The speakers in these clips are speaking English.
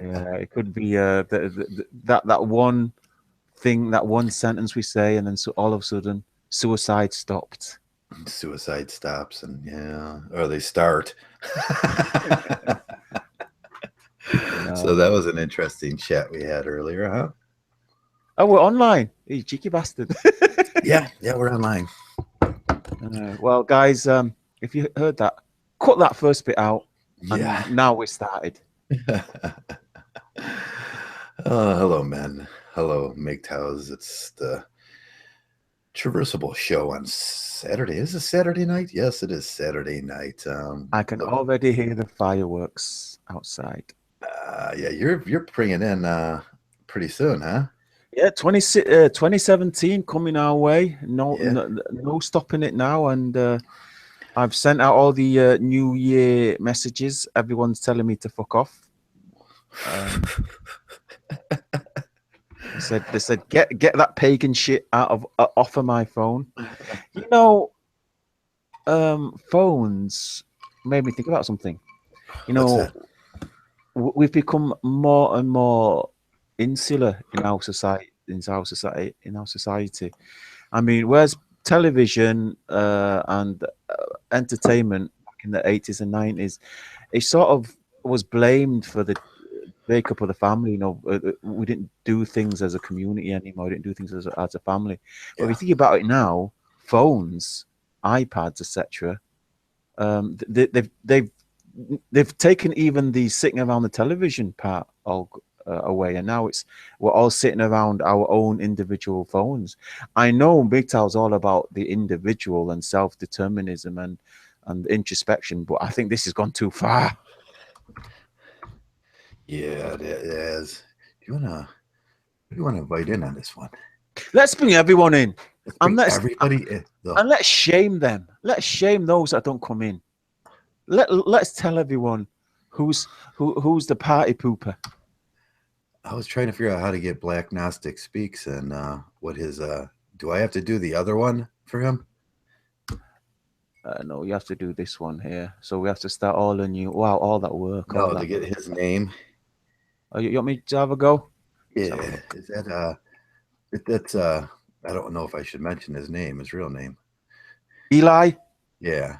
Yeah, it could be that one thing, that one sentence we say, and then so all of a sudden, suicide stopped. Suicide stops, and yeah, or they start. So No. that was an interesting chat we had earlier, huh? Oh, we're online. You cheeky bastard. Yeah, yeah, we're online. Well, guys, if you heard that, cut that first bit out, Yeah. and now we started. Hello, men. Hello, Mgtows. It's the Traversable show on Saturday. Is it Saturday night? Yes, it is Saturday night. I can Look, already hear the fireworks outside. yeah, you're bringing in pretty soon, huh? Yeah, 2017 coming our way. No, Yeah. no stopping it now. And I've sent out all the New Year messages. Everyone's telling me to fuck off. Um, they said get that pagan shit out of off of my phone. You know, phones made me think about something. You What's know, that? we've become more and more insular in our society. In our society. I mean, whereas television and entertainment back in the 80s and 90s, it sort of was blamed for the breakup of the family. You know, we didn't do things as a community anymore. We didn't do things as a family. But if you Yeah. think about it now, phones, iPads, etc., they've taken even the sitting around the television part all away, and now it's we're all sitting around our own individual phones. I know Mgtow's all about the individual and self determinism and introspection, but I think this has gone too far. Yeah, it is. Do you wanna invite in on this one? Let's bring everyone in, Let's and bring everybody in. let's shame them. Let's shame those that don't come in. Let's tell everyone who's the party pooper. I was trying to figure out how to get Black Gnostic Speaks and what his do I have to do the other one for him? No, you have to do this one here. So we have to start all anew. Wow, all that work, all No, to that. get his name. Oh, you want me to have a go? Let's have a Yeah. look. Is that that's I don't know if I should mention his name, his real name. Eli, Yeah.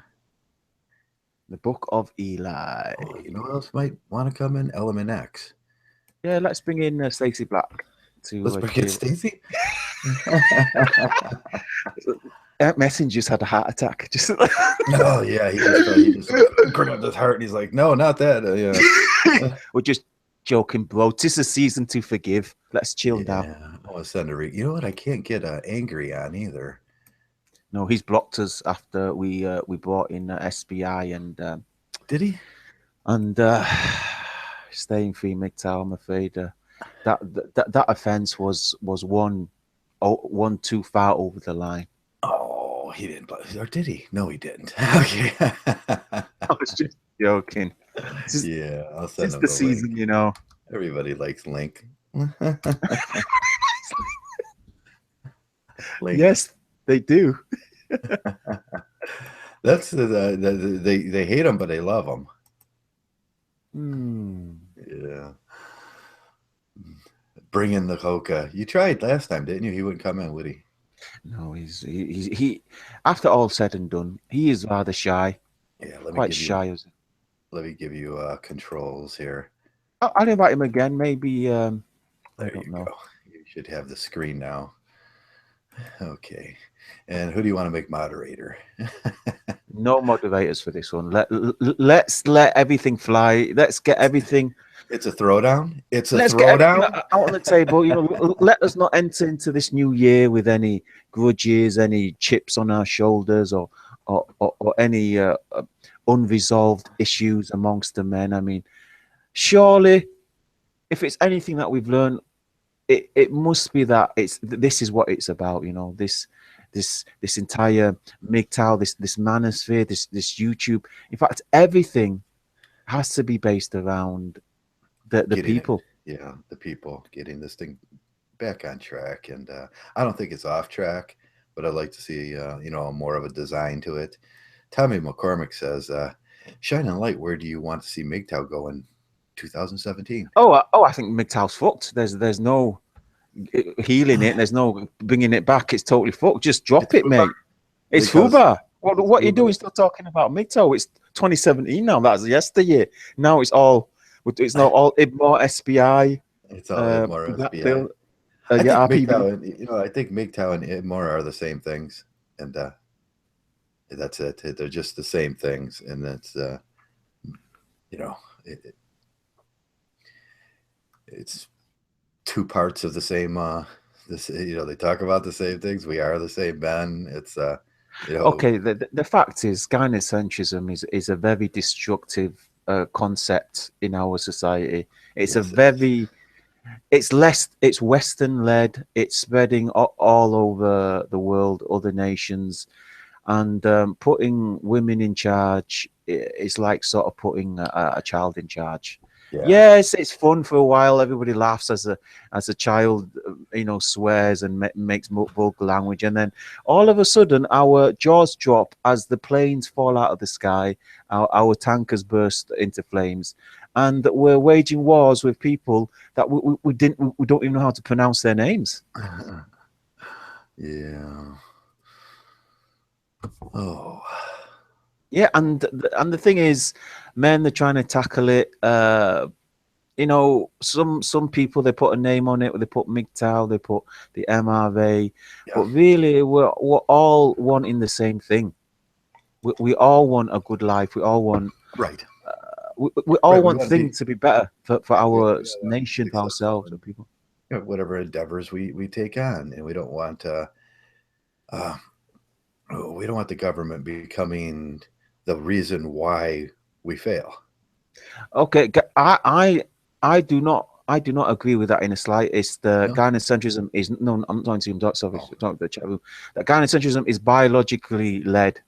the Book of Eli. Oh, you know what else might want to come in? Element X. Yeah, let's bring in Stacey Black Let's to bring in give. Stacy. Messenger's had a heart attack. Just Oh yeah, he just grabbed his heart and he's like, no, not that. Yeah. we're just joking, bro. Tis a season to forgive. Let's chill down. Yeah. I want to send a you know what? I can't get angry on either. No, he's blocked us after we brought in SBI Did he? and staying free Mgtow. I'm afraid that offence was one too far over the line. Oh, he didn't. Or did he? No, he didn't. Okay. I was just joking. It's, Yeah, I'll send it's him the the link. season, you know. Everybody likes Link. Link. Yes, they do. That's they hate him, but they love him. Hmm. Yeah. Bring in the coca. You tried last time, didn't you? He wouldn't come in, would he? No, he. After all said and done, he is rather shy, Yeah. quite shy. Let me give you controls here. I'll invite him again. Maybe I There don't you know. go. You should have the screen now. Okay. And who do you want to make moderator? No moderators for this one. Let's let everything fly. Let's get everything. It's a throwdown. It's a Let's get everything throwdown. out on the table. You know, let us not enter into this new year with any grudges, any chips on our shoulders, or any unresolved issues amongst the men. I mean, surely, if it's anything that we've learned, it must be that this is what it's about. You know, this entire Mgtow, this manosphere, this YouTube. In fact, everything has to be based around the Getting it. people. Yeah, the people getting this thing back on track. And I don't think it's off track, but I'd like to see, more of a design to it. Tommy McCormick says, shine a light. Where do you want to see Mgtow going? 2017. Oh, I think Mgtow's fucked. There's no healing it. There's no bringing it back. It's totally fucked. Just drop It's it, FUBAR mate. It's because Fubar. it's What are you FUBAR. doing still talking about Mgtow? It's 2017 now. That's yesterday. Now it's all. It's not all more SBI, It's all more Black SBI. Pill, I yeah, think RPB. Mgtow and I think Mgtow and Itmore are the same things, and that's it. They're just the same things, and that's you know, it's two parts of the same. This they talk about the same things. We are the same men. It's you know, Okay, the fact is, gynocentrism is a very destructive concept in our society. It's a yes, it is. very it's Western led. It's spreading all over the world, other nations, and putting women in charge is like sort of putting a child in charge. Yeah. Yes, it's fun for a while. Everybody laughs as a child, swears and makes vulgar language, and then all of a sudden our jaws drop as the planes fall out of the sky. Our tankers burst into flames, and we're waging wars with people that we don't even know how to pronounce their names. Yeah. Oh. Yeah, and the thing is, men they're trying to tackle it. Some people they put a name on it. They put Mgtow, they put the MRA, Yeah. but really we're all wanting the same thing. We all want a good life. Right. We all Right. We want want to be. things to be better for Yeah. our We all want to be nation, for successful ourselves, for in people. whatever endeavors we take on, and uh, we don't want the government becoming the reason why we fail. Okay, I do not agree with that in the slightest. The No. gynocentrism is no. I'm not talking to you. I'm sorry, Oh. I'm talking to the chat room. The gynocentrism is biologically led.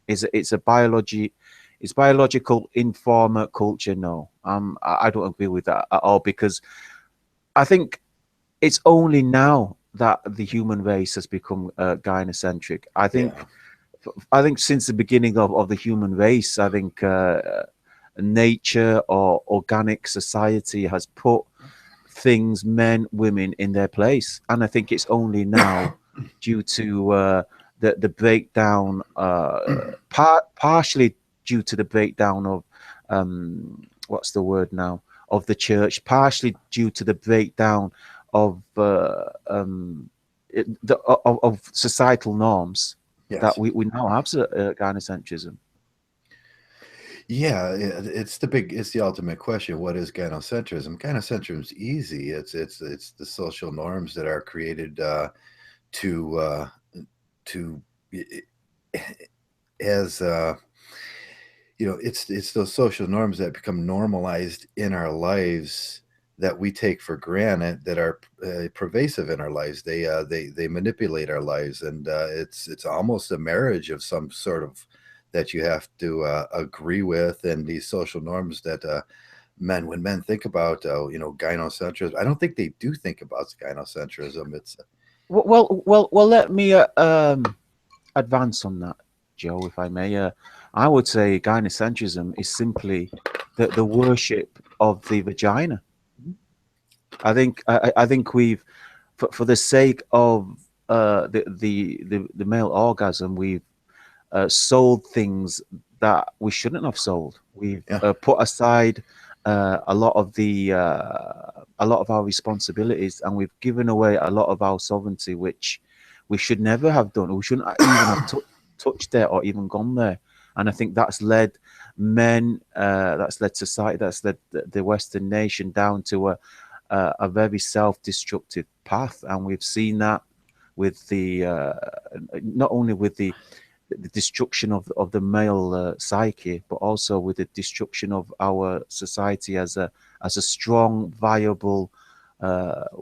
It's a biology. It's biological informer culture. No, I don't agree with that at all because I think it's only now that the human race has become gynocentric. Yeah. I think since the beginning of the human race, I think nature or organic society has put things, men, women, in their place, and I think it's only now, due to the breakdown, partially due to the breakdown of what's the word now, of the church, partially due to the breakdown of of societal norms, that Yes. we now have gynocentrism. Yeah, it's the ultimate question. What is gynocentrism? Gynocentrism is easy. It's the social norms that are created to to as it's those social norms that become normalized in our lives that we take for granted, that are pervasive in our lives. They manipulate our lives, and it's almost a marriage of some sort of that you have to agree with, and these social norms that when men think about gynocentrism, I don't think they do think about gynocentrism. It's Well. Let me advance on that, Joe, if I may. I would say gynocentrism is simply the worship of the vagina. I think we've, for the sake of the male orgasm, we've sold things that we shouldn't have sold. We've yeah, put aside a lot of our responsibilities, and we've given away a lot of our sovereignty, which we should never have done. We shouldn't even have touched there or even gone there. And I think that's led that's led society, that's led the Western nation down to a very self-destructive path, and we've seen that with the not only with the destruction of the male psyche, but also with the destruction of our society as a strong, viable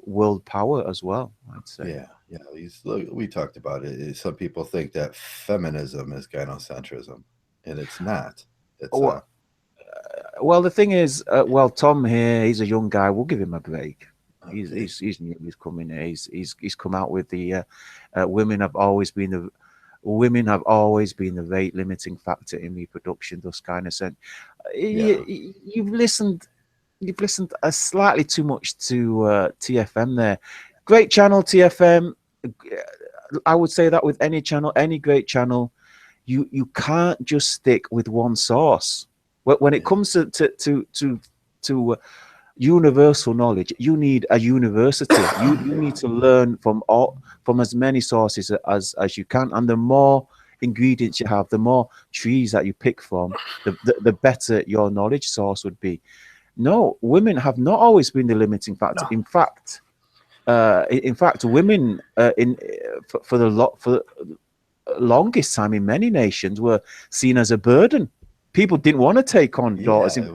world power as well, I'd say. yeah, yeah. Look, we talked about it. Some people think that feminism is gynocentrism, and it's not. It's Well, well, the thing is, Tom here, he's a young guy. We'll give him a break. okay. He's new. He's coming here. He's come out with the women have always been the rate limiting factor in reproduction. Those kind of sense. Yeah. You've listened. you've listened slightly too much to TFM there. Great channel, TFM. I would say that with any channel, any great channel, you can't just stick with one source. When it Yeah. comes to universal knowledge, you need a university. You need to learn from as many sources as you can, and the more ingredients you have, the more trees that you pick from, the better your knowledge source would be. No, women have not always been the limiting factor. No. In fact, women for the lot for longest time in many nations were seen as a burden. People didn't want to take on daughters. Yeah.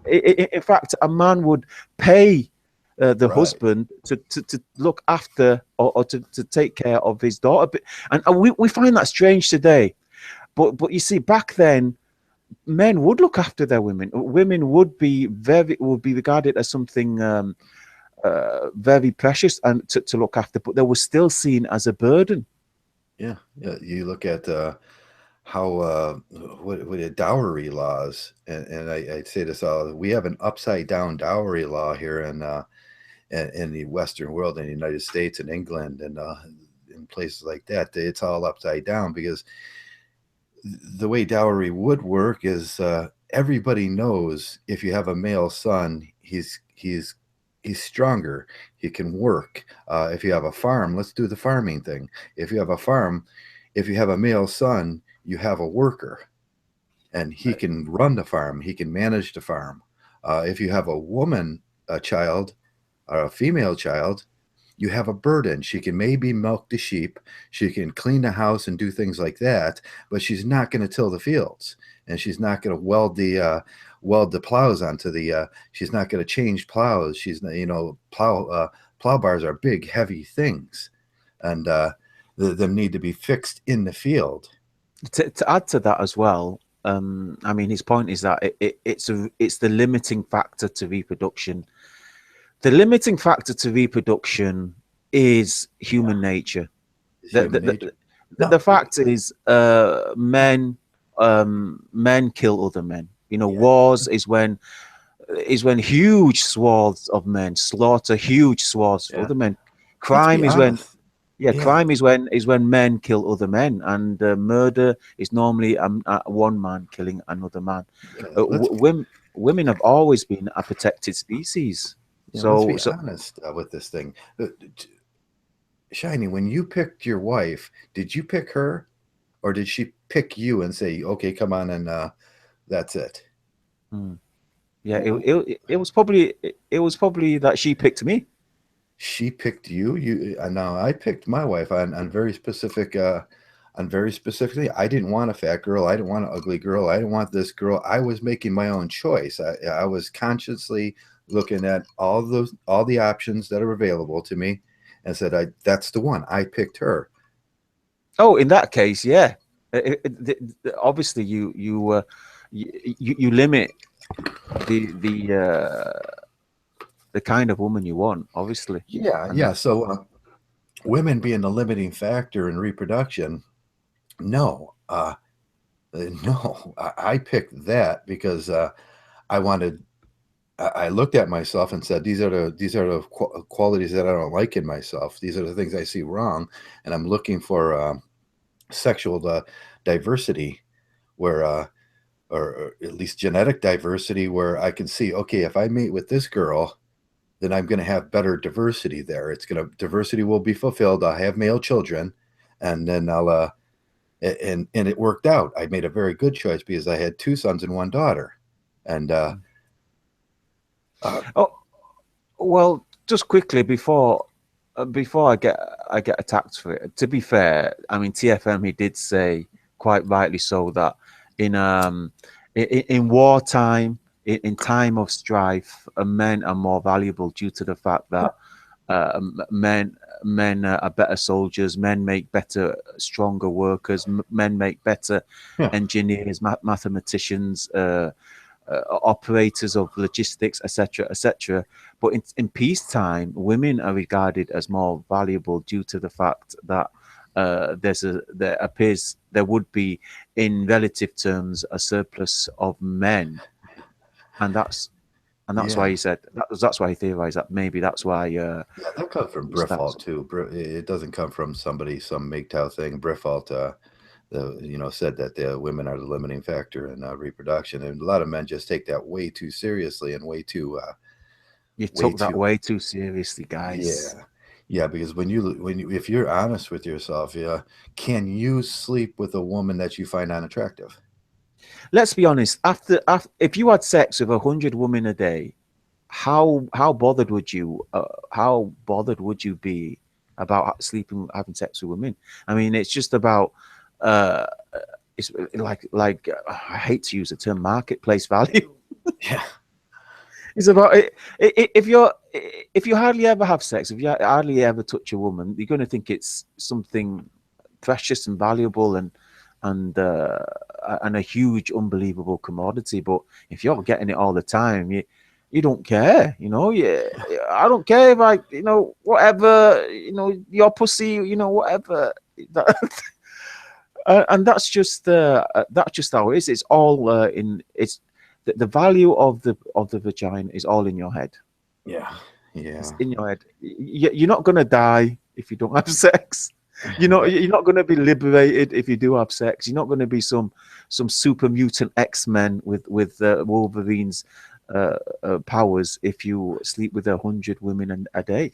It- In fact, a man would pay the right. husband to look after or to take care of his daughter. And we find that strange today. But you see, back then, men would look after their women. Women would be regarded as something very precious and to look after, but they were still seen as a burden. Yeah. Yeah. You look at how what are dowry laws, and I say this all. We have an upside down dowry law here in the Western world, in the United States and England and in places like that. It's all upside down because the way dowry would work is everybody knows if you have a male son, he's stronger. He can work. If you have a farm, let's do the farming thing. If you have a farm, if you have a male son, you have a worker, and he Right. can run the farm. He can manage the farm. If you have a woman, a child, or a female child, you have a burden. She can maybe milk the sheep, she can clean the house and do things like that, but she's not going to till the fields, and she's not going to weld the plows onto the. She's not going to change plows. She's not, plow bars are big, heavy things, and them need to be fixed in the field. To add to that as well, I mean, his point is that it's the limiting factor to reproduction. The limiting factor to reproduction is Yeah, human nature. it's The human the, nature. the, the No, fact is, men kill other men. You know, yeah, wars is when huge swaths of men slaughter huge swaths of yeah. other men. Let's be Crime is when honest. Yeah, Yeah, crime is when men kill other men, and murder is normally one man killing another man. yeah. Uh, w- women women have always been a protected species. Let's So be so honest with this thing. Shiny, when you picked your wife, did you pick her, or did she pick you and say, "Okay, come on," and that's it? hmm, yeah, Well, it was probably that she picked me. she picked you. You now I picked my wife on very specific. On very specifically, I didn't want a fat girl. I didn't want an ugly girl. I didn't want this girl. I was making my own choice. I was consciously looking at all the options that are available to me, and said, "That's the one." I picked her. Oh, in that case, yeah. Obviously, you limit the kind of woman you want, obviously, Yeah, and yeah. that. So women being the limiting factor in reproduction, no, no. I picked that because I wanted. I looked at myself and said, these are the qualities that I don't like in myself. These are the things I see wrong, and I'm looking for sexual diversity, where or at least genetic diversity, where I can see, okay, if I mate with this girl, then I'm going to have better diversity there. Diversity will be fulfilled. I'll have male children, and then I'll and it worked out. I made a very good choice because I had two sons and one daughter, and uh, Oh, well, just quickly before I get attacked for it. To be fair, I mean TFM he did say quite rightly so that in in wartime, in time of strife, men are more valuable due to the fact yeah, that men are better soldiers. Men make better, stronger workers. Men make better yeah, engineers, mathematicians. Operators of logistics, etc., etc. But in peacetime, women are regarded as more valuable due to the fact that there appears there would be, in relative terms, a surplus of men, and and that's why Yeah. he said that's why he theorized that maybe that's why Yeah, that comes from it was that. Briffault too. It doesn't come from somebody, some Mgtow thing. Briffault, said that the women are the limiting factor in reproduction, and a lot of men just take that way too seriously and You way took that too, way too seriously, guys. yeah, yeah. Because if you're honest with yourself, yeah, can you sleep with a woman that you find unattractive? Let's be honest. After if you had sex with 100 women a day, how bothered would you? How bothered would you be about sleeping, having sex with women? I mean, it's just about. Uh, it's I hate to use the term marketplace value. Yeah, It's about if you hardly ever have sex, if you hardly ever touch a woman, you're going to think it's something precious and valuable and uh, and a huge, unbelievable commodity. But if you're getting it all the time, you don't care. You know, I don't care if whatever, your pussy, whatever. That, and that's just how it is. It's all in it's the value of the vagina is all in your head. yeah, It's yeah. in your head. You're not gonna die if you don't have sex. Right. You're not gonna be liberated if you do have sex. You're not gonna be some super mutant X-Men with Wolverine's powers if you sleep with 100 women a day.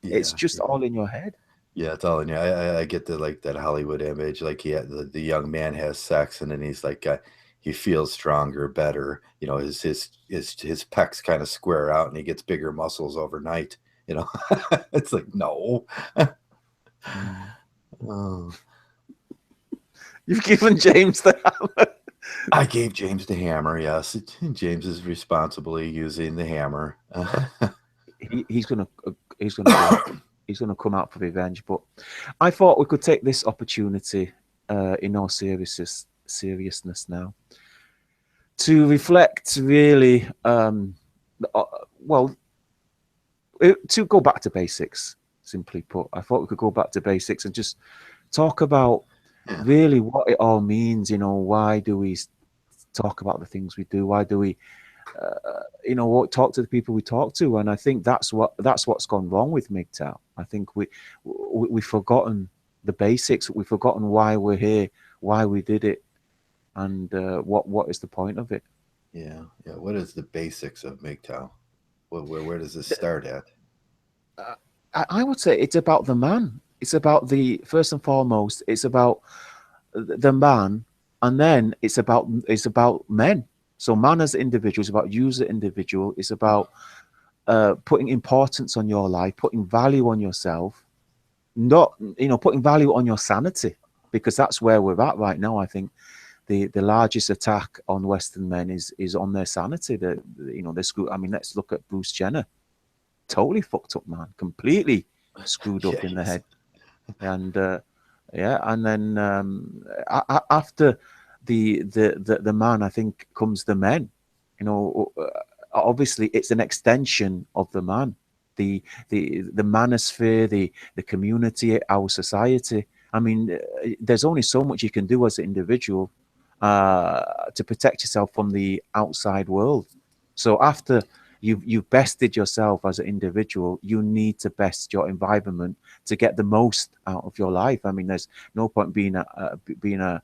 It's Yeah, just yeah. all in your head. Yeah, it's all in you. I get the like that Hollywood image, like the young man has sex and then he's like he feels stronger, better. His pecs kind of square out and he gets bigger muscles overnight. You know, it's like no. Mm. Oh, You've given James the hammer. I gave James the hammer. Yes, James is responsibly using the hammer. He's gonna go out. He's gonna come out for revenge. But I thought we could take this opportunity, in all seriousness now, to reflect really. Uh, well, to go back to basics. Simply put, I thought we could go back to basics and just talk about Yeah, really what it all means. Why do we talk about the things we do? Why do we what talk to the people we talk to? And I think that's what's gone wrong with Mgtow. I think we've forgotten the basics. We've forgotten why we're here, why we did it, and what is the point of it. yeah, yeah. What is the basics of MGTOW? Where does this start at? uh, I would say it's about the man. It's about the first and foremost. It's about the man, and then it's about men. So man as an individual is about you as an individual. It's about putting importance on your life, putting value on yourself, not putting value on your sanity, because that's where we're at right now. I think the largest attack on Western men is on their sanity. The screw. I mean, let's look at Bruce Jenner. Totally fucked up, man. Completely screwed Yeah, up in the head. And yeah, and then after the man, I think comes the men. Obviously, it's an extension of the man, the manosphere, the community, our society. I mean, there's only so much you can do as an individual to protect yourself from the outside world. So after you've bested yourself as an individual, you need to best your environment to get the most out of your life. I mean, there's no point being a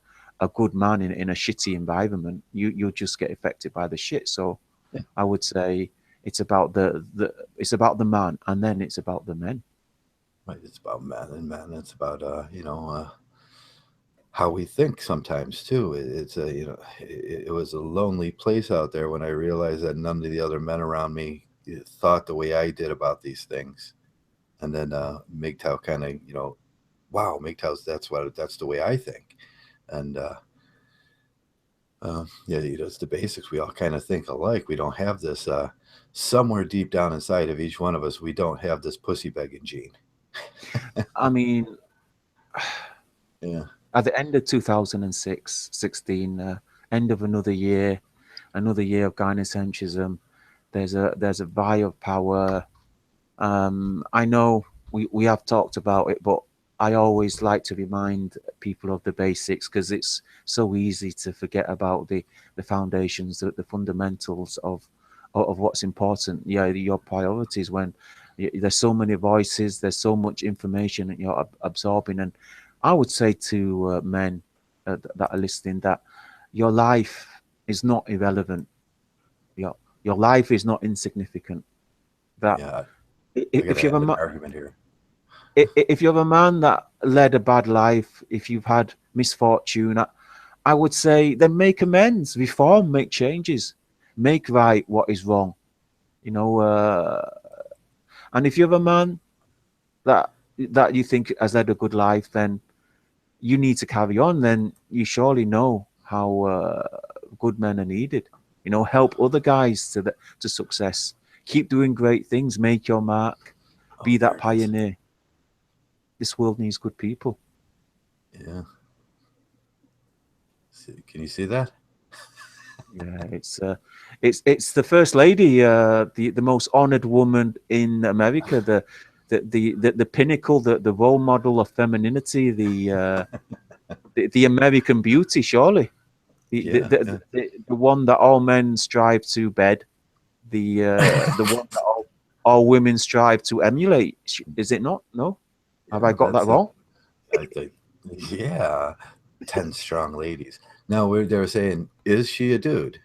good man in a shitty environment. You'll just get affected by the shit. So yeah. I would say it's about it's about the man, and then it's about the men. Right. It's about men and men. It's about how we think sometimes too. It's a it was a lonely place out there when I realized that none of the other men around me thought the way I did about these things. And then MGTOW kind of wow, MGTOW's that's the way I think. And yeah, it's the basics. We all kind of think alike. We don't have this somewhere deep down inside of each one of us. We don't have this pussy begging gene. I mean, Yeah, at the end of 16, end of another year of gynocentrism. There's a vie of power. I know we have talked about it, but I always like to remind people of the basics because it's so easy to forget about the foundations, the fundamentals of what's important. Yeah, your priorities when there's so many voices, there's so much information that you're absorbing. And I would say to men that are listening that your life is not irrelevant. Your life is not insignificant. That Yeah, I if gotta you're end an argument here. if you're a man that led a bad life, if you've had misfortune, I would say then make amends, reform, make changes, make right what is wrong. You know, and if you're a man that you think has led a good life, then you need to carry on. Then you surely know how good men are needed. You know, help other guys to success. Keep doing great things. Make your mark. Oh, Be there that it is. pioneer. This world needs good people. Yeah. Can you see that? Yeah, it's the first lady, the most honored woman in America, the pinnacle, the role model of femininity, the American beauty, surely, Yeah, yeah, the one that all men strive to bed, the one that all women strive to emulate. Is it not? No, have I yeah. got that wrong? I think, yeah, 10 strong ladies. Now, they were saying, is she a dude?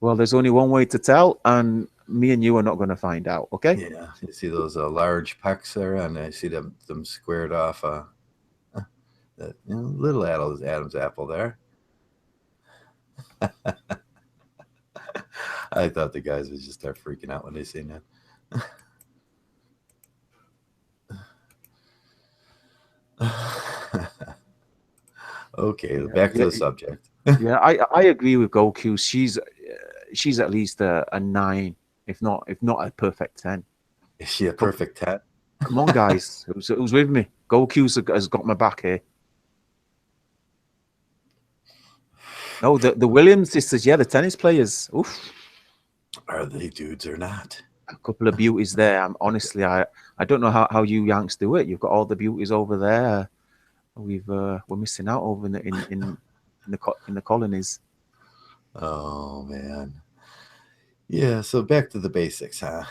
Well, there's only one way to tell, and me and you are not going to find out. Okay. Yeah, you see those large pecs there, and I see them squared off. That little Adam's apple there. I thought the guys would just start freaking out when they seen that. Okay, Yeah, back to yeah, the subject. yeah. I agree with Goku. She's at least a 9, if not a perfect 10. Is she a Come, perfect 10? come on, guys. Who's with me? Goku's has got my back here. No, the Williams sisters. Yeah, the tennis players. Oof, Are they dudes or not? a couple of beauties there. Honestly, I don't know how you Yanks do it. You've got all the beauties over there. We're missing out over in the colonies. Oh man. Yeah, so back to the basics, huh?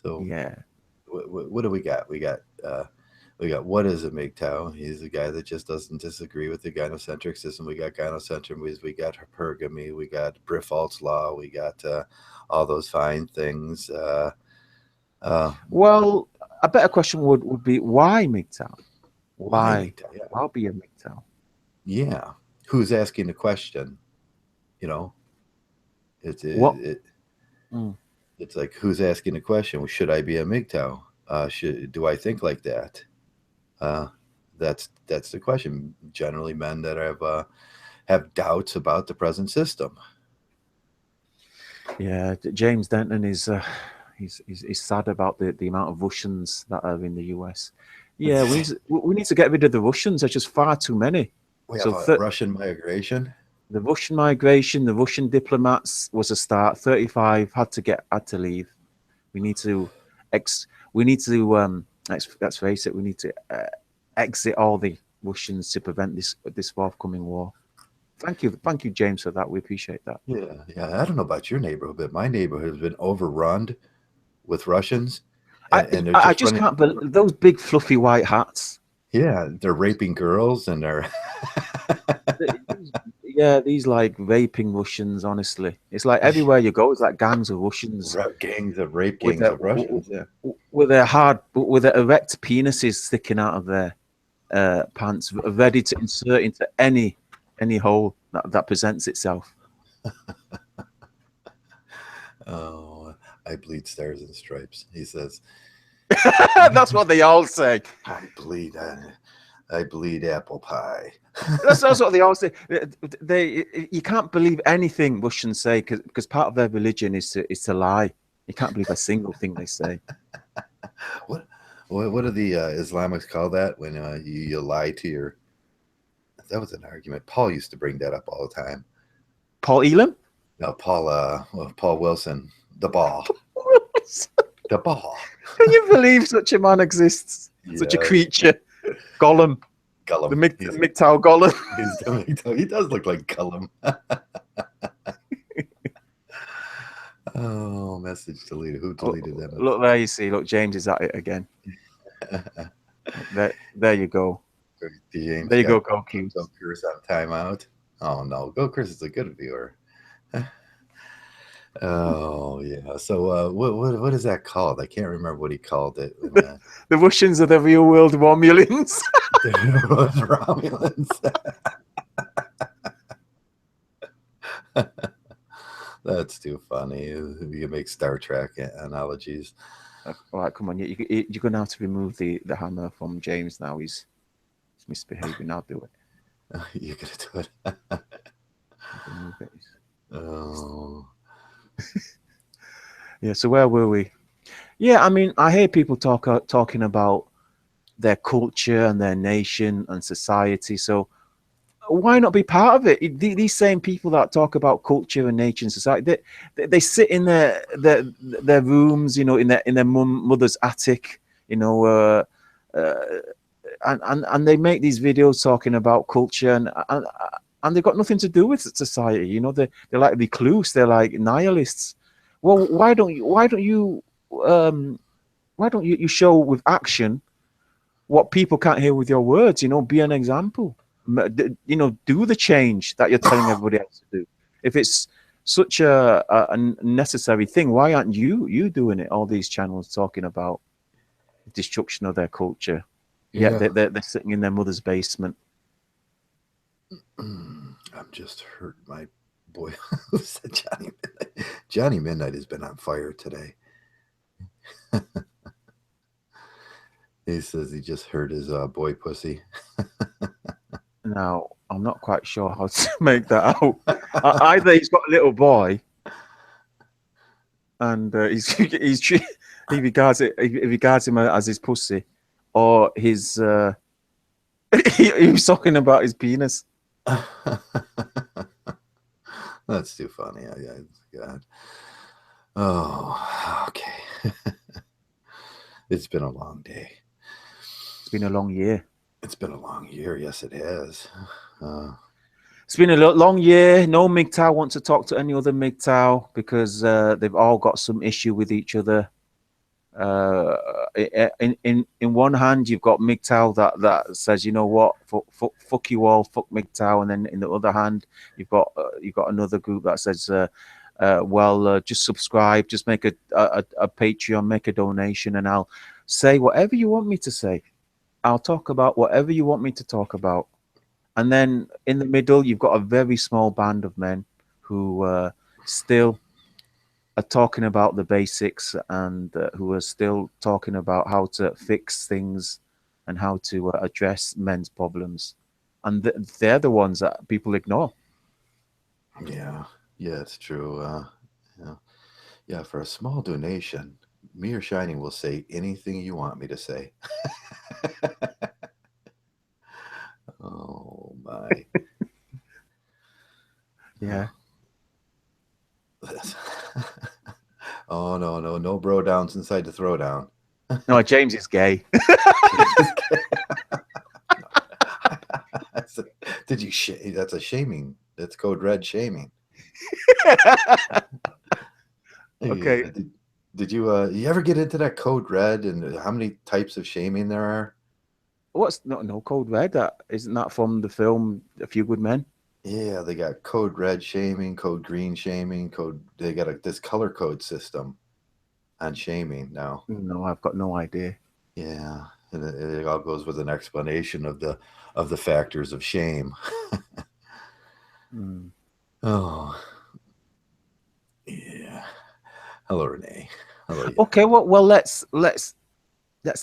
So Yeah. what do we got? We got what is a Mgtow? He's the guy that just doesn't disagree with the gynocentric system. We got gynocentrism. We got hypergamy. We got Briffault's law. We got all those fine things. Uh, Well, a better question would be why Mgtow? why Why? Mgtow? Yeah, I'll be a Mgtow. yeah. Who's asking the question? You know, it's What? it, Mm. it's like who's asking the question? Well, should I be a Mgtow? Do I think like that? Uh, that's the question. Generally, men that have doubts about the present system. Yeah, James Denton is he's sad about the amount of Russians that are in the US. Yeah, we need to get rid of the Russians. There's just far too many. We have So a Russian migration. the Russian migration, the Russian diplomats was a start. 35 had to leave. We need to we need to let's face it. We need to exit all the Russians to prevent this forthcoming war. Thank you, James, for that. We appreciate that. Yeah, yeah. I don't know about your neighborhood, but my neighborhood has been overrun with Russians, I and they're I just just running. can't believe those big fluffy white hats. Yeah, they're raping girls, and they're Yeah, these like raping Russians. Honestly, it's like everywhere you go, it's like gangs of Russians rape with gangs their of Russians. Yeah. with their erect penises sticking out of their pants, ready to insert into any hole that presents itself. Oh, I bleed stars and stripes. He says, That's what they all say. I bleed. I bleed apple pie. That's what they all say. They you can't believe anything Russians say because part of their religion is to lie. You can't believe a single thing they say. What what do the Islamics call that when you lie to your? That was an argument. Paul used to bring that up all the time. Paul Elam? No, Paul Wilson, the ball, the ball. Can you believe such a man exists? Such a Yeah, creature. Gollum. The Gullum. Mgtow Gollum. He does look like Gullum. Oh, message deleted. Who Oh, deleted that look there, you see. Look, James is at it again. message? There you go. James There you got go, Gokus. Goku's on timeout. Oh no, Goku's is a good viewer. Oh yeah. So what is that called? I can't remember what he called it. When, The Russians are the real world Romulans. there was Romulans. That's too funny. You can make Star Trek analogies. All right, come on. You're going to have to remove the hammer from James now. He's misbehaving. I'll do it. You're gonna do it. Remove it. Oh. Yeah, so where were we? Yeah, I mean, I hear people talking about their culture and their nation and society. So why not be part of it? These same people that talk about culture and nature and society, they sit in their rooms, you know, in their mother's attic, you know, and they make these videos talking about culture and they've got nothing to do with society. You know, they're like recluse, they're like nihilists. Well, um, why don't you show with action what people can't hear with your words? You know, be an example. You know, do the change that you're telling everybody else to do. If it's such a necessary thing, why aren't you doing it? All these channels talking about destruction of their culture, yet Yeah. they're sitting in their mother's basement. I'm just hurt. My boy, who said Johnny Midnight? Johnny Midnight has been on fire today. He says he just hurt his boy pussy. Now, I'm not quite sure how to make that out. Either he's got a little boy, and he regards him as his pussy, or his he was talking about his penis. That's too funny. God. Oh, okay. It's been a long day. It's been a long year. It's been a long year. Yes, it has. It's been a long year. No Mgtow wants to talk to any other Mgtow because they've all got some issue with each other. In one hand, you've got Mgtow that says, you know what, fuck you all, fuck Mgtow, and then in the other hand, you've got another group that says, just subscribe, just make a Patreon, make a donation, and I'll say whatever you want me to say. I'll talk about whatever you want me to talk about. And then in the middle, you've got a very small band of men who still are talking about the basics and who are still talking about how to fix things and how to address men's problems. And they're the ones that people ignore. Yeah, it's true. Yeah. For a small donation, me or Shining will say anything you want me to say. Oh my. Yeah. Oh no bro downs inside the throwdown. No, James is gay. Did you that's a shaming. That's code red shaming. Okay. Yeah. Did you ever get into that code red and how many types of shaming there are? What's no Code Red? Isn't that from the film A Few Good Men? Yeah, they got code red shaming, code green shaming, they got this color code system on shaming now. No, I've got no idea. Yeah, and it all goes with an explanation of the factors of shame. Mm. Oh, yeah. Hello, Renee. Hello. Yeah. Okay, well, let's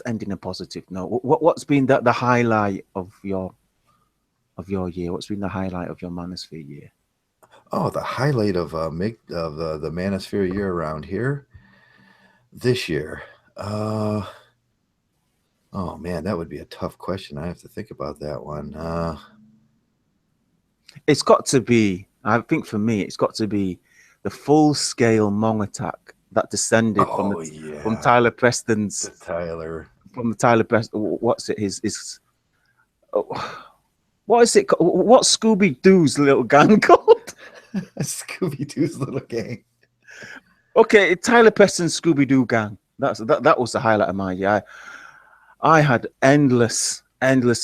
end in a positive note. What's been the highlight of your year? What's been the highlight of your Manosphere year? Oh, the highlight of the Manosphere year around here this year. Oh man, that would be a tough question. I have to think about that one. It's got to be. I think for me, it's got to be the full scale Hmong attack that descended from Tyler Preston's from the Tyler Preston. What's it? His what is it? What's Scooby Doo's little gang called? Scooby Doo's little gang. Okay, Tyler Preston's Scooby Doo Gang. That was the highlight of my year. I had endless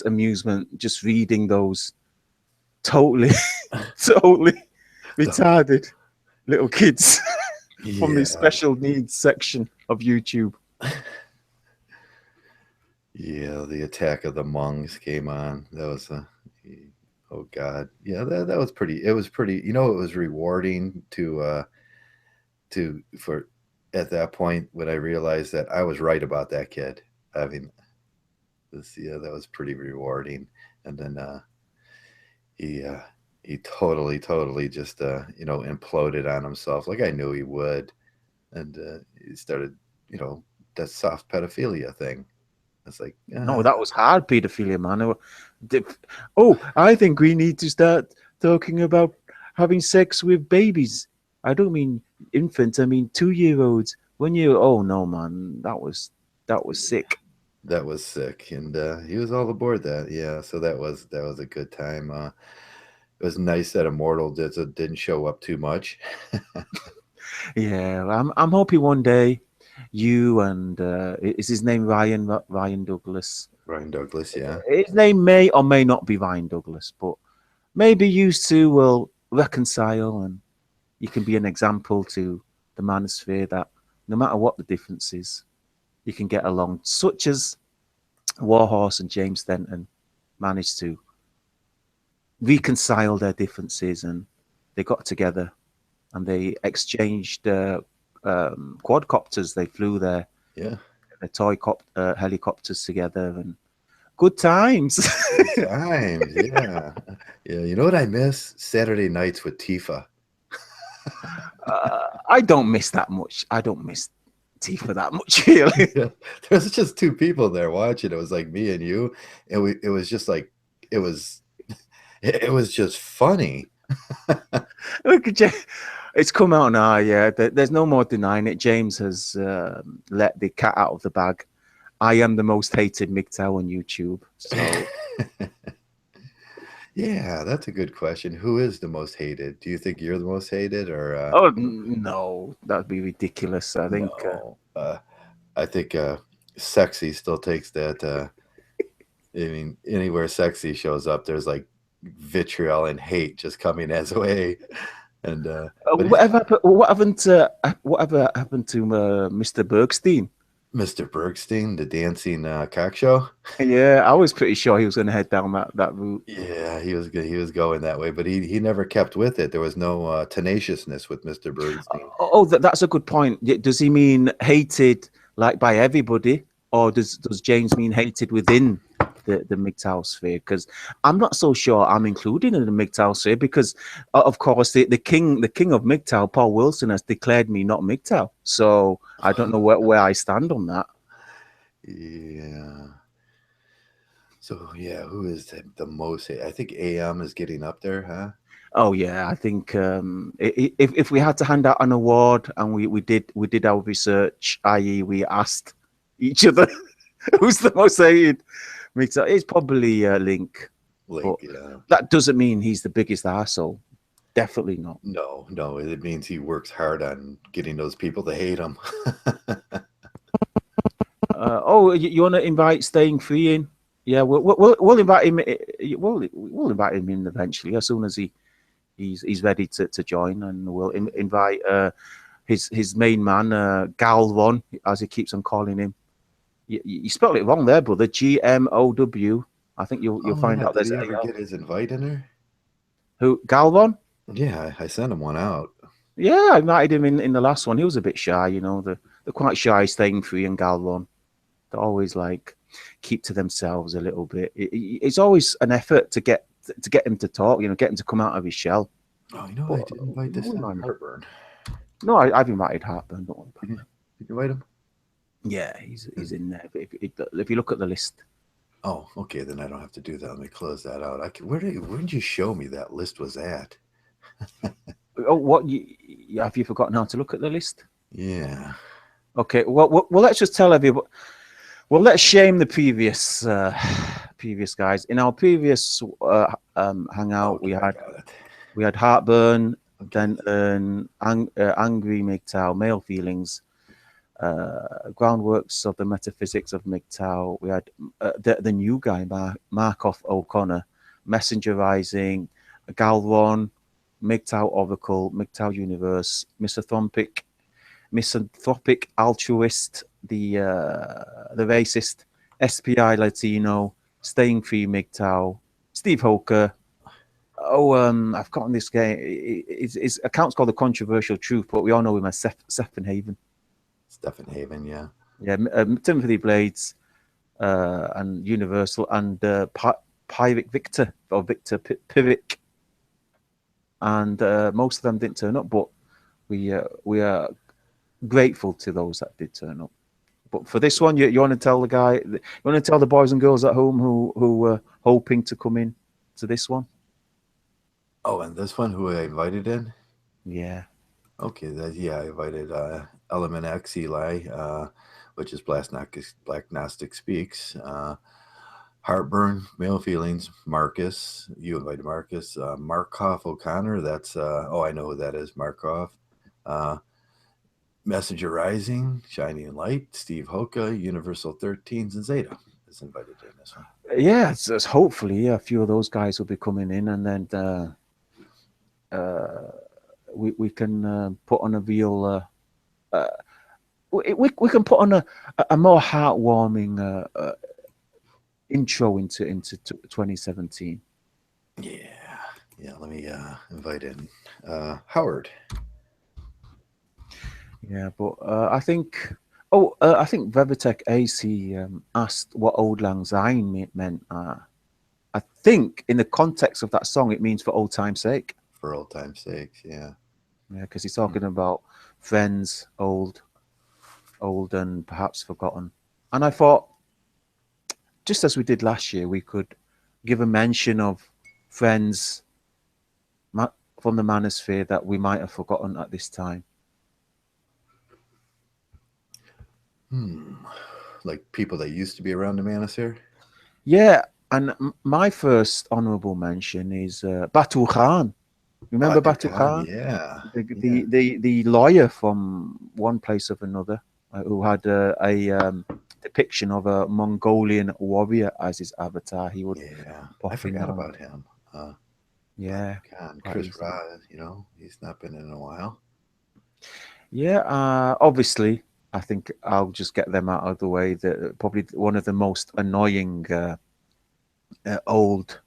amusement just reading those totally, totally The- retarded little kids from the yeah, special needs section of YouTube. yeah. The Attack of the Mongs came on. That was a. Oh God, yeah. That was pretty. It was pretty. You know, it was rewarding to for at that point when I realized that I was right about that kid. I mean, yeah, that was pretty rewarding. And then he he totally just imploded on himself like I knew he would, and he started you know that soft pedophilia thing. It's like No, that was hard pedophilia, man. Oh, I think we need to start talking about having sex with babies. I don't mean infants. I mean 2 year olds. When you, oh no, man, that was sick. that was sick, and he was all aboard that. Yeah, so that was a good time. It was nice that Immortal didn't show up too much. Yeah, I'm hoping one day you and is his name Ryan Douglas? Ryan Douglas, yeah. His name may or may not be Ryan Douglas, but maybe you two will reconcile and you can be an example to the manosphere that no matter what the difference is, you can get along, such as Warhorse and James Denton managed to reconcile their differences and they got together and they exchanged quadcopters. They flew Yeah. their helicopters together and good times. Good times, yeah. Yeah, you know what I miss? Saturday nights with Tifa. I don't miss that much. I don't miss Tifa that much, really. Yeah. There's just two people there watching. It was like me and you, and it was just like it was it was just funny. Look at James. It's come out now, yeah. There's no more denying it. James has let the cat out of the bag. I am the most hated Mgtow on YouTube. So, Yeah, that's a good question. Who is the most hated? Do you think you're the most hated or oh no, that'd be ridiculous. I think. no? I think Sexy still takes that I mean, anywhere Sexy shows up, there's like vitriol and hate just coming as way. And but he's Whatever happened to Mr. Bergstein? Mr. Bergstein, the dancing cock show. Yeah, I was pretty sure he was going to head down that route. Yeah, he was good. He was going that way, but he never kept with it. There was no tenaciousness with Mr. Bergstein. Oh, that's a good point. Does he mean hated like by everybody, or does James mean hated within the Mgtow sphere? Because I'm not so sure I'm included in the Mgtow sphere because, of course, the king of Mgtow, Paul Wilson, has declared me not Mgtow. So I don't know where I stand on that. Yeah. So yeah, who is the most? I think AM is getting up there, huh? Oh yeah, I think if we had to hand out an award and we did our research, i.e., we asked each other who's the most hated, it's probably Link. Link, But yeah. that doesn't mean he's the biggest arsehole. Definitely not. No, no, it means he works hard on getting those people to hate him. Oh, you want to invite Staying Free in? Yeah, we'll invite him. We'll invite him in eventually as soon as he's ready to join, and we'll invite his main man, Galwan, as he keeps on calling him. You spelled it wrong there, brother. Gmow. I think you'll find Yeah, out did there's he a ever get his invite in there? who Galwan. Yeah, I sent him one out. Yeah, I invited him in the last one. He was a bit shy, they're quite shy, Staying Free and Galwan. They always like keep to themselves a little bit. It's always an effort to get him to talk, get him to come out of his shell. Oh, you know But what? I did invite this no, time. Heartburn. no, I've invited Heartburn. Don't worry about that. Did you invite him? Yeah, he's in there. If you look at the list, Oh, okay. Then I don't have to do that. Let me close that out. Where did you show me that list was at? oh, have you forgotten how to look at the list? Yeah. Okay, well, let's just tell everybody. Well, let's shame the previous guys. In our previous hangout, Okay, I got it. we had Heartburn, Okay. Then angry Mgtow, male feelings, groundworks of the metaphysics of Mgtow. We had the new guy, Markov O'Connor, messengerizing, Galron, Mgtow Oracle, Mgtow Universe, misanthropic altruist, the racist, SPI Latino, staying free Mgtow, Steve Hoker. Oh, I've gotten this game. His account's called The Controversial Truth, but we all know him as Haven. Stephen Haven, yeah. Yeah, Timothy Blades and Universal and Pyric Victor or Victor Pyrrhic, and most of them didn't turn up, but we are grateful to those that did turn up. But for this one, you want to tell you want to tell the boys and girls at home who were hoping to come in to this one? Oh, and this one, who I invited in? Yeah. Okay, yeah, I invited Element X Eli, which is Black Gnostic Speaks. Heartburn, Male Feelings, Marcus. You invited Marcus. Markov O'Connor, that's, I know who that is, Markov. Uh, Messenger Rising, Shining Light, Steve Hoka, Universal 13s, and Zeta is invited in this one. Yeah, it's hopefully a few of those guys will be coming in, and then we can put on a real we can put on a more heartwarming intro into 2017. Yeah, yeah. Let me invite in Howard. Yeah, but I think. Oh, I think Vebitech AC asked what Old Lang Syne meant. I think in the context of that song, it means for old time's sake. For old time's sake, yeah. Yeah, because he's Hmm. talking about friends, old and perhaps forgotten. And I thought, just as we did last year, we could give a mention of friends from the manosphere that we might have forgotten at this time. Hmm. Like people that used to be around the Manosphere? Yeah, and my first honourable mention is Batu Khan. Remember Batu Batu Khan, Khan? yeah. The, Yeah. the, the, the lawyer from one place of another who had a depiction of a Mongolian warrior as his avatar. He would Yeah. I pop in forgot now. about him. Yeah, Batu Khan. quite Chris easily. Ra, he's not been in a while. Yeah, obviously, I think I'll just get them out of the way. Probably one of the most annoying old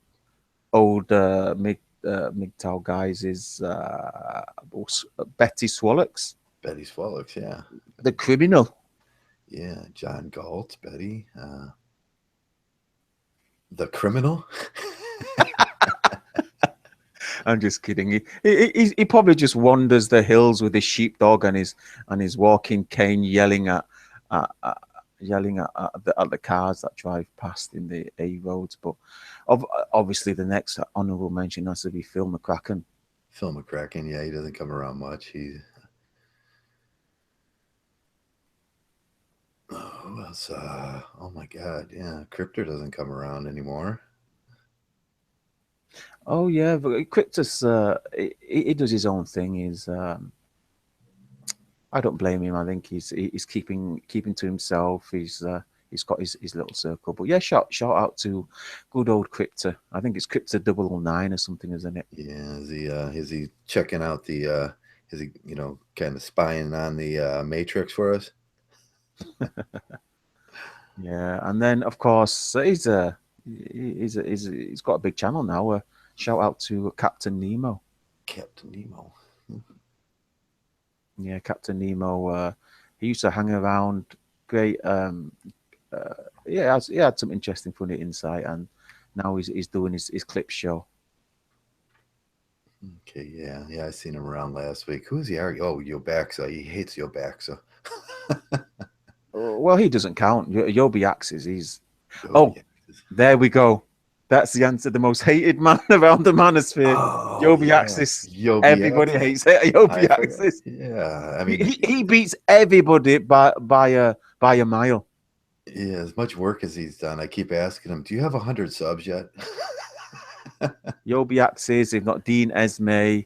Mgtow guys is Betty Swallox, Betty Swallows, yeah. the criminal. Yeah. John Galt, Betty. The Criminal? I'm just kidding. He probably just wanders the hills with his sheepdog and his walking cane, at, at at the cars that drive past in the A roads. But obviously, the next honourable mention has to be Phil McCracken. Phil McCracken, yeah, he doesn't come around much. Who else? Oh my God, yeah, Cryptor doesn't come around anymore. Oh yeah, but Cryptus, he does his own thing. I don't blame him. I think he's keeping to himself. He's got his little circle. But yeah, shout out to good old Cryptor. I think it's Cryptor 009 or something, isn't it? Yeah, is he checking out the is he kind of spying on the Matrix for us? Yeah, and then of course he's got a big channel now. Shout out to Captain Nemo. Captain Nemo. Yeah, Captain Nemo. He used to hang around. Great. Uh, yeah, he had some interesting, funny insight, and now he's doing his clip show. Okay, yeah, I seen him around last week. Who's he arguing? Oh, Yobaxa. He hates Yobaxa. Well, he doesn't count. Yobi Axis. He's Yobi. oh, there we go. That's the answer. The most hated man around the manosphere. Oh Yobi yeah, Axis. Yobi Everybody Axis. hates it. Yobi I forgot. Axis. Yeah, I He, mean, he beats everybody by a mile. yeah, as much work as he's done, I keep asking him, "Do you have 100 subs yet?" Yobi Axis, if not Dean Esme,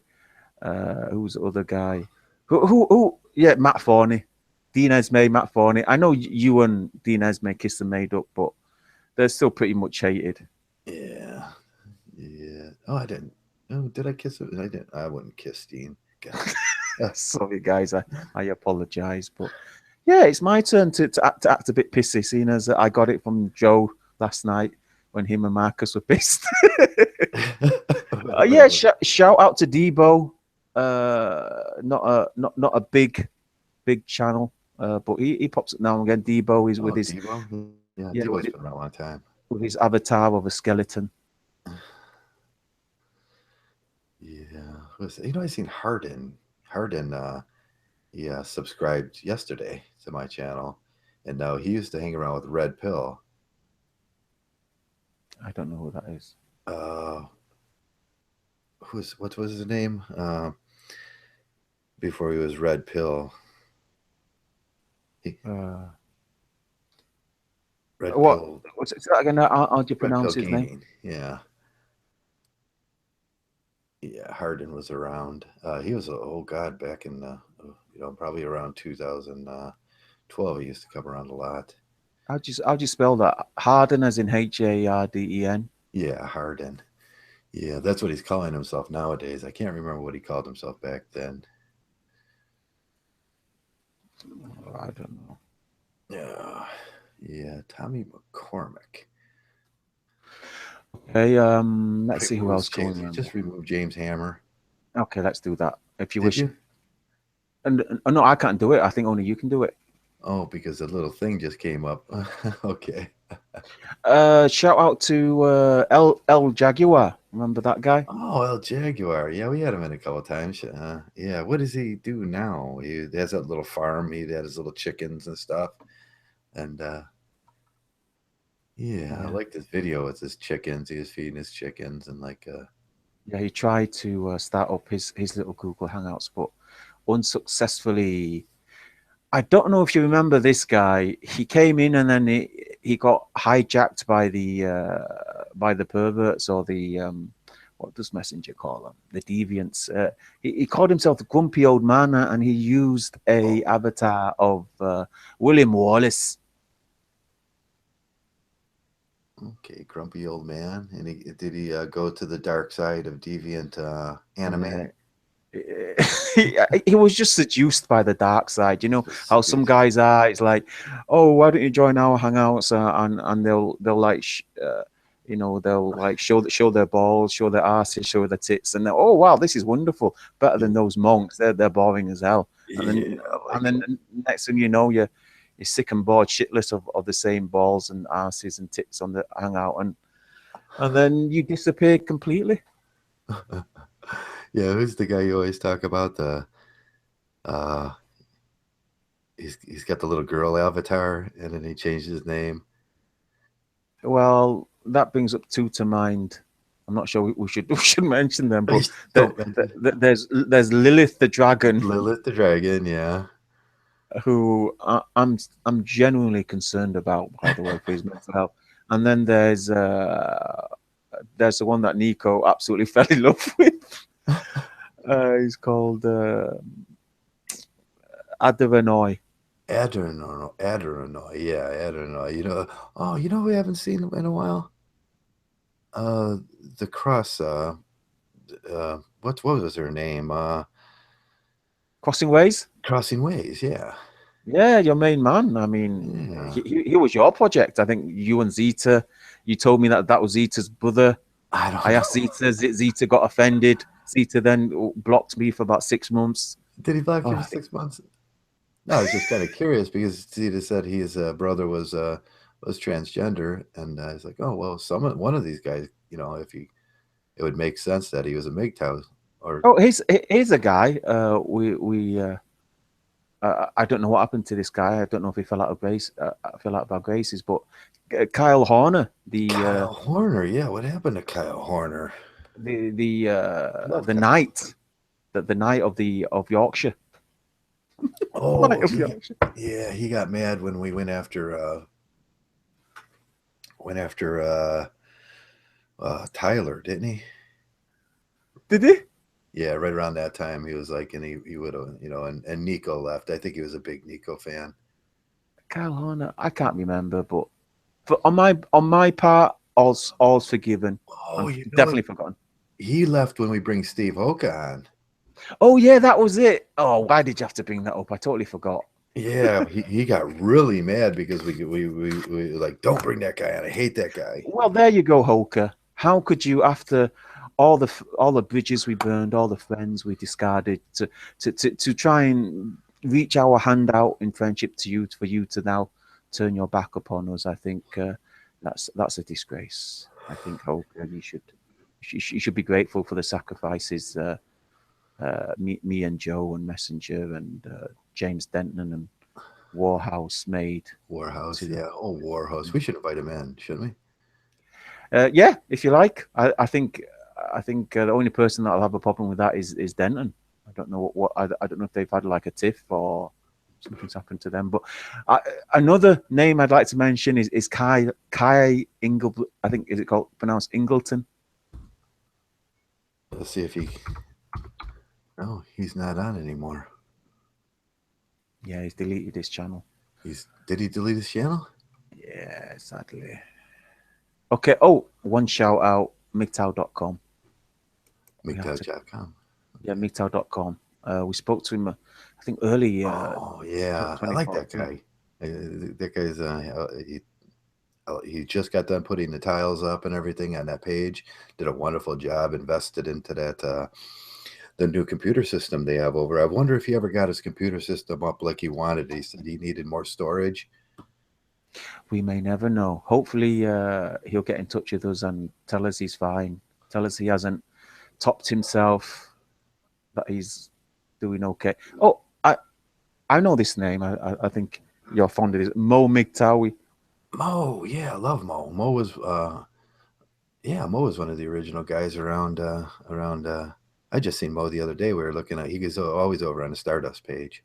Who's the other guy? Who? Yeah, Matt Forney. Dean Esme, Matt Forney. I know you and Dean Esme kissed and made up, but they're still pretty much hated. Yeah. Yeah. Oh, I didn't. Oh, did I kiss him? I didn't. I wouldn't kiss Dean. God. Sorry, guys. I apologize, but yeah, it's my turn to act a bit pissy, seeing as I got it from Joe last night when him and Marcus were pissed. Yeah, shout out to Debo. Not a big channel, but he pops up now and again. Debo is with Oh, his Debo. Yeah, yeah Debo's been around a long time. with his avatar of a skeleton. Yeah. I seen Harden. Harden. He subscribed yesterday to my channel, and now he used to hang around with Red Pill. I don't know who that is. What was his name? Before he was Red Pill. He, Red What? Pill. What's it again? How do you Red Pill pronounce his name? Gaming. Yeah. Yeah, Harden was around. He was, oh God, back in, probably around 2012. He used to come around a lot. How do you spell that? Harden, as in Harden. Yeah, Harden. Yeah, that's what he's calling himself nowadays. I can't remember what he called himself back then. I don't know. Yeah, yeah, Tommy McCormick. Okay, let's see who else James. going He on. just removed James Hammer. Okay, let's do that if you Did wish. you? And no, I can't do it. I think only you can do it. Oh, because the little thing just came up. Okay. Shout out to El Jaguar. Remember that guy? Oh, El Jaguar. Yeah, we had him in a couple of times. Yeah, what does he do now? He has that little farm. He had his little chickens and stuff. And yeah, I like this video with his chickens. He was feeding his chickens and Yeah, he tried to start up his little Google Hangouts, but unsuccessfully. I don't know if you remember this guy. He came in and then he got hijacked by the perverts or the what does Messenger call them? The deviants. He called himself the grumpy old man, and he used a avatar of William Wallace. okay, grumpy old man. And did he go to the dark side of deviant anime? He was just seduced by the dark side. You know Just how some seduced. guys are. It's like, oh, why don't you join our hangouts? And they'll like, they'll like show their balls, show their asses, show their tits, and oh wow, this is wonderful, better than those monks. They're boring as hell. And Yeah, then I and like it. then next thing you know, you're sick and bored, shitless of the same balls and asses and tits on the hangout, and then you disappear completely. Yeah, who's the guy you always talk about? The uh he's got the little girl avatar and then he changed his name. Well, that brings up two to mind. I'm not sure we should we should mention them, but Don't mention there's Lilith the dragon, Lilith the dragon, yeah. who I'm genuinely concerned about, by the way, for his mental health. And then there's the one that Nico absolutely fell in love with. He's called Adderanoy. Adderanoy, yeah, Adderanoy. We haven't seen in a while. Uh, the cross. What was her name? Crossing Ways. Crossing Ways. Yeah, Yeah, your main man. I mean, yeah. he was your project. I think you and Zeta. You told me that was Zeta's brother. I don't I asked know. Zeta. Zeta got offended. Zeta then blocked me for about 6 months. Did he block you for Oh, 6 months? No, I was just kind of curious because Zeta said his brother was transgender, and I was like, oh well, one of these guys, if he, it would make sense that he was a Mgtow, or oh, here's a guy. I don't know what happened to this guy. I don't know if he fell out of grace. Fell out of our graces, but Kyle Horner, Kyle Horner. Yeah, what happened to Kyle Horner? Love the Kyle. knight, the knight of Yorkshire. Knight Oh, of Yorkshire. yeah, he got mad when we went after Tyler, didn't he? Did he? Yeah, right around that time he was like, and he would have, and Nico left. I think he was a big Nico fan. Kyle Horner, I can't remember, but on my part, all's forgiven. Oh, I'm you know what? definitely forgotten. He left when we bring Steve Hoka on. Oh yeah, that was it. Oh, why did you have to bring that up? I totally forgot. Yeah, he got really mad because we like, don't bring that guy on. I hate that guy. Well, there you go, Holker. How could you, after all the bridges we burned, all the friends we discarded, to try and reach our hand out in friendship to you, for you to now turn your back upon us? I think that's a disgrace. I think, Holker, you should be grateful for the sacrifices. Me and Joe and Messenger and James Denton and Warhouse made Warhouse, to. yeah. Oh, Warhouse. We should invite him in, shouldn't we? Yeah, if you like. I think the only person that'll have a problem with that is Denton. I don't know I don't know if they've had like a tiff or something's happened to them. But I, another name I'd like to mention is Kai Ingle. I think, is it called pronounced Ingleton? Let's see if he. No, he's not on anymore. Yeah, he's deleted his channel. Did he delete his channel? Yeah, sadly. Okay. Oh, one shout out, Mgtow.com. We have to. Mgtow.com. Yeah, Mgtow.com. We spoke to him, I think, early Oh yeah, I like that 2014. guy. That guy's he just got done putting the tiles up and everything on that page. Did a wonderful job. Invested into that the new computer system they have over. I wonder if he ever got his computer system up like he wanted. He said he needed more storage. We may never know. Hopefully, he'll get in touch with us and tell us he's fine. Tell us he hasn't topped himself, that he's doing okay. Oh, I know this name. I think you're fond of this. Mo Migtawi. Mo, yeah, I love Mo. Mo was yeah, Mo was one of the original guys around. I just seen Mo the other day. We were looking at. He was always over on the Stardust page.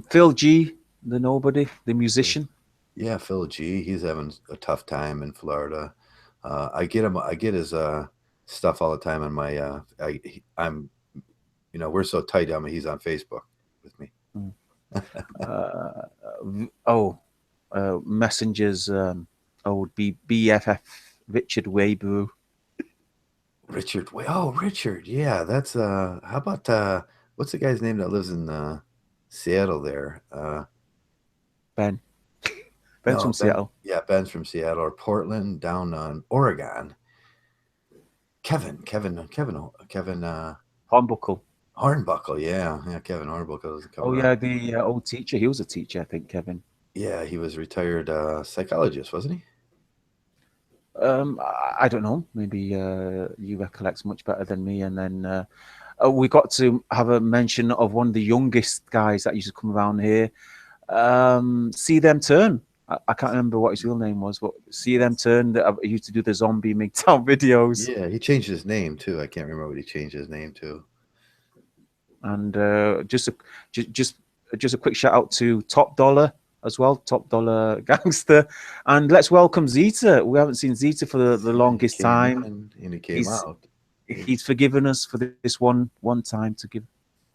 Phil G, the nobody, the Phil- musician. Yeah, Phil G. He's having a tough time in Florida. I get him. I get his stuff all the time on my. I'm, we're so tight. I mean, he's on Facebook with me. Mm. Oh, Messengers. Old BFF Richard Waybrew. Richard. Oh, Richard. Yeah, that's How about what's the guy's name that lives in Seattle there? Ben. Ben's No, from Ben. Seattle. Yeah, Ben's from Seattle or Portland, down on Oregon. Kevin Hornbuckle. Hornbuckle. Yeah, Kevin Hornbuckle is Oh coming around. yeah, the old teacher. He was a teacher, I think, Kevin. Yeah, he was retired psychologist, wasn't he? I don't know. Maybe you recollect much better than me. And then we got to have a mention of one of the youngest guys that used to come around here. See them turn. I can't remember what his real name was, but see them turn. That used to do the zombie Mgtow videos. Yeah, he changed his name too. I can't remember what he changed his name to. And just a quick shout out to Top Dollar as well, Top Dollar Gangster, and let's welcome Zeta. We haven't seen Zeta for the Yeah, he longest came time. in and he came He's out. he's forgiven us for this one time to give.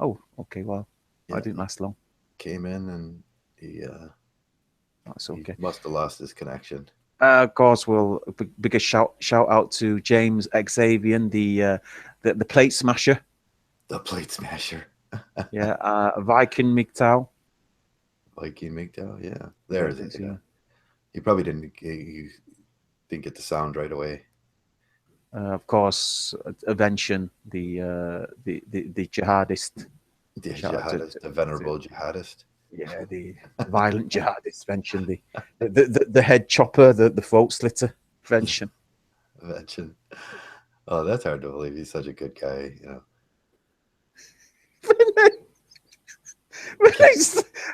Oh, okay. Well, I Yeah, didn't he last long. came in and he That's he okay. must have lost his connection. Of course, we'll biggest shout out to James Xavier, the plate smasher. The plate smasher. Yeah, Viking Mgtow. Viking Mgtow, yeah. Yeah, There's it, yeah. yeah. He didn't get the sound right away. Of course, Avention, the jihadist. The Shout out jihadist, the venerable jihadist. yeah, the violent jihadist Vention, the head chopper, the throat slitter Vention. Mention. Oh, that's hard to believe. He's such a good guy.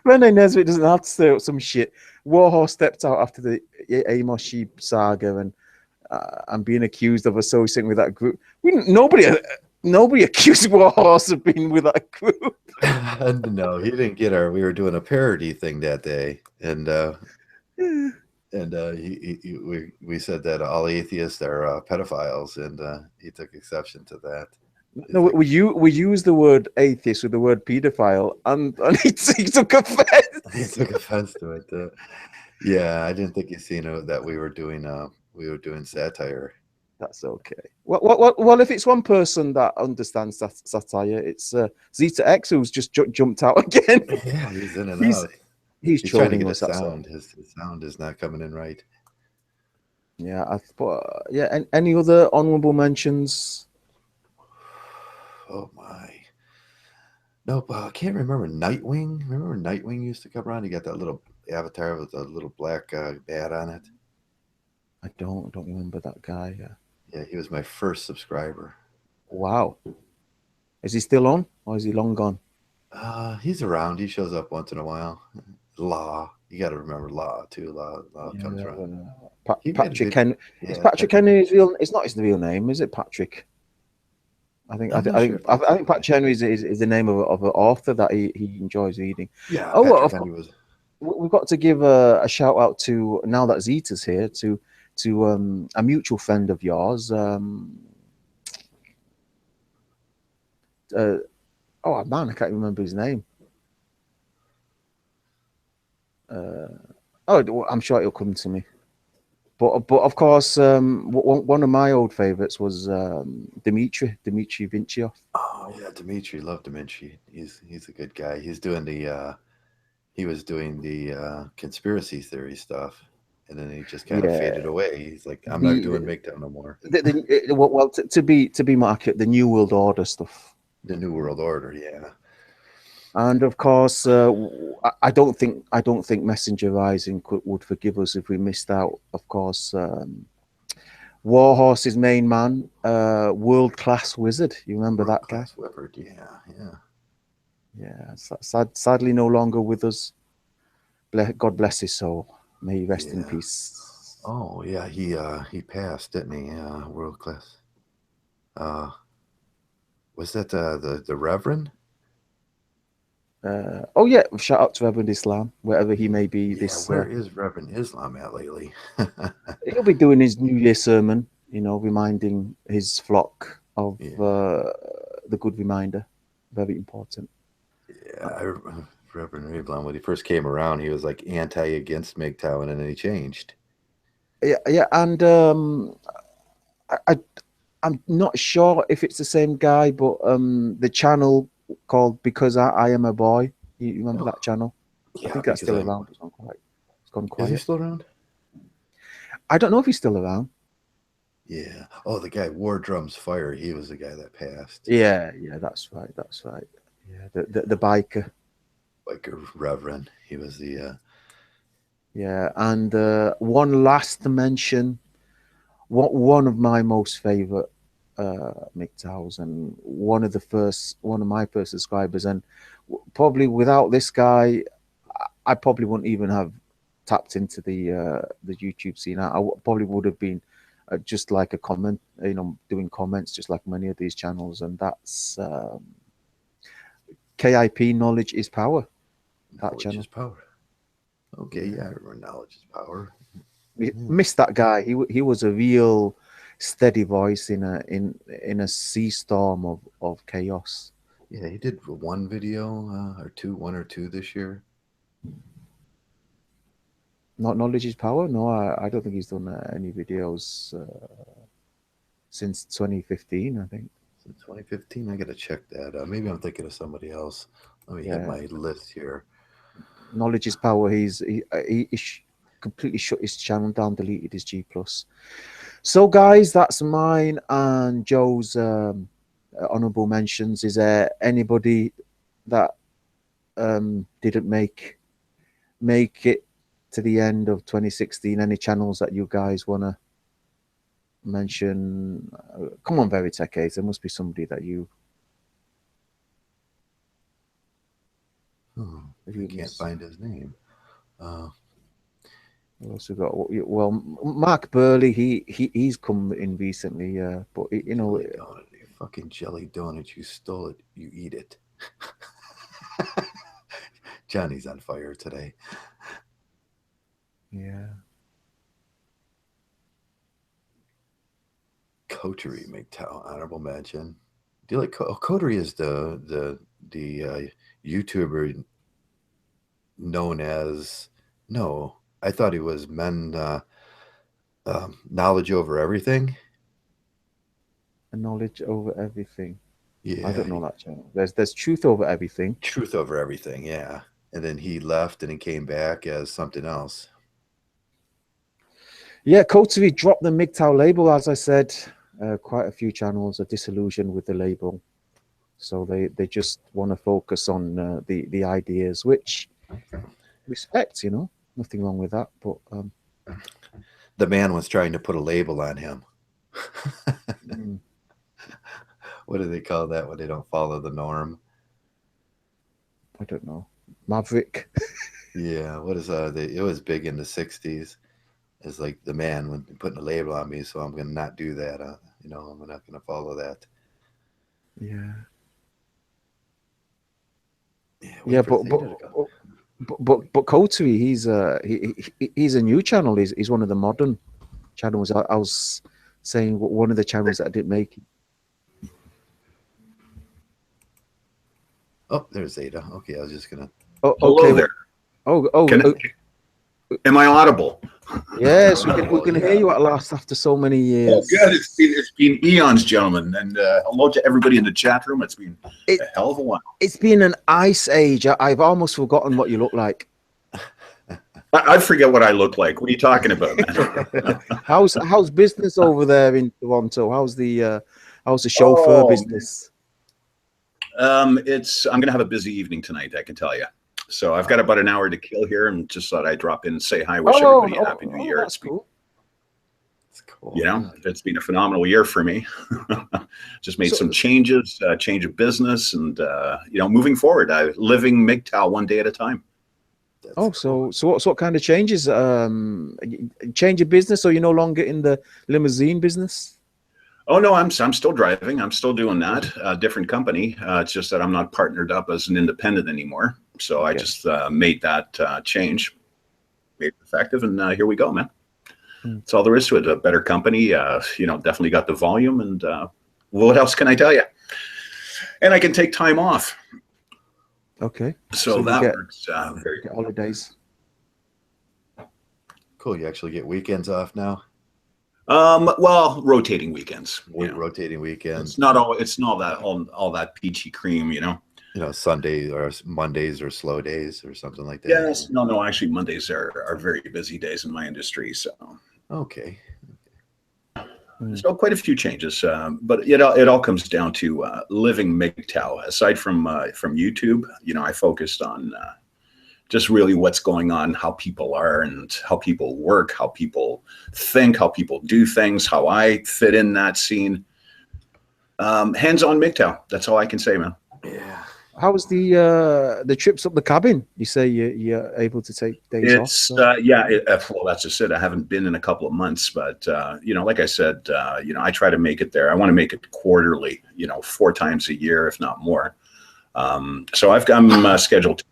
Rene Nesbitt doesn't have to say some shit. Warhorse stepped out after the Amos Sheep saga and being accused of associating with that group. Nobody accused Warhorse of being with that group. No, he didn't get our. We were doing a parody thing that day, and we said that all atheists are pedophiles, and he took exception to that. No, He's like, we use the word atheist with the word pedophile, and he took he offense. took offense to it. Yeah, I didn't think you seen that we were doing satire. That's okay. Well, if it's one person that understands satire, it's Zeta X, who's just jumped out again. Yeah, he's in and he's out. he's He's trying to trolling get us. his That's all. sound. His sound is not coming in right. Yeah, I thought. Yeah, any other honourable mentions? Oh my. Nope, I can't remember Nightwing. Remember Nightwing used to come around? He got that little avatar with a little black bat on it. I don't remember that guy. Yeah. Yeah, he was my first subscriber. Wow. Is he still on, or is he long gone? He's around. He shows up once in a while. Law. You got to remember Law too. Law comes Yeah, around. He made a Patrick video. Henry. Is Yeah, Patrick Henry his real? It's not his real name, is it, Patrick? I'm not sure if I that's his think name. Patrick Henry is the name of an author that he enjoys reading. Yeah, Oh, well, Patrick of Henry course, was. we've got to give a shout out to, now that Zeta's here, to a mutual friend of yours. Uh, oh man, I can't remember his name. Uh, oh, I'm sure it'll come to me. But of course, one of my old favorites was Dimitri Vinciov. Oh yeah, Dimitri. Love Dimitri. He's a good guy. He was doing the conspiracy theory stuff, and then he just kind of Yeah, faded away. He's like, I'm not doing the Mgtow no more. well, to be more accurate, the New World Order stuff. The New World Order. Yeah. And of course, I don't think Messenger Rising would forgive us if we missed out. Of course, Warhorse's main man, world class wizard. You remember World that guy? class Weapon. Yeah, yeah. Yeah, sadly no longer with us. God bless his soul. May he rest in Yeah. peace. Oh yeah, he passed, didn't he? World class. Uh, was that the Reverend? Oh yeah, shout out to Reverend Islam, wherever he may be. Yeah. This Where is Reverend Islam at lately? he'll be doing his New Year sermon. Reminding his flock of Yeah. the good reminder. Very important. Yeah. Reverend Islam, when he first came around, he was like anti against MGTOW, and then he changed. Yeah, yeah, and I I'm not sure if it's the same guy, but the channel called Because I Am a Boy. You remember Oh, that channel? I yeah, think that's because still I'm. around. It's gone Is he quiet. still around? I don't know if he's still around. Yeah. Oh, the guy War Drums Fire. He was the guy that passed. Yeah, yeah, that's right. That's right. Yeah, the biker. Like a Reverend. He was the. Yeah, and one last mention. What one of my most favorite MGTOWs, and one of my first subscribers, and probably without this guy, I probably wouldn't even have tapped into the YouTube scene. Probably would have been just like a comment, doing comments just like many of these channels, and that's KIP. Knowledge is power. That Knowledge channel. is power. Okay, yeah, I Yeah, remember knowledge is power. Yeah. missed that guy. He was a real steady voice in a sea storm of chaos. Yeah, he did one video one or two this year. Not knowledge is power. No, I don't think he's done any videos since 2015. I think. Since 2015, I gotta check that. Maybe I'm thinking of somebody else. Let me hit Yeah, my list here. knowledge is power. He completely shut his channel down, deleted his G plus. So, guys, that's mine and Joe's honorable mentions. Is there anybody that didn't make it to the end of 2016? Any channels that you guys want to mention? Come on, Veritech. There must be somebody that Hmm, I you can't miss. find his name. Uh, We also got, well, Mark Burley. He's come in recently, but Jelly donut. You fucking jelly donut. You stole it. You eat it. Johnny's on fire today. yeah. Coterie MGTOW, honorable mention. Do you like Coterie is the YouTuber known as no, I thought he was men knowledge over everything. Knowledge over everything. I Yeah, don't know that channel. There's truth over everything. truth over everything. Yeah, and then he left and he came back as something else. Yeah, Coterie dropped the Mgtow label, as I said. Quite a few channels are disillusioned with the label, so they just want to focus on the ideas, which respect, nothing wrong with that. But The man was trying to put a label on him. mm, What do they call that when they don't follow the norm? I don't know, Maverick. Yeah, what is it was big in the 60s. It's like the man when putting a label on me, so I'm gonna not do that. I'm not gonna follow that. Yeah, Yeah, wait yeah, for Theta to go. but Coterie, he's a new channel. He's one of the modern channels. I was saying one of the channels that I didn't make. Oh, there's Zeta. Okay, I was just gonna. Oh, Hello okay. there. Oh, Am I audible? yes, we can hear Yeah. you at last after so many years. Oh, good. It's been eons, gentlemen, and hello to everybody in the chat room. It's been a hell of a while. It's been an ice age. I've almost forgotten what you look like. I forget what I look like. What are you talking about, man? How's business over there in Toronto? How's the chauffeur business? I'm going to have a busy evening tonight, I can tell you. So I've got about an hour to kill here, and just thought I'd drop in and say hi, wish everybody a happy new year. That's cool. It's cool. It's been a phenomenal year for me. Just made some changes, change of business, and moving forward, living Mgtow one day at a time. So what kind of changes? Change of business, so you're no longer in the limousine business? Oh no, I'm still driving. I'm still doing that. Different company. It's just that I'm not partnered up as an independent anymore. So I just made that change, made it effective, and here we go, man. That's all there is to it. A better company. Definitely got the volume, and what else can I tell you? And I can take time off. Okay. So that works very good. Holidays. Cool. You actually get weekends off now? Well, rotating weekends. Rotating weekends. It's not all that peachy cream, Sunday or Mondays or slow days or something like that. Yes. No, actually Mondays are very busy days in my industry. So okay. So quite a few changes, but it all comes down to living Mgtow. Aside from YouTube, I focused on just really what's going on, how people are and how people work, how people think, how people do things, how I fit in that scene. Hands-on Mgtow. That's all I can say, man. Yeah. How was the trips up the cabin? You say you're able to take days off? So. Well, that's just it. I haven't been in a couple of months, but like I said, I try to make it there. I want to make it quarterly, 4 times a year, if not more. So I'm scheduled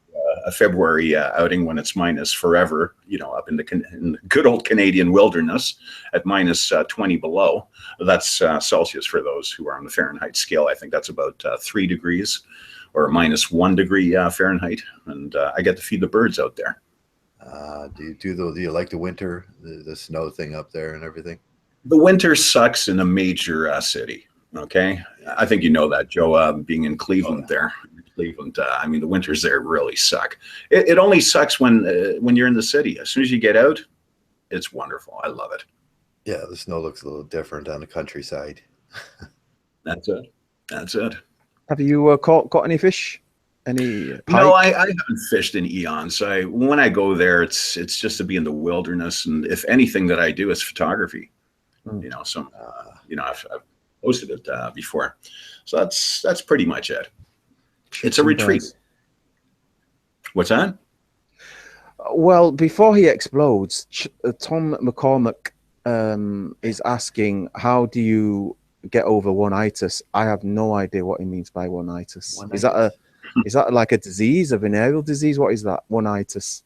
a February outing when it's minus forever, up in the good old Canadian wilderness at minus 20 below. That's Celsius for those who are on the Fahrenheit scale. I think that's about 3 degrees. Or minus 1 degree Fahrenheit, and I get to feed the birds out there. Do you like the winter, the snow thing up there and everything? The winter sucks in a major city. Okay, I think you know that, Joe. Being in Cleveland, Cleveland. The winters there really suck. It only sucks when you're in the city. As soon as you get out, it's wonderful. I love it. Yeah, the snow looks a little different on the countryside. That's it. Have you caught any fish? Any pike? No, I haven't fished in eons. When I go there, it's just to be in the wilderness, and if anything that I do is photography. I've posted it before, so that's pretty much it. It's a retreat. What's that? Well, before he explodes, Tom McCormack is asking, how do you get over one-itis? I have no idea what he means by one-itis. Is that like a disease, a venereal disease? What is that, one-itis?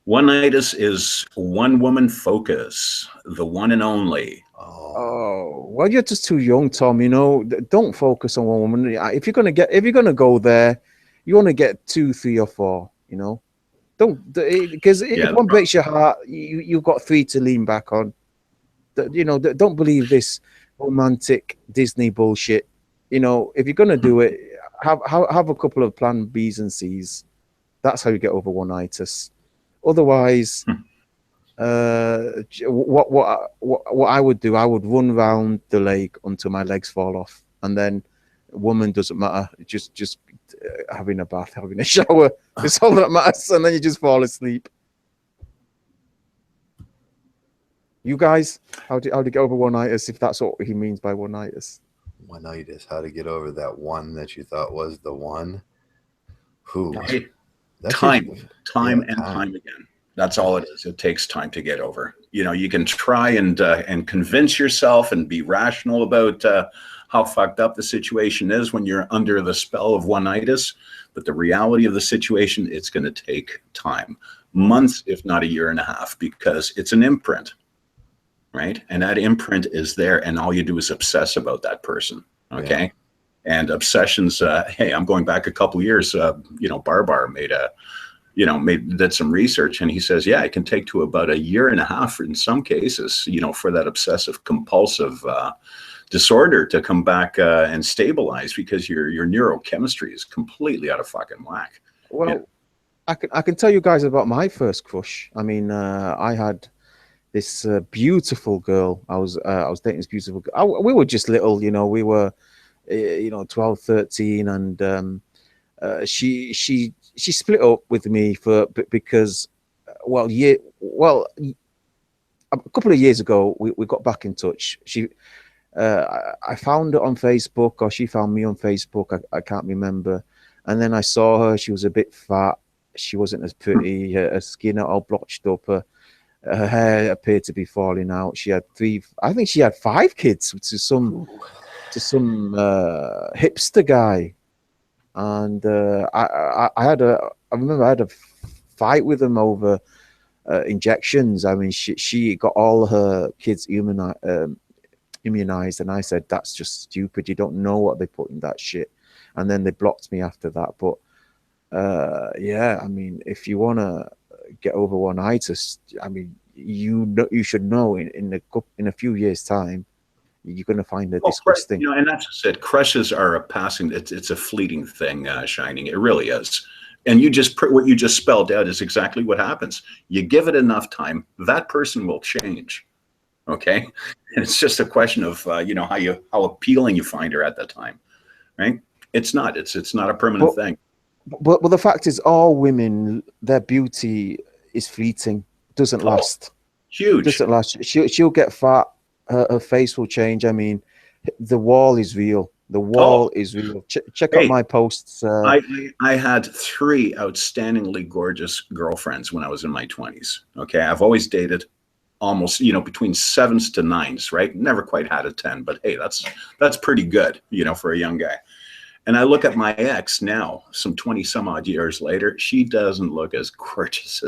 One-itis is one woman focus, the one and only. Oh, well, you're just too young, Tom. You know, don't focus on one woman. If you're gonna go there, you want to get 2, 3, or 4. You know, don't, because if one breaks your heart, you've got 3 to lean back on. You know, don't believe this romantic Disney bullshit. You know, if you're gonna do it, have a couple of plan B's and C's. That's how you get over one-itis. Otherwise, what I would do, I would run round the lake until my legs fall off, and then woman doesn't matter. Just having a bath, having a shower, it's all that matters, and then you just fall asleep. You guys, how do you get over one-itis, if that's what he means by one-itis? One-itis, how to get over that one that you thought was the one? Who? Hey, time again. That's all it is. It takes time to get over. You know, you can try and convince yourself and be rational about how fucked up the situation is when you're under the spell of one-itis. But the reality of the situation, it's going to take time, months, if not a year and a half, because it's an imprint, right? And that imprint is there, and all you do is obsess about that person. Okay. Yeah. And obsessions. Hey, I'm going back a couple years. You know, Barbar did some research, and he says, yeah, it can take to about a year and a half in some cases, you know, for that obsessive compulsive disorder to come back and stabilize, because your neurochemistry is completely out of fucking whack. Well, yeah. I can tell you guys about my first crush. I mean, I had this beautiful girl. I was dating this beautiful girl. We were just little, you know, we were, 12, 13, and she split up with me because a couple of years ago we got back in touch. I found her on Facebook, or she found me on Facebook. I can't remember. And then I saw her. She was a bit fat. She wasn't as pretty. Her skin all blotched up. Her hair appeared to be falling out. She had 5 kids to some hipster guy. And I remember I had a fight with him over injections. I mean, she got all her kids immunized, and I said, that's just stupid. You don't know what they put in that shit. And then they blocked me after that. But yeah, I mean, if you want to get over one-itis, I mean, you should know in a few years' time, you're going to find it disgusting. You know, and that's just it. Crushes are a passing. It's a fleeting thing, Shining. It really is. And what you just spelled out is exactly what happens. You give it enough time, that person will change. Okay, and it's just a question of how appealing you find her at that time, right? It's not a permanent thing. But the fact is, all women, their beauty is fleeting. Doesn't last. Huge. Doesn't last. She'll get fat. Her face will change. I mean, the wall is real. The wall is real. Check out my posts. I had 3 outstandingly gorgeous girlfriends when I was in my 20s. Okay, I've always dated almost, between 7s to 9s, right? Never quite had a 10, but hey, that's pretty good, for a young guy. And I look at my ex now, some 20 some odd years later, she doesn't look as gorgeous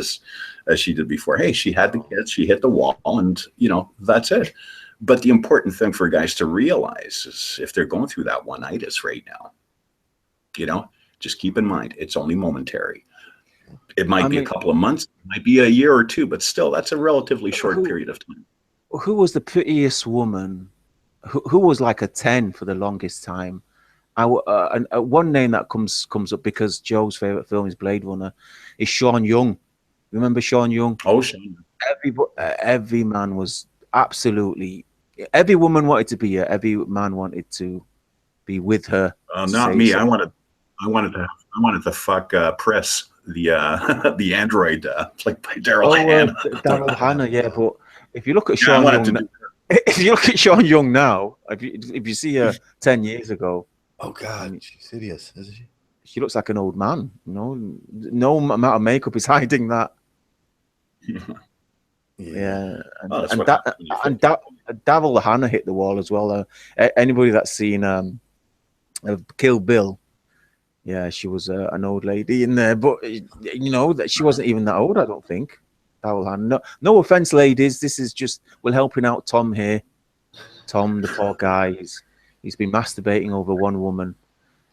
as she did before. Hey, she had the kids, she hit the wall, and that's it. But the important thing for guys to realize is, if they're going through that one-itis right now, just keep in mind, it's only momentary. It might be a couple of months, it might be a year or 2, but still, that's a relatively short period of time. Who was the prettiest woman? Who was like a 10 for the longest time? One name that comes up, because Joe's favorite film is Blade Runner, is Sean Young. Remember Sean Young? Oh, Sean. Every man was absolutely. Every woman wanted to be her. Every man wanted to be with her. Not me. So. I wanted to fuck Press, the android, played by Daryl Hannah. Daryl Hannah, yeah. But if you look at Sean Young, if you look at Sean Young now, if you see her 10 years ago, oh God, she's hideous, isn't she? She looks like an old man. No amount of makeup is hiding that. Yeah. And Daryl Hannah hit the wall as well. Anybody that's seen Kill Bill, yeah, she was an old lady in there, but that she wasn't even that old, I don't think. Daryl Hannah. No offense, ladies. This is just, we're helping out Tom here. Tom, the poor guy, he's been masturbating over one woman.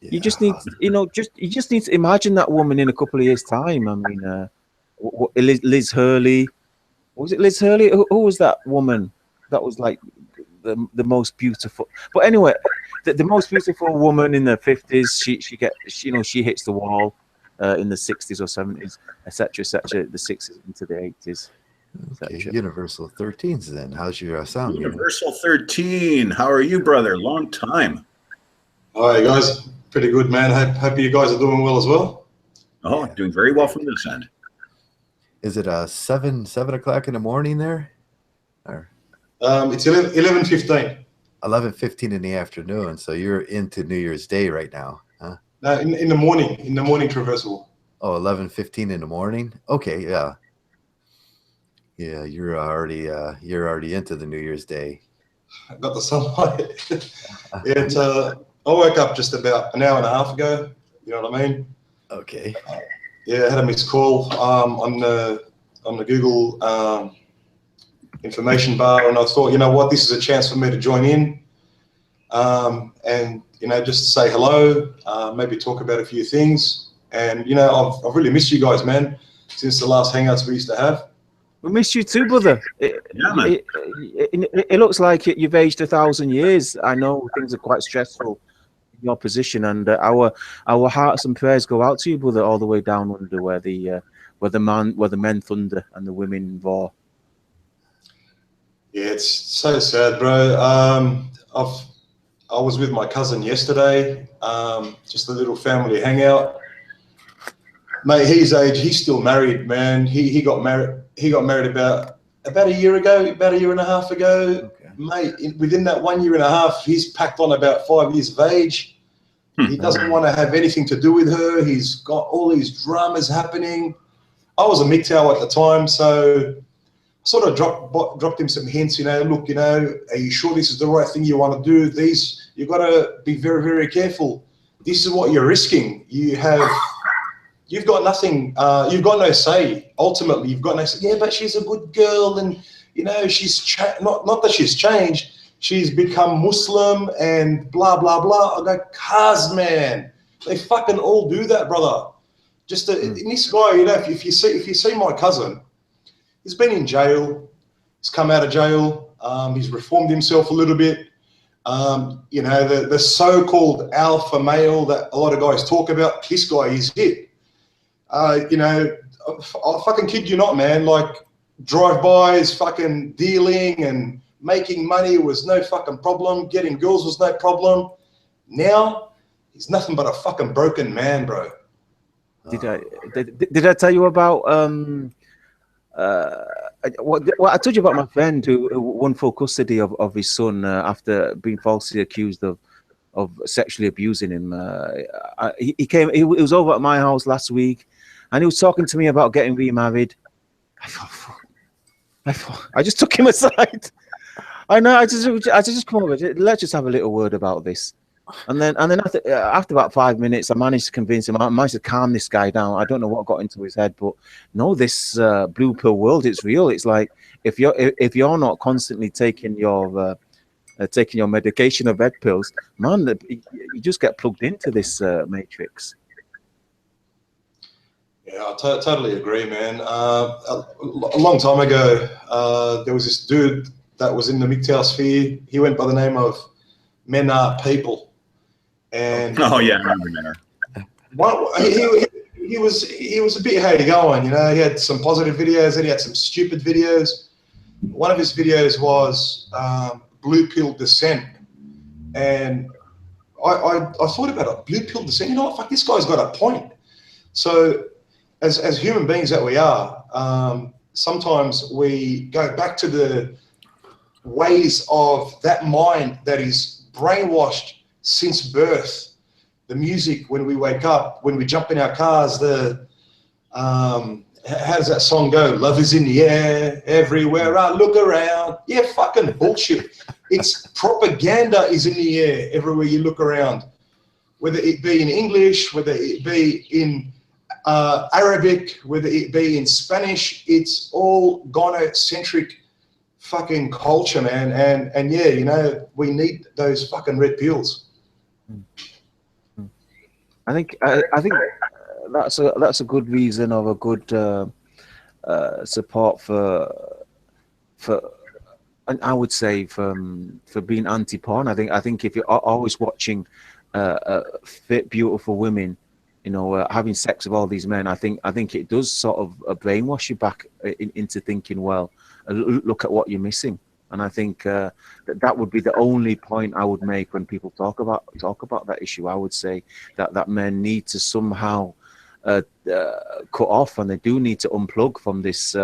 You just Yeah. need, you just need to imagine that woman in a couple of years' time. I mean, Liz Hurley, was it Liz Hurley? Who was that woman? That was like the most beautiful. But anyway, the most beautiful woman in the 50s. She hits the wall in the 60s or 70s, etc., the 60s into the 80s. Okay, Universal 13s then. How's your sound? Universal 13. How are you, brother? Long time. Hi, guys. Pretty good, man. Hope you guys are doing well as well. Oh, doing very well from this end. Is it 7 o'clock in the morning there? Or It's 11:15. 11:15 in the afternoon. So you're into New Year's Day right now, huh? No, in the morning. In the morning, Traversable. Oh, 11:15 in the morning. Okay, yeah. Yeah, you're already into the New Year's Day. I got the sunlight. Yeah, I woke up just about an hour and a half ago. You know what I mean? Okay. Yeah, I had a missed call on the Google information bar, and I thought, you know what, this is a chance for me to join in, and just say hello, maybe talk about a few things, and I've really missed you guys, man, since the last hangouts we used to have. We miss you too, brother. It looks like you've aged 1,000 years. I know things are quite stressful in your position, and our hearts and prayers go out to you, brother, all the way down under where the men thunder and the women roar. Yeah, it's so sad, bro. I was with my cousin yesterday, just a little family hangout. Mate, his age, he's still married, man. He got married. He got married about a year ago, about a year and a half ago. Okay. Mate, within that 1 year and a half, he's packed on about 5 years of age. He doesn't want to have anything to do with her. He's got all these dramas happening. I was a Mgtow at the time, so I sort of dropped him some hints. Look, are you sure this is the right thing you want to do? You've got to be very, very careful. This is what you're risking. You've got nothing. You've got no say. Ultimately, you've got no say. Yeah, but she's a good girl, and she's not that she's changed. She's become Muslim and blah blah blah. I go, cars, man. They fucking all do that, brother. Just this guy, if you see my cousin, he's been in jail. He's come out of jail. He's reformed himself a little bit. The so-called alpha male that a lot of guys talk about. This guy is it. I fucking kid you not, man. Like drive-bys, fucking dealing and making money was no fucking problem. Getting girls was no problem. Now he's nothing but a fucking broken man, bro. Did I tell you about what I told you about my friend who won full custody of his son after being falsely accused of sexually abusing him? He was over at my house last week, and he was talking to me about getting remarried. I just took him aside. I know. I just come over. Let's just have a little word about this. And then after about 5 minutes, I managed to convince him. I managed to calm this guy down. I don't know what got into his head, but no, this blue pill world, it's real. It's like if you're not constantly taking your medication of red pills, man, you just get plugged into this matrix. Yeah, I totally agree, man. A long time ago, there was this dude that was in the Mgtow sphere. He went by the name of Men Are People. And oh yeah, I remember that. He was a bit how you going, He had some positive videos, and he had some stupid videos. One of his videos was blue pill descent, and I thought about it. Blue pill descent. You know what? Fuck, this guy's got a point. So, as human beings that we are, sometimes we go back to the ways of that mind that is brainwashed since birth. The music when we wake up, when we jump in our cars, how does that song go? Love is in the air, everywhere I look around. Yeah, fucking bullshit. It's propaganda is in the air everywhere you look around. Whether it be in English, whether it be in Arabic, whether it be in Spanish, it's all gynocentric fucking culture, man. And yeah, you know, we need those fucking red pills. I think that's a good reason, or a good support for, and I would say for being anti-porn. I think if you're always watching fit, beautiful women, you know, having sex with all these men, I think it does sort of brainwash you back into thinking, well, look at what you're missing. And I think that would be the only point I would make when people talk about that issue. I would say that men need to somehow cut off, and they do need to unplug from this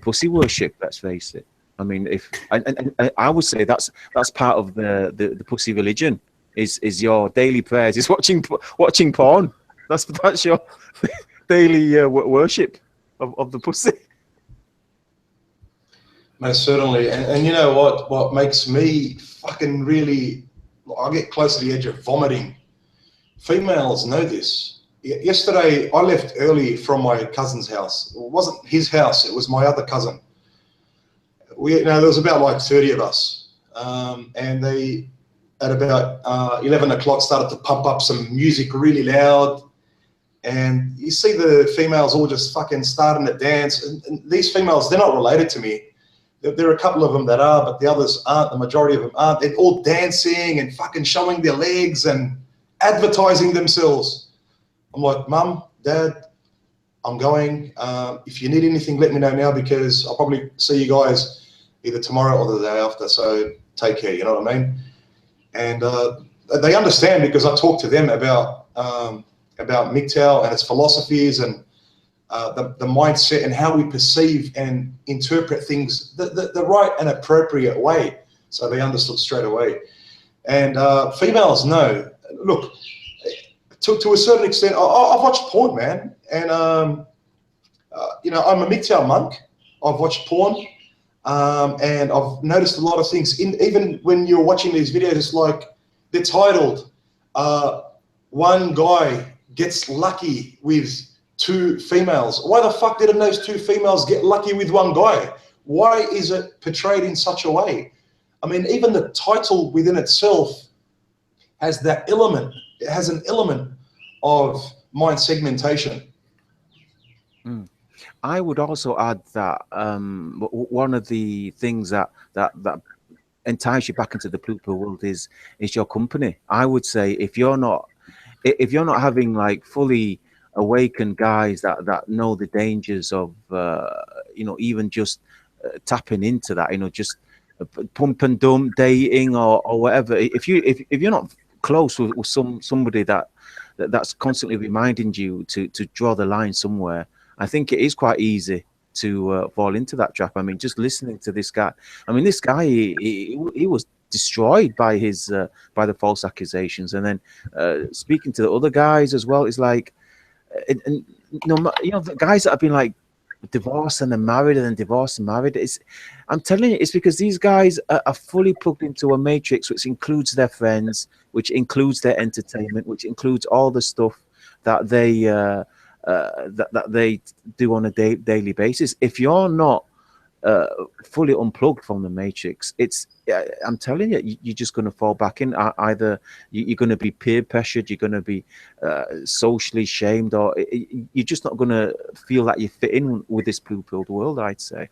pussy worship. Let's face it. I mean, and I would say that's part of the pussy religion. Is your daily prayers is watching porn. That's your daily worship of the pussy. Most certainly. And you know what makes me fucking really, I get close to the edge of vomiting. Females know this. Yesterday, I left early from my cousin's house. It wasn't his house, it was my other cousin. There was about like 30 of us. And they, at about 11 o'clock, started to pump up some music really loud. And you see the females all just fucking starting to dance. And these females, they're not related to me. There are a couple of them that are, but the others aren't. The majority of them aren't. They're all dancing and fucking showing their legs and advertising themselves. I'm like, Mum, Dad, I'm going. If you need anything, let me know now, because I'll probably see you guys either tomorrow or the day after. So take care, you know what I mean? And they understand, because I talk to them about Mgtow and its philosophies and the mindset and how we perceive and interpret things the right and appropriate way. So they understood straight away. And females know. Look, to a certain extent, I've watched porn, man. And, you know, I'm a Mgtow monk. I've watched porn. And I've noticed a lot of things. Even when you're watching these videos, it's like they're titled, one guy gets lucky with 2 females. Why the fuck didn't those 2 females get lucky with one guy? Why is it portrayed in such a way? I mean, even the title within itself has that element. It has an element of mind segmentation. I would also add that one of the things that entice you back into the pooper world is your company. I would say if you're not having like fully awakened guys that know the dangers of you know, even just tapping into that, you know, just pump and dump dating or whatever. If you're not close with somebody that's constantly reminding you to draw the line somewhere, I think it is quite easy to fall into that trap. I mean, just listening to this guy. I mean, this guy he was destroyed by his by the false accusations, and then speaking to the other guys as well. It's like, and you know, the guys that have been like divorced and then married and then divorced and married. I'm telling you, it's because these guys are fully plugged into a matrix, which includes their friends, which includes their entertainment, which includes all the stuff that they that they do on a daily basis. If you're not fully unplugged from the matrix, I'm telling you, you're just going to fall back in. Either you're going to be peer pressured, you're going to be socially shamed, or you're just not going to feel that you fit in with this poo-pilled world, I'd say.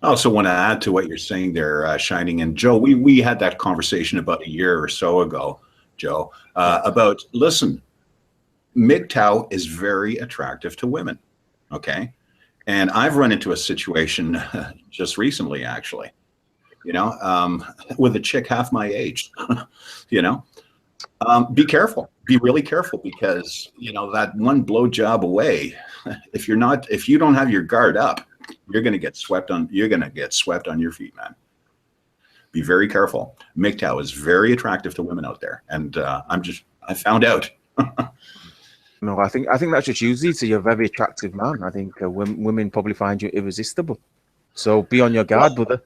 I also want to add to what you're saying there, Shining. And Joe, we had that conversation about a year or so ago, Joe, about, listen, Mgtow is very attractive to women, okay? And I've run into a situation just recently, actually, you know, with a chick half my age, you know. Be careful, be really careful, because, you know, that one blowjob away, if you don't have your guard up, you're going to get swept on your feet, man. Be very careful. Mgtow is very attractive to women out there. And I found out. No, I think that's just usually to you're a very attractive man. I think women probably find you irresistible. So be on your guard, brother.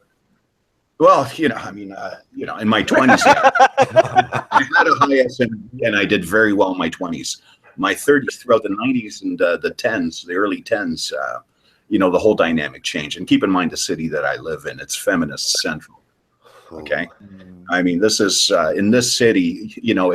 Well, you know, I mean, you know, in my 20s, I had a high SM, and I did very well in my 20s. My 30s, throughout the 90s and the 10s, the early 10s, you know, the whole dynamic changed. And keep in mind the city that I live in, it's feminist central. Okay. I mean, this is in this city, you know,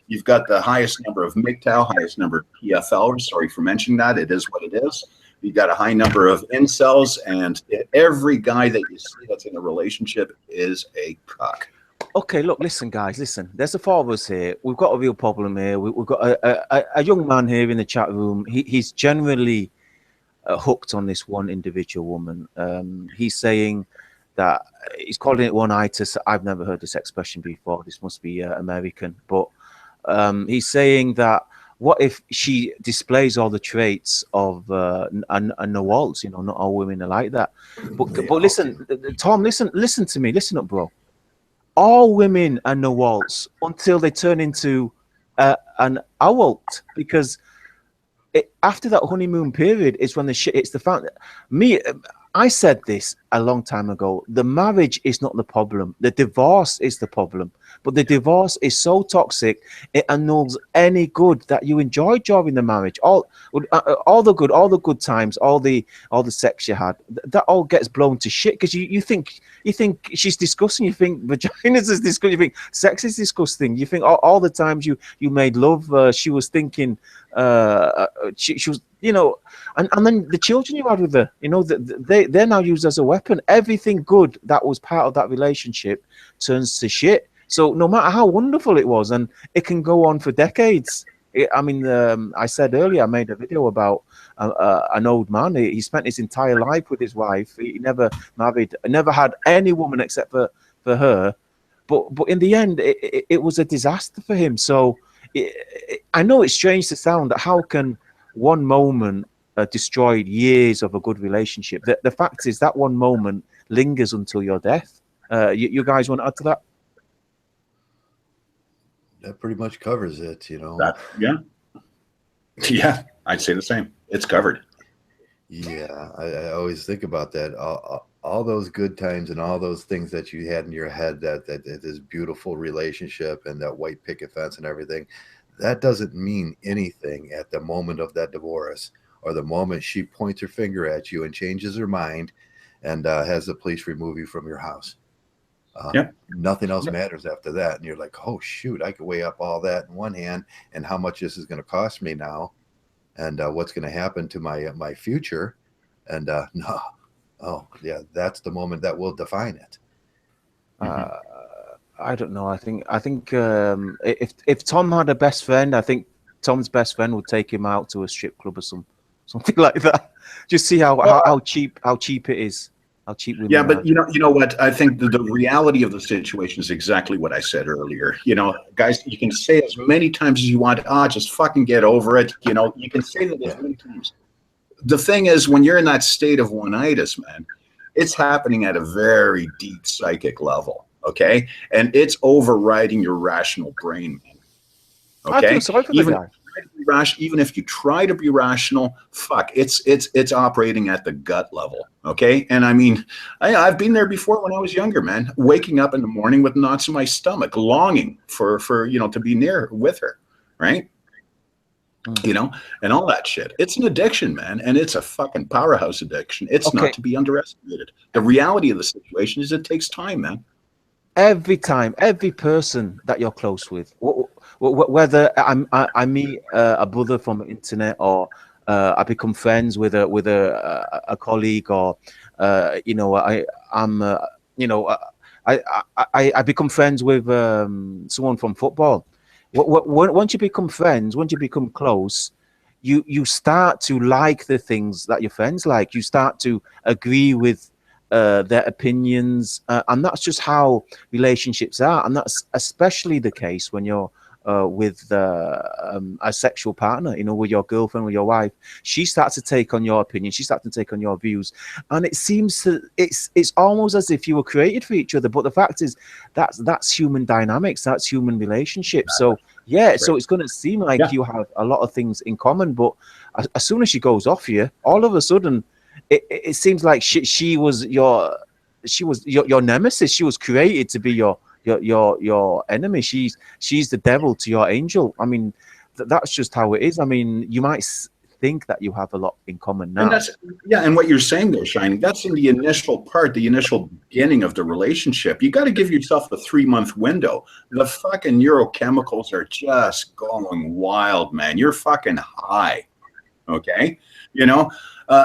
you've got the highest number of Mgtow, highest number of PFLs. Sorry for mentioning that. It is what it is. You've got a high number of incels, and every guy that you see that's in a relationship is a cuck. Okay, look, listen, guys, listen. There's the four of us here. We've got a real problem here. We've got a young man here in the chat room. He's generally hooked on this one individual woman. He's saying that he's calling it one-itis. I've never heard this expression before. This must be American. But he's saying that what if she displays all the traits of a waltz? You know, not all women are like that. But listen, Tom, listen to me. Listen up, bro. All women are no waltz until they turn into an adult, because after that honeymoon period is when the shit hits the fan. I said this a long time ago. The marriage is not the problem. The divorce is the problem. But the divorce is so toxic, it annuls any good that you enjoyed during the marriage. All the good times, all the sex you had, that all gets blown to shit because you think she's disgusting. You think vaginas is disgusting. You think sex is disgusting. You think all the times you made love, she was thinking, she was, you know, and then the children you had with her, you know, they're now used as a weapon. Everything good that was part of that relationship turns to shit. So no matter how wonderful it was, and it can go on for decades. I mean, I said earlier, I made a video about an old man. He spent his entire life with his wife. He never married, never had any woman except for her. But in the end, it was a disaster for him. So I know it's strange to sound that how can one moment destroyed years of a good relationship? The fact is that one moment lingers until your death. You guys want to add to that? That pretty much covers it, you know. Yeah, I'd say the same. It's covered. Yeah, I always think about that. All those good times and all those things that you had in your head, that this beautiful relationship and that white picket fence and everything, that doesn't mean anything at the moment of that divorce, or the moment she points her finger at you and changes her mind and has the police remove you from your house. Nothing else matters after that. And you're like, oh, shoot, I could weigh up all that in one hand and how much this is going to cost me now, and what's going to happen to my future. And no, oh, yeah, that's the moment that will define it. I don't know. I think if Tom had a best friend, I think Tom's best friend would take him out to a strip club or something like that. Just see how cheap it is. How cheap women are. But you know what? I think the reality of the situation is exactly what I said earlier. You know, guys, you can say as many times as you want, just fucking get over it. You know, you can say that as many times. The thing is, when you're in that state of one-itis, man, it's happening at a very deep psychic level. Okay, and it's overriding your rational brain, man. Okay, I feel sorry for the guy. Even if you try to be rational, fuck, it's operating at the gut level. Okay, and I mean, I've been there before when I was younger, man. Waking up in the morning with knots in my stomach, longing for to be near with her, right? You know, and all that shit. It's an addiction, man, and it's a fucking powerhouse addiction. It's not to be underestimated. The reality of the situation is it takes time, man. Every time, every person that you're close with, whether I meet a brother from the internet, or I become friends with a colleague, or I become friends with someone from football. Once you become friends, once you become close, you start to like the things that your friends like. You start to agree with their opinions, and that's just how relationships are. And that's especially the case when you're with a sexual partner, you know, with your girlfriend, with your wife. She starts to take on your opinion, she starts to take on your views, and it seems it's almost as if you were created for each other. But the fact is that's human dynamics, that's human relationships. So so it's going to seem like you have a lot of things in common, but as soon as she goes off you, all of a sudden it seems like she was your nemesis. She was created to be your enemy. She's the devil to your angel. I mean, that's just how it is. I mean, you might think that you have a lot in common now. And that's, yeah, and what you're saying there, Shining, that's in the initial part, the initial beginning of the relationship. You got to give yourself a 3-month window. The fucking neurochemicals are just going wild, man. You're fucking high, okay? You know,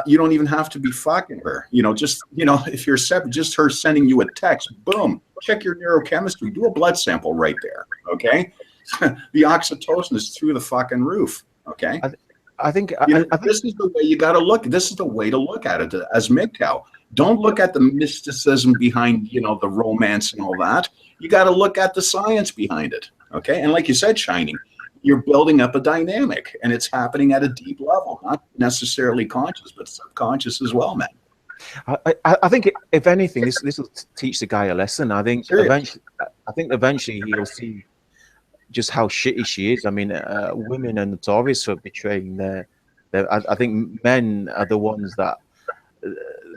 you don't even have to be fucking her. You know, just, you know, if you're separate, just her sending you a text, boom, check your neurochemistry, do a blood sample right there, okay? The oxytocin is through the fucking roof, okay? I think this is the way you got to look. This is the way to look at it as Mgtow. Don't look at the mysticism behind, you know, the romance and all that. You got to look at the science behind it. Okay. And like you said, Shining, you're building up a dynamic, and it's happening at a deep level, not necessarily conscious, but subconscious as well, man. I think if anything, this will teach the guy a lesson. I think eventually he'll see just how shitty she is. I mean, women are notorious for betraying their I think men are the ones that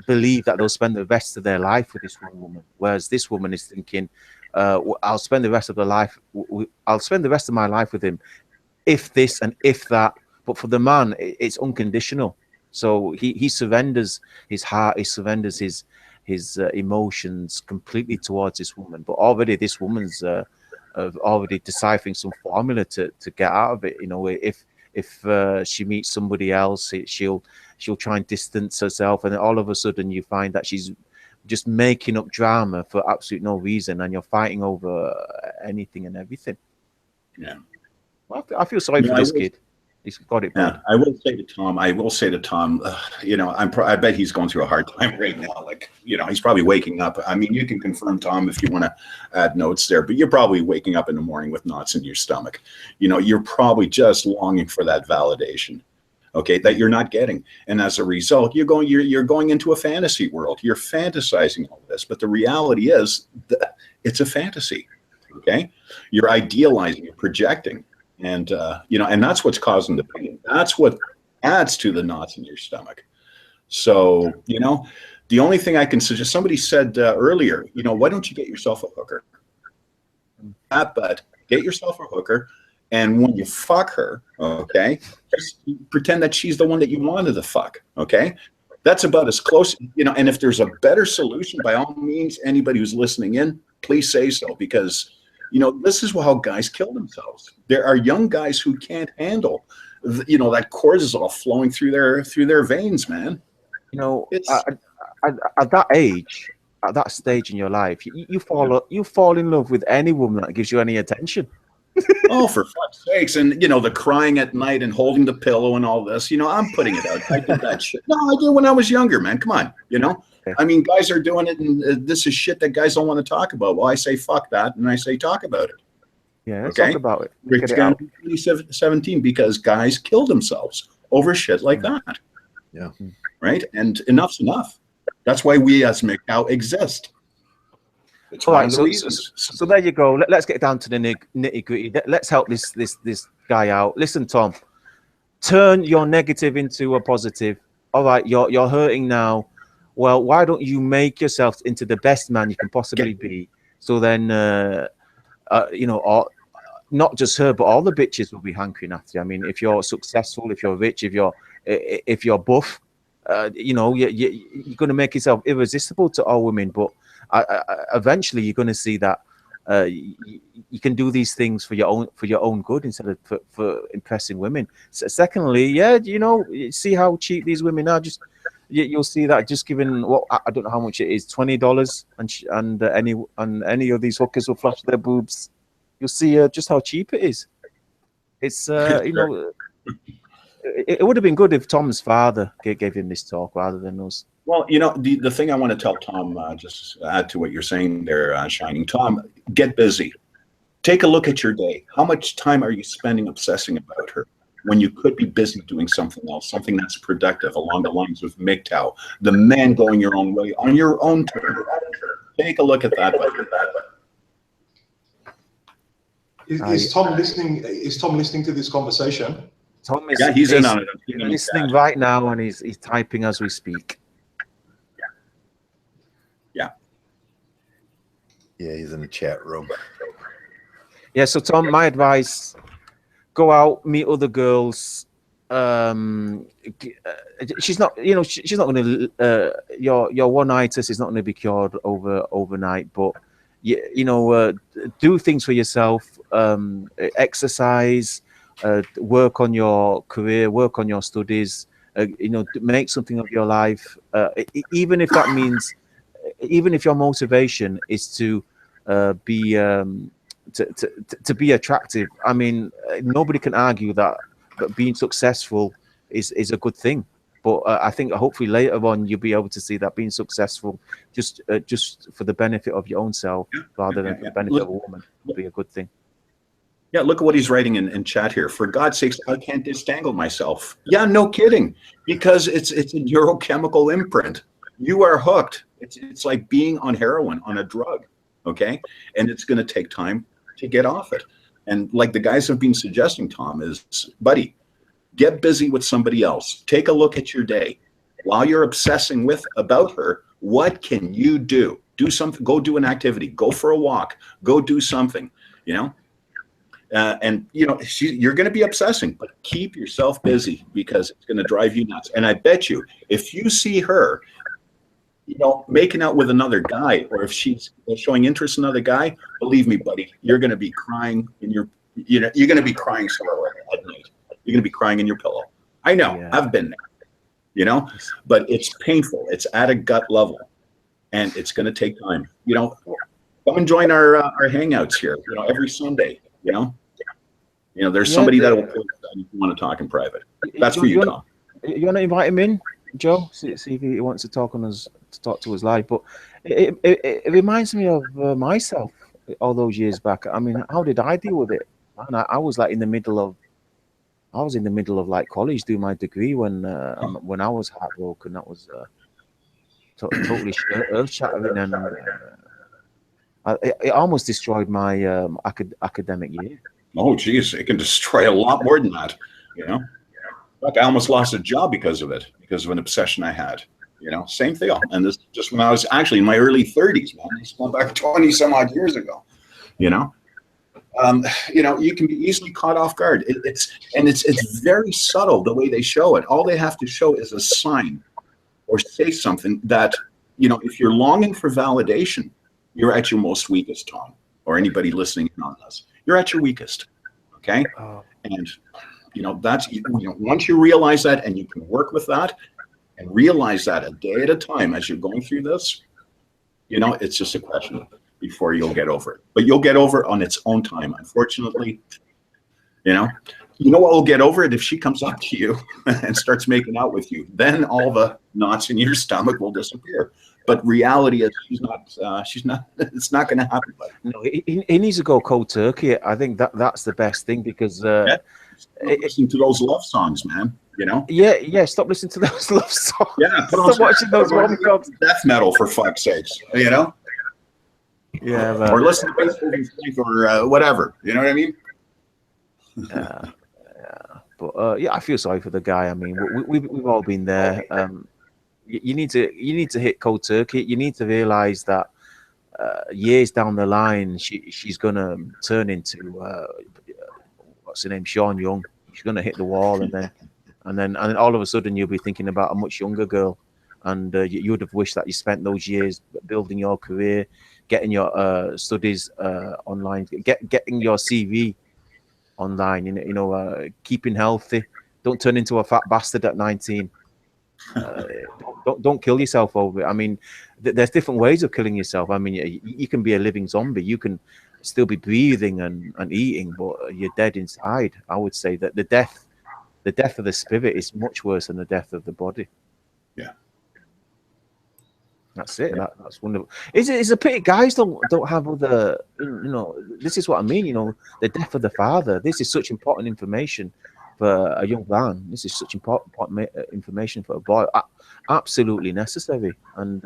believe that they'll spend the rest of their life with this one woman, whereas this woman is thinking, I'll spend the rest of my life with him, if this and if that. But for the man, it's unconditional. So he surrenders his heart, he surrenders his emotions completely towards this woman. But already this woman's already deciphering some formula to get out of it. You know, if she meets somebody else, she'll try and distance herself, and then all of a sudden you find that she's just making up drama for absolute no reason, and you're fighting over anything and everything. Yeah, well, I feel sorry for this kid. He's got it bad. Yeah, I will say to Tom, you know, I bet he's going through a hard time right now. Like, you know, he's probably waking up. I mean, you can confirm, Tom, if you want to add notes there, but you're probably waking up in the morning with knots in your stomach. You know, you're probably just longing for that validation, okay, that you're not getting. And as a result, you're going into a fantasy world. You're fantasizing all this, but the reality is that it's a fantasy, okay? You're idealizing, you're projecting. And, you know, and that's what's causing the pain. That's what adds to the knots in your stomach. So, you know, the only thing I can suggest, somebody said earlier, you know, why don't you get yourself a hooker? But get yourself a hooker. And when you fuck her, okay, just pretend that she's the one that you wanted to fuck, okay? That's about as close, you know, and if there's a better solution, by all means, anybody who's listening in, please say so, because you know, this is how guys kill themselves. There are young guys who can't handle, you know, that cortisol flowing through their veins, man. You know, at that age, at that stage in your life, you fall in love with any woman that gives you any attention. Oh, for fuck's sakes! And you know, the crying at night and holding the pillow and all this. You know, I'm putting it out. I did that shit. No, I did when I was younger, man. Come on, you know. I mean, guys are doing it, and this is shit that guys don't want to talk about. Well, I say fuck that, and I say talk about it. Yeah, okay? Talk about it. It's going to be 17 because guys kill themselves over shit like that. Yeah. Right? And enough's enough. That's why we as Mgtow exist. It's one of the reasons. So there you go. Let's get down to the nitty gritty. Let's help this guy out. Listen, Tom, turn your negative into a positive. All right, you're hurting now. Well, why don't you make yourself into the best man you can possibly be? So then, you know, not just her, but all the bitches will be hankering after you. I mean, if you're successful, if you're rich, if you're buff, you know, you're going to make yourself irresistible to all women. But eventually, you're going to see that you can do these things for your own good instead of for impressing women. So secondly, yeah, you know, see how cheap these women are. Just you'll see that just given what I don't know how much it is, $20, and any of these hookers will flash their boobs. You'll see just how cheap it is. It's you know, it would have been good if Tom's father gave him this talk rather than us. Well, you know, the thing I want to tell Tom, just add to what you're saying there, Shining. Tom, get busy. Take a look at your day. How much time are you spending obsessing about her when you could be busy doing something else, something that's productive along the lines of Mgtow, the man going your own way on your own terms? Take a look at that. Is Tom listening? Is Tom listening to this conversation? Tom is, yeah, he's in on it. He's listening right now, and he's typing as we speak. Yeah, he's in the chat room. Yeah, so Tom, my advice: go out, meet other girls, she's not, you know, she's not going to, your one-itis is not going to be cured overnight, but you know, do things for yourself, exercise, work on your career, work on your studies, you know, make something of your life, even if that means, even if your motivation is to be to be attractive. I mean, nobody can argue that, but being successful is a good thing. But I think hopefully later on you'll be able to see that being successful just for the benefit of your own self rather than for the benefit of a woman will be a good thing. Yeah, look at what he's writing in chat here. For God's sakes, I can't disentangle myself. Yeah, no kidding, because it's a neurochemical imprint. You are hooked. It's like being on heroin, on a drug, okay? And it's going to take time to get off it. And like the guys have been suggesting, Tom, is, buddy, get busy with somebody else. Take a look at your day. While you're obsessing about her, what can you do? Do something. Go do an activity. Go for a walk. Go do something, you know? And you know, you're going to be obsessing, but keep yourself busy because it's going to drive you nuts. And I bet you, if you see her, you know, making out with another guy, or if she's showing interest in another guy, believe me, buddy, you're going to be crying in your, you know, you're going to be crying somewhere at night. You're going to be crying in your pillow. I know, yeah. I've been there, you know, but it's painful. It's at a gut level, and it's going to take time. You know, come and join our hangouts here. You know, every Sunday. You know, there's somebody that will put if you want to talk in private. That's for you, Tom. You want to invite him in, Joe? See if he wants to talk to us live. But it reminds me of myself all those years back. I mean, how did I deal with it? And I was like in the middle of like college, doing my degree when I was heartbroken. That was totally earth-shattering, and it almost destroyed my academic year. Oh, geez, it can destroy a lot more than that, you know? Like I almost lost a job because of it, because of an obsession I had, you know? Same thing. And this just when I was actually in my early 30s, man. It's going back 20 some odd years ago, you know? You know, you can be easily caught off guard. It's very subtle the way they show it. All they have to show is a sign or say something that, you know, if you're longing for validation, you're at your most weakest, Tom, or anybody listening in on this. You're at your weakest, okay? And, you know, that's, you know, once you realize that and you can work with that and realize that a day at a time as you're going through this, you know, it's just a question before you'll get over it. But you'll get over it on its own time. Unfortunately, you know what will get over it if she comes up to you and starts making out with you. Then all the knots in your stomach will disappear. But reality is she's not, it's not going to happen. No, he needs to go cold turkey. I think that's the best thing because listen to those love songs, man, you know? Yeah, stop listening to those love songs. Yeah, stop watching those rom-coms. Death metal, for fuck's sakes, you know? Yeah, man. Or listen to baseball or whatever, you know what I mean? Yeah. But yeah, I feel sorry for the guy. I mean, we've all been there. You need to hit cold turkey. You need to realize that years down the line, she's gonna turn into what's her name, Sean Young. She's gonna hit the wall, and then all of a sudden you'll be thinking about a much younger girl, and you would have wished that you spent those years building your career, getting your studies online, getting your CV online. You know, keeping healthy. Don't turn into a fat bastard at 19. Don't kill yourself over it. I mean, there's different ways of killing yourself. I mean, you can be a living zombie. You can still be breathing and eating, but you're dead inside. I would say that the death of the spirit is much worse than the death of the body. Yeah, that's it. That's wonderful. It's a pity guys don't have other. You know, this is what I mean. You know, the death of the father. This is such important information for a young man. This is such important information for a boy. Absolutely necessary, and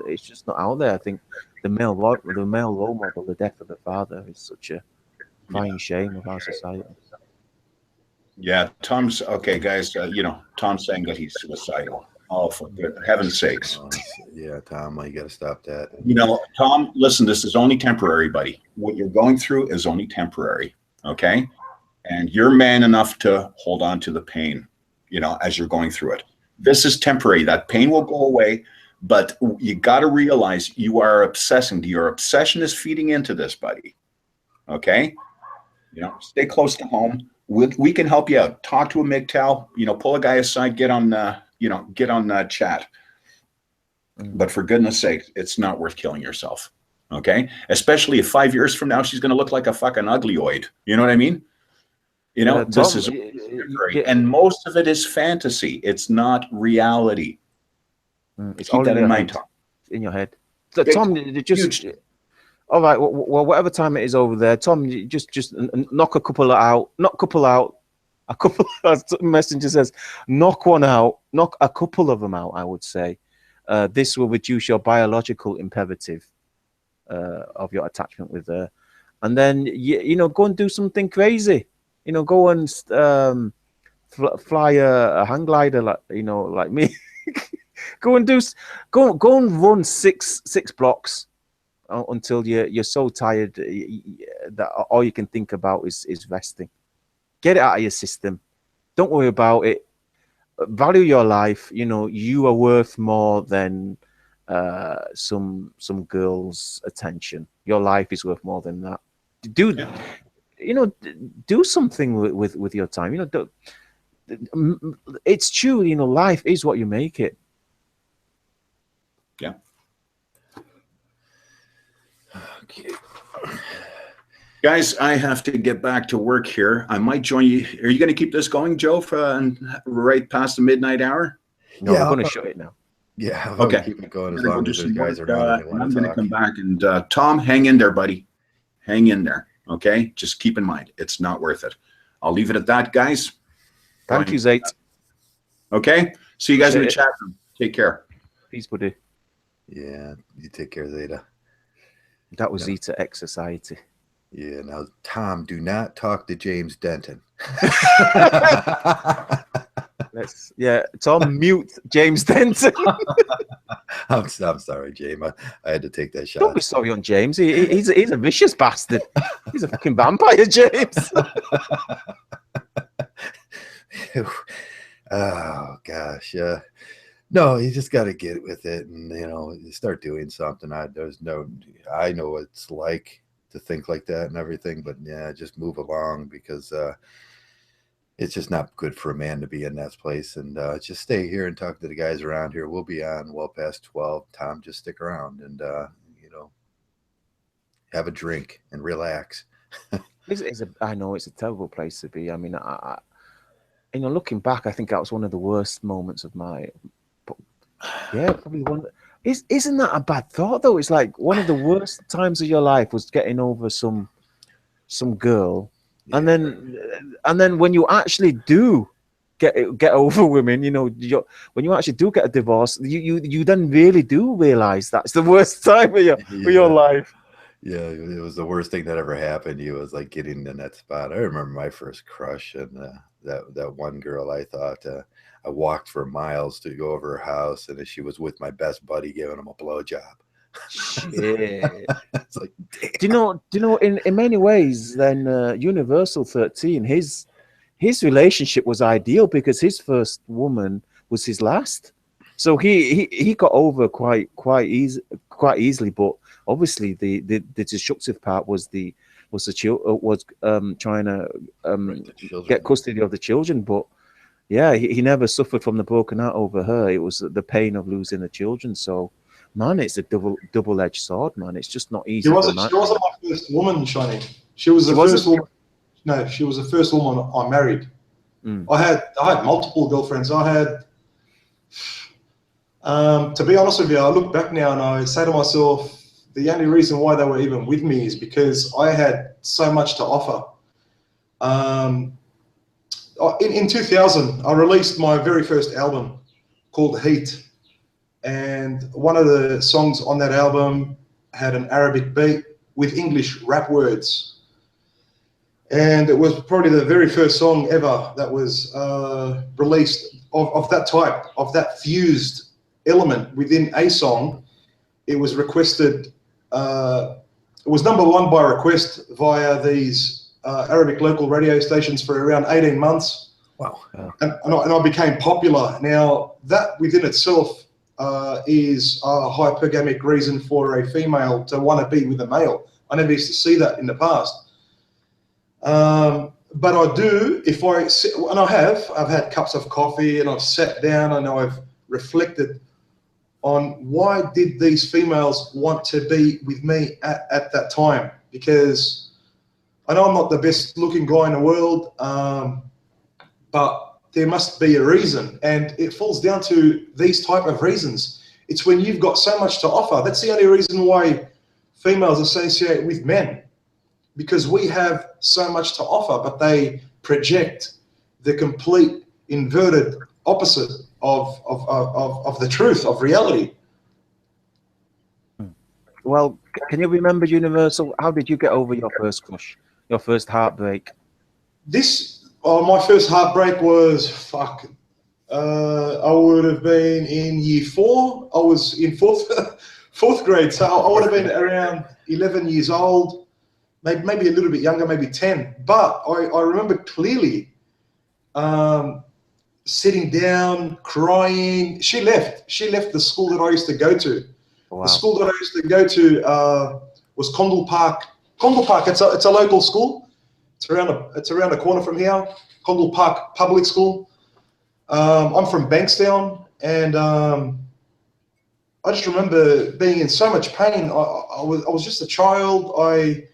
it's just not out there. I think the male role model, the death of the father, is such a crying shame of our society. Yeah, Tom's okay, guys. You know, Tom's saying that he's suicidal. Oh, for heaven's sakes! Yeah, Tom, you got to stop that. You know, Tom, listen. This is only temporary, buddy. What you're going through is only temporary. Okay. And you're man enough to hold on to the pain. you know, as you're going through it. This is temporary. That pain will go away, but you got to realize you are obsessing. Your obsession is feeding into this, buddy. Okay? You know, stay close to home. We can help you out. Talk to a Mgtow, you know, pull a guy aside, get on, you know, get on chat. But for goodness sake, it's not worth killing yourself. Okay? Especially if 5 years from now, she's going to look like a fucking uglyoid. You know what I mean? You know, Tom, this is temporary. And most of it is fantasy. It's not reality. It's Keep all that in mind, head. Tom. In your head. So, Tom, just all right. Well, whatever time it is over there, Tom, just knock a couple out. Knock a couple out. A couple. As Messenger says, knock one out. Knock a couple of them out. I would say. This will reduce your biological imperative of your attachment with her, and then you know, go and do something crazy. You know, go and fly a hang glider, like, you know, like me. go and run six blocks until you're so tired that all you can think about is resting. Get it out of your system. Don't worry about it. Value your life. You know, you are worth more than some girl's attention. Your life is worth more than that. You know, do something with your time. You know, it's true. You know, life is what you make it. Yeah. Okay. Guys, I have to get back to work here. I might join you. Are you going to keep this going, Joe, for right past the midnight hour? No, yeah, I'm going to shut it now. Yeah, okay. Keep it going as long as there's guys around. I'm going to come back, and Tom, hang in there, buddy. Hang in there. Okay, just keep in mind, it's not worth it. I'll leave it at that, guys. Thank you, Zayt. Okay, see you guys in the chat room. Take care. Peace, buddy. Yeah, you take care, Zeta. That was Zeta X Society. Yeah, now, Tom, do not talk to James Denton. Tom, mute James Denton. I'm sorry, James. I had to take that shot. Don't be sorry on James. He's a vicious bastard. He's a fucking vampire, James. Oh gosh, no, you just got to get with it, and you know, start doing something. I know what it's like to think like that and everything, but yeah, just move along, because it's just not good for a man to be in that place. And just stay here and talk to the guys around here. We'll be on well past 12. Tom, just stick around and you know, have a drink and relax. I know it's a terrible place to be. I mean, you know, looking back, I think that was one of the worst moments of my. Yeah, probably one. Isn't that a bad thought though? It's like one of the worst times of your life was getting over some girl. Yeah. And then when you actually do get over women, you know, when you actually do get a divorce, you then really do realize that's the worst time of your life. Yeah, it was the worst thing that ever happened to you. It was like getting in that spot. I remember my first crush, and that one girl. I thought I walked for miles to go over her house, and she was with my best buddy giving him a blowjob. Shit. It's like, damn. Do you know? In many ways, then Universal 13, his relationship was ideal because his first woman was his last, so he got over quite easily. But obviously, the destructive part was trying to get custody of the children. But yeah, he never suffered from the broken heart over her. It was the pain of losing the children. So. Man, it's a double-edged sword, man. It's just not easy. She wasn't my first woman, Shani. She was the first woman. No, she was the first woman I married. I had multiple girlfriends. I had, to be honest with you, I look back now and I say to myself, the only reason why they were even with me is because I had so much to offer. In 2000, I released my very first album called Heat. And one of the songs on that album had an Arabic beat with English rap words. And it was probably the very first song ever that was released of that type, of that fused element within a song. It was requested, it was #1 by request via these Arabic local radio stations for around 18 months. Wow. And I became popular. Now, that within itself is a hypergamic reason for a female to want to be with a male. I never used to see that in the past. But I do, if I sit, and I've had cups of coffee and I've sat down and I've reflected on why did these females want to be with me at that time? Because I know I'm not the best looking guy in the world, but there must be a reason, and it falls down to these type of reasons. It's when you've got so much to offer. That's the only reason why females associate with men, because we have so much to offer, but they project the complete inverted opposite of the truth, of reality. Well, can you remember, Universal? How did you get over your first crush, your first heartbreak? My first heartbreak was I would have been in year 4. I was in fourth grade, so I would have been around 11 years old, maybe a little bit younger, maybe 10. But I remember clearly sitting down, crying. She left the school that I used to go to. Wow. The school that I used to go to was Condell Park. Condell Park, it's a local school. It's around the corner from here. Condell Park Public School. I'm from Bankstown, and I just remember being in so much pain. I was just a child. I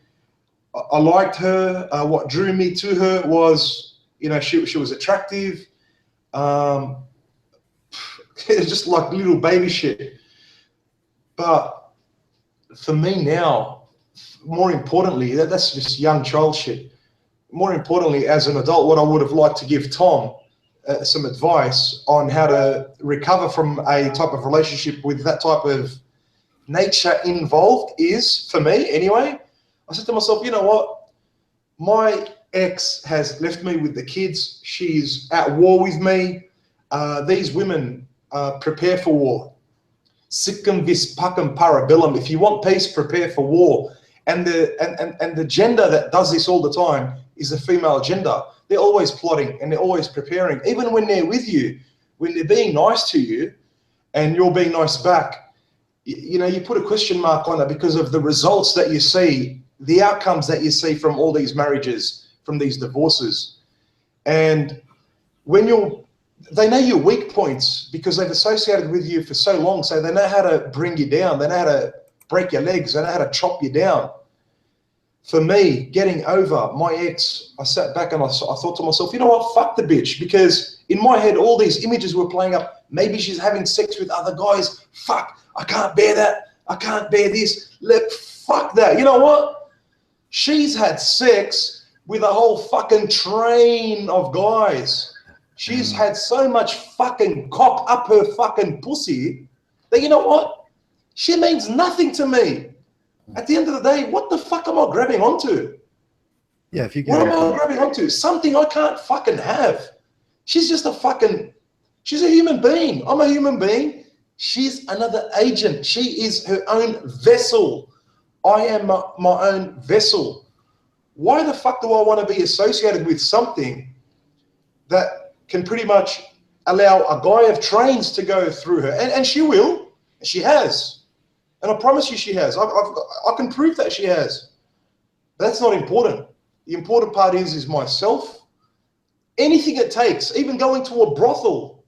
liked her. What drew me to her was, she was attractive. It's just like little baby shit. But for me now, more importantly, that's just young child shit. More importantly, as an adult, what I would have liked to give Tom some advice on how to recover from a type of relationship with that type of nature involved is, for me anyway, I said to myself, you know what? My ex has left me with the kids. She's at war with me. These women prepare for war. Siccum vis pacem parabellum. If you want peace, prepare for war. And the gender that does this all the time is the female gender. They're always plotting and they're always preparing. Even when they're with you, when they're being nice to you and you're being nice back, you put a question mark on it because of the results that you see, the outcomes that you see from all these marriages, from these divorces. And when they know your weak points because they've associated with you for so long, so they know how to bring you down. They know how to break your legs. They know how to chop you down. For me, getting over my ex, I sat back and I thought to myself, you know what, fuck the bitch. Because in my head, all these images were playing up. Maybe she's having sex with other guys. Fuck, I can't bear that. I can't bear this. Fuck that. You know what? She's had sex with a whole fucking train of guys. She's had so much fucking cock up her fucking pussy that, you know what? She means nothing to me. At the end of the day, what the fuck am I grabbing onto? Yeah, if you what am I grabbing onto? Something I can't fucking have. She's just she's a human being. I'm a human being. She's another agent. She is her own vessel. I am my own vessel. Why the fuck do I want to be associated with something that can pretty much allow a guy of trains to go through her? And she will. She has. And I promise you she has. I can prove that she has. But that's not important. The important part is myself. Anything it takes, even going to a brothel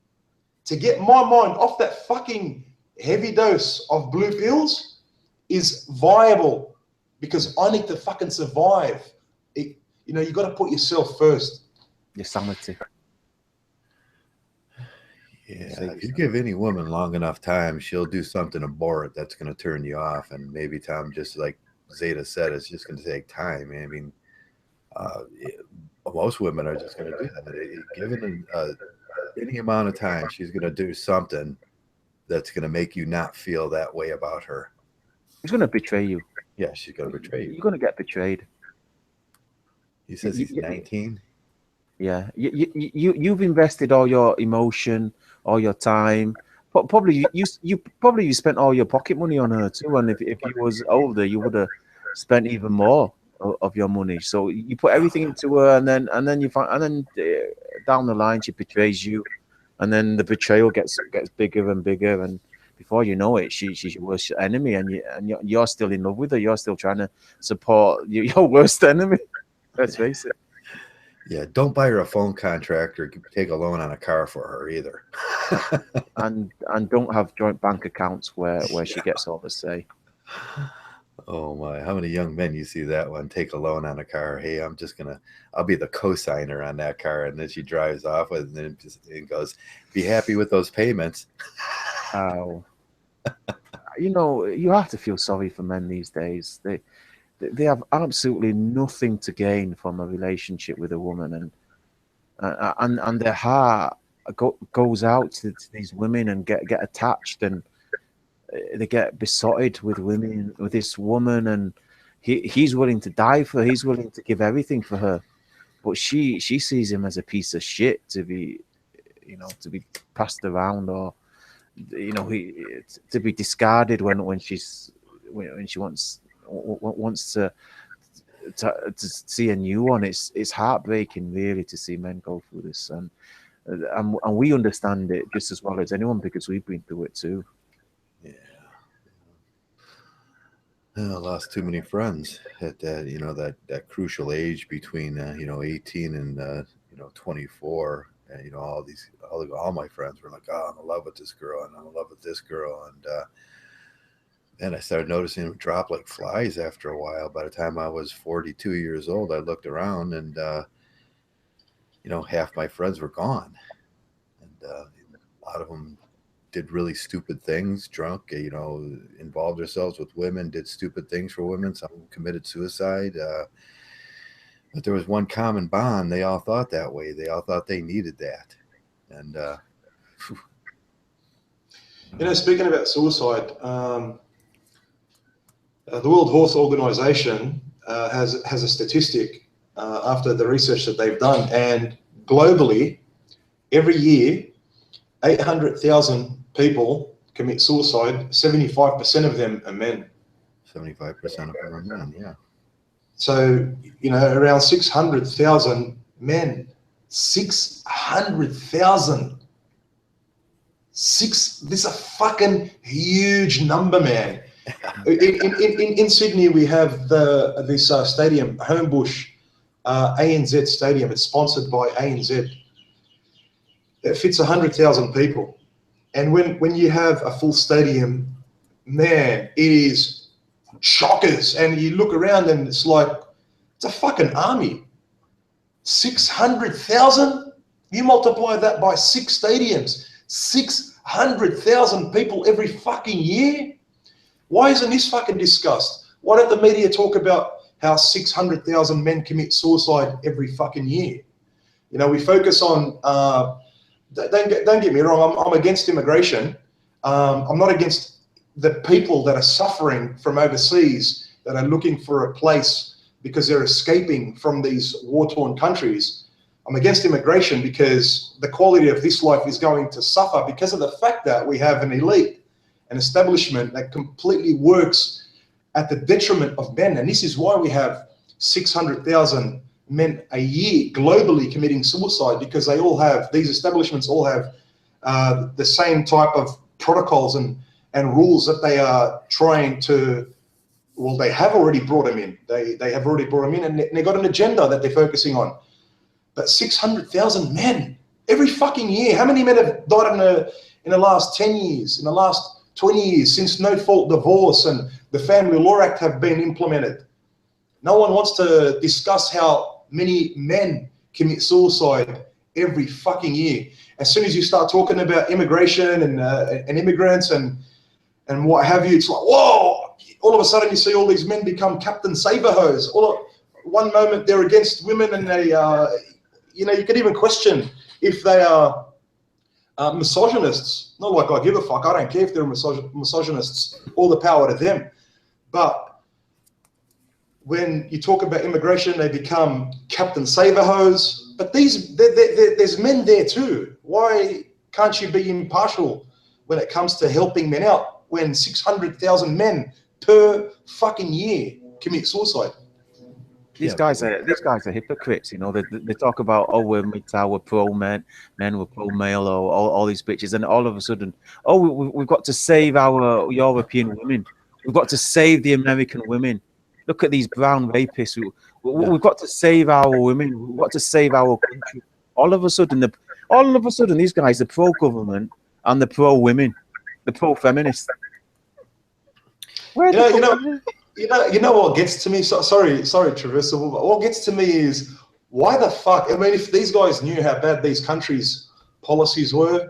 to get my mind off that fucking heavy dose of blue pills is viable because I need to fucking survive. You got to put yourself first. Your sanity. Yeah, if you give any woman long enough time, she'll do something abhorrent that's going to turn you off. And maybe Tom, just like Zeta said, it's just going to take time. I mean, most women are just going to do that. Given any amount of time, she's going to do something that's going to make you not feel that way about her. She's going to betray you. Yeah, she's going to betray you. You're going to get betrayed. He says he's 19. Yeah, you've invested all your emotion, all your time. Probably you spent all your pocket money on her too. And if you was older, you would have spent even more of your money. So you put everything into her, and then you find, and then down the line she betrays you, and then the betrayal gets bigger and bigger, and before you know it, she's your worst enemy, and you're still in love with her. You're still trying to support your worst enemy. Let's face it. Yeah, don't buy her a phone contract or take a loan on a car for her either. and don't have joint bank accounts where she gets all the say. Oh my, how many young men you see that one take a loan on a car? Hey, I'll be the co-signer on that car, and then she drives off with it, and then it goes, be happy with those payments. Oh, you have to feel sorry for men these days. They have absolutely nothing to gain from a relationship with a woman, and their heart goes out to these women and get attached, and they get besotted with women, with this woman, and he's willing to die for her. He's willing to give everything for her, but she sees him as a piece of shit to be passed around, or to be discarded when she wants to see a new one. It's heartbreaking, really, to see men go through this, and we understand it just as well as anyone because we've been through it too. Yeah, I lost too many friends at that crucial age between 18 and 24. And, all my friends were like, oh, I'm in love with this girl, and I'm in love with this girl, and then I started noticing them drop like flies after a while. By the time I was 42 years old, I looked around, and half my friends were gone, and a lot of them did really stupid things, drunk, involved themselves with women, did stupid things for women. Some committed suicide. But there was one common bond. They all thought that way. They all thought they needed that. And, speaking about suicide, the World Health Organization has a statistic after the research that they've done. And globally, every year, 800,000 people commit suicide. 75% of them are men. 75% of them are men, yeah. So, around 600,000 men. 600,000. This is a fucking huge number, man. In Sydney, we have this stadium, Homebush ANZ Stadium. It's sponsored by ANZ. It fits 100,000 people. And when you have a full stadium, man, it is shockers. And you look around and it's like, it's a fucking army. 600,000? You multiply that by 6 stadiums. 600,000 people every fucking year? Why isn't this fucking discussed? Why don't the media talk about how 600,000 men commit suicide every fucking year? We focus on, don't get me wrong, I'm against immigration. I'm not against the people that are suffering from overseas, that are looking for a place because they're escaping from these war-torn countries. I'm against immigration because the quality of this life is going to suffer because of the fact that we have an elite, an establishment that completely works at the detriment of men. And this is why we have 600,000 men a year globally committing suicide, because these establishments all have the same type of protocols and rules that they are trying to, well, they have already brought them in. They have already brought them in, and they've got an agenda that they're focusing on. But 600,000 men every fucking year. How many men have died in the last 10 years, in the last 20 years, since no-fault divorce and the Family Law Act have been implemented? No one wants to discuss how many men commit suicide every fucking year. As soon as you start talking about immigration and immigrants and what have you, it's like, whoa, all of a sudden you see all these men become Captain Saberhose. One moment they're against women, and they, you could even question if they are misogynists. Not like I give a fuck. I don't care if they're misogynists. All the power to them. But when you talk about immigration, they become Captain Saberhose. But there's men there too. Why can't you be impartial when it comes to helping men out when 600,000 men per fucking year commit suicide? these guys are hypocrites. You know, they talk about, oh, we're Mgtow, we're pro men, we're pro male, or all these bitches, and all of a sudden, oh, we've got to save our European women. We've got to save the American women. Look at these brown rapists. We've got to save our women. We've got to save our country. All of a sudden, these guys, the pro-government and the pro-women, the pro-feminists. You know what gets to me? Sorry, Traversable, but what gets to me is why the fuck? I mean, if these guys knew how bad these countries' policies were,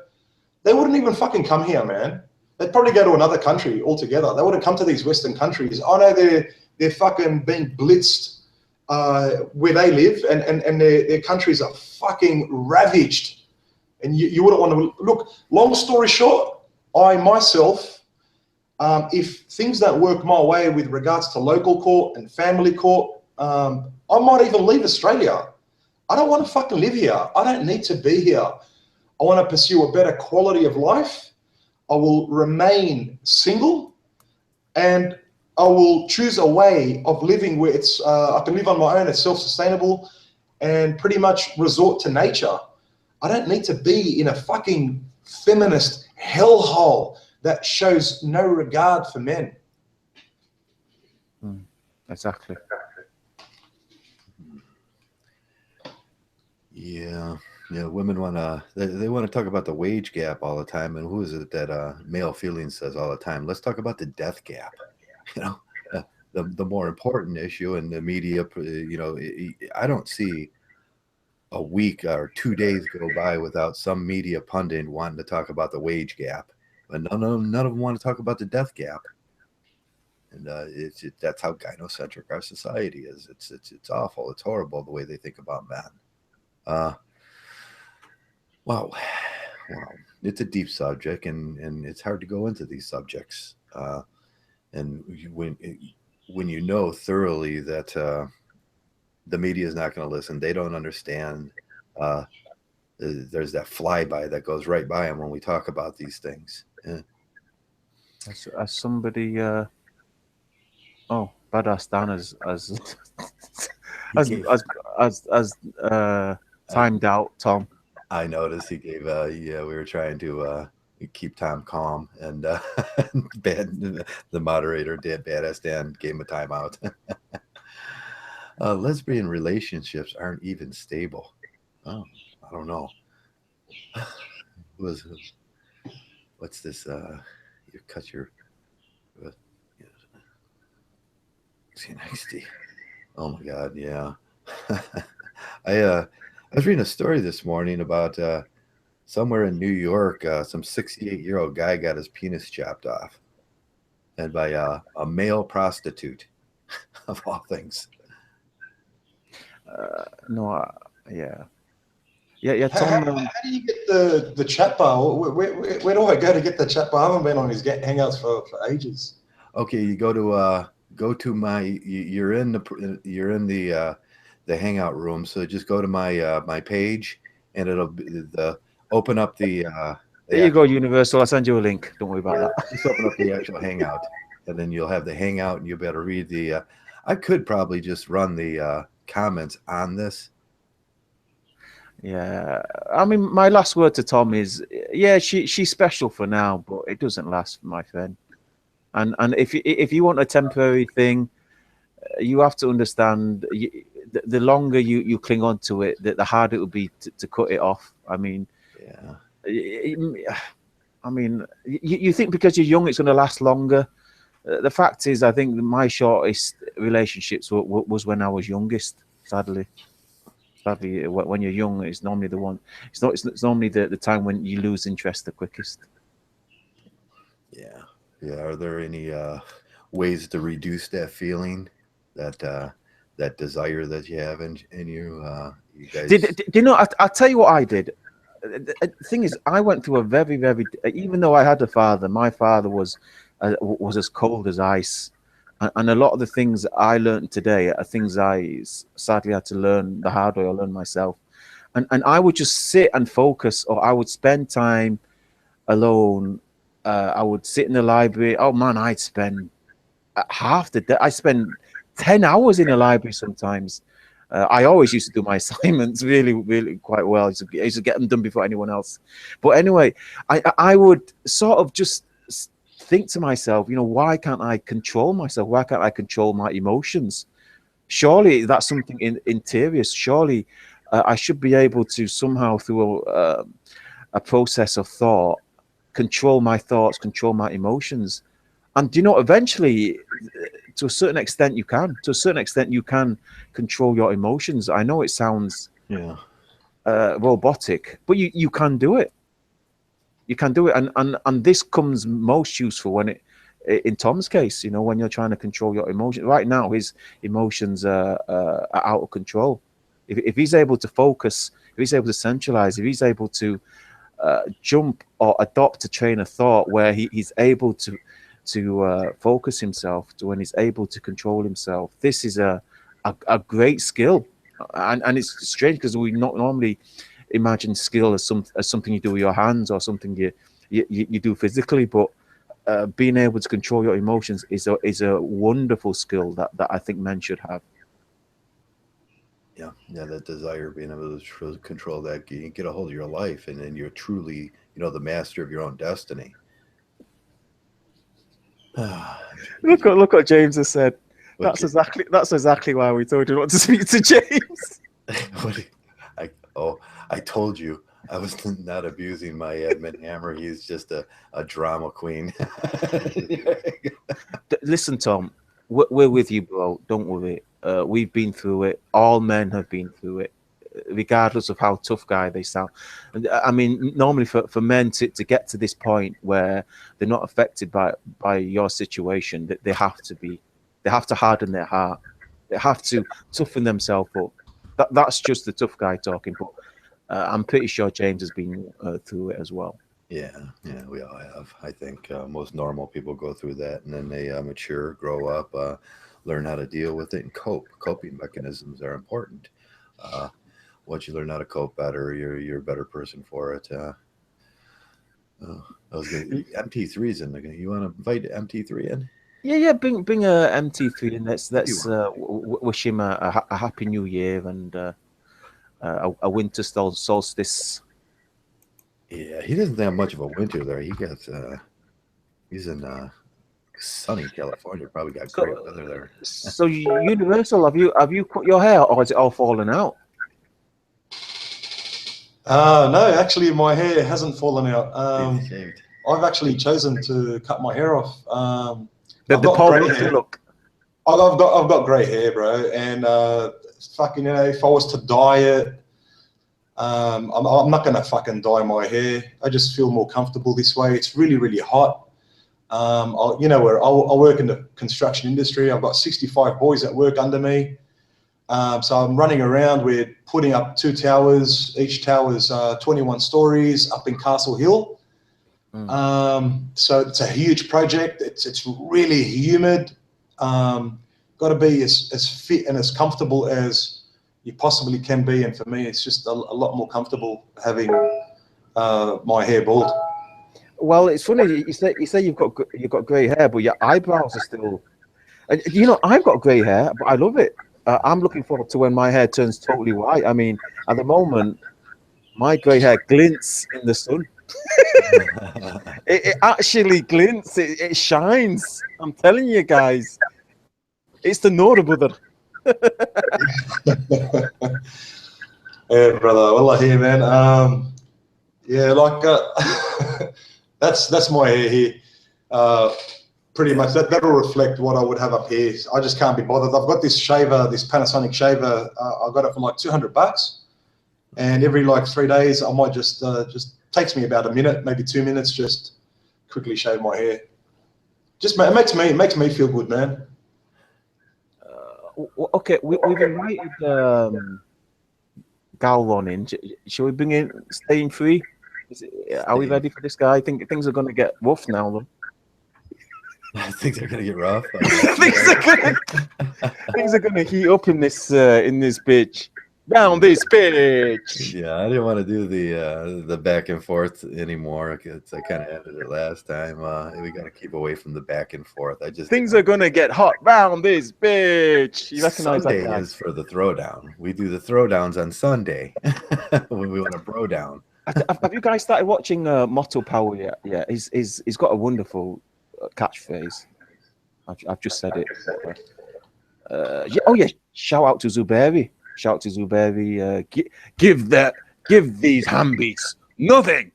they wouldn't even fucking come here, man. They'd probably go to another country altogether. They wouldn't come to these Western countries. I know they're fucking being blitzed where they live, and their countries are fucking ravaged. And you wouldn't want to look. Long story short, I myself. If things don't work my way with regards to local court and family court, I might even leave Australia. I don't want to fucking live here. I don't need to be here. I want to pursue a better quality of life. I will remain single, and I will choose a way of living where it's I can live on my own, it's self-sustainable, and pretty much resort to nature. I don't need to be in a fucking feminist hellhole that shows no regard for men. Exactly. Yeah, women want to, they want to talk about the wage gap all the time. And who is it that Male Feelings says all the time? Let's talk about the death gap. You know, the more important issue in the media, you know, I don't see a week or 2 days go by without some media pundit wanting to talk about the wage gap. But none of them want to talk about the death gap, and that's how gynocentric our society is. It's awful. It's horrible the way they think about men. Wow, it's a deep subject, and it's hard to go into these subjects. And when you know thoroughly that the media is not going to listen, they don't understand. There's that flyby that goes right by them when we talk about these things. Yeah. As somebody, Badass Dan has timed out Tom. I noticed he gave. We were trying to keep Tom calm, and the moderator did. Badass Dan gave him a timeout. Lesbian relationships aren't even stable. Oh, I don't know. What's this? You cut your NXT. Oh my God, yeah. I was reading a story this morning about somewhere in New York, some 68-year-old guy got his penis chopped off, and by a male prostitute, of all things. Yeah. Tom, how do you get the chat bar? Where do I go to get the chat bar? I haven't been on his Hangouts for ages. Okay, you go to my. You're in the Hangout room, so just go to my page, and it'll be open up the. There you go, Universal. I'll send you a link. Don't worry about that. Just open up the actual Hangout, and then you'll have the Hangout, and you'll be able to read the. I could probably just run the comments on this. Yeah, I mean, my last word to Tom is, yeah, she's special for now, but it doesn't last, my friend. And if you want a temporary thing, you have to understand. The longer you cling on to it, the harder it will be to cut it off. I mean, yeah. I mean, you think because you're young, it's going to last longer. The fact is, I think my shortest relationships was when I was youngest. Sadly, when you're young, it's normally the one. It's normally the time when you lose interest the quickest. Yeah. Are there any ways to reduce that feeling, that desire that you have in you? You guys. Did you know? I'll tell you what I did. The thing is, I went through a very, very. Even though I had a father, my father was as cold as ice. And a lot of the things that I learned today are things I sadly had to learn the hard way or learn myself. And I would just sit and focus, or I would spend time alone. I would sit in the library. Oh man, I'd spend half the day. I spend 10 hours in a library sometimes. I always used to do my assignments really quite well. I used to get them done before anyone else. But anyway, I would sort of just think to myself, you know, why can't I control myself? Why can't I control my emotions? Surely that's something interior. Surely I should be able to somehow, through a process of thought, control my thoughts, control my emotions. And you know, eventually, to a certain extent, you can. To a certain extent, you can control your emotions. I know it sounds robotic, but you can do it. You can do it, and this comes most useful when in Tom's case, you know, when you're trying to control your emotions. Right now, his emotions are out of control. If he's able to focus, if he's able to centralize, if he's able to jump or adopt a train of thought where he's able to focus himself, to when he's able to control himself, this is a great skill. And it's strange because we not normally imagine skill as something you do with your hands or something you do physically, but being able to control your emotions is a wonderful skill that I think men should have. Yeah, that desire, being able to control that, you get a hold of your life, and then you're truly, the master of your own destiny. Look what James has said. That's exactly why we told you not to speak to James. I told you I was not abusing my admin hammer. He's just a drama queen. Listen, Tom, we're with you, bro. Don't worry. We've been through it. All men have been through it, regardless of how tough guy they sound. And I mean, normally for men to get to this point where they're not affected by your situation, that they have to harden their heart. They have to toughen themselves up. That's just the tough guy talking. But I'm pretty sure James has been through it as well. Yeah, we all have. I think most normal people go through that, and then they mature, grow up, learn how to deal with it, and cope. Coping mechanisms are important. Once you learn how to cope better, you're a better person for it. MT3's in. You want to invite MT3 in? Yeah. Bring MT3 in. Let's wish him a happy new year and a winter solstice. Yeah, he doesn't have much of a winter there. He's in sunny California. Probably got great weather there. So Universal, have you cut your hair, or is it all fallen out? No, actually, my hair hasn't fallen out. I've actually chosen to cut my hair off. The Paul Wilson look. I've got grey hair, bro, and fucking, if I was to dye it, I'm not gonna fucking dye my hair. I just feel more comfortable this way. It's really hot. I work in the construction industry. I've got 65 boys that work under me. So I'm running around. We're putting up 2 towers. Each tower is 21 stories up in Castle Hill. So it's a huge project. It's really humid. Got to be as fit and as comfortable as you possibly can be. And for me, it's just a lot more comfortable having my hair bald. Well, it's funny. You say you've got grey hair, but your eyebrows are still. I've got grey hair, but I love it. I'm looking forward to when my hair turns totally white. I mean, at the moment, my grey hair glints in the sun. it actually glints. It shines. I'm telling you guys, it's the Nora brother. Yeah, brother. Well, here, man. That's my hair here. Pretty much that'll reflect what I would have up here. I just can't be bothered. I've got this shaver, this Panasonic shaver. I got it for like $200, and every like 3 days, I might just takes me about a minute, maybe 2 minutes, just quickly shave my hair. Just it makes me feel good, man. Okay, we've invited Galron in. Shall we bring in Staying Free? Are we ready for this guy? I think things are going to get rough now, though. I think they're going to get rough. Things are going to heat up in this bitch. Down this bitch. Yeah, I didn't want to do the back and forth anymore because I kind of ended it last time. We got to keep away from the back and forth. I just Things are gonna get hot round this bitch. You recognize Sunday that guy? is for the throwdown. We do the throwdowns on Sunday when we want to bro down. Have you guys started watching Mgtow yet? Yeah, he's got a wonderful catchphrase. I've just said it. Yeah, oh yeah, shout out to Zuberi. Shout out to Zuberi. Give these handbeats nothing.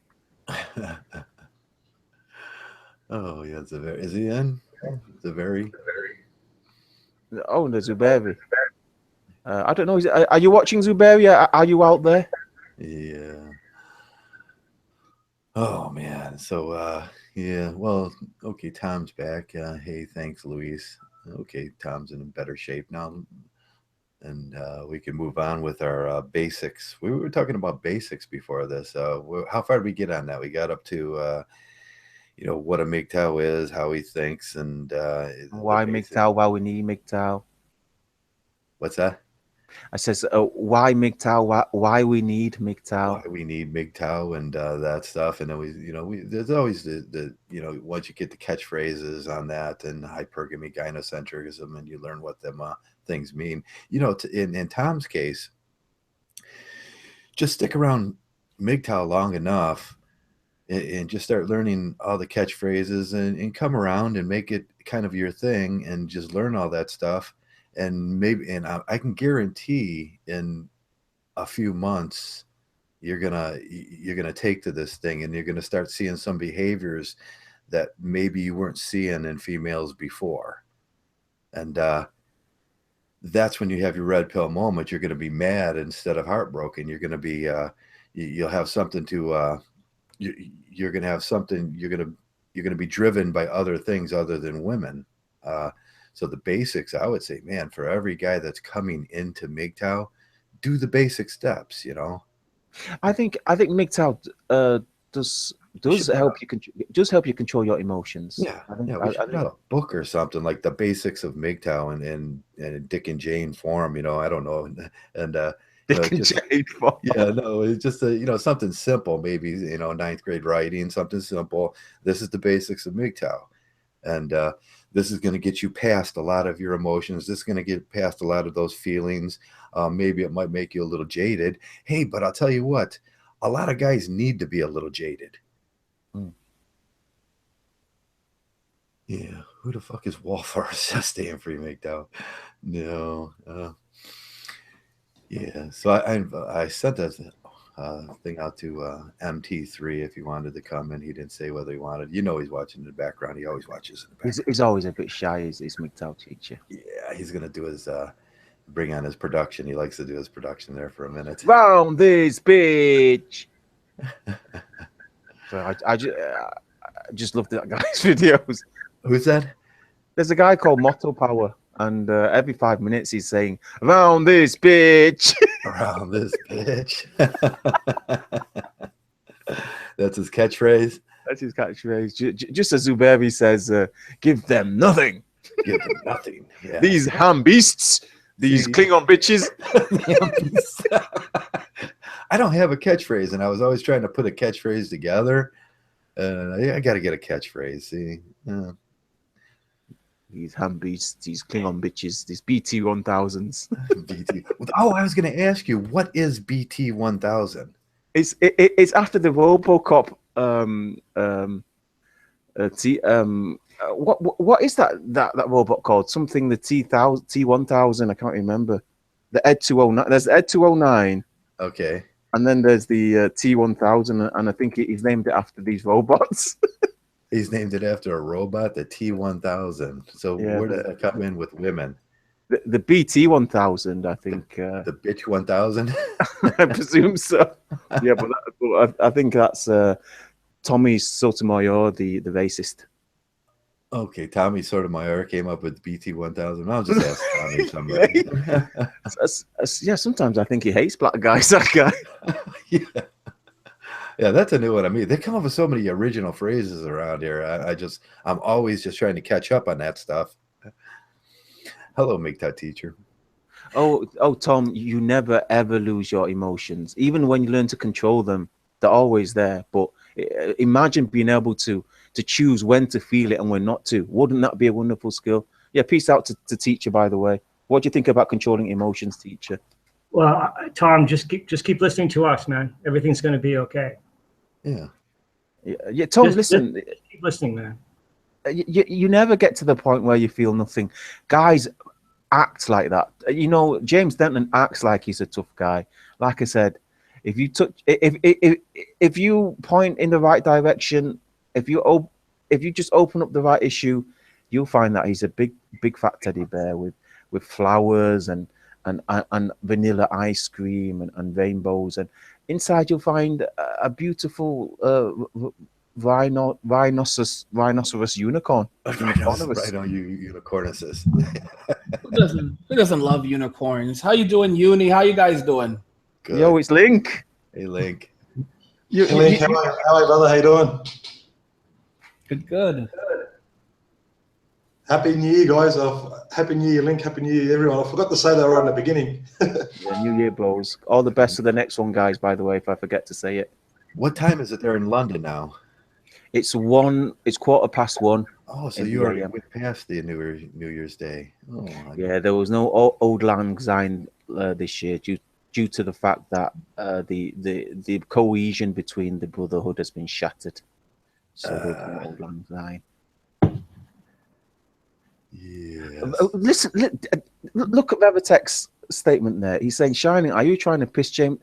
Oh yeah, is he in? Zuberi. Oh, the Zuberi. I don't know. Are you watching Zuberi? Are you out there? Yeah. Oh man. So yeah. Well, okay. Tom's back. Hey, thanks, Luis. Okay, Tom's in better shape now, and we can move on with our basics. We were talking about basics before this. How far did we get on that? We got up to what a Mgtow is, how he thinks, and why Mgtow? Why we need Mgtow? What's that? I says, why Mgtow? Why we need Mgtow? Why we need Mgtow and that stuff, and then there's always the once you get the catchphrases on that and hypergamy, gynocentrism, and you learn what them things mean. In Tom's case, just stick around Mgtow long enough and just start learning all the catchphrases and come around and make it kind of your thing and just learn all that stuff. And I can guarantee in a few months you're gonna take to this thing and you're gonna start seeing some behaviors that maybe you weren't seeing in females before. And that's when you have your red pill moment. You're gonna be mad instead of heartbroken. You're gonna be you'll have something to you're gonna have something. You're gonna be driven by other things other than women. So the basics, I would say, man, for every guy that's coming into Mgtow, do the basic steps. I think Mgtow does help you control your emotions. Yeah, we should have a book or something like the basics of Mgtow and Dick and Jane form. I don't know, and Dick and Jane form. Yeah, no, it's just something simple. Maybe ninth grade writing, something simple. This is the basics of Mgtow, and this is going to get you past a lot of your emotions. This is going to get past a lot of those feelings. Maybe it might make you a little jaded. Hey, but I'll tell you what, a lot of guys need to be a little jaded. Yeah, who the fuck is Walfar staying free Mgtow? No. Yeah, so I sent that thing out to MT3 if he wanted to come, and he didn't say whether he wanted. He's watching in the background. He always watches in the background. He's always a bit shy. He's Mgtow teacher. Yeah, he's gonna do his bring on his production. He likes to do his production there for a minute. Round this bitch. So I just loved that guy's videos. Who's that? There's a guy called Mgtow, and every 5 minutes he's saying, "Around this bitch." Around this bitch. That's his catchphrase. That's his catchphrase. Just as Zuberi says, "Give them nothing." Give them nothing. Yeah. These ham beasts, these Klingon bitches. I don't have a catchphrase, and I was always trying to put a catchphrase together. I got to get a catchphrase. See. These ham beasts, these Klingon bitches, these BT-1000s. BT. Oh, I was going to ask you, what is BT-1000? It's after the RoboCop. What is that robot called? Something the T-1000. I can't remember. The Ed 209. There's the Ed 209. Okay. And then there's the T-1000, and I think he's named it after these robots. He's named it after a robot, the T-1000. So Yeah, where does that come in with women? The BT-1000, I think. The bitch 1000? I presume so. Yeah, but I think that's Tommy Sotomayor, the racist. Okay, Tommy Sotomayor came up with BT-1000. I'll just ask Tommy somebody. Yeah, sometimes I think he hates black guys, that guy. Yeah, that's a new one. I mean, they come up with so many original phrases around here. I'm always just trying to catch up on that stuff. Hello, Mgtow teacher. Oh, Tom, you never ever lose your emotions. Even when you learn to control them, they're always there. But imagine being able to choose when to feel it and when not to. Wouldn't that be a wonderful skill? Yeah, peace out to teacher, by the way. What do you think about controlling emotions, teacher? Well, Tom, just keep listening to us, man. Everything's going to be okay. Yeah. Yeah, Tom, listen. Just keep listening, man. You never get to the point where you feel nothing. Guys act like that. You know, James Denton acts like he's a tough guy. Like I said, if if you point in the right direction, if you just open up the right issue, you'll find that he's a big fat teddy bear with flowers and vanilla ice cream and rainbows, and inside you'll find a beautiful rhinoceros unicorn. Right on you, unicornuses. Who doesn't love unicorns? How you doing, Uni? How you guys doing? Good. Yo, it's Link. Hey, Link. Link, how are you, brother? How you doing? Good. Happy New Year, guys. Happy New Year, Link. Happy New Year, everyone. I forgot to say that right in the beginning. Yeah, New Year, bros. All the best for the next one, guys, by the way, if I forget to say it. What time is it there in London now? It's 1:15. Oh, so you already went past the New Year's Day. Oh, yeah, there was no Old Lang Syne this year due to the fact that the cohesion between the brotherhood has been shattered. So there's no Old Lang Syne. Yes. Listen, look at Revetek's statement there. He's saying, Shining, are you trying to piss James?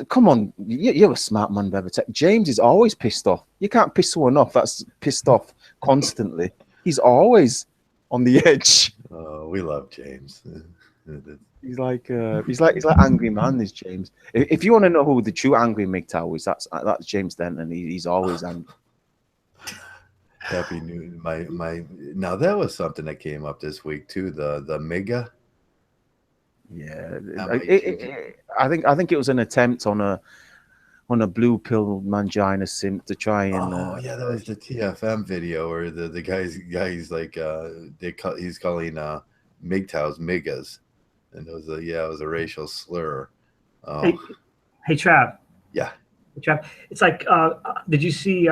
Come on, you're a smart man, Revetek. James is always pissed off. You can't piss someone off that's pissed off constantly. He's always on the edge. Oh, we love James. He's like angry man, is James. If you want to know who the true angry Mgtow is, that's James Denton. He's always angry. Happy New my now that was something that came up this week too. The Mega. Yeah, I think it was an attempt on a blue pill mangina simp to try and. Yeah, that was the TFM video where the guy's like he's calling Mgtows Migas, and it was a racial slur. Hey, Trav. Yeah. Hey, Trav. It's like, did you see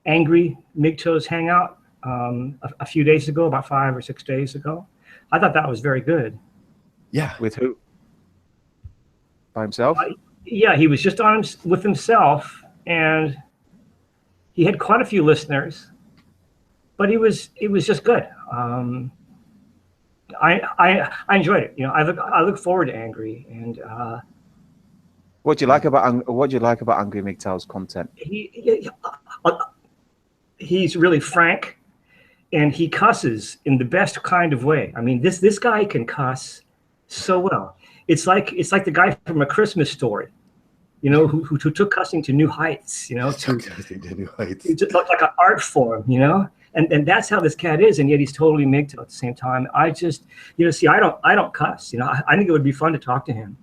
Angry Mgtow's hangout a few days ago, about 5 or 6 days ago? I thought that was very good. Yeah. With who? By himself? Yeah, he was just on with himself, and he had quite a few listeners, but it was just good. I enjoyed it. You know, I look forward to Angry, and what do you like about Angry Mgtow's content? He's really frank, and he cusses in the best kind of way. I mean, this guy can cuss so well. It's like the guy from A Christmas Story, you know, who took cussing to new heights, you know, It's like an art form, you know, and that's how this cat is, and yet he's totally Mgtow at the same time. I just, you know, see, I don't cuss, you know. I think it would be fun to talk to him,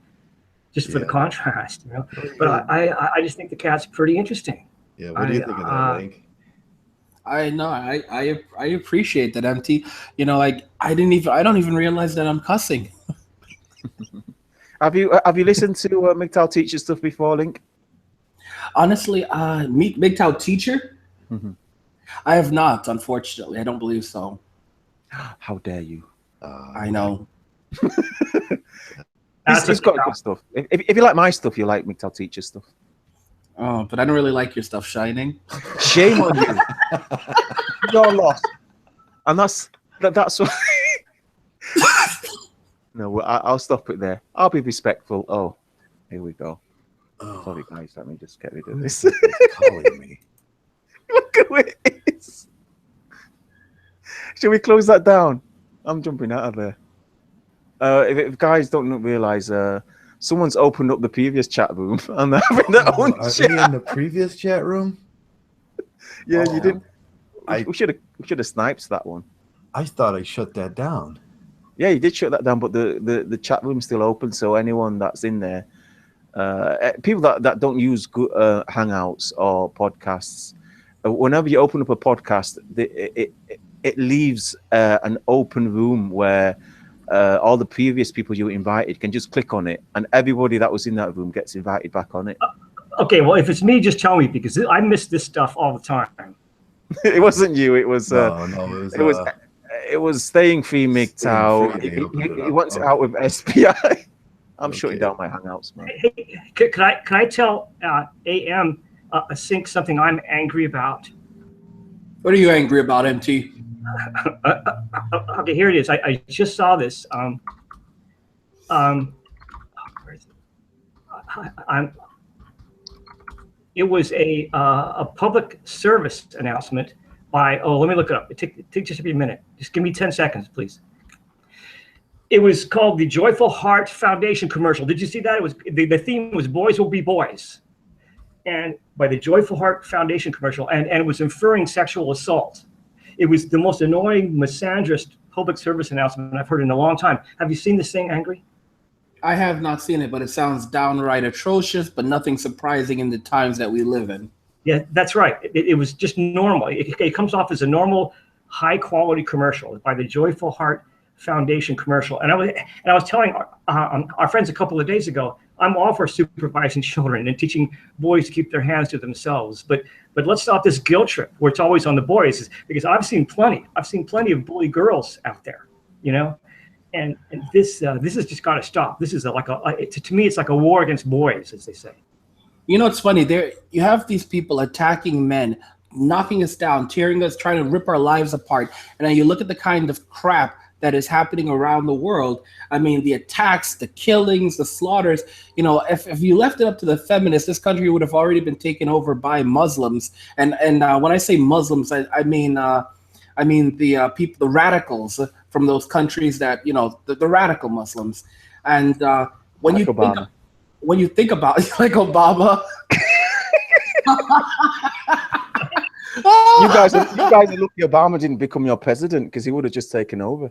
just for the contrast, you know. But I just think the cat's pretty interesting. Yeah, what do you think of that, Link? I know. I appreciate that, MT. You know, like I don't even realize that I'm cussing. Have you listened to Mgtow teacher stuff before, Link? Honestly, Mgtow teacher? Mm-hmm. I have not, unfortunately. I don't believe so. How dare you? I know. He's got good stuff. If you like my stuff, you like Mgtow teacher stuff. Oh, but I don't really like your stuff, Shining. Shame on you. You're lost. And that's what. No, I'll stop it there. I'll be respectful. Oh, here we go. Sorry, guys. Let me just get rid of this. Calling me. Look at it is. Shall we close that down? I'm jumping out of there. If guys don't realize, someone's opened up the previous chat room and they're having their own chat. Are they in the previous chat room? Yeah, you didn't. We should have sniped that one. I thought I shut that down. Yeah, you did shut that down, but the chat room's still open. So anyone that's in there, people that don't use Hangouts or podcasts, whenever you open up a podcast, it leaves an open room where all the previous people you invited can just click on it, and everybody that was in that room gets invited back on it. Okay, well, if it's me, just tell me, because I miss this stuff all the time. It wasn't you. It was. It was staying free Mgtow. He wants it out with SPI. I'm shutting down my Hangouts, man. Hey, can I tell AM Sync something I'm angry about? What are you angry about, MT? Okay, here it is. I just saw this. Where is it? It was a public service announcement by. Oh, let me look it up. It take just a minute. Just give me 10 seconds, please. It was called the Joyful Heart Foundation commercial. Did you see that? It was the theme was "Boys Will Be Boys," and by the Joyful Heart Foundation commercial, and it was inferring sexual assault. It was the most annoying, misandrist public service announcement I've heard in a long time. Have you seen this thing, Angry? I have not seen it, but it sounds downright atrocious, but nothing surprising in the times that we live in. Yeah, that's right. It was just normal. It comes off as a normal, high-quality commercial by the Joyful Heart Foundation commercial. And I was telling our friends a couple of days ago, I'm all for supervising children and teaching boys to keep their hands to themselves. But let's stop this guilt trip where it's always on the boys, because I've seen plenty of bully girls out there, you know. And this has just got to stop. This is to me, it's like a war against boys, as they say. You know, it's funny. You have these people attacking men, knocking us down, tearing us, trying to rip our lives apart. And then you look at the kind of crap that is happening around the world. I mean, the attacks, the killings, the slaughters. You know, if you left it up to the feminists, this country would have already been taken over by Muslims. And when I say Muslims, I mean the people, the radicals from those countries that, you know, the radical Muslims. And when you think about like Obama, you guys are lucky Obama didn't become your president, because he would have just taken over.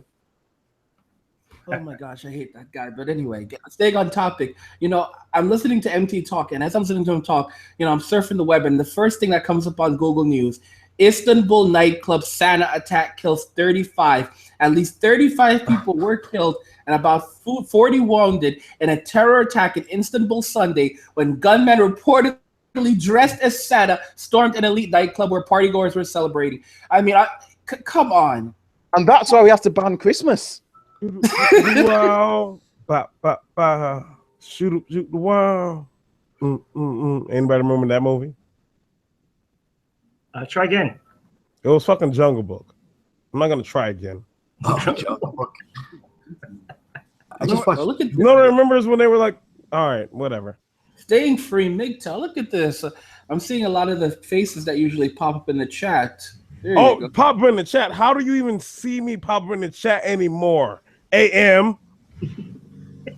Oh my gosh, I hate that guy. But anyway, staying on topic, you know, I'm listening to MT talk, and as I'm listening to him talk, you know, I'm surfing the web, and the first thing that comes up on Google News: Istanbul nightclub Santa attack kills 35. At least 35 people were killed and about 40 wounded in a terror attack in Istanbul Sunday when gunmen reportedly dressed as Santa stormed an elite nightclub where partygoers were celebrating. I mean, come on. And that's why we have to ban Christmas. Wow. Shoot the wow. Anybody remember that movie? Try again. It was fucking Jungle Book. I'm not gonna try again. Jungle Book. I just watched. Look at no, remembers when they were like, all right, whatever. Staying free Mgtow. Look at this. I'm seeing a lot of the faces that usually pop up in the chat. Pop up in the chat. How do you even see me pop up in the chat anymore? AM.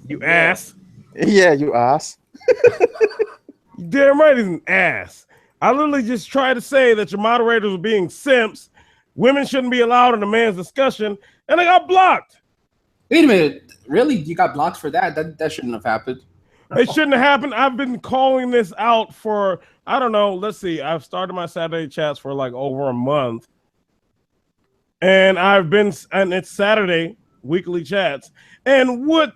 You ass. Yeah, you ass. You damn right he's an ass. I literally just tried to say that your moderators were being simps. Women shouldn't be allowed in a man's discussion, and I got blocked. Wait a minute. Really? You got blocked for that? That shouldn't have happened. It shouldn't have happened. I've been calling this out for, I don't know, let's see. I've started my Saturday chats for like over a month. And it's Saturday, weekly chats. And what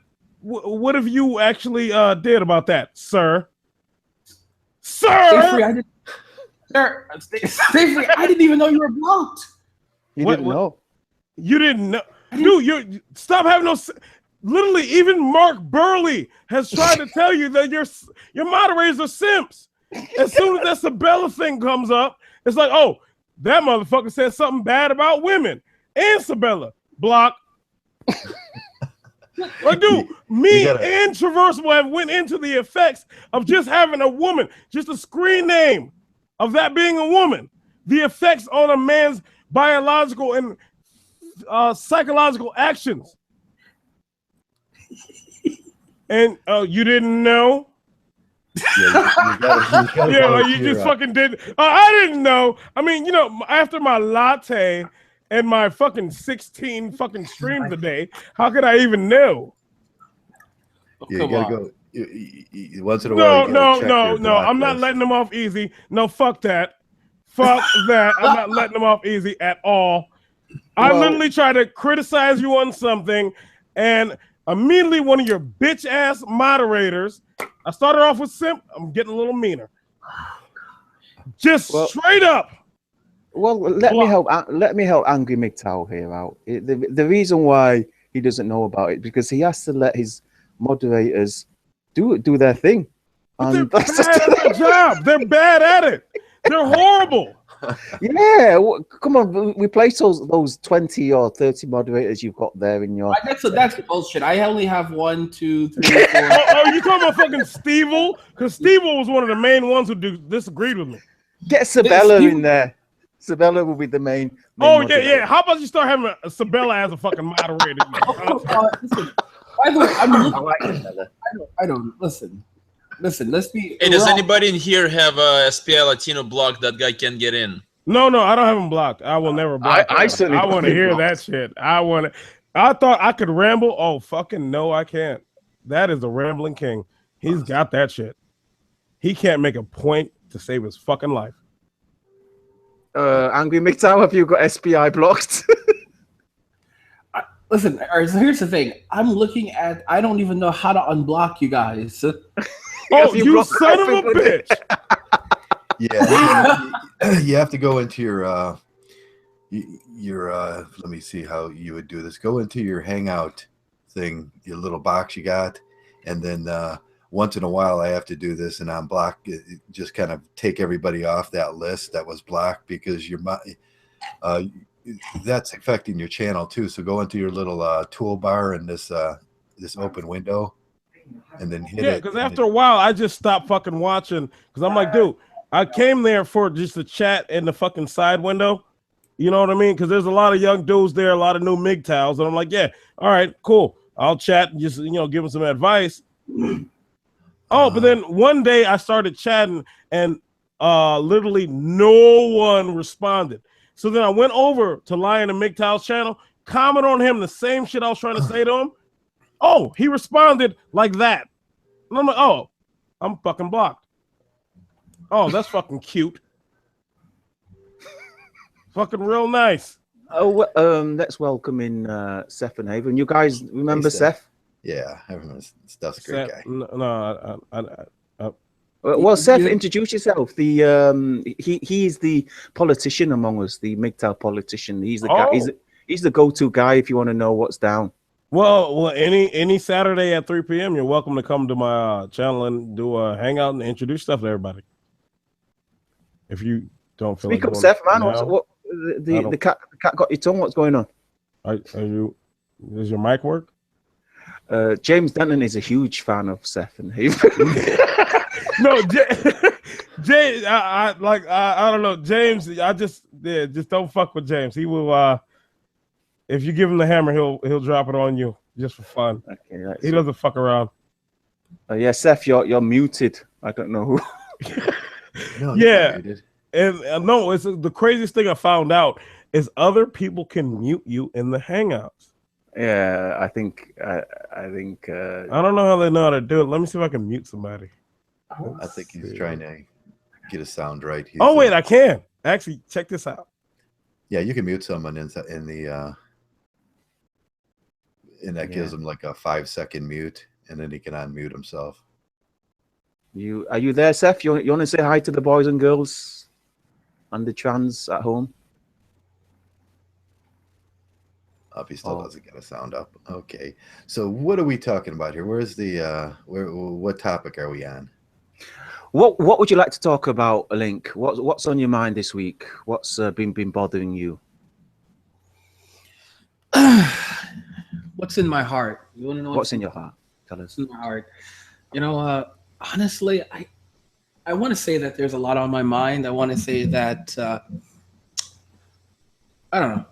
have you actually did about that, sir? Sir! Stay free. I didn't even know you were blocked. You didn't know. You didn't know. Dude, you stop having no... Literally, even Mark Burley has tried to tell you that your moderators are simps. As soon as that Sabella thing comes up, it's like, oh, that motherfucker said something bad about women. And Sabella, block. Like, dude, me and Traversable have went into the effects of just having a woman, just a screen name of that being a woman. The effects on a man's biological and psychological actions. And you didn't know? You just fucking did. I didn't know. I mean, you know, after my latte and my fucking 16 fucking streams a day, how could I even know? Yeah, you gotta go. Once in a while. No. I'm not letting them off easy. No, fuck that. Fuck that. I'm not letting them off easy at all. I literally try to criticize you on something. and immediately one of your bitch ass moderators. I started off with simp. I'm getting a little meaner. Just straight up. Well, let me help Angry Mgtow here out. The reason why he doesn't know about it because he has to let his moderators do their thing. But they're bad at their job. They're bad at it. They're horrible. Yeah, come on, replace those 20 or 30 moderators you've got there in your. That's bullshit. I only have 1, 2, 3, 4. Oh, you talking about fucking Steve-O? Because Steve-O was one of the main ones who disagreed with me. Get Sabella in there. Sabella will be the main moderator. Yeah. How about you start having Sabella as a fucking moderator? Listen, by the way, I don't listen. Listen, let's be. Hey, does anybody in here have a SPI Latino block that guy can get in? No, I don't have him blocked. I will never block. I want to hear that shit. I thought I could ramble. Oh, fucking no, I can't. That is a rambling king. He's got that shit. He can't make a point to save his fucking life. Angry Mgtow, have you got SPI blocked? Listen, here's the thing. I'm looking at. I don't even know how to unblock you guys. Oh, you son of a bitch! Yeah, you have to go into your. Let me see how you would do this. Go into your Hangout thing, your little box you got, and then once in a while I have to do this and unblock. Just kind of take everybody off that list that was blocked because that's affecting your channel too. So go into your little toolbar in this open window, and then hit it. Yeah, because after a while, I just stopped fucking watching because I'm like, dude, I came there for just the chat in the fucking side window. You know what I mean? Because there's a lot of young dudes there, a lot of new Mgtows, and I'm like, yeah, all right, cool. I'll chat and just give them some advice. But then one day I started chatting and literally no one responded. So then I went over to Lion and Mgtow's channel, comment on him the same shit I was trying to say to him. Oh, he responded like that. And I'm like, oh, I'm fucking blocked. Oh, that's fucking cute. Fucking real nice. Oh, let's welcome in Seth and Haven. You guys remember Seth? Yeah, I remember. Steph's a great guy. Well, Seth, introduce yourself. He's the politician among us, the Mgtow politician. He's the guy. He's the go-to guy if you want to know what's down. Well, any Saturday at 3 p.m., you're welcome to come to my channel and do a hangout and introduce stuff to everybody. If you don't feel Speak up, Seth, man. The cat got your tongue. What's going on? Does your mic work? James Denton is a huge fan of Seth and Haven. No, James. I don't know, James. Just don't fuck with James. He will. If you give him the hammer, he'll drop it on you just for fun. Okay, he doesn't fuck around. Yeah, Seth, you're muted. I don't know who. No, yeah, and no, it's the craziest thing I found out is other people can mute you in the Hangouts. Yeah, I think. I don't know how they know how to do it. Let me see if I can mute somebody. I think he's trying to get his sound right. Wait, I can actually check this out. Yeah, you can mute someone in the and that gives him like a 5-second mute, and then he can unmute himself. Are you there, Seth? You want to say hi to the boys and girls and the trans at home? He still doesn't get a sound up. Okay, so what are we talking about here? Where's the what topic are we on? What would you like to talk about, Link? What's on your mind this week? What's been bothering you? What's in my heart? You want to know what's in your heart? Tell us. In my heart. Honestly, I want to say that there's a lot on my mind. I want to say that I don't know.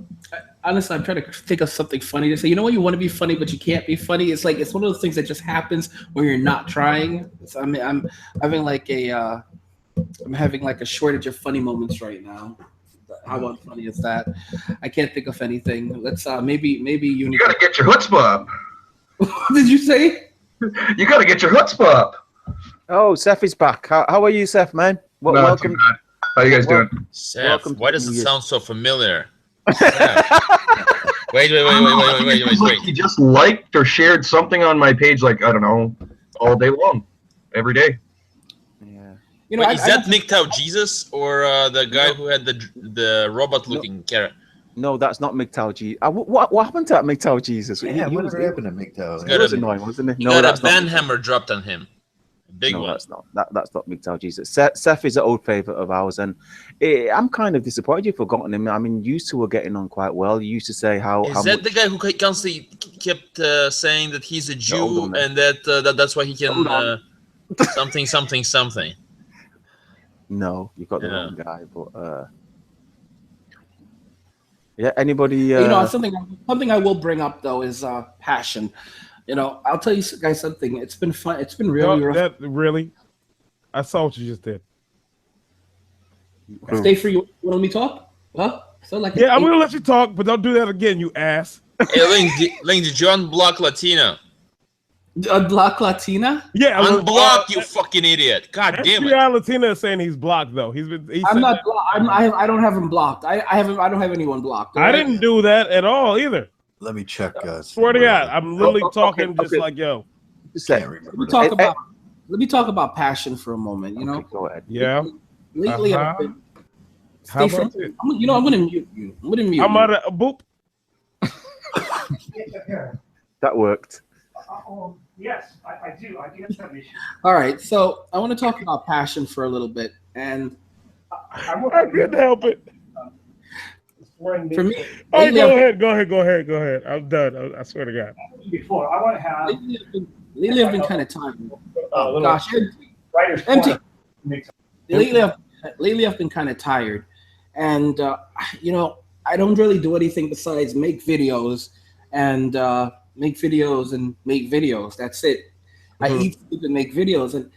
Honestly, I'm trying to think of something funny to say. You know when you want to be funny, but you can't be funny? It's like it's one of those things that just happens when you're not trying. So, I'm having like a shortage of funny moments right now. How unfunny is that? I can't think of anything. Let's maybe you need. You gotta get your chutzpah up. What did you say? You gotta get your chutzpah up. Oh, Seth is back. How are you, Seth, man? Welcome. How you guys doing? Seth, why does it sound so familiar? Wait. He just liked or shared something on my page, like, I don't know, all day long, every day. Yeah. You know, Wait, is that Mgtow Jesus or the guy who had the robot-looking character? No, that's not Mgtow Jesus. What happened to that Mgtow Jesus? Yeah, whatever happened to Mgtow? He was annoying, wasn't he? He No, got that's a not. banhammer dropped on him. A big No, one. that's not. That's not Mgtow Jesus. Seth is an old favorite of ours, and I'm kind of disappointed you've forgotten him. I mean, you two were getting on quite well. You used to say how. Is how that much... the guy who constantly kept saying that he's a Jew hold on, and that's why he Hold can on. something? No, you've got the wrong guy. But yeah, anybody? You know, something I will bring up though is passion. You know, I'll tell you guys something. It's been fun. It's been really rough. Really? I saw what you just did. Stay free. You want me to talk? Huh? So like I'm gonna let you talk, but don't do that again, you ass. Hey, Link, did you unblock Latina? Unblock Latina? Yeah, unblock, you fucking idiot! God damn it! Latina is saying he's blocked though. I'm not blocked. I don't have him blocked. I don't have anyone blocked. I didn't do that at all either. Let me check. Swear to God, I'm literally talking just like yo. Can't remember. Let me talk about passion for a moment. You know. Go ahead. Yeah. Lately, I've been. I'm gonna mute you. I'm gonna mute. I'm out of boop. That worked. Yes, I do. I do have an issue. All right, so I want to talk about passion for a little bit, and I couldn't help it. For me, go ahead. I'm done. I swear to God. Before I want to have. Lately, I've been kind of tired. Oh gosh, empty. Lately, I've been kind of tired, and you know, I don't really do anything besides make videos and make videos. That's it. I eat, sleep, and make videos. And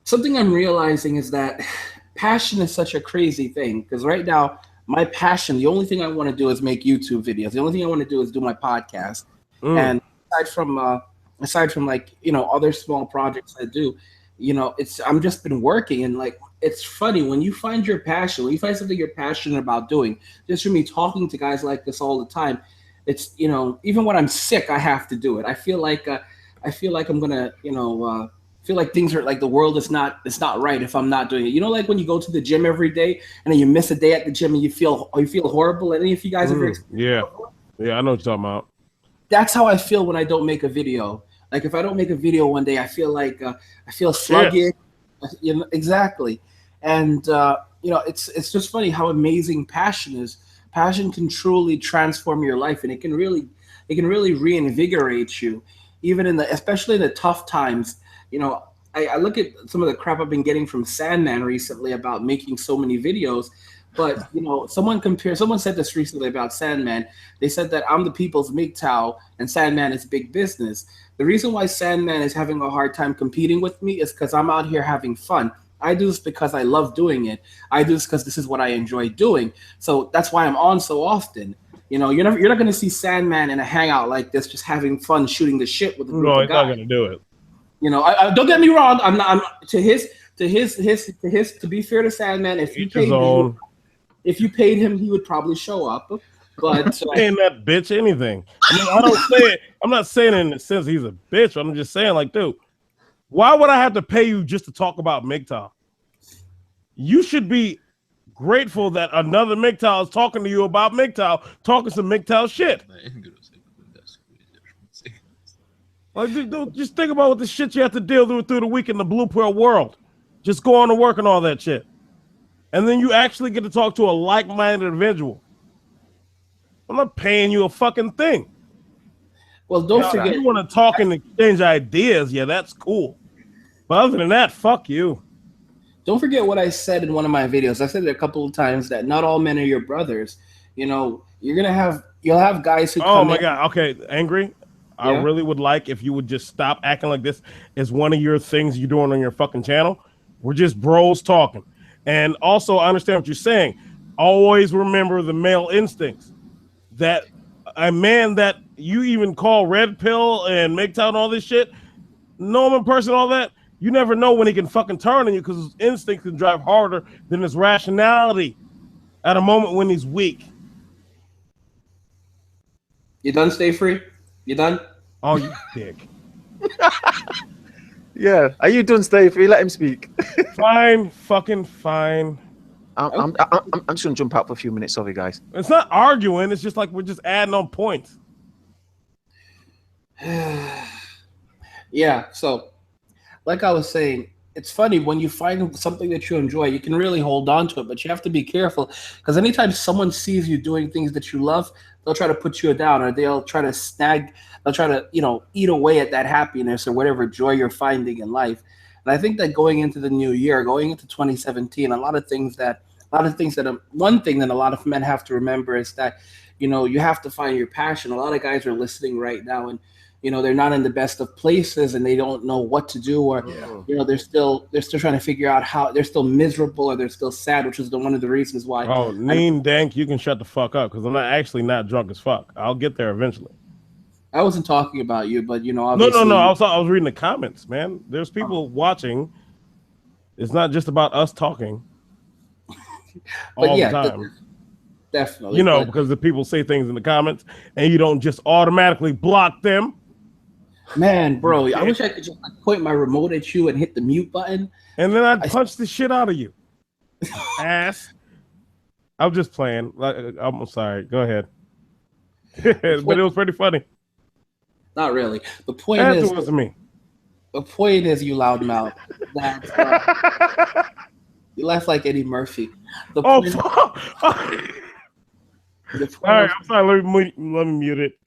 something I'm realizing is that passion is such a crazy thing, because right now, my passion, the only thing I want to do is make YouTube videos. The only thing I want to do is do my podcast. And aside from like, you know, other small projects I do, you know, I'm just been working, and like, it's funny when you find your passion, when you find something you're passionate about doing. Just from me talking to guys like this all the time, it's, you know, even when I'm sick, I have to do it. I feel like I'm gonna, you know, feel like things are like the world is not, it's not right if I'm not doing it. You know, like when you go to the gym every day and then you miss a day at the gym and you feel horrible. Any of you guys ever experienced yeah, I know what you're talking about. That's how I feel when I don't make a video. Like if I don't make a video one day, I feel like I feel sluggish. You know, exactly. And you know, it's just funny how amazing passion is. Passion can truly transform your life, and it can really reinvigorate you, even especially in the tough times. You know, I look at some of the crap I've been getting from Sandman recently about making so many videos. But, you know, someone said this recently about Sandman. They said that I'm the people's Mgtow and Sandman is big business. The reason why Sandman is having a hard time competing with me is because I'm out here having fun. I do this because I love doing it. I do this because this is what I enjoy doing. So that's why I'm on so often. You know, you're not going to see Sandman in a hangout like this, just having fun shooting the shit with a group of guys. No, he's not going to do it. You know, I don't get me wrong. I'm to be fair to Sandman, if you paid him, he would probably show up. But paying that bitch anything. I mean, I don't say it. I'm not saying it in the sense he's a bitch. I'm just saying, like, dude, why would I have to pay you just to talk about Mgtow? You should be grateful that another Mgtow is talking to you about Mgtow, talking some Mgtow shit. Like, dude, just think about what the shit you have to deal with through the week in the Blue Pearl world. Just go on to work and all that shit. And then you actually get to talk to a like-minded individual. I'm not paying you a fucking thing. Well, don't forget. You want to talk and exchange ideas, yeah, that's cool. But other than that, fuck you. Don't forget what I said in one of my videos. I said it a couple of times that not all men are your brothers. You know, you'll have guys who. Oh my God. Okay, Angry. Yeah? I really would like if you would just stop acting like this is one of your things you're doing on your fucking channel. We're just bros talking. And also, I understand what you're saying. Always remember the male instincts. That a man that you even call red pill and Mgtow and all this shit, know him in person, all that, you never know when he can fucking turn on you because his instinct can drive harder than his rationality at a moment when he's weak. You done, Stay Free? You done? Oh, you dick. Yeah. Are you done, Steve? You let him speak. Fine, fucking fine. I'm just gonna jump out for a few minutes. Sorry, guys. It's not arguing. It's just like we're just adding on points. Yeah. So, like I was saying, it's funny when you find something that you enjoy, you can really hold on to it, but you have to be careful because anytime someone sees you doing things that you love, they'll try to put you down, or they'll try to they'll try to, eat away at that happiness or whatever joy you're finding in life. And I think that going into the new year, going into 2017, one thing that a lot of men have to remember is that, you have to find your passion. A lot of guys are listening right now and, they're not in the best of places and they don't know what to do, or, they're still trying to figure out how they're still miserable or they're still sad, which is one of the reasons why. Oh, Dank, you can shut the fuck up because I'm not drunk as fuck. I'll get there eventually. I wasn't talking about you, but No. obviously. I was reading the comments, man. There's people watching. It's not just about us talking. But all yeah, the time. Definitely. Because the people say things in the comments and you don't just automatically block them. Man, bro, I wish I could just point my remote at you and hit the mute button. And then I'd punch the shit out of you. Ass. I'm just playing. I'm sorry. Go ahead. But it was pretty funny. Not really. The point is, it me. The point is, you loudmouth. You laugh like Eddie Murphy. All right, I'm sorry. Let me mute it.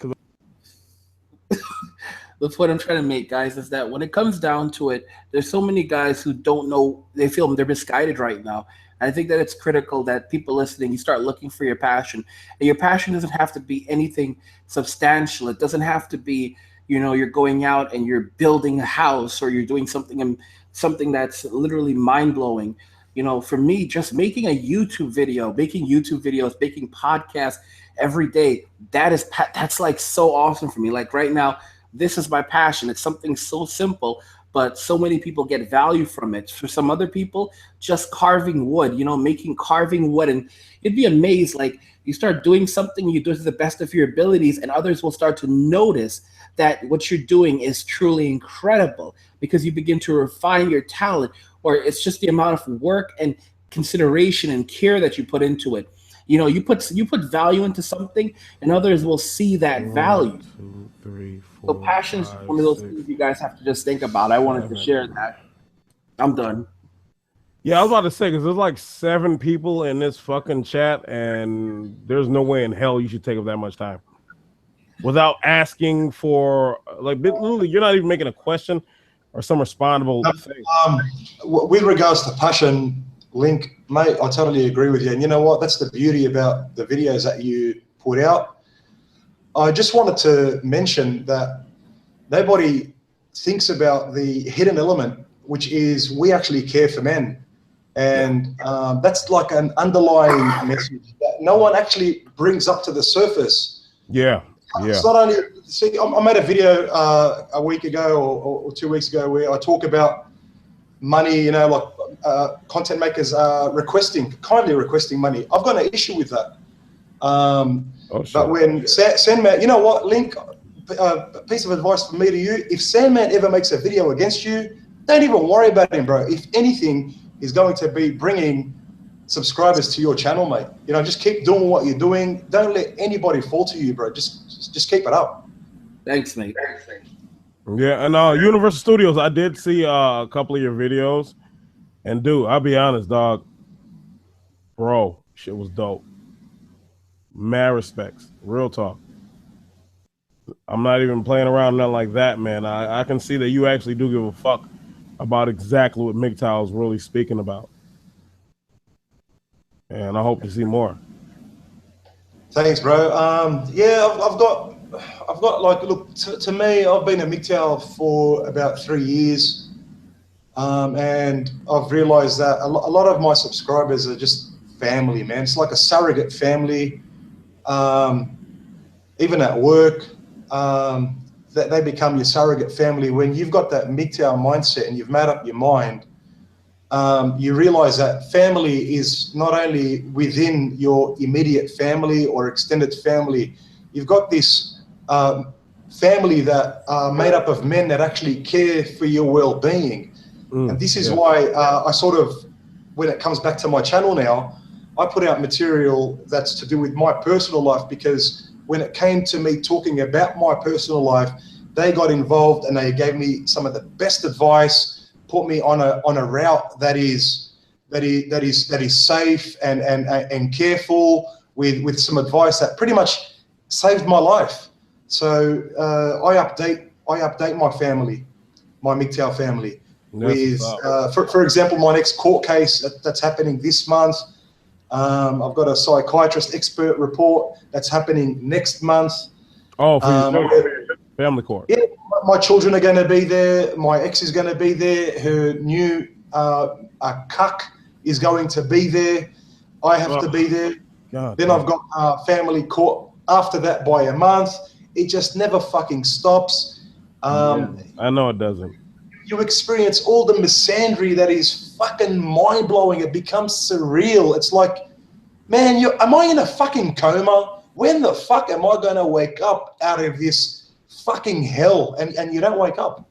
The point I'm trying to make, guys, is that when it comes down to it, there's so many guys who don't know. They feel they're misguided right now. I think that it's critical that people listening, you start looking for your passion. And your passion doesn't have to be anything substantial. It doesn't have to be, you're going out and you're building a house or you're doing something that's literally mind-blowing. For me, just making a YouTube video, making podcasts every day, that's like so awesome for me. Like right now, this is my passion. It's something so simple, but so many people get value from it. For some other people, just carving wood, making carving wood, and you'd be amazed. Like you start doing something, you do it to the best of your abilities, and others will start to notice that what you're doing is truly incredible because you begin to refine your talent, or it's just the amount of work and consideration and care that you put into it. You put value into something, and others will see that value. 1, 2, 3, 4. So passion is one of those things you guys have to just think about. I wanted to share that. I'm done. Yeah, I was about to say because there's like 7 people in this fucking chat, and there's no way in hell you should take up that much time without asking for literally. You're not even making a question or some respondable thing. With regards to passion, Link, mate, I totally agree with you. And you know what? That's the beauty about the videos that you put out. I just wanted to mention that nobody thinks about the hidden element, which is we actually care for men. And that's like an underlying message that no one actually brings up to the surface. Yeah. It's not only, see, I made a video a week ago or 2 weeks ago where I talk about money, content makers kindly requesting money. I've got an issue with that. But when Sandman, you know what, Link, a piece of advice from me to you, if Sandman ever makes a video against you, don't even worry about him, bro. If anything, he's going to be bringing subscribers to your channel, mate. Just keep doing what you're doing. Don't let anybody fall to you, bro. Just keep it up. Thanks, mate. Yeah, and Universal Studios, I did see a couple of your videos, and dude, I'll be honest, dog, bro, shit was dope. Mad respects, real talk. I'm not even playing around nothing like that, man. I can see that you actually do give a fuck about exactly what Mgtow is really speaking about, and I hope to see more. Thanks, bro. Yeah, I've got like, look, to me, I've been a Mgtow for about 3 years, and I've realized that a lot of my subscribers are just family, man. It's like a surrogate family. Even at work, that they become your surrogate family. When you've got that Mgtow mindset and you've made up your mind, you realize that family is not only within your immediate family or extended family. You've got this family that are made up of men that actually care for your well-being. And this is why I sort of, when it comes back to my channel now, I put out material that's to do with my personal life, because when it came to me talking about my personal life, they got involved and they gave me some of the best advice, put me on a route that is safe and careful, with some advice that pretty much saved my life. So I update my family, my Mgtow family, with for example, my next court case that's happening this month. I've got a psychiatrist expert report that's happening next month. Oh, for your family court. Yeah, my children are going to be there. My ex is going to be there. Her new cuck is going to be there. I have to be there. Then I've got family court after that by a month. It just never fucking stops. I know it doesn't. You experience all the misandry that is fucking mind-blowing. It becomes surreal. It's like, man, am I in a fucking coma? When the fuck am I going to wake up out of this fucking hell? And you don't wake up.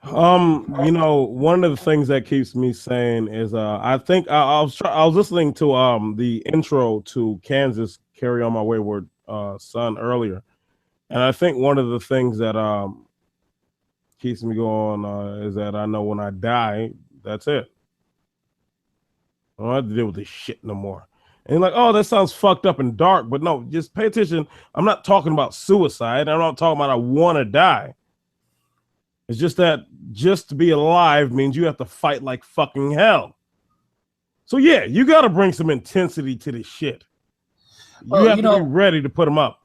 You know, one of the things that keeps me sane is I think I was listening to the intro to Kansas Carry On My Wayward Son earlier, and I think one of the things that keeps me going is that I know when I die, that's it. I don't have to deal with this shit no more. And you're like, oh, that sounds fucked up and dark, but no, just pay attention. I'm not talking about suicide. I'm not talking about I want to die. It's just that just to be alive means you have to fight like fucking hell. So yeah, you got to bring some intensity to this shit. You have to be ready to put them up.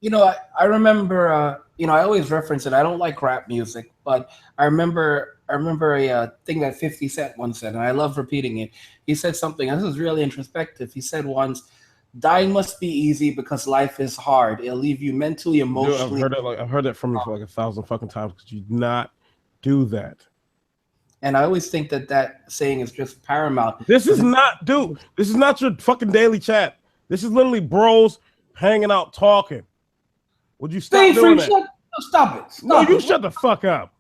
You know, I remember, I always reference it. I don't like rap music, but I remember a thing that 50 Cent once said, and I love repeating it. He said something, and this is really introspective. He said once, dying must be easy because life is hard. It'll leave you mentally, emotionally. Dude, I've heard that from you for like 1,000 fucking times because you do not do that. And I always think that saying is just paramount. This is not your fucking daily chat. This is literally bros hanging out talking. Would you stop doing that? Stop it. No, you shut the fuck up.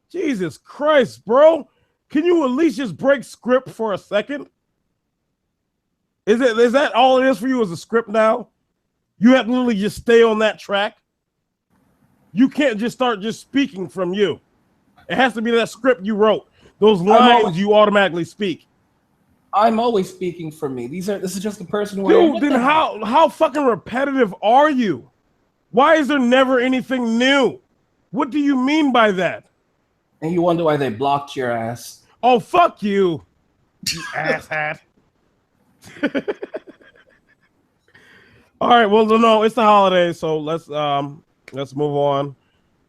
Jesus Christ, bro. Can you at least just break script for a second? Is that all it is for you as a script now? You have to literally just stay on that track. You can't just start just speaking from you. It has to be that script you wrote. Those lines you automatically speak. I'm always speaking for me. This is just the person who Dude, then how fucking repetitive are you? Why is there never anything new? What do you mean by that? And you wonder why they blocked your ass. Oh, fuck you, you asshat. All right, well, no, it's the holidays, so let's move on.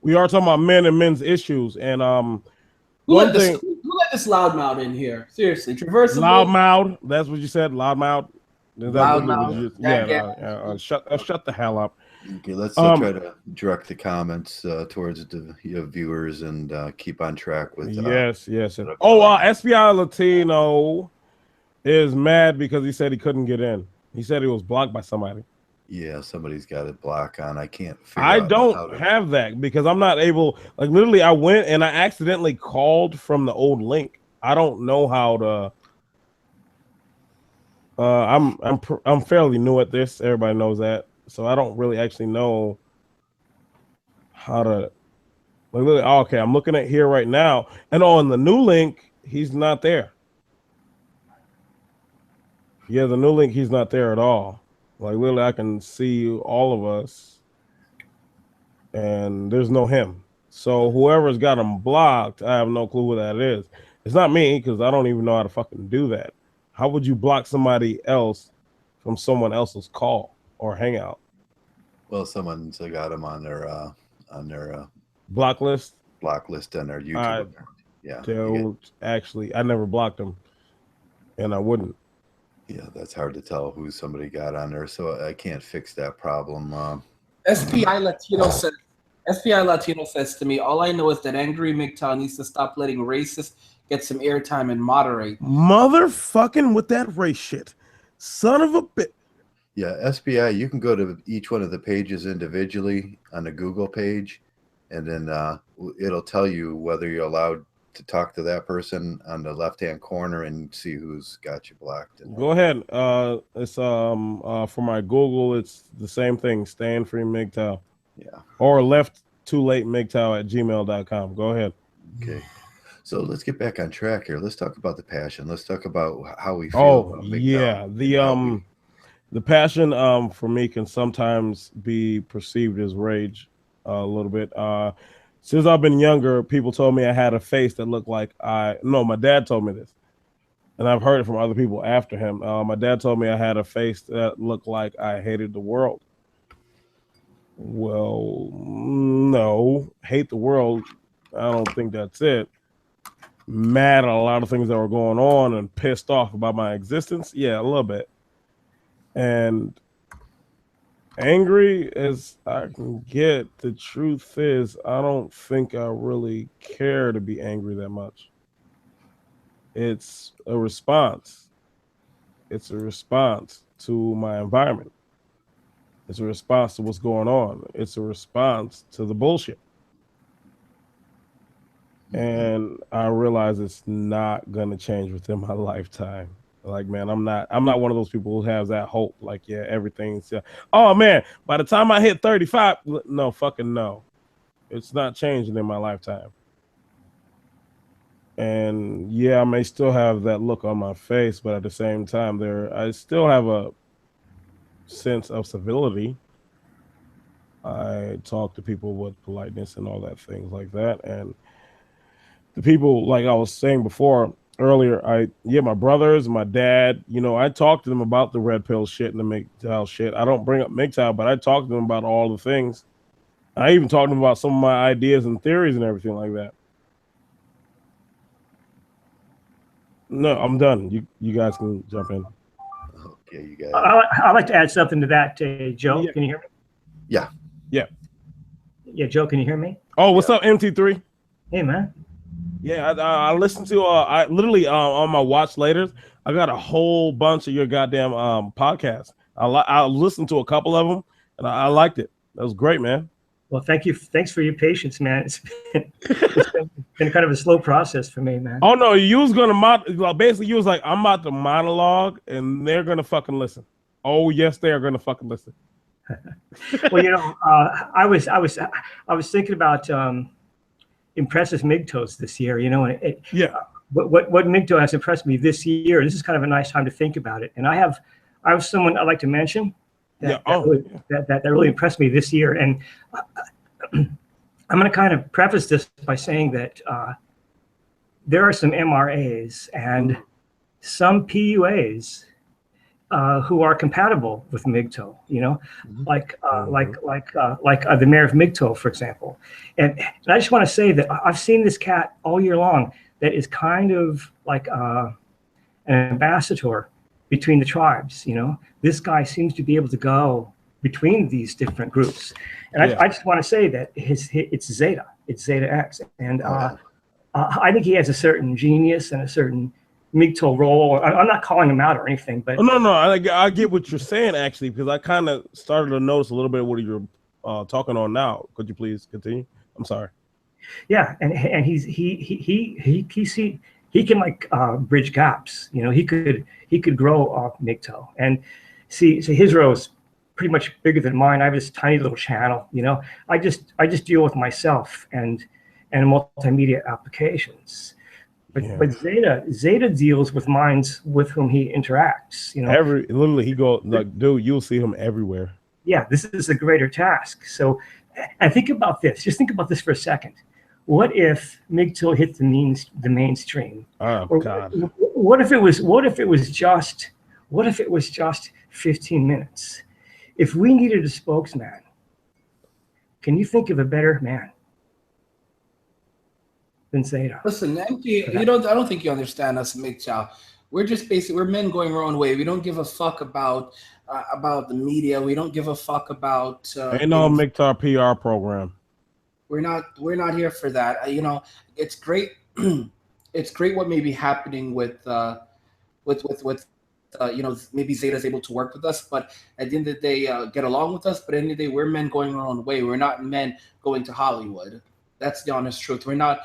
We are talking about men and men's issues, and who let this loudmouth in here? Seriously, Traversable. Loudmouth. That's what you said. Loudmouth. Loudmouth. Yeah. Shut the hell up. Okay, let's try to direct the comments towards the viewers and keep on track with. Yes. SBI Latino is mad because he said he couldn't get in. He said he was blocked by somebody. Yeah, somebody's got a block on. I can't. I don't have that because I'm not able. Like literally, I went and I accidentally called from the old link. I don't know how to. I'm fairly new at this. Everybody knows that, so I don't really actually know how to. Like literally, okay, I'm looking at here right now, and on the new link, he's not there. Yeah, the new link, he's not there at all. Like literally, I can see all of us, and there's no him. So whoever's got him blocked, I have no clue who that is. It's not me because I don't even know how to fucking do that. How would you block somebody else from someone else's call or hangout? Well, someone's got him on their block list. Block list on their YouTube. Yeah. Actually, I never blocked him, and I wouldn't. Yeah, that's hard to tell who somebody got on there, so I can't fix that problem. SPI Latino says to me, all I know is that angry Mgtow needs to stop letting racists get some airtime and moderate. Motherfucking with that race shit. Son of a bitch. Yeah, SBI, you can go to each one of the pages individually on the Google page, and then it'll tell you whether you're allowed to talk to that person on the left-hand corner and see who's got you blocked. Go ahead. It's for my Google, it's the same thing, staying free Mgtow. Yeah. Or left too late Mgtow at gmail.com. Go ahead. Okay. So let's get back on track here. Let's talk about the passion. Let's talk about how we feel about Mgtow. Yeah. The passion for me can sometimes be perceived as rage a little bit. Since I've been younger, people told me I had a face that looked like my dad told me this. And I've heard it from other people after him. My dad told me I had a face that looked like I hated the world. Well, no, hate the world. I don't think that's it. Mad at a lot of things that were going on and pissed off about my existence. Yeah, a little bit. And angry as I can get, the truth is I don't think I really care to be angry that much. It's a response. It's a response to my environment. It's a response to what's going on. It's a response to the bullshit. And I realize it's not gonna change within my lifetime. Like, man, I'm not one of those people who has that hope. Like, yeah, everything's oh man, by the time I hit 35, no, fucking no. It's not changing in my lifetime. And yeah, I may still have that look on my face, but at the same time, I still have a sense of civility. I talk to people with politeness and all that things like that. And the people, like I was saying before earlier, my brothers, my dad, I talk to them about the red pill shit and the Mgtow shit. I don't bring up Mgtow, but I talk to them about all the things. I even talk to them about some of my ideas and theories and everything like that. No, I'm done. You guys can jump in. Okay, you guys. I'd like to add something to that, Joe. Yeah. Can you hear me? Yeah. Yeah, Joe, can you hear me? Oh, what's up, MT3? Hey, man. Yeah, I listened to I literally on my watch later, I got a whole bunch of your goddamn podcasts. I listened to a couple of them and I liked it. That was great, man. Well, thank you. Thanks for your patience, man. It's been kind of a slow process for me, man. Oh no, you was gonna basically you was like, I'm about to monologue and they're gonna fucking listen. Oh yes, they are gonna fucking listen. Well, I was thinking about impressive Mgtows this year, and what Mgtow has impressed me this year. This is kind of a nice time to think about it. And I have someone I'd like to mention that really impressed me this year. And I'm going to kind of preface this by saying that there are some MRAs and some PUAs who are compatible with Mgtow, like the mayor of Mgtow, for example. And I just want to say that I've seen this cat all year long that is kind of like an ambassador between the tribes. This guy seems to be able to go between these different groups. And I just want to say that it's Zeta X. And I think he has a certain genius and a certain Mgtow role. I'm not calling him out or anything, but no, I get what you're saying actually, because I kind of started to notice a little bit of what you're talking on now. Could you please continue? I'm sorry. Yeah, and he can like bridge gaps. He could grow off Mgtow, and see his role is pretty much bigger than mine. I have this tiny little channel. I just deal with myself and multimedia applications. But Zeta deals with minds with whom he interacts. Literally he go like, dude, you'll see him everywhere. Yeah, this is a greater task. So, and think about this. Just think about this for a second. What if Mgtow hit the mainstream? Oh God. What if it was just 15 minutes? If we needed a spokesman, can you think of a better man than Zeta? Listen, I don't think you understand us, Mgtow. We're men going our own way. We don't give a fuck about the media. We don't give a fuck about ain't no Mgtow PR program. We're not here for that. It's great. It's great what may be happening with maybe Zeta's able to work with us, but at the end of the day, get along with us. But at the end of the day, we're men going our own way. We're not men going to Hollywood. That's the honest truth. We're not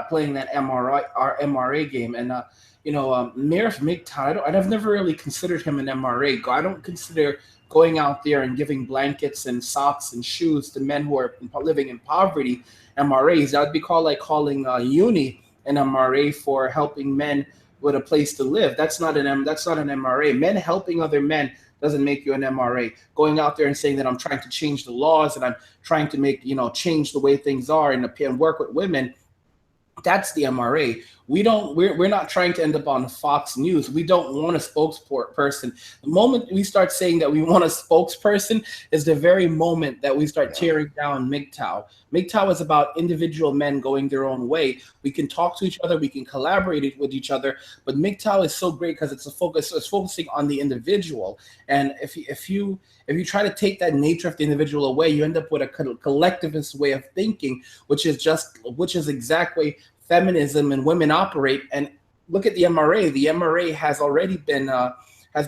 playing that MRA game. And Mayor of Mgtow, I've never really considered him an MRA. I don't consider going out there and giving blankets and socks and shoes to men who are living in poverty MRAs. That would be calling Uni an MRA for helping men with a place to live. That's not an MRA. Men helping other men doesn't make you an MRA. Going out there and saying that I'm trying to change the laws and I'm trying to change the way things are and work with women, that's the MRA. We're not trying to end up on Fox News. We don't want a spokesperson. The moment we start saying that we want a spokesperson is the very moment that we start tearing down Mgtow. Mgtow is about individual men going their own way. We can talk to each other, we can collaborate with each other, but Mgtow is so great because it's focusing on the individual. And if you try to take that nature of the individual away, you end up with a collectivist way of thinking, which is exactly feminism and women operate. And look at the MRA. The MRA has already been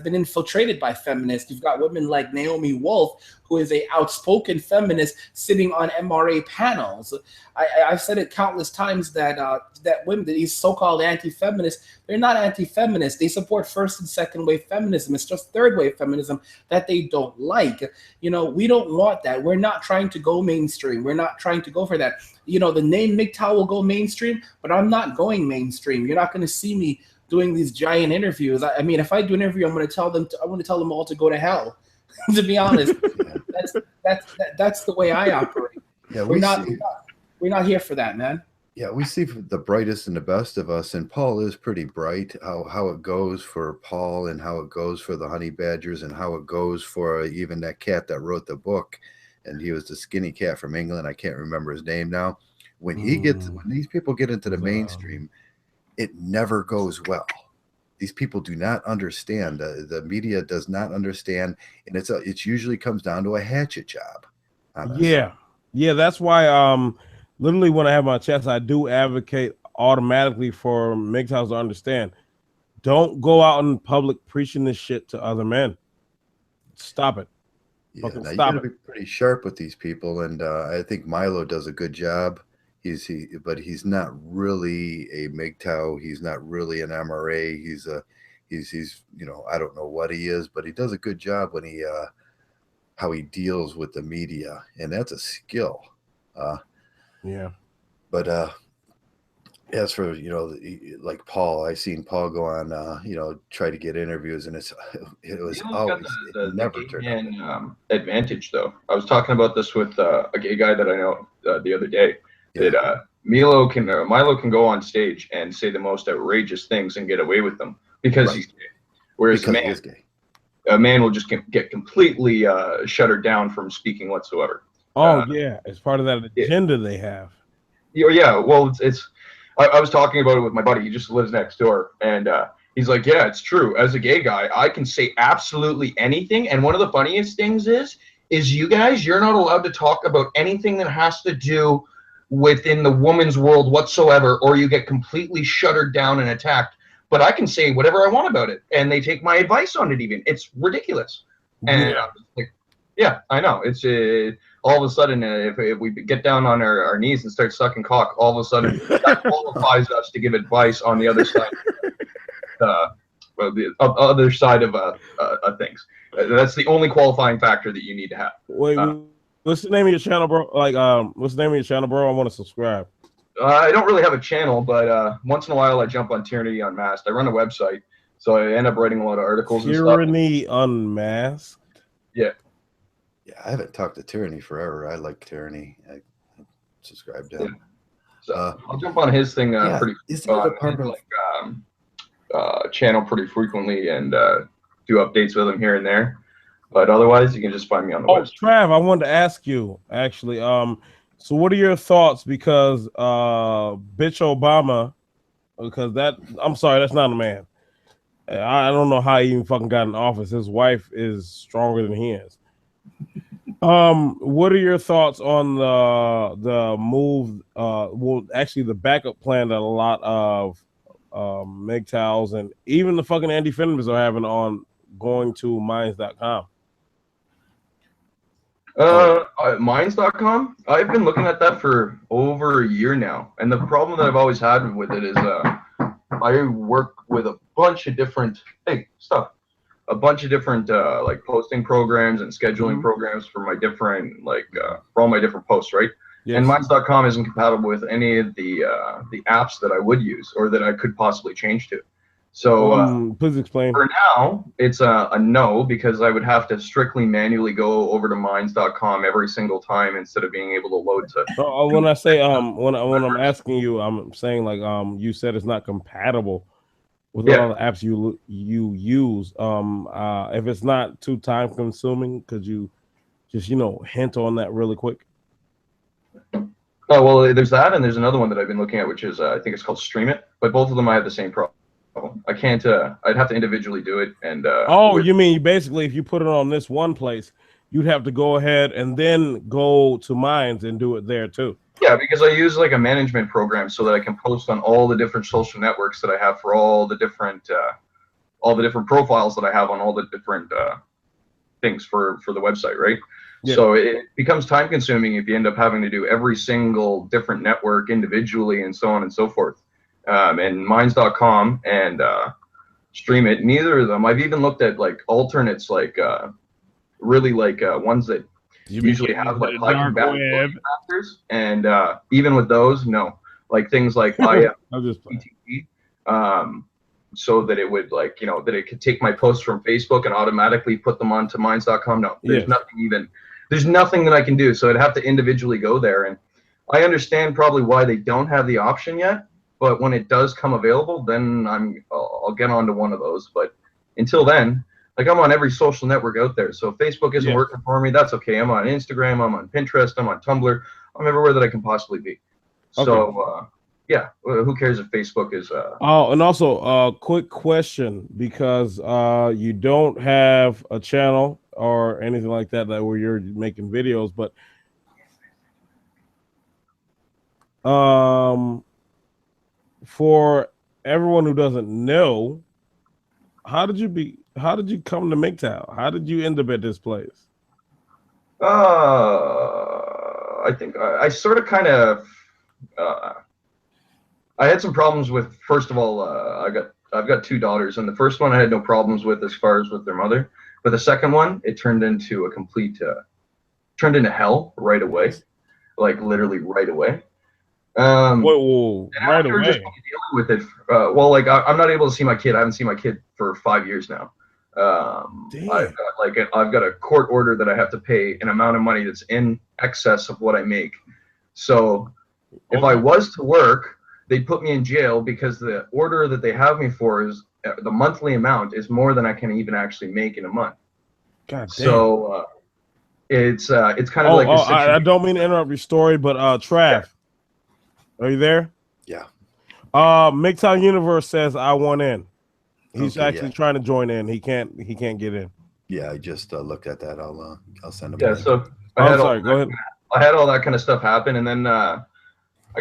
infiltrated by feminists. You've got women like Naomi Wolf, who is a outspoken feminist, sitting on MRA panels. I've said it countless times that women, these so-called anti-feminists, they're not anti-feminists. They support first and second wave feminism. It's just third wave feminism that they don't like. We don't want that. We're not trying to go mainstream. We're not trying to go for that. The name Mgtow will go mainstream, but I'm not going mainstream. You're not going to see me doing these giant interviews. I mean, if I do an interview, I want to tell them all to go to hell. To be honest, that's the way I operate. Yeah, we're not here for that, man. Yeah, we see the brightest and the best of us, and Paul is pretty bright. How it goes for Paul, and how it goes for the honey badgers, and how it goes for even that cat that wrote the book, and he was the skinny cat from England. I can't remember his name now. When these people get into the mainstream, it never goes well. These people do not understand. The media does not understand, and it usually comes down to a hatchet job. Honestly. Yeah. That's why literally when I have my chats, I do advocate automatically for Mgtows to understand. Don't go out in public preaching this shit to other men. Stop it. Yeah, now you gotta be pretty sharp with these people, and I think Milo does a good job. But he's not really a Mgtow. He's not really an MRA. He's I don't know what he is, but he does a good job when how he deals with the media, and that's a skill. Yeah. But as for like Paul, I seen Paul go on try to get interviews, and it was always the never gay turned man advantage though. I was talking about this with a gay guy that I know the other day. That Milo can go on stage and say the most outrageous things and get away with them because he's gay. Whereas a man will just get completely shuttered down from speaking whatsoever. Yeah, it's part of that agenda they have. Yeah, well, I was talking about it with my buddy. He just lives next door, and he's like, yeah, it's true. As a gay guy, I can say absolutely anything. And one of the funniest things is you guys, you're not allowed to talk about anything that has to do within the woman's world whatsoever, or you get completely shuttered down and attacked. But I can say whatever I want about it, and they take my advice on it. Even it's ridiculous. And yeah, I know. It's all of a sudden, if we get down on our knees and start sucking cock, all of a sudden that qualifies us to give advice on the other side. The other side of things. That's the only qualifying factor that you need to have. Wait. What's the name of your channel, bro? What's the name of your channel, bro? I want to subscribe. I don't really have a channel, but once in a while I jump on Tyranny Unmasked. I run a website, so I end up writing a lot of articles and stuff. Tyranny Unmasked? Yeah. Yeah, I haven't talked to Tyranny forever. I like Tyranny. I subscribe to him. So I'll jump on his thing channel pretty frequently and do updates with him here and there. But otherwise, you can just find me on the website. Trav, I wanted to ask you actually. So what are your thoughts? Because bitch Obama, I'm sorry, that's not a man. I don't know how he even fucking got in office. His wife is stronger than he is. What are your thoughts on the move? Well, actually, the backup plan that a lot of Mgtows, and even the fucking anti-venomers are having on going to minds.com. Minds.com. I've been looking at that for over a year now, and the problem that I've always had with it is I work with a bunch of different like posting programs and scheduling programs for my different for all my different posts, right? Yes. And minds.com isn't compatible with any of the apps that I would use or that I could possibly change to. So please explain. For now, it's a no, because I would have to strictly manually go over to minds.com every single time instead of being able to load to. When I say when I'm asking you, I'm saying like you said it's not compatible with a lot of the apps you use. If it's not too time consuming, could you just hint on that really quick? Oh well, there's that, and there's another one that I've been looking at, which is I think it's called Stream It, but both of them I have the same problem. I can't. I'd have to individually do it. And you mean basically if you put it on this one place, you'd have to go ahead and then go to Minds and do it there too. Yeah, because I use like a management program so that I can post on all the different social networks that I have for all the different profiles that I have on all the different things for the website, right? Yeah. So it becomes time consuming if you end up having to do every single different network individually and so on and so forth. And minds.com and Stream It, neither of them. I've even looked at like alternates, like really like ones that usually have like factors, and even with those, no, like things like IFTTT, so that it would like that it could take my posts from Facebook and automatically put them onto minds.com. No, there's there's nothing that I can do, so I'd have to individually go there. And I understand probably why they don't have the option yet. But when it does come available, then I'll get onto one of those. But until then, like I'm on every social network out there. So if Facebook isn't working for me, that's okay. I'm on Instagram, I'm on Pinterest, I'm on Tumblr, I'm everywhere that I can possibly be. Okay. So who cares if Facebook is? Oh, and also quick question, because you don't have a channel or anything like that where you're making videos, but for everyone who doesn't know, how did you come to Mgtow? How did you end up at this place? I think I sort of kind of I had some problems with. First of all, I've got two daughters, and the first one I had no problems with as far as with their mother, but the second one, it turned into a complete turned into hell right away, like literally right away. Whoa, right away. Just dealing with it. Well, like I'm not able to see my kid. I haven't seen my kid for 5 years now. I've got a court order that I have to pay an amount of money that's in excess of what I make. So if I was to work, they'd put me in jail because the order that they have me for is the monthly amount is more than I can even actually make in a month. God damn. So it's kind of like. I don't mean to interrupt your story, but Trav. Are you there? Yeah. Mgtow Universe says I want in. He's actually trying to join in. He can't get in. Yeah, I just looked at that. I'll send him. Yeah. So go ahead. I had all that kind of stuff happen, and then I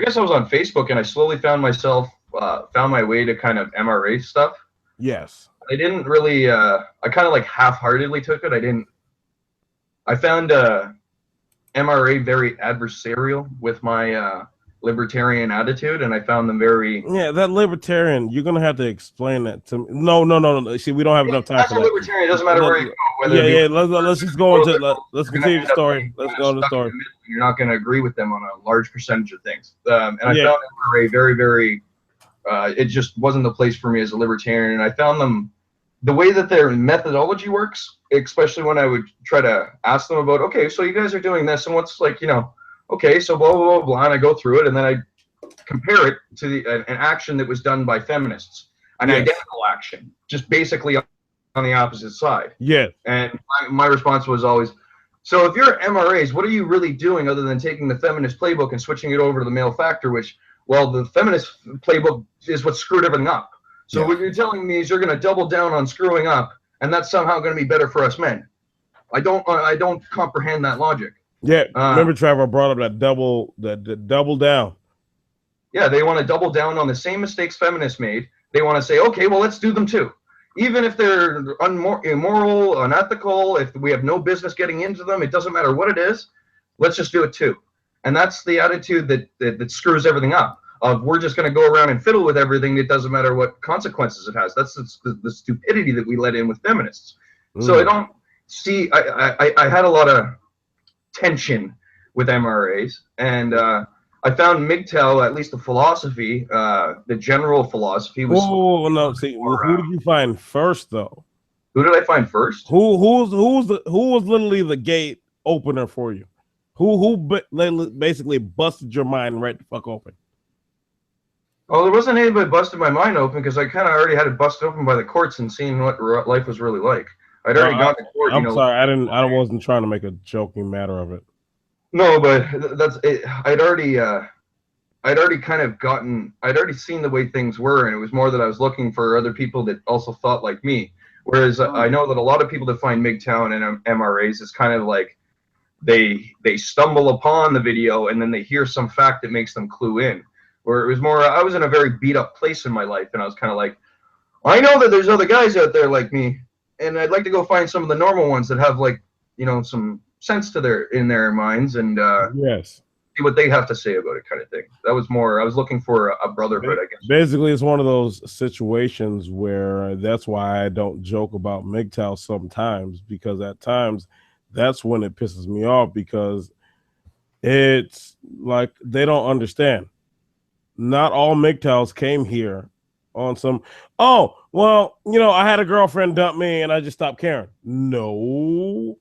guess I was on Facebook, and I slowly found my way to kind of MRA stuff. Yes. I didn't really. I kind of like half-heartedly took it. I found MRA very adversarial with my libertarian attitude, and I found them very. Yeah, that libertarian. You're gonna have to explain that to me. No. See, we don't have enough time for that. Libertarian. It doesn't matter where you go. Let's just go into. Let's continue the story. Let's go on the story. You're not going to agree with them on a large percentage of things, and I found MRA very, very. It just wasn't the place for me as a libertarian, and I found them. The way that their methodology works, especially when I would try to ask them about, okay, so you guys are doing this, and what's like, okay, so blah, blah, blah, blah, and I go through it, and then I compare it to an action that was done by feminists, an identical action, just basically on the opposite side. Yeah. And my response was always, so if you're MRAs, what are you really doing other than taking the feminist playbook and switching it over to the male factor, which, well, the feminist playbook is what screwed everything up. So what you're telling me is you're going to double down on screwing up, and that's somehow going to be better for us men. I don't comprehend that logic. Yeah, remember Trevor brought up that double down. Yeah, they want to double down on the same mistakes feminists made, they want to say, okay, well, let's do them too. Even if they're immoral, unethical, if we have no business getting into them, it doesn't matter what it is, let's just do it too. And that's the attitude that screws everything up. Of we're just going to go around and fiddle with everything. It doesn't matter what consequences it has. That's the stupidity that we let in with feminists. So I don't see. I had a lot of tension with MRAs, and I found Mgtow, at least the philosophy, the general philosophy was. Oh no! See, who did you find first, though? Who did I find first? Who was literally the gate opener for you? Who basically busted your mind right the fuck open? Oh, there wasn't anybody busted my mind open because I kind of already had it busted open by the courts and seeing what life was really like. I'd already gone to court. I'm sorry, I wasn't trying to make a joking matter of it. No, but that's it. I'd already seen the way things were, and it was more that I was looking for other people that also thought like me. Whereas I know that a lot of people that find Mgtow and MRAs is kind of like they stumble upon the video and then they hear some fact that makes them clue in. Where it was more, I was in a very beat up place in my life, and I was kind of like, I know that there's other guys out there like me, and I'd like to go find some of the normal ones that have like, some sense to their minds, and yes, see what they have to say about it, kind of thing. That was more, I was looking for a brotherhood, I guess. Basically, it's one of those situations where that's why I don't joke about Mgtow sometimes, because at times that's when it pisses me off, because it's like they don't understand. Not all Mgtows came here on some, oh, well, I had a girlfriend dump me and I just stopped caring. No.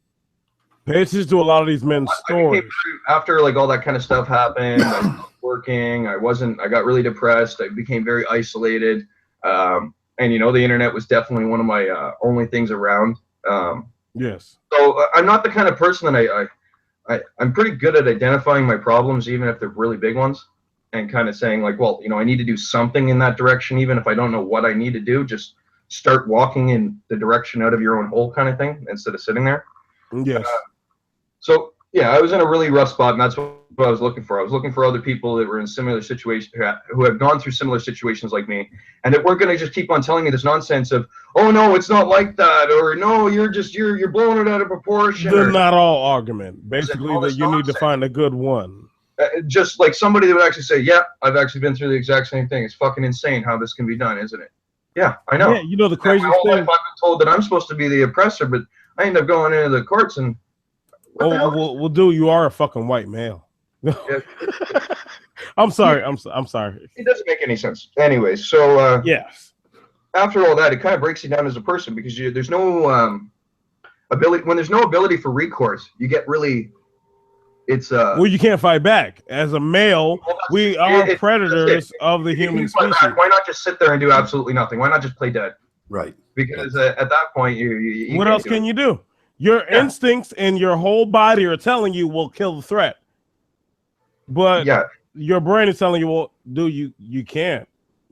Pay attention to a lot of these men's stories. After like all that kind of stuff happened, I stopped working, I got really depressed, I became very isolated. And the internet was definitely one of my only things around. Yes. So I'm not the kind of person that I'm pretty good at identifying my problems, even if they're really big ones. And kind of saying like, well, I need to do something in that direction, even if I don't know what I need to do, just start walking in the direction out of your own hole kind of thing, instead of sitting there. Yes. So yeah, I was in a really rough spot, and that's what I was looking for. I was looking for other people that were in similar situations, who have gone through similar situations like me, and that weren't going to just keep on telling me this nonsense of, oh no, it's not like that, or no, you're blowing it out of proportion. The not all argument, basically, that you need to find a good one. Just like somebody that would actually say, yeah, I've actually been through the exact same thing. It's fucking insane how this can be done, isn't it? Yeah, I know. Yeah, the craziest thing. I've been told that I'm supposed to be the oppressor, but I end up going into the courts and. Well, dude, you are a fucking white male. I'm sorry. I'm sorry. It doesn't make any sense. Anyways, so yes. After all that, it kind of breaks you down as a person, because there's no ability. When there's no ability for recourse, you get really. It's well, you can't fight back. As a male, we are predators of the human species. Why not just sit there and do absolutely nothing? Why not just play dead? Right. Because at that point, you what else can you do? Your instincts and your whole body are telling you, "Well, kill the threat," but your brain is telling you, "Well, dude, you can't.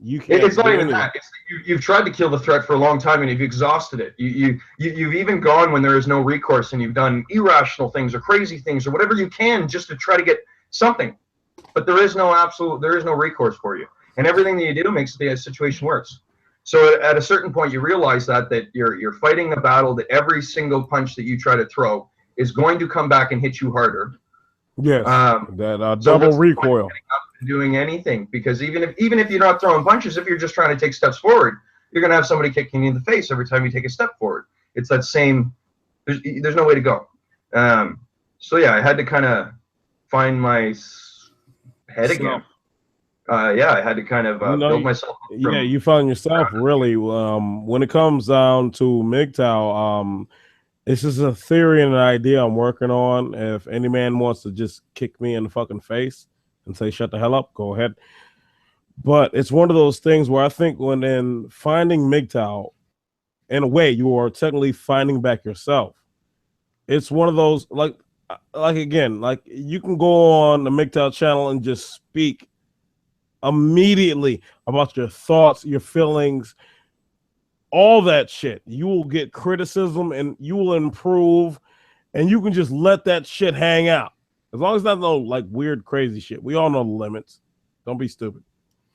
You can't." It's not even that. It's you've tried to kill the threat for a long time, and you've exhausted it. You've even gone when there is no recourse, and you've done irrational things or crazy things or whatever you can just to try to get something. But there is no recourse for you, and everything that you do makes the situation worse. So at a certain point, you realize that you're fighting a battle that every single punch that you try to throw is going to come back and hit you harder. Yes, that double recoil. Doing anything, because even if you're not throwing punches, if you're just trying to take steps forward, you're gonna have somebody kicking you in the face every time you take a step forward. It's that same. There's no way to go. So yeah, I had to kind of find my head again. I had to kind of build myself. You found yourself really. When it comes down to Mgtow, this is a theory and an idea I'm working on. If any man wants to just kick me in the fucking face and say shut the hell up, go ahead. But it's one of those things where I think when in finding Mgtow, in a way, you are technically finding back yourself. It's one of those like again, like you can go on the Mgtow channel and just speak immediately about your thoughts, your feelings, all that shit. You will get criticism and you will improve, and you can just let that shit hang out. As long as that's no like weird, crazy shit. We all know the limits. Don't be stupid.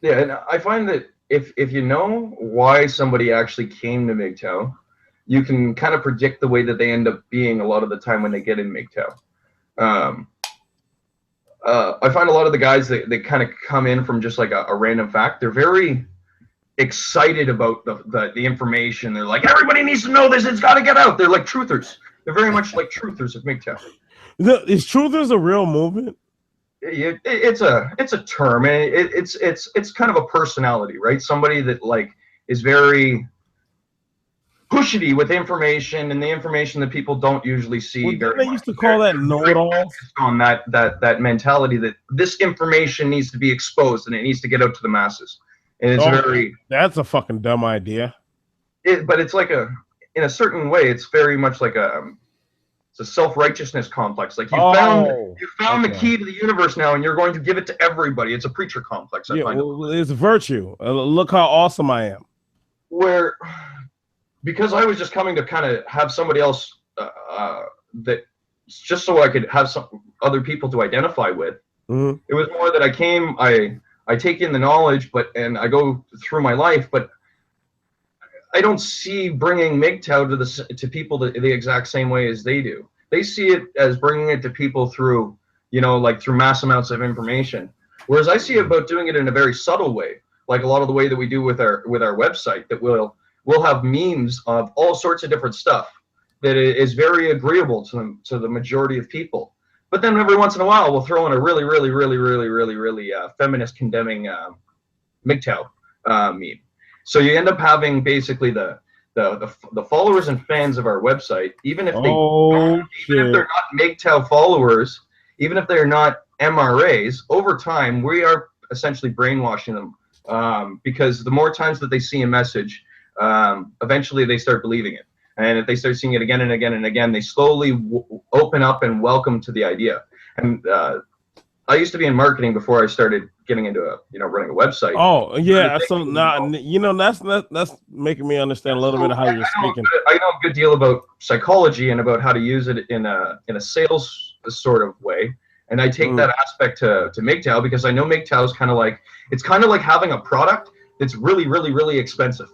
Yeah, and I find that if you know why somebody actually came to Mgtow, you can kind of predict the way that they end up being a lot of the time when they get in Mgtow. I find a lot of the guys that they kind of come in from just like a random fact. They're very excited about the information. They're like, everybody needs to know this. It's got to get out. They're like truthers. They're very much like truthers of Mgtow. Is truthers a real movement? It's a term, and it's kind of a personality, right? Somebody that like is very pushity with information, and the information that people don't usually see. Well, they used to call that know-it-all. On that mentality that this information needs to be exposed and it needs to get out to the masses, and it's that's a fucking dumb idea. But it's like in a certain way, it's very much like it's a self-righteousness complex. Like you found the key to the universe now, and you're going to give it to everybody. It's a preacher complex. It's virtue. Look how awesome I am. Because I was just coming to kind of have somebody else that just so I could have some other people to identify with. Mm-hmm. It was more that I came, I take in the knowledge, and I go through my life, but I don't see bringing Mgtow to people the exact same way as they do. They see it as bringing it to people through, like through mass amounts of information. Whereas I see it about doing it in a very subtle way, like a lot of the way that we do with our website, that we'll have memes of all sorts of different stuff that is very agreeable to the majority of people. But then every once in a while, we'll throw in a really, really, really, really, really, really feminist condemning Mgtow meme. So you end up having basically the followers and fans of our website, even if they're not Mgtow followers, even if they're not MRAs, over time we are essentially brainwashing them, because the more times that they see a message, eventually they start believing it. And if they start seeing it again and again and again, they slowly open up and welcome to the idea. And I used to be in marketing before I started getting into running a website. Oh yeah, so now that's making me understand a little bit of how you're speaking. I know a good deal about psychology and about how to use it in a sales sort of way. And I take that aspect to Mgtow, because I know Mgtow is kind of like having a product that's really, really, really expensive.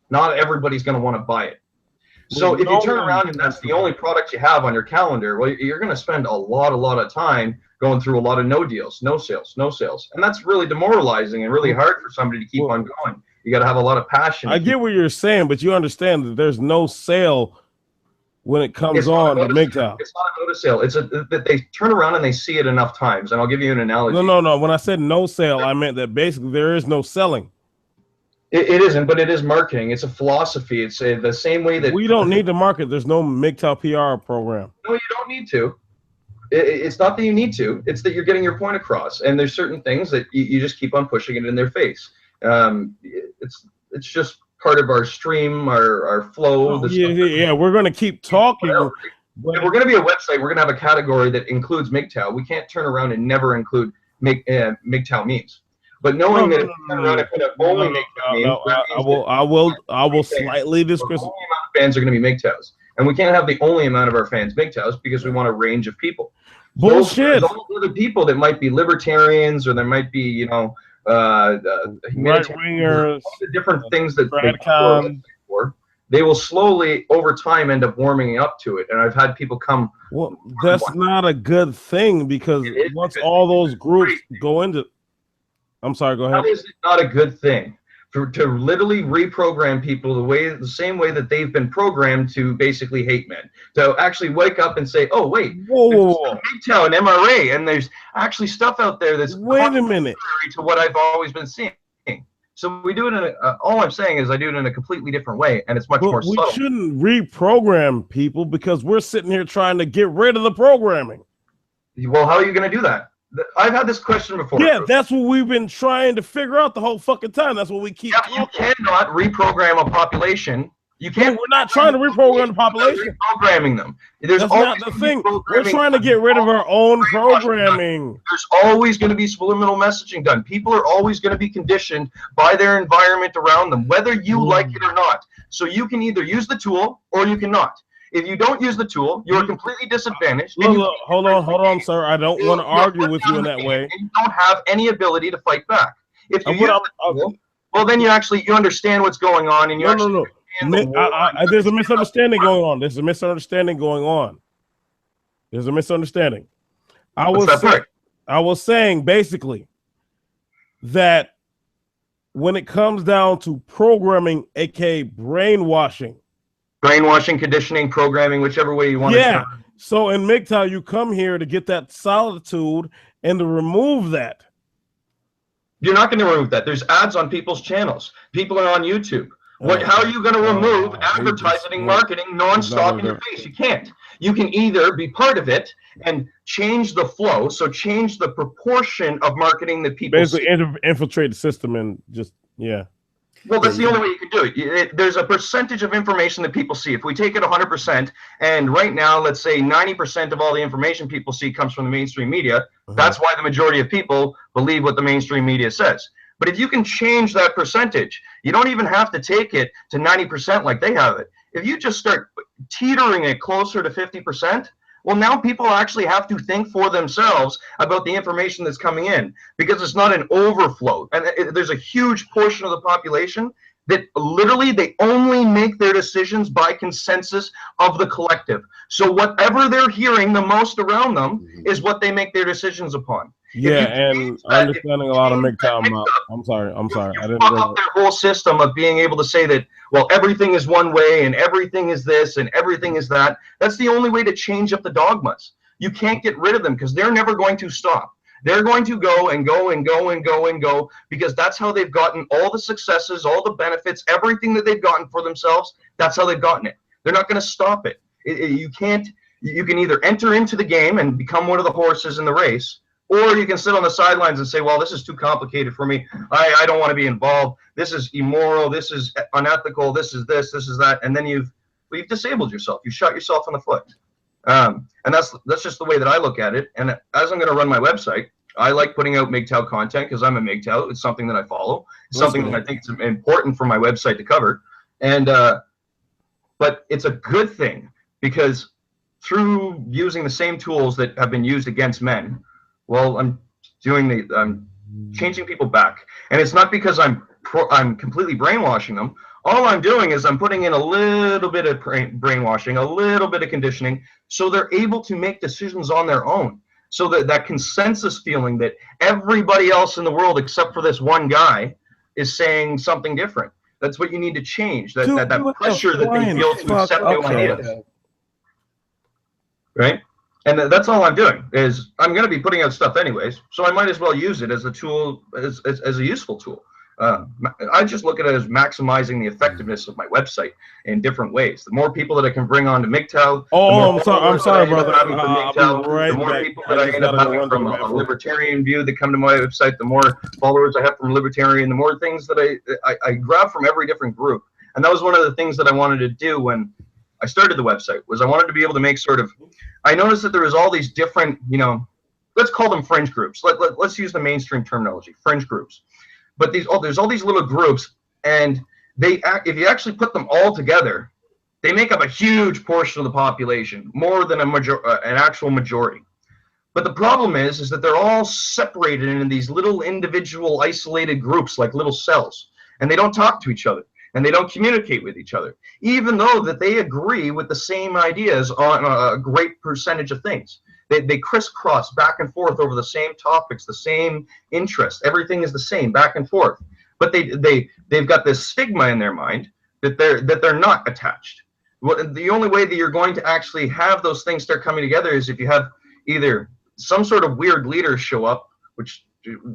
Not everybody's going to want to buy it. So if you turn around and that's the only product you have on your calendar, well, you're going to spend a lot of time going through a lot of no deals, no sales. And that's really demoralizing and really hard for somebody to keep on going. You got to have a lot of passion. I get what you're saying, but you understand that there's no sale when it comes on to Mgtow. It's not a notice sale. It's that they turn around and they see it enough times. And I'll give you an analogy. No. When I said no sale, I meant that basically there is no selling. It isn't, but it is marketing. It's a philosophy. It's the same way that we don't need to market. There's no Mgtow PR program. No, you don't need to. It's not that you need to. It's that you're getting your point across. And there's certain things that you just keep on pushing it in their face. It's just part of our stream, our flow. Yeah. We're going to keep talking. If we're going to be a website, we're going to have a category that includes Mgtow. We can't turn around and never include Mgtow memes. But knowing that if you turn around and put only Mgtow memes, I will slightly discuss. The only amount of fans are going to be Mgtows, and we can't have the only amount of our fans Mgtows because we want a range of people. Bullshit. There's all other people that might be libertarians, or there might be right wingers, different things that they will slowly over time end up warming up to it. And I've had people come. Well, that's not a good thing, because once all those groups go into. I'm sorry, go ahead. How is it not a good thing to literally reprogram people the same way that they've been programmed to basically hate men? To actually wake up and say, oh, wait, whoa. Mgtow and MRA, and there's actually stuff out there that's wait a minute to what I've always been seeing. So we do it in all I'm saying is I do it in a completely different way, and it's much more subtle. We shouldn't reprogram people, because we're sitting here trying to get rid of the programming. Well, how are you going to do that? I've had this question before. Yeah, that's what we've been trying to figure out the whole fucking time. That's what we keep. Yeah, you cannot reprogram a population. You can't. We're not trying to reprogram the population. Reprogramming them. That's not the thing. We're trying to get rid of our own programming. There's always going to be subliminal messaging done. People are always going to be conditioned by their environment around them, whether you like it or not. So you can either use the tool or you cannot. If you don't use the tool, you're completely disadvantaged. Look, hold on, sir. I don't want to argue with you in that way. And you don't have any ability to fight back. If you use the tool, well, then you understand what's going on, and you No. There's a misunderstanding going on. There's a misunderstanding going on. There's a misunderstanding. I was saying basically that when it comes down to programming, aka brainwashing, conditioning, programming, whichever way you want to term it. So in Mgtow, you come here to get that solitude and to remove that. You're not going to remove that. There's ads on people's channels. People are on YouTube. How are you going to remove advertising, marketing nonstop in your face? You can't. You can either be part of it and change the flow, so change the proportion of marketing that people basically infiltrate the system and just Well, that's the only way you can do it. There's a percentage of information that people see. If we take it 100%, and right now, let's say 90% of all the information people see comes from the mainstream media, that's why the majority of people believe what the mainstream media says. But if you can change that percentage, you don't even have to take it to 90% like they have it. If you just start teetering it closer to 50%, well, now people actually have to think for themselves about the information that's coming in, because it's not an overflow. And there's a huge portion of the population that literally they only make their decisions by consensus of the collective. So whatever they're hearing the most around them is what they make their decisions upon. Yeah, and understanding a lot of Mgtow. I'm sorry. I didn't fuck up their whole system of being able to say that, well, everything is one way and everything is this and everything is that. That's the only way to change up the dogmas. You can't get rid of them because they're never going to stop. They're going to go and go and go and go and go, because that's how they've gotten all the successes, all the benefits, everything that they've gotten for themselves. That's how they've gotten it. They're not going to stop it. You can't. You can either enter into the game and become one of the horses in the race, or you can sit on the sidelines and say, well, this is too complicated for me. I don't want to be involved. This is immoral. This is unethical. This is this is that. And then you've disabled yourself. You shot yourself in the foot. And that's just the way that I look at it. And as I'm going to run my website, I like putting out Mgtow content because I'm a Mgtow. It's something that I follow. It's something that I think is important for my website to cover. And but it's a good thing, because through using the same tools that have been used against men, well, I'm changing people back, and it's not because I'm completely brainwashing them. All I'm doing is I'm putting in a little bit of brainwashing, a little bit of conditioning, so they're able to make decisions on their own. So that consensus feeling that everybody else in the world except for this one guy is saying something different. That's what you need to change. That pressure that they feel to accept new ideas. Right? And that's all I'm doing. Is I'm going to be putting out stuff anyways, so I might as well use it as a tool, as a useful tool. I just look at it as maximizing the effectiveness of my website in different ways. The more people that I can bring on to Mgtow, I'm sorry, brother. The more people that I end up having from a libertarian view that come to my website, the more followers I have from libertarian, the more things that I grab from every different group. And that was one of the things that I wanted to do when I started the website, was I wanted to be able to make sort of, I noticed that there was all these different, let's call them fringe groups. Let's use the mainstream terminology, fringe groups. But there's all these little groups, and if you actually put them all together, they make up a huge portion of the population, more than an actual majority. But the problem is that they're all separated into these little individual isolated groups, like little cells, and they don't talk to each other. And they don't communicate with each other, even though that they agree with the same ideas on a great percentage of things. They crisscross back and forth over the same topics, the same interests. Everything is the same, back and forth. But they've got this stigma in their mind that they're not attached. Well, the only way that you're going to actually have those things start coming together is if you have either some sort of weird leaders show up, which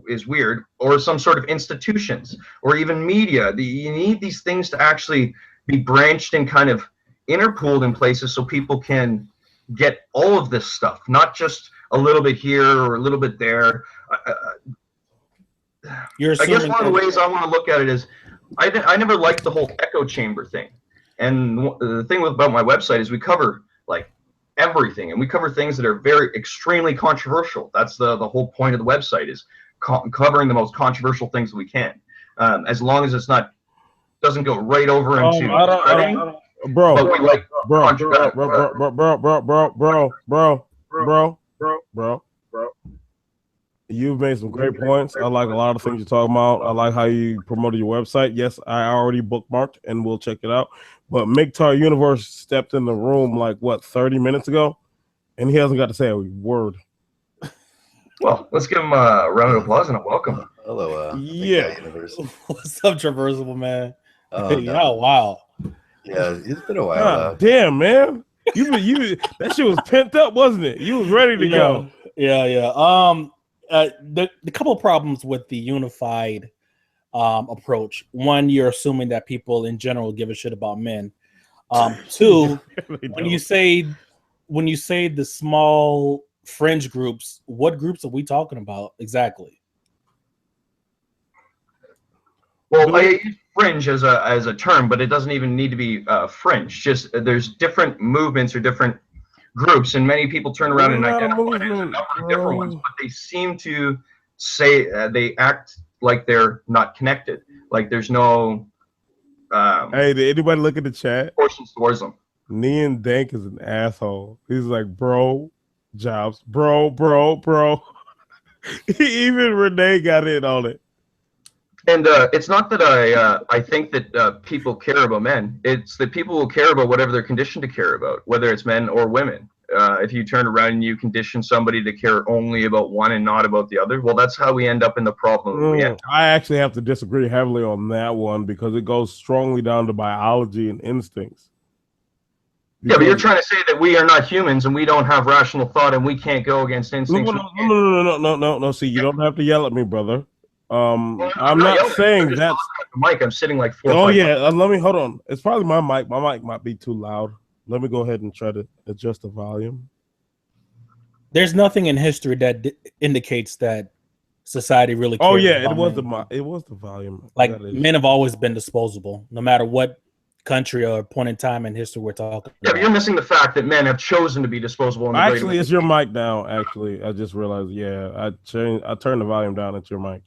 is weird, or some sort of institutions, or even media. You need these things to actually be branched and kind of interpooled in places so people can get all of this stuff, not just a little bit here or a little bit there. I guess one of the ways I want to look at it is I never liked the whole echo chamber thing. And the thing about my website is we cover like everything, and we cover things that are extremely controversial. That's the whole point of the website, is covering the most controversial things that we can, as long as it's doesn't go right over into bro. You've made some great points. I like a lot of things you're talking about. I like how you promoted your website. Yes, I already bookmarked and we'll check it out. But Mgtow Universe stepped in the room like, what, 30 minutes ago? And he hasn't got to say a word. Well, let's give him a round of applause and a welcome. Hello, Yeah. Universe. What's up, Traversable, man? Oh, Yeah, no. wow. Yeah, it's been a while. God damn, man. You that shit was pent up, wasn't it? You was ready to go. Yeah. The couple of problems with the unified approach. One, you're assuming that people in general give a shit about men. Two, when you say the small fringe groups, what groups are we talking about exactly? Well, I use fringe as a term, but it doesn't even need to be fringe. Just there's different movements or different groups, and many people turn around and identify there's a number of different ones, but they seem to say they act like they're not connected, like there's no. Hey, did anybody look at the chat? Portions towards them. Nean Dank is an asshole. He's like, bro, jobs, bro. Even Renee got in on it. And it's not that I think that people care about men. It's that people will care about whatever they're conditioned to care about, whether it's men or women. If you turn around and you condition somebody to care only about one and not about the other, well, that's how we end up in the problem. I actually have to disagree heavily on that one because it goes strongly down to biology and instincts. Yeah, but you're trying to say that we are not humans and we don't have rational thought and we can't go against instincts. No. See, you don't have to yell at me, brother. I'm not saying that. Mike, I'm sitting like 4. Oh yeah, let me hold on. It's probably my mic. My mic might be too loud. Let me go ahead and try to adjust the volume. There's nothing in history that indicates that society really cares. Oh yeah, about it was the volume. Like men have always been disposable, no matter what country or point in time in history we're talking about. Yeah, but you're missing the fact that men have chosen to be disposable. Actually, it's your mic now. Actually, I just realized. Yeah, I turned the volume down. It's your mic.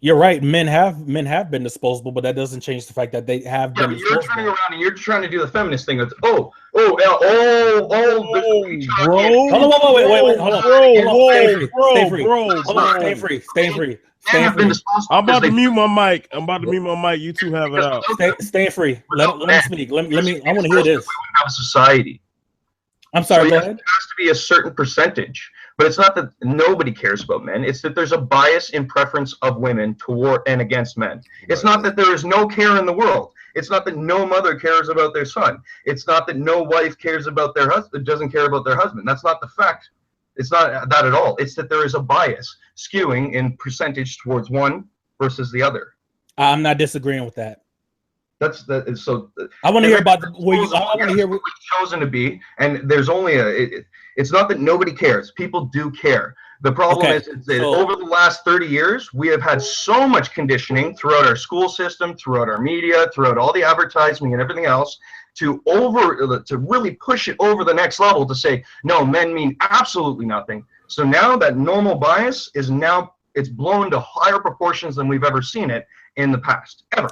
You're right. Men have been disposable, but that doesn't change the fact that they have been disposable. You're turning around and you're trying to do the feminist thing. It's wait, hold on. Stay free. I'm about to mute my mic. You two have it out. Stay free. Let me speak. Let me. I want to hear this. We have a society. I'm sorry. Go ahead. It has to be a certain percentage. But it's not that nobody cares about men. It's that there's a bias in preference of women toward and against men. It's not that there is no care in the world. It's not that no mother cares about their son. It's not that no wife cares about their husband, doesn't care about their husband. That's not the fact. It's not that at all. It's that there is a bias skewing in percentage towards one versus the other. I'm not disagreeing with that. So I want to hear about where you. I want to hear what chosen to be, and there's only it's not that nobody cares. People do care. The problem is that over the last 30 years, we have had so much conditioning throughout our school system, throughout our media, throughout all the advertising and everything else, to really push it over the next level to say, no, men mean absolutely nothing. So now that normal bias it's blown to higher proportions than we've ever seen it in the past, ever.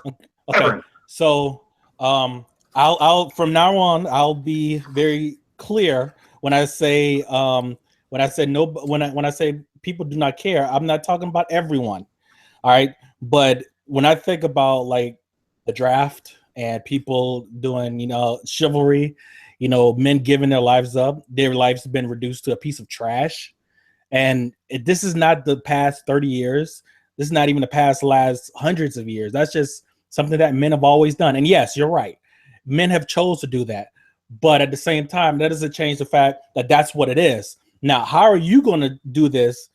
So I'll from now on I'll be very clear when I say people do not care. I'm not talking about everyone. All right, but when I think about like the draft and people doing chivalry, men giving their lives up, their lives have been reduced to a piece of trash. And this is not the past 30 years. This is not even the past last hundreds of years. That's just something that men have always done. And yes, you're right. Men have chose to do that. But at the same time, that doesn't change the fact that that's what it is. Now, how are you going to do this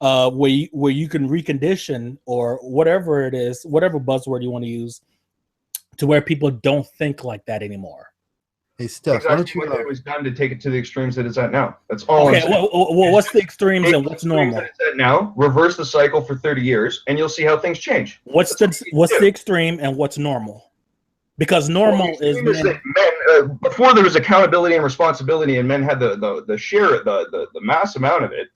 where you can recondition or whatever it is, whatever buzzword you want to use, to where people don't think like that anymore? Hey, Steph, why don't you? It was done to take it to the extremes that it's at now. That's all. Okay, well, what's the extremes and what's normal? It's at now. Reverse the cycle for 30 years, and you'll see how things change. What's the extreme and what's normal? Because normal is men. Before there was accountability and responsibility, and men had the share, the mass amount of it,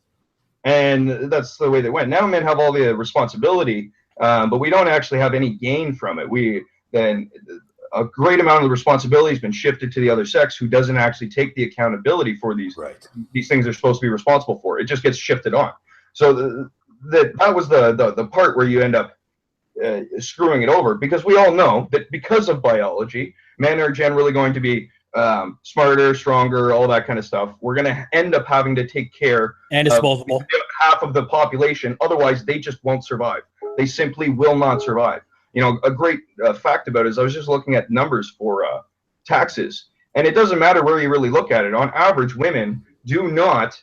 and that's the way they went. Now men have all the responsibility, but we don't actually have any gain from it. A great amount of the responsibility has been shifted to the other sex, who doesn't actually take the accountability for these things they're supposed to be responsible for. It just gets shifted on. So that was the part where you end up screwing it over, because we all know that because of biology, men are generally going to be smarter, stronger, all that kind of stuff. We're going to end up having to take care and disposable of half of the population. Otherwise, they just won't survive. They simply will not survive. You know, a great fact about it is I was just looking at numbers for taxes, and it doesn't matter where you really look at it. On average, women do not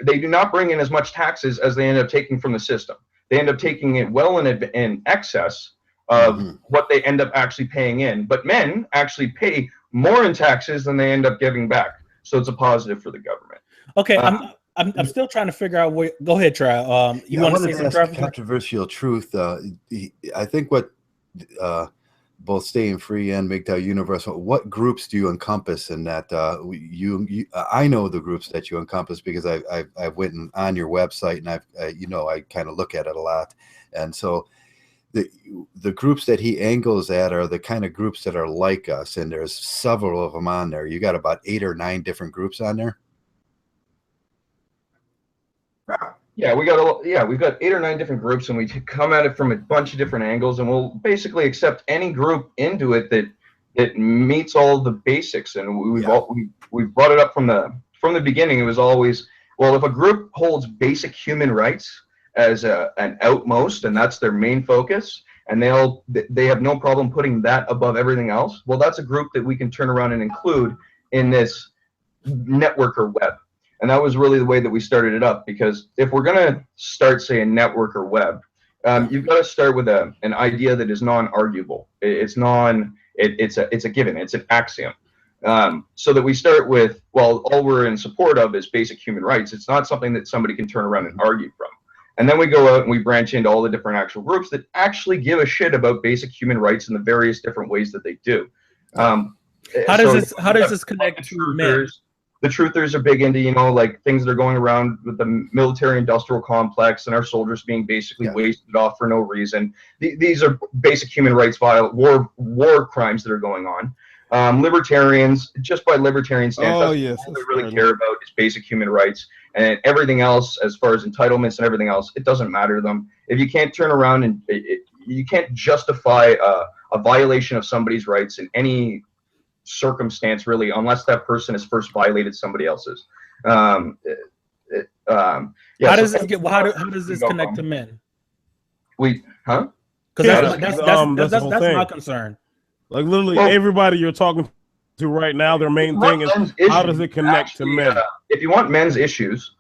bring in as much taxes as they end up taking from the system. They end up taking it well in excess of what they end up actually paying in. But men actually pay more in taxes than they end up giving back. So it's a positive for the government. Okay, I'm still trying to figure out where. Go ahead, Trav. You want to say something? Controversial truth. I think what both Staying Free and Mgtow Universal, what groups do you encompass in that? I know the groups that you encompass because I've went on your website and I kind of look at it a lot, and so the groups that he angles at are the kind of groups that are like us, and there's several of them on there. You got about 8 or 9 different groups on there. Yeah, we've got 8 or 9 different groups, and we come at it from a bunch of different angles, and we'll basically accept any group into it that meets all the basics. And we've brought it up from the beginning. It was always, well, if a group holds basic human rights as an outmost, and that's their main focus, and they have no problem putting that above everything else, well, that's a group that we can turn around and include in this network or web. And that was really the way that we started it up, because if we're going to start, say, a network or web, you've got to start with an idea that is non-arguable. It's a given. It's an axiom. So that we start with, well, all we're in support of is basic human rights. It's not something that somebody can turn around and argue from. And then we go out and we branch into all the different actual groups that actually give a shit about basic human rights in the various different ways that they do. How does this connect to men? The truthers are big into, like things that are going around with the military industrial complex and our soldiers being basically wasted off for no reason. These are basic human rights war crimes that are going on. Libertarians, just by libertarian stance, all they really care about is basic human rights, and everything else, as far as entitlements and everything else, it doesn't matter to them. If you can't turn around and you can't justify a violation of somebody's rights in any circumstance, really, unless that person has first violated somebody else's. How does this connect to men? Because that's my concern. Like literally everybody you're talking to right now, their main thing is how does it connect to men? If you want men's issues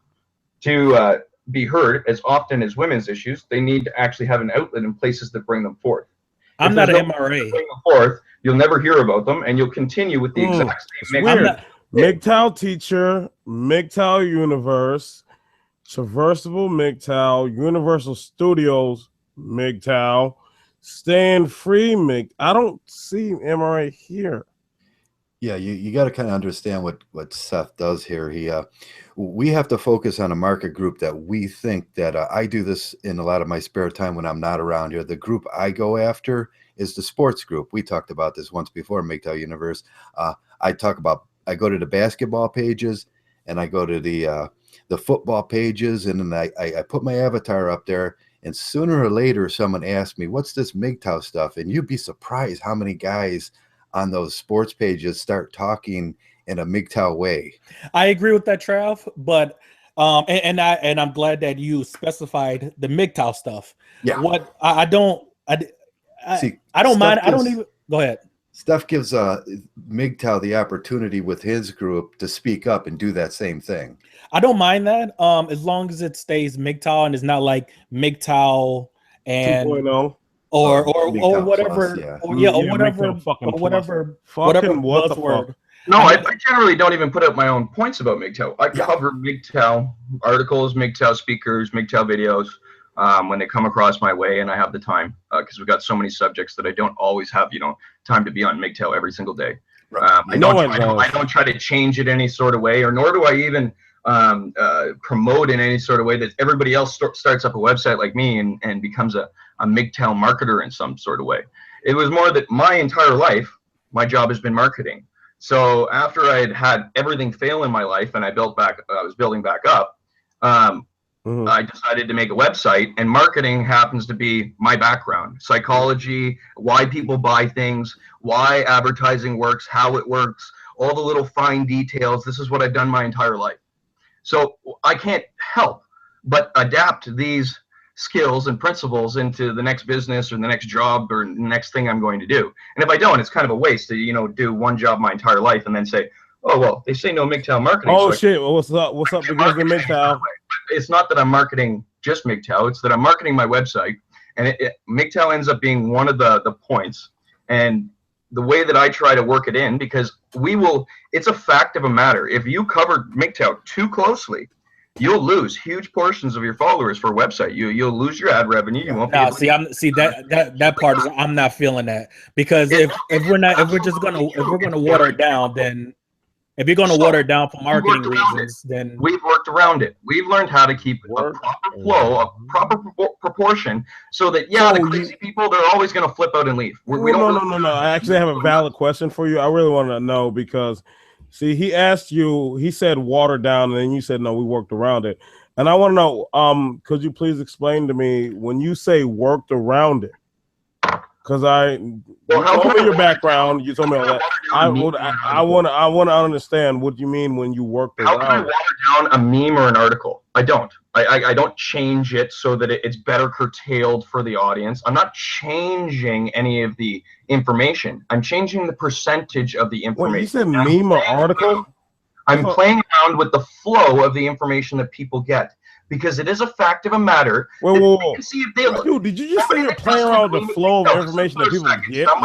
to be heard as often as women's issues, they need to actually have an outlet in places that bring them forth. I'm not an MRA. Bring them forth, you'll never hear about them, and you'll continue with the exact same. Mgtow teacher, Mgtow universe, Traversable Mgtow, Universal Studios Mgtow, Staying Free I don't see MRA here. Yeah, you got to kind of understand what Seth does here. We have to focus on a market group that we think that I do this in a lot of my spare time when I'm not around here. The group I go after is the sports group. We talked about this once before, Mgtow Universe. I go to the basketball pages, and I go to the football pages, and then I put my avatar up there, and sooner or later someone asks me, what's this Mgtow stuff? And you'd be surprised how many guys on those sports pages start talking in a Mgtow way. I agree with that, Trav, but I'm glad that you specified the Mgtow stuff. Yeah. What I don't mind. I don't even go ahead. Steph gives Mgtow the opportunity with his group to speak up and do that same thing. I don't mind that as long as it stays Mgtow and it's not like Mgtow and 2.0. or whatever, Plus, whatever buzzword. No, I generally don't even put up my own points about Mgtow. I cover Mgtow articles, Mgtow speakers, Mgtow videos when they come across my way, and I have the time because we've got so many subjects that I don't always have time to be on Mgtow every single day. Right. I don't try to change it any sort of way, or nor do I even promote in any sort of way that everybody else starts up a website like me and becomes a Mgtow marketer in some sort of way. It was more that my entire life, my job has been marketing. So after I had everything fail in my life and I was building back up, I decided to make a website, and marketing happens to be my background. Psychology, why people buy things, why advertising works, how it works, all the little fine details. This is what I've done my entire life. So I can't help but adapt these skills and principles into the next business or the next job or the next thing I'm going to do. And if I don't, it's kind of a waste to, do one job my entire life and then say, oh, well, they say no Mgtow marketing. Oh, so shit. Well, what's up? What's up because of Mgtow? It's not that I'm marketing just Mgtow. It's that I'm marketing my website. And Mgtow ends up being one of the points. And the way that I try to work it in, because it's a fact of a matter. If you cover Mgtow too closely, you'll lose huge portions of your followers for a website. You'll lose your ad revenue. You won't be able that part is I'm not feeling that, because if we're gonna water it down, then if you're gonna water it down for marketing reasons, then we've worked around it. We've learned how to keep a proper flow, a proper proportion, so that the crazy people, they're always gonna flip out and leave. No. I actually have a valid question for you. I really want to know because, see, he asked you. He said water down, and then you said no. We worked around it, and I want to know. Could you please explain to me when you say worked around it? Because you told me your background. You told me all that. I want to understand what you mean when you worked around. How can I water down a meme or an article? I don't. I don't change it so that it's better curtailed for the audience. I'm not changing any of the information. I'm changing the percentage of the information. Wait, you said meme or article? I'm playing around with the flow of the information that people get. Because it is a fact of a matter. Whoa. Dude, did you just say you're playing around with the flow of information that people get? I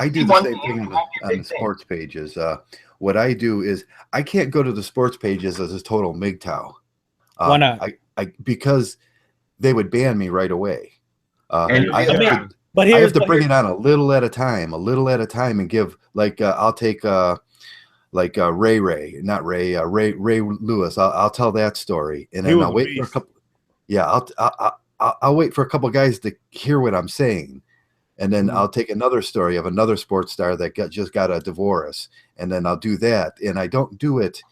do the same thing on the sports pages. What I do is I can't go to the sports pages as a total Mgtow. Why not? Because they would ban me right away. I have to bring it on a little at a time, and give I'll take Ray Lewis. I'll tell that story, and then I'll wait for a couple. Yeah, I'll wait for a couple guys to hear what I'm saying, and then I'll take another story of another sports star that just got a divorce, and then I'll do that. And I don't do it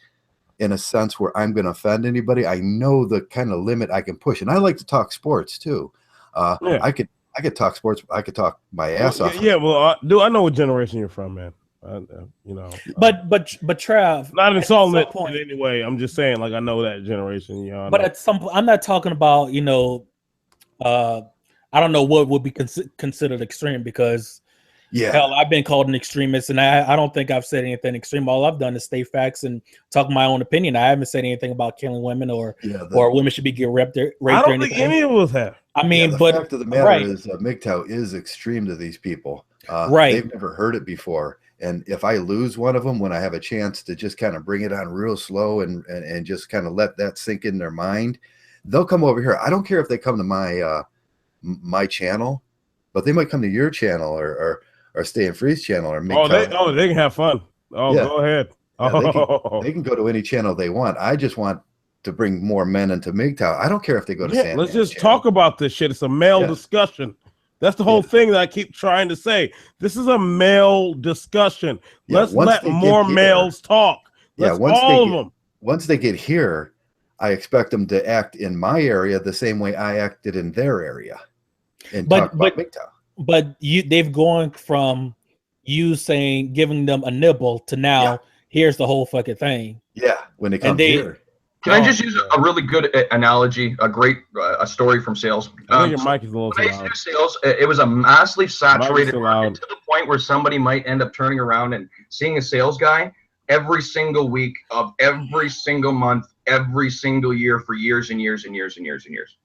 in a sense where I'm going to offend anybody. I know the kind of limit I can push, and I like to talk sports too. I could talk sports. I could talk my ass off. Yeah, well, dude, I know what generation you're from, man. But Trav, not insulting it in any way. I'm just saying, I know that generation. But at some point, I'm not talking about I don't know what would be considered extreme, because hell, I've been called an extremist, and I don't think I've said anything extreme. All I've done is state facts and talk my own opinion. I haven't said anything about killing women or women should be raped. I don't think any of us have. I mean, the fact of the matter is, Mgtow is extreme to these people. They've never heard it before. And if I lose one of them when I have a chance to just kind of bring it on real slow and just kind of let that sink in their mind, they'll come over here. I don't care if they come to my channel, but they might come to your channel or Stay and Freeze channel or Mgtow. They can have fun. Go ahead. They can go to any channel they want. I just want to bring more men into Mgtow. I don't care if they go to Sandman's let's just channel. talk about this shit. It's a male discussion. That's the whole thing that I keep trying to say. This is a male discussion. Let's let more males talk. Once they get here, I expect them to act in my area the same way I acted in their area and talk about Mgtow. But they've gone from you giving them a nibble to now here's the whole fucking thing. Yeah, when they come here. Can I just use a really good analogy, a story from sales? I think your mic is a little too loud. Sales, it was a massively saturated market to the point where somebody might end up turning around and seeing a sales guy every single week of every single month, every single year for years and years and years and years and years.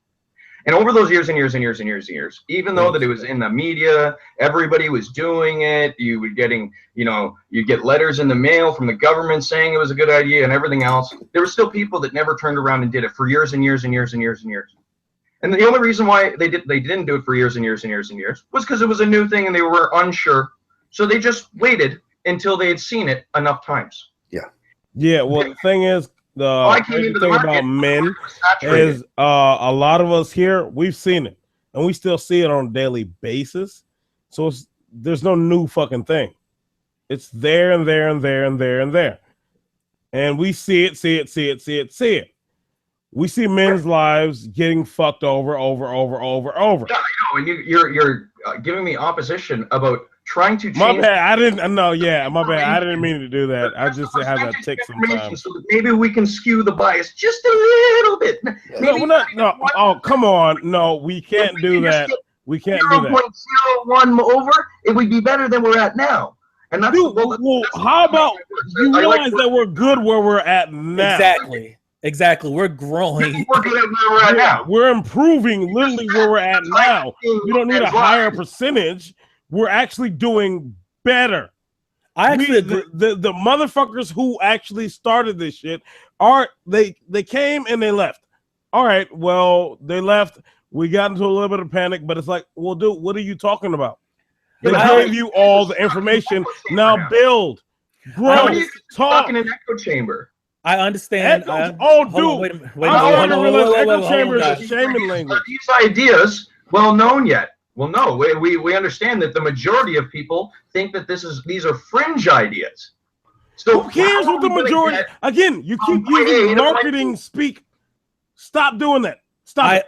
And over those years and years and years and years and years, even though that it was in the media, everybody was doing it, you were getting, you get letters in the mail from the government saying it was a good idea and everything else, there were still people that never turned around and did it for years and years and years and years and years. And the only reason why they didn't do it for years and years and years and years was because it was a new thing and they were unsure. So they just waited until they had seen it enough times. Yeah, well, the thing is, the thing about men is a lot of us here, we've seen it and we still see it on a daily basis. So there's no new fucking thing. It's there and there and there and there and there. and we see it. We see men's lives getting fucked over. Yeah, I know, and you're giving me opposition about trying to change. My bad. I didn't know. Yeah, my bad. I didn't mean to do that. I just have that tick sometimes. So that maybe we can skew the bias just a little bit. No, we're not. No. Oh, come on. No, we can't do that. We can't do that. 0.01 over, it would be better than we're at now. And that's Dude, well, how about you realize that we're good where we're at now? Exactly. We're growing. We're good at where we're at now. We're improving literally where we're at now. We don't need a higher percentage. We're actually doing better. I actually the motherfuckers who actually started this shit they came and they left. All right, well, they left. We got into a little bit of panic, but it's like, well, dude, what are you talking about? They gave you all the information. Now build, grow, talk. Talking in an echo chamber. I understand. Dude, wait a minute. Echo chamber is a shaming language. Are these ideas well known yet? Well, no. We understand that the majority of people think that these are fringe ideas. So who cares what the majority? Again, you keep using marketing speak. Stop doing that. Stop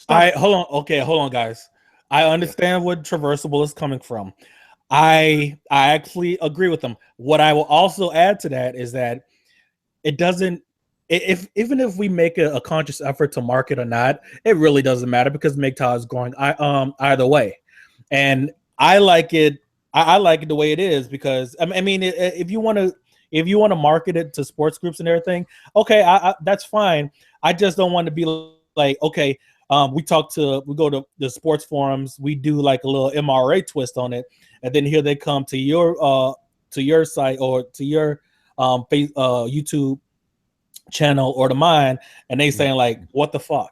it. Hold on. Okay, hold on, guys. I understand what Traversable is coming from. I actually agree with them. What I will also add to that is that it doesn't. Even if we make a conscious effort to market or not, it really doesn't matter because Mgtow is going either way, and I like it. I like it the way it is because I mean, if you want to market it to sports groups and everything, okay, that's fine. I just don't want to be like, okay, we go to the sports forums, we do like a little MRA twist on it, and then here they come to your site or to your YouTube channel or to mine, and they saying like, what the fuck?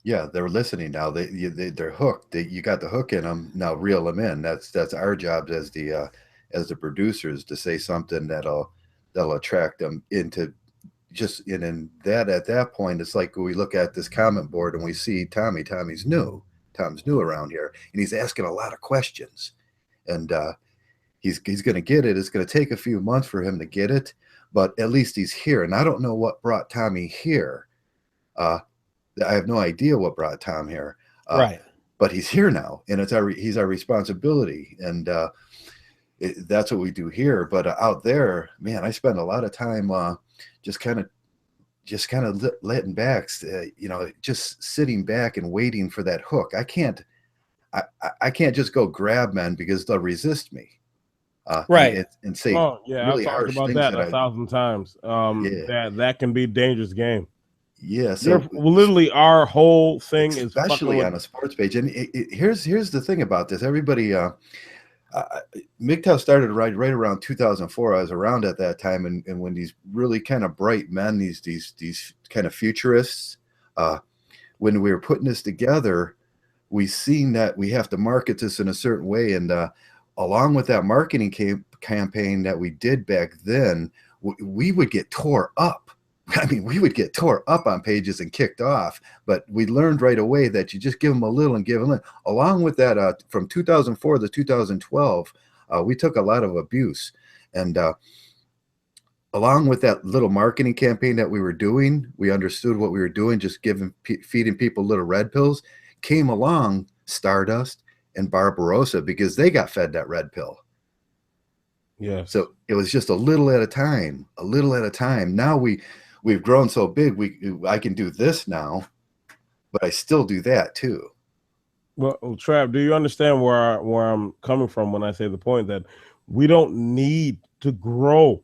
Yeah, they're listening now. They're hooked. You got the hook in them. Now reel them in. That's our job as the producers to say something that'll attract them into just in that. At that point, it's like we look at this comment board and we see Tommy's new. Tom's new around here, and he's asking a lot of questions, and he's going to get it. It's going to take a few months for him to get it, but at least he's here. And I don't know what brought Tommy here. I have no idea what brought Tom here. Right. But he's here now, and he's our responsibility, and that's what we do here. But out there, man, I spend a lot of time just kind of letting back, just sitting back and waiting for that hook. I can't just go grab men because they'll resist me. Right. And say, oh yeah, really I've talked about that 1,000 times. That can be a dangerous game. Yeah, so literally our whole thing is especially on a sports page. And here's the thing about this. Everybody, Mgtow started right around 2004. I was around at that time, and when these really kind of bright men, these kind of futurists, when we were putting this together, we seen that we have to market this in a certain way, and along with that marketing campaign that we did back then, we would get tore up. I mean, we would get tore up on pages and kicked off, but we learned right away that you just give them a little and give them a little. Along with that, from 2004 to 2012, we took a lot of abuse. And along with that little marketing campaign that we were doing, we understood what we were doing, just feeding people little red pills. Came along Stardust and Barbarossa because they got fed that red pill. Yeah. So it was just a little at a time. Now we've grown so big, I can do this now, but I still do that too. Well, Trav, do you understand where I'm coming from when I say the point that we don't need to grow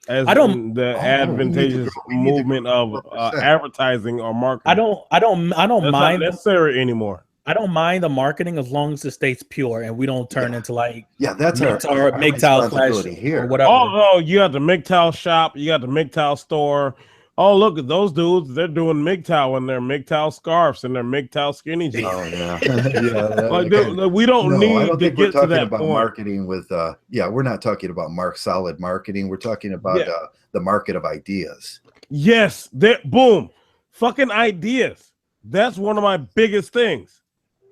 as the advantageous movement of advertising or marketing? I don't mind not necessary anymore. I don't mind the marketing as long as it stays pure and we don't turn into like that's our Mgtow flash here or whatever. Oh, you got the Mgtow shop, you got the Mgtow store. Oh, look at those dudes! They're doing Mgtow and their Mgtow scarves and their Mgtow skinny jeans. Oh yeah, we don't need to get to that point. Marketing with we're not talking about solid marketing. We're talking about the market of ideas. Yes, boom, fucking ideas. That's one of my biggest things.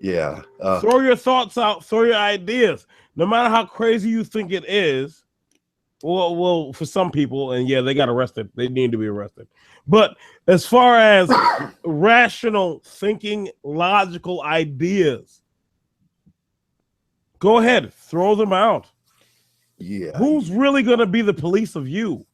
Yeah. Throw your thoughts out, throw your ideas. No matter how crazy you think it is, Well, for some people, and yeah, they got arrested. They need to be arrested. But as far as rational thinking, logical ideas, go ahead, throw them out. Yeah. Who's really gonna be the police of you?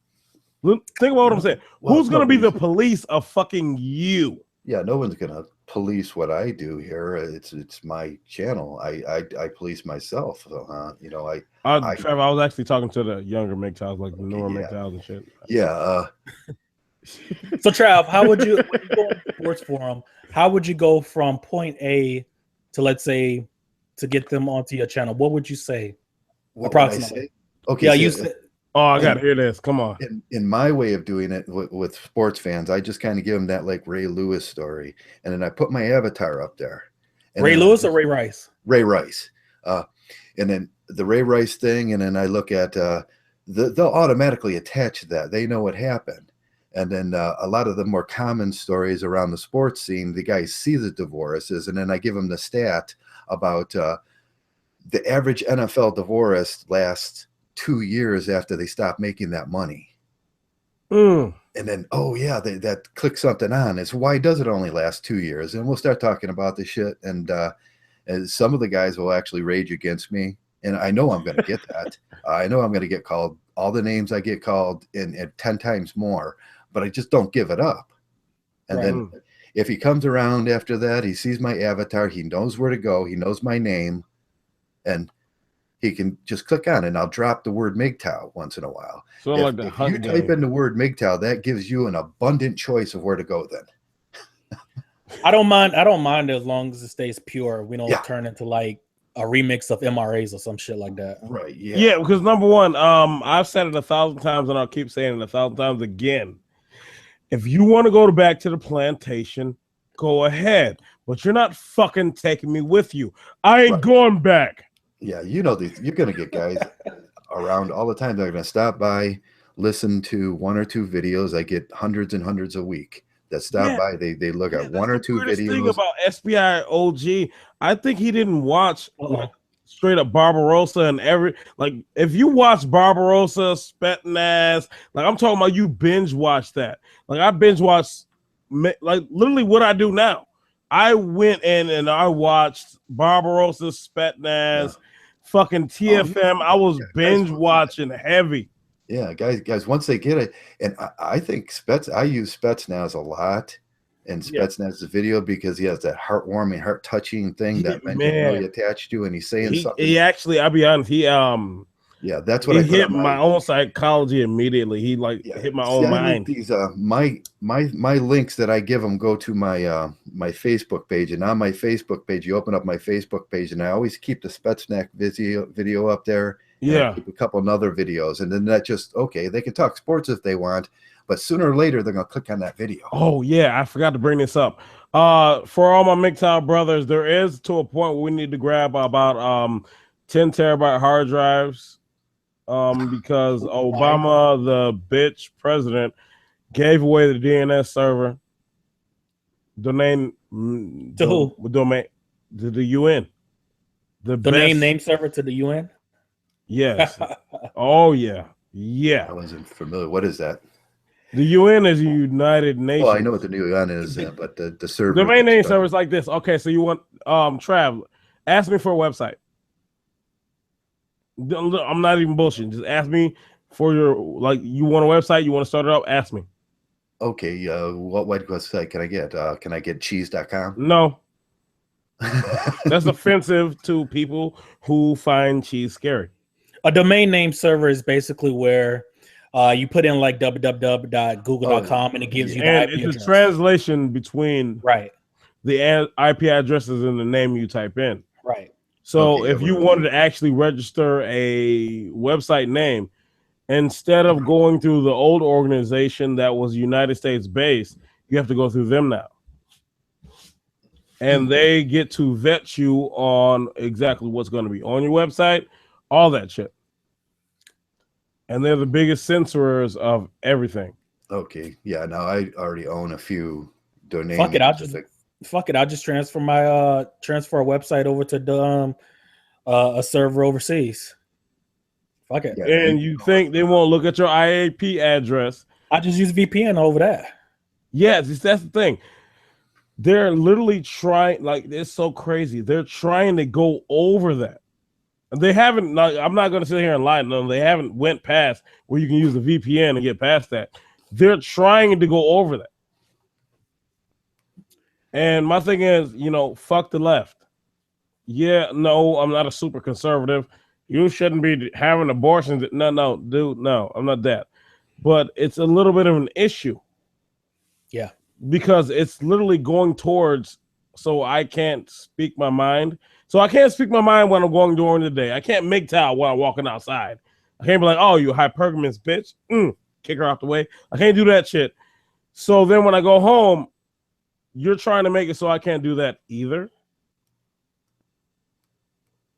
Think about what I'm saying. Well, Who's gonna be the police of fucking you? Yeah, no one's gonna police what I do here. It's my channel. I police myself. So, you know, Trevor, I was actually talking to the younger Mgtows, like the newer Mgtows and shit. Yeah. So Trav, how would you when you go in the sports forum? How would you go from point A to, let's say, to get them onto your channel? What would you say? What Approximately. would I say? Okay. Yeah, so you said. Oh, I gotta hear this. Come on. In my way of doing it with sports fans, I just kind of give them that like Ray Lewis story, and then I put my avatar up there. Ray Lewis or Ray Rice? Ray Rice. And then the Ray Rice thing, and then I look at they'll automatically attach that. They know what happened. And then a lot of the more common stories around the sports scene, the guys see the divorces, and then I give them the stat about the average NFL divorce lasts 2 years after they stop making that money. And then, oh yeah, that clicks something on. It's why does it only last 2 years? And we'll start talking about this shit. And some of the guys will actually rage against me. And I know I'm going to get that. I know I'm going to get called all the names I get called and 10 times more, but I just don't give it up. And then if he comes around after that, he sees my avatar, he knows where to go. He knows my name, and he can just click on it, and I'll drop the word Mgtow once in a while. So if you type in the word Mgtow, that gives you an abundant choice of where to go then. I don't mind as long as it stays pure. We don't turn into like a remix of MRAs or some shit like that. Right. Yeah. Yeah, because number one, I've said it 1,000 times and I'll keep saying it 1,000 times again. If you want to go back to the plantation, go ahead. But you're not fucking taking me with you. I ain't going back. Yeah, you know, you're going to get guys around all the time. They're going to stop by, listen to 1 or 2 videos. I get hundreds and hundreds a week that stop by. They look at 1 or 2 videos. Thing about SBI OG, I think he didn't watch like straight up Barbarossa and if you watch Barbarossa, Spetnaz, like I'm talking about, you binge watch that. Like I binge watch like literally what I do now. I went in and I watched Barbarossa, Spetnaz, fucking TFM. I was binge watching heavy. Yeah, guys, once they get it, and I think I use Spetsnaz a lot, and Spetsnaz's video because he has that heartwarming, heart-touching thing that men can really attach to, and he's saying something. He actually, I'll be honest, yeah, that's what he hit my own psychology immediately. He hit my own mind. These my links that I give them go to my my Facebook page, and on my Facebook page, you open up my Facebook page, and I always keep the Spetsnaz video up there. Yeah, keep a couple of other videos, and then that just they can talk sports if they want, but sooner or later they're gonna click on that video. Oh yeah, I forgot to bring this up. For all my Mgtow brothers, there is to a point where we need to grab about 10 terabyte hard drives. Because Obama, the bitch president, gave away the DNS server domain to who? Domain to the UN. The domain name server to the UN. Yes. Oh yeah. I wasn't familiar. What is that? The UN is the United Nations. Well, I know what the UN is, but the server. Domain name server is like this. Okay, so you want Trav, ask me for a website. I'm not even bullshitting. Just ask me for you want a website, you want to start it up, ask me. Okay, what website can I get? Can I get cheese.com? No. That's offensive to people who find cheese scary. A domain name server is basically where you put in like www.google.com and it gives you the IP it's address. A translation between the IP addresses and the name you type in. Right. So if you wanted to actually register a website name, instead of going through the old organization that was United States based, you have to go through them now. And they get to vet you on exactly what's going to be on your website, all that shit. And they're the biggest censorers of everything. Okay. Yeah, now I already own a few domain names. I'll just transfer my transfer a website over to a server overseas. Fuck it. Yeah, and you think they won't look at your IAP address. I just use VPN over that. Yes, that's the thing. They're literally trying, like, it's so crazy. They're trying to go over that. They haven't, like, I'm not going to sit here and lie to them. They haven't went past where you can use a VPN and get past that. They're trying to go over that. And my thing is, fuck the left. Yeah, no, I'm not a super conservative. You shouldn't be having abortions. No, dude, no, I'm not that. But it's a little bit of an issue. Yeah. Because it's literally going towards, so I can't speak my mind. So I can't speak my mind when I'm going during the day. I can't Mgtow while I'm walking outside. I can't be like, oh, you hypergamous bitch. Kick her out the way. I can't do that shit. So then when I go home, you're trying to make it so I can't do that either.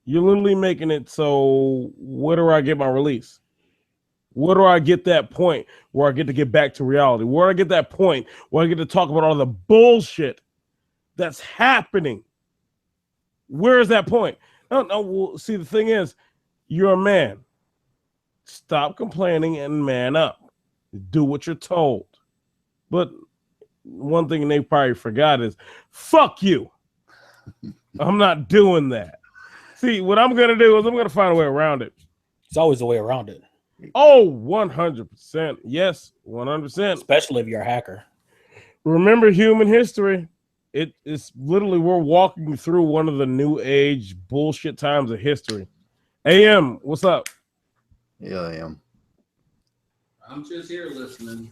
You're literally making it so where do I get my release? Where do I get that point where I get to get back to reality? Where do I get that point where I get to talk about all the bullshit that's happening? Where is that point? No, well, see, the thing is, you're a man. Stop complaining and man up. Do what you're told. But one thing they probably forgot is, fuck you. I'm not doing that. See, what I'm going to do is I'm going to find a way around it. It's always a way around it. Oh, 100%. Yes, 100%. Especially if you're a hacker. Remember human history. It's literally, we're walking through one of the new age bullshit times of history. AM, what's up? Yeah, I am. I'm just here listening.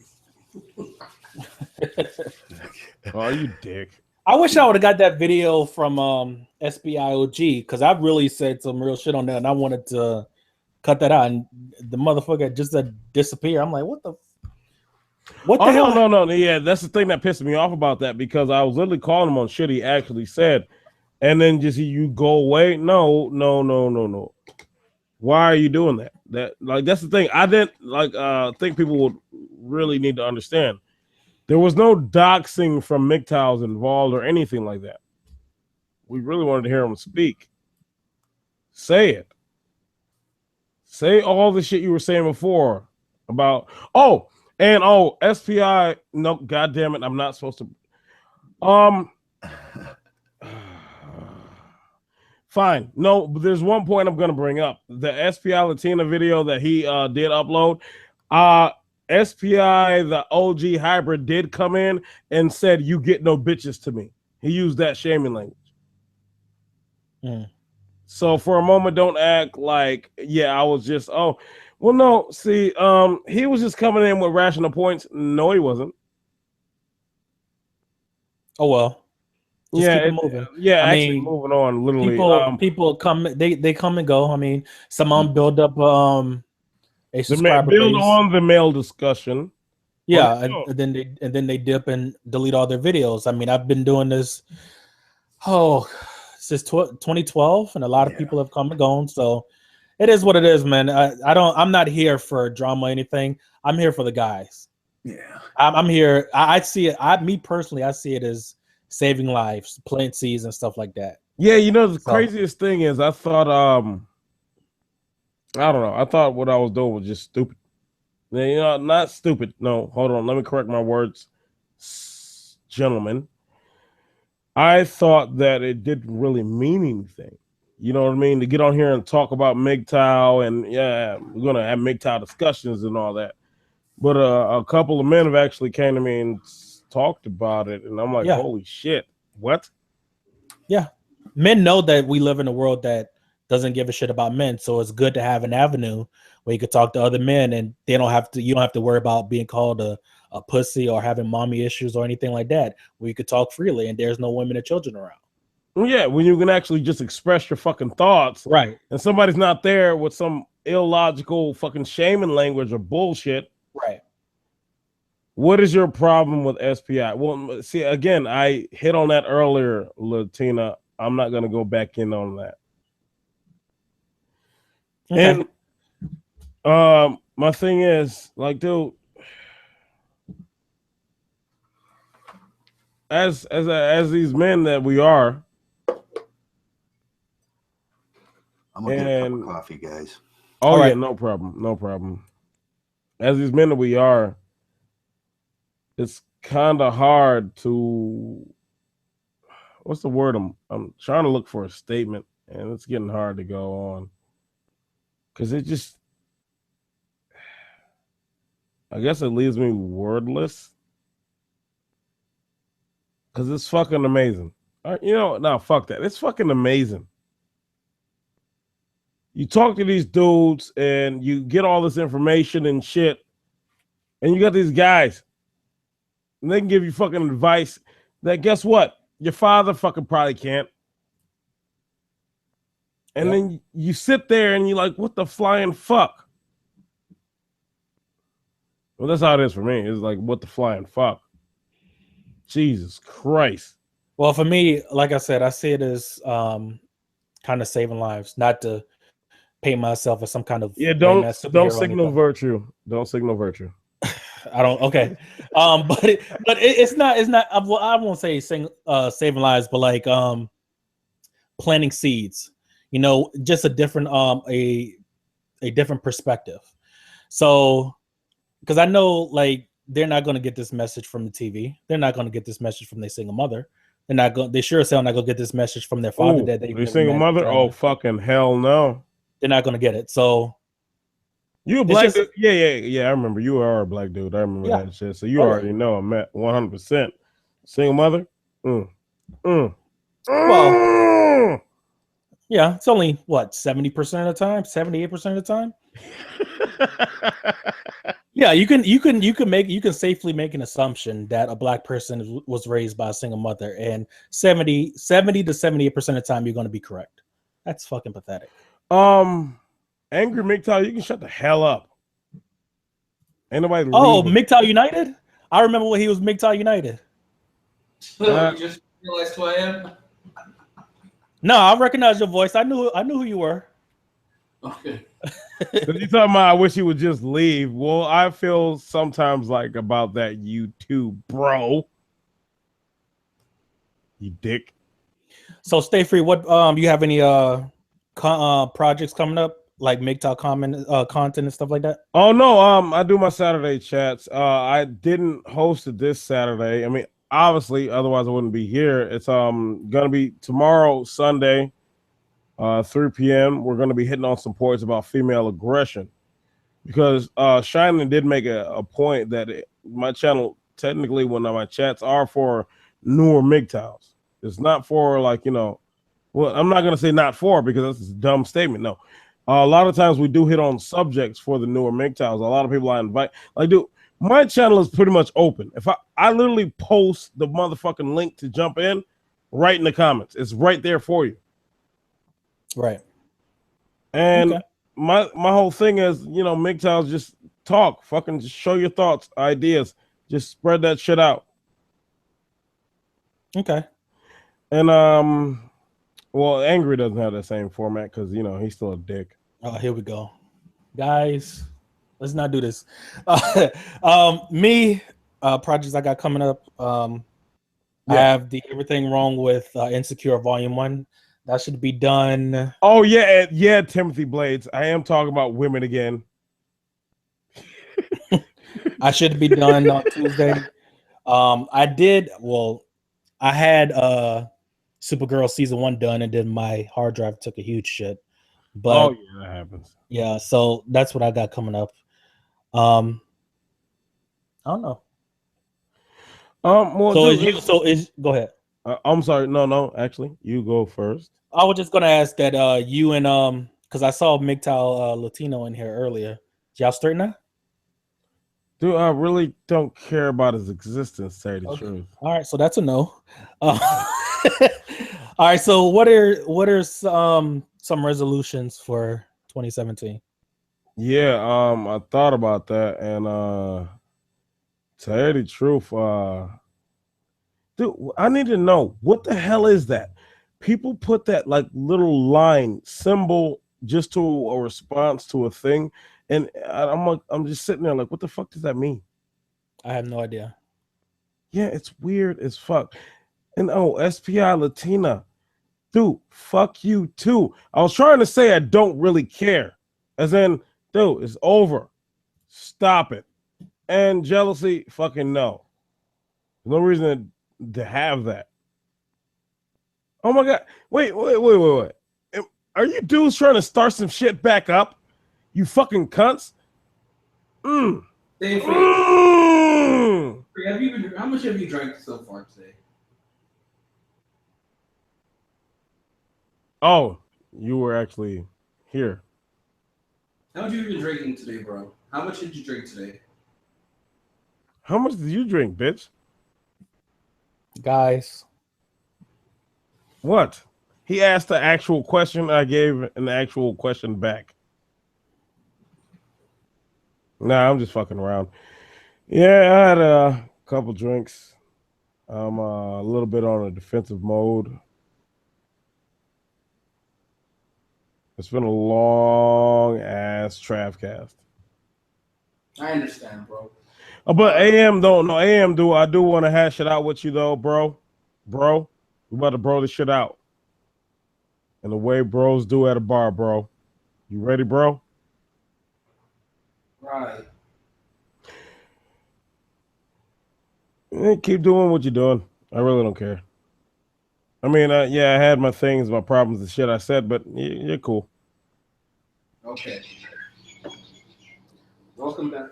Oh, you dick. I wish I would have got that video from SBIOG because I really said some real shit on that and I wanted to cut that out. And the motherfucker just disappeared. I'm like, what the hell? No. Yeah, that's the thing that pissed me off about that because I was literally calling him on shit he actually said. And then just you go away. No. Why are you doing that? That's the thing. I didn't think people would really need to understand. There was no doxing from Mgtows involved or anything like that. We really wanted to hear him speak. Say it. Say all the shit you were saying before about SPI. No, goddamn it, I'm not supposed to. Fine. No, but there's one point I'm gonna bring up. The SPI Latina video that he did upload. SPI, the OG hybrid, did come in and said, "You get no bitches to me." He used that shaming language. So for a moment, don't act like, I was just, no. See, he was just coming in with rational points. No, he wasn't. Oh well. Just keep it moving. Yeah, I mean, moving on. Literally, people come. They come and go. I mean, some of them build up a subscriber build base. on the male discussion. Yeah, and then they dip and delete all their videos. I mean, I've been doing this since 2012, and a lot of people have come and gone. So it is what it is, man. I'm not here for drama or anything. I'm here for the guys. Yeah, I'm here. I see it. Me personally, I see it as saving lives, planting seeds, and stuff like that. Yeah, the craziest thing is I thought I don't know. I thought what I was doing was just stupid. Not stupid. No, hold on. Let me correct my words, gentlemen. I thought that it didn't really mean anything. You know what I mean? To get on here and talk about Mgtow and we're gonna have Mgtow discussions and all that. But a couple of men have actually came to me and talked about it, and I'm like, holy shit, what? Yeah, men know that we live in a world that doesn't give a shit about men, so it's good to have an avenue where you could talk to other men, and you don't have to worry about being called a pussy or having mommy issues or anything like that. Where you could talk freely, and there's no women and children around. Well, yeah, when you can actually just express your fucking thoughts, right? And somebody's not there with some illogical fucking shaming language or bullshit, right? What is your problem with SPI? Well, see, again, I hit on that earlier, Latina. I'm not gonna go back in on that. Okay. And my thing is, like, dude, as these men that we are, I'm gonna get a cup of coffee, guys. Oh All yeah, right. no problem, no problem. As these men that we are, it's kind of hard to. What's the word? I'm trying to look for a statement, and it's getting hard to go on because it just. I guess it leaves me wordless because it's fucking amazing. No, fuck that. It's fucking amazing. You talk to these dudes and you get all this information and shit, and you got these guys, and they can give you fucking advice that guess what? Your father fucking probably can't. And then you sit there and you're like, what the flying fuck? Well, that's how it is for me. It's like, what the flying fuck? Jesus Christ. Well, for me, like I said, I see it as kind of saving lives, not to paint myself as some kind of don't signal virtue. Don't signal virtue. I don't. Okay, but it's not. I won't say saving lives, but like planting seeds. You know, just a different a different perspective. So, because I know like they're not going to get this message from the TV. They're not going to get this message from their single mother. They're not going. They sure as hell not going to get this message from their father that they single mother. Oh fucking hell no! They're not going to get it. So. You a black dude? Yeah. I remember you are a black dude. I remember that shit. So you already know I'm at 100%. Single mother? Well, yeah, it's only what 70% of the time, 78% of the time. Yeah, you can safely make an assumption that a black person was raised by a single mother, and 70 to 78% of the time you're going to be correct. That's fucking pathetic. Angry Mgtow, you can shut the hell up. Ain't nobody. Oh, Mgtow United. I remember when he was Mgtow United. You just realized who I am. No, I recognize your voice. I knew who you were. Okay. You talking about I wish he would just leave. Well, I feel sometimes like about that you too, bro. You dick. So stay free. What you have any projects coming up like Mgtow content and stuff like that? Oh no, I do my Saturday chats. I didn't host it this Saturday. I mean, obviously, otherwise I wouldn't be here. It's gonna be tomorrow, Sunday, 3 p.m. We're gonna be hitting on some points about female aggression because Shining did make a point that my channel technically one of my chats are for newer Mgtows. It's not for like well, I'm not gonna say not for because that's a dumb statement. No. A lot of times we do hit on subjects for the newer Mgtows. A lot of people I invite, like, dude, my channel is pretty much open. If I literally post the motherfucking link to jump in, right in the comments. It's right there for you. Right. And my whole thing is, Mgtows just talk, fucking just show your thoughts, ideas, just spread that shit out. Okay. And well, Angry doesn't have the same format because he's still a dick. Oh, here we go, guys. Let's not do this. Projects I got coming up. I have the Everything Wrong with Insecure Volume 1. That should be done. Oh yeah, Timothy Blades. I am talking about women again. I should be done on Tuesday. I had Supergirl season 1 done, and then my hard drive took a huge shit. But that happens. Yeah, so that's what I got coming up. I don't know. Well, go ahead. I'm sorry. No. Actually, you go first. I was just gonna ask that you and because I saw Mgtow Latino in here earlier. Did y'all straighten that? Dude, I really don't care about his existence, to say the truth. All right, so that's a no. All right, so what are some resolutions for 2017? Yeah, I thought about that, and to tell you the truth, dude, I need to know what the hell is that? People put that like little line symbol just to a response to a thing, and I'm just sitting there like, what the fuck does that mean? I have no idea. Yeah, it's weird as fuck. And SPI Latina, dude, fuck you too. I was trying to say I don't really care, As in, dude, it's over. Stop it. And jealousy, fucking no. No reason to have that. Oh my god. Wait. Are you dudes trying to start some shit back up? You fucking cunts. Dave, how much have you drank so far today? Oh, you were actually here. How much have you been drinking today, bro? How much did you drink today? How much did you drink, bitch? Guys. What? He asked the actual question. I gave an actual question back. Nah, I'm just fucking around. Yeah, I had a couple drinks. I'm a little bit on a defensive mode. It's been a long ass Travcast. I understand, bro. But AM don't know. AM do. I do want to hash it out with you though, bro. Bro, we about to bro this shit out. And the way bros do at a bar, bro. You ready, bro? Right. Keep doing what you're doing. I really don't care. I mean, yeah, I had my things, my problems, and shit I said, but you're cool. Okay. Welcome back.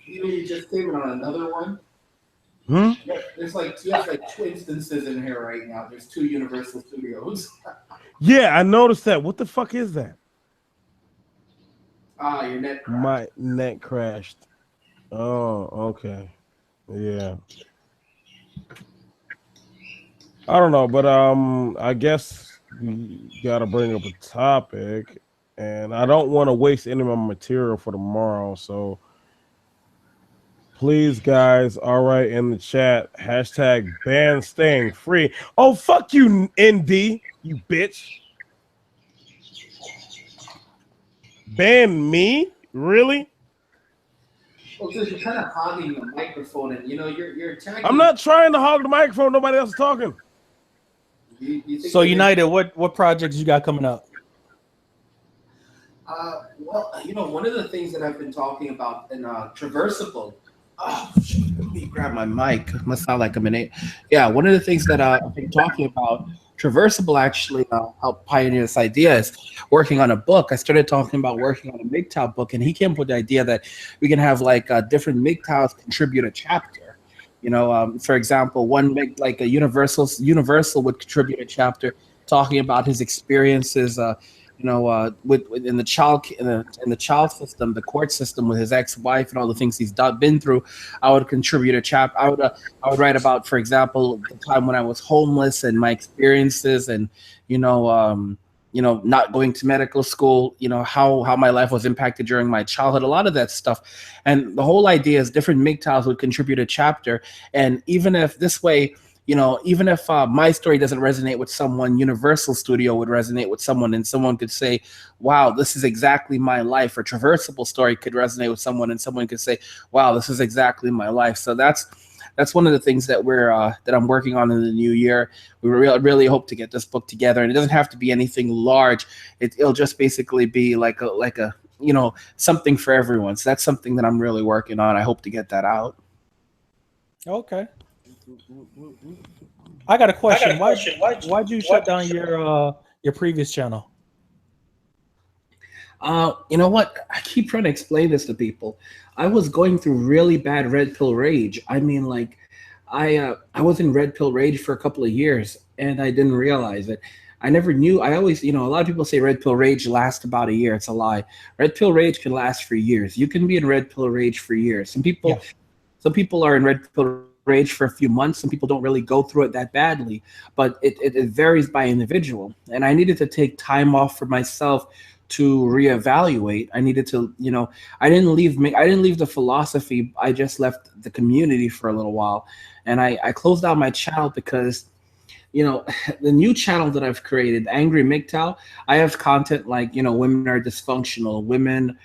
You just came in on another one? Hmm? There's like, you have like 2 instances in here right now. There's 2 Universal Studios. Yeah, I noticed that. What the fuck is that? Your net crashed. My net crashed. Oh, okay. Yeah. I don't know, but I guess we gotta bring up a topic, and I don't want to waste any of my material for tomorrow. So please, guys, all right, in the chat, hashtag ban staying free. Oh, fuck you, ND, you bitch. Ban me? Really? Well, because you're kind of hogging the microphone, and you're attacking. I'm not trying to hog the microphone. Nobody else is talking. So United, what projects you got coming up? Well, one of the things that I've been talking about in Traversable. Oh, let me grab my mic. Must sound like I'm in it. Yeah, one of the things that I've been talking about, Traversable actually helped pioneer this idea is working on a book. I started talking about working on a Mgtow book, and he came up with the idea that we can have like different Mgtows contribute a chapter. For example, one like a Universal would contribute a chapter talking about his experiences. In the child system, the court system with his ex-wife and all the things he's been through. I would contribute a chapter. I would write about, for example, the time when I was homeless and my experiences, and not going to medical school, how my life was impacted during my childhood, a lot of that stuff. And the whole idea is different Mgtows would contribute a chapter. And even if this way, even if my story doesn't resonate with someone, Universal Studio would resonate with someone, and someone could say, wow, this is exactly my life. Or Traversable story could resonate with someone, and someone could say, wow, this is exactly my life. So that's one of the things that I'm working on in the new year. We really hope to get this book together, and it doesn't have to be anything large. It'll just basically be like a something for everyone. So that's something that I'm really working on. I hope to get that out. Okay. I got a question. Why'd you shut down your previous channel? You know what? I keep trying to explain this to people. I was going through really bad red pill rage. I mean, like, I was in red pill rage for a couple of years, and I didn't realize it. I never knew. I always, a lot of people say red pill rage lasts about a year. It's a lie. Red pill rage can last for years. You can be in red pill rage for years. Some people are in red pill rage for a few months. Some people don't really go through it that badly, but it varies by individual. And I needed to take time off for myself to reevaluate. I needed to, I didn't leave the philosophy. I just left the community for a little while, and I closed out my channel because, the new channel that I've created, Angry Mgtow, I have content like, women are dysfunctional, women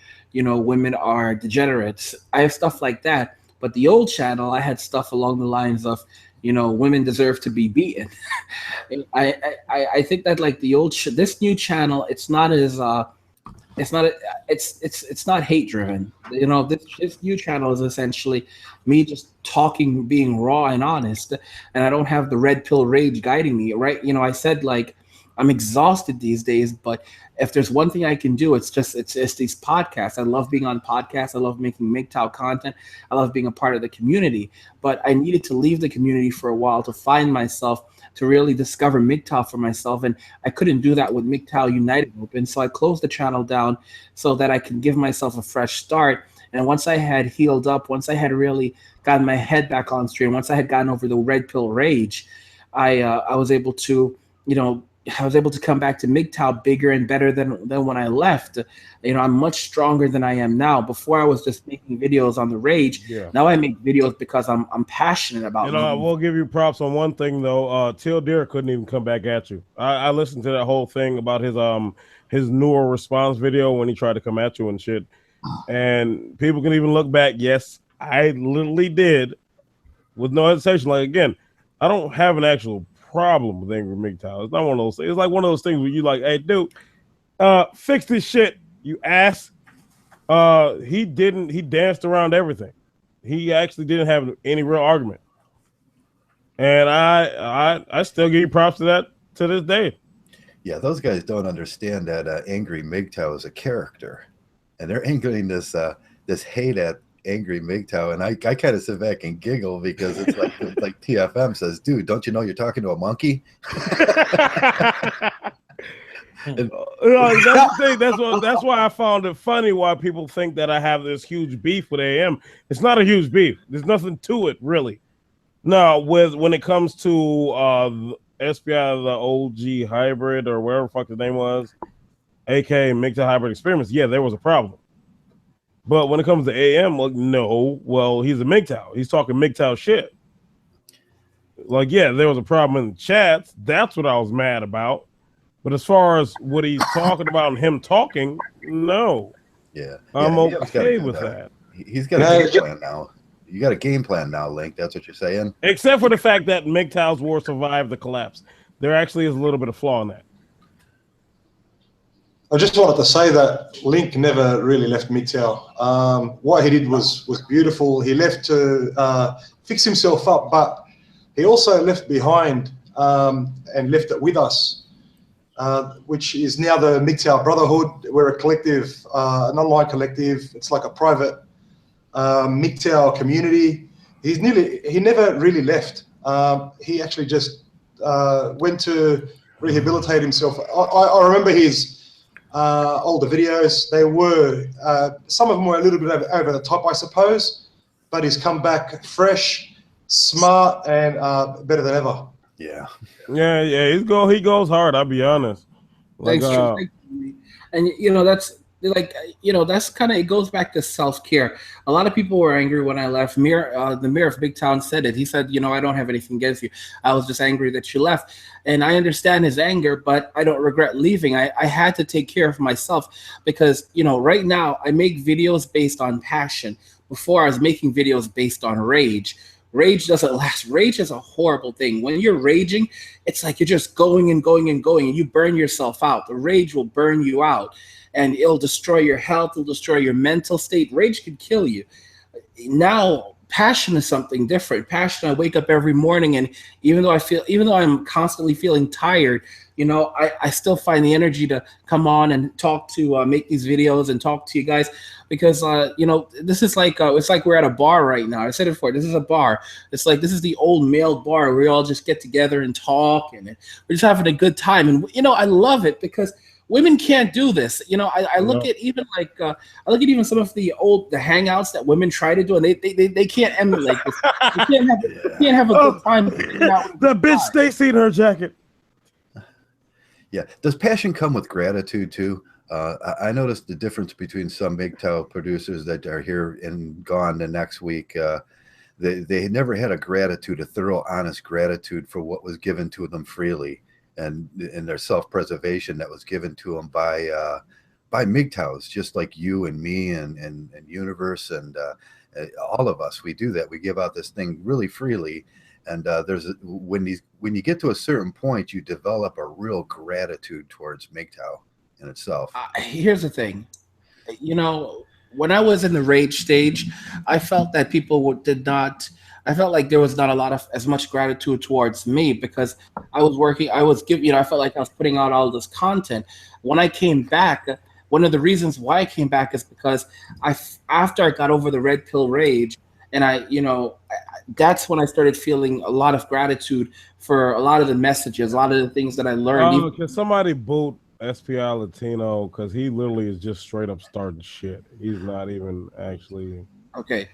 are degenerates. I have stuff like that. But the old channel, I had stuff along the lines of, women deserve to be beaten. I think that like the old, this new channel, it's not as it's not it's not hate driven. You know, this new channel is essentially me just talking, being raw and honest, and I don't have the red pill rage guiding me, right? You know, I said like I'm exhausted these days, but if there's one thing I can do, it's these podcasts. I love being on podcasts. I love making Mgtow content. I love being a part of the community. But I needed to leave the community for a while to find myself, to really discover Mgtow for myself. And I couldn't do that with Mgtow United Open. So I closed the channel down so that I can give myself a fresh start. And once I had healed up, once I had really gotten my head back on stream, once I had gotten over the red pill rage, I was able to, you know, I was able to come back to Mgtow bigger and better than when I left. You know, I'm much stronger than I am now. Before I was just making videos on the rage. Yeah. Now I make videos because I'm passionate about. You know, I will give you props on one thing though. Till Deer couldn't even come back at you. I listened to that whole thing about his newer response video when he tried to come at you and shit. And people can even look back. Yes, I literally did with no hesitation. Like again, I don't have an actual problem with Angry Mgtow. It's not one of those things. It's like one of those things where you like, hey, dude, fix this shit, you ass. He danced around everything. He actually didn't have any real argument. And I still give you props to that to this day. Yeah, those guys don't understand that Angry Mgtow is a character. And they're angling this hate at Angry Mgtow, and I kind of sit back and giggle because it's like TFM says, dude, don't you know you're talking to a monkey? And, that's the thing. That's why I found it funny why people think that I have this huge beef with AM. It's not a huge beef. There's nothing to it really. No, when it comes to SPI, the OG hybrid or whatever the fuck the name was, aka Mgtow hybrid experiments, yeah, there was a problem. But when it comes to AM, like, no, well, he's a Mgtow. He's talking Mgtow shit. Like, yeah, there was a problem in the chats. That's what I was mad about. But as far as what he's talking about and him talking, no. Yeah. I'm okay with that. He's got a game plan now. You got a game plan now, Link. That's what you're saying? Except for the fact that Mgtow's war survived the collapse. There actually is a little bit of flaw in that. I just wanted to say that Link never really left Mgtow. What he did was beautiful. He left to fix himself up, but he also left behind and left it with us, which is now the Mgtow Brotherhood. We're a collective, an online collective. It's like a private Mgtow community. He never really left. He actually just went to rehabilitate himself. I remember his older videos. They were some of them were a little bit over the top, I suppose, but he's come back fresh, smart, and better than ever. Yeah. He goes hard, I'll be honest. Like, thanks, and that's kind of, it goes back to self-care. A lot of people were angry when I left. The mayor of Mgtow said it. He said, I don't have anything against you. I was just angry that you left. And I understand his anger, but I don't regret leaving. I had to take care of myself because, right now I make videos based on passion. Before I was making videos based on rage. Rage doesn't last. Rage is a horrible thing. When you're raging, it's like you're just going and going and going, and you burn yourself out. The rage will burn you out, and it'll destroy your health. It'll destroy your mental state. Rage could kill you. Now, passion is something different. Passion, I wake up every morning, and even though I'm constantly feeling tired, I still find the energy to come on and talk to make these videos and talk to you guys because this is like it's like we're at a bar right now. I said it before. This is a bar. It's like this is the old male bar where we all just get together and talk and we're just having a good time. And I love it because women can't do this. I look at even some of the hangouts that women try to do, and they can't emulate this. You can't have a good time. The bitch Stacy in her jacket. Yeah. Does passion come with gratitude too? I noticed the difference between some Mgtow producers that are here and gone the next week. They never had a thorough, honest gratitude for what was given to them freely. And their self-preservation that was given to them by Mgtows, just like you and me and Universe and all of us. We do that. We give out this thing really freely, and when you get to a certain point, you develop a real gratitude towards Mgtow, in itself. Here's the thing, you know, when I was in the rage stage, I felt that people did not. I felt like there was not a lot of as much gratitude towards me because I was working. I was giving. You know, I felt like I was putting out all this content. When I came back, one of the reasons why I came back is because after I got over the red pill rage, and that's when I started feeling a lot of gratitude for a lot of the messages, a lot of the things that I learned. Can somebody boot SPI Latino, because he literally is just straight up starting shit. He's not even actually okay.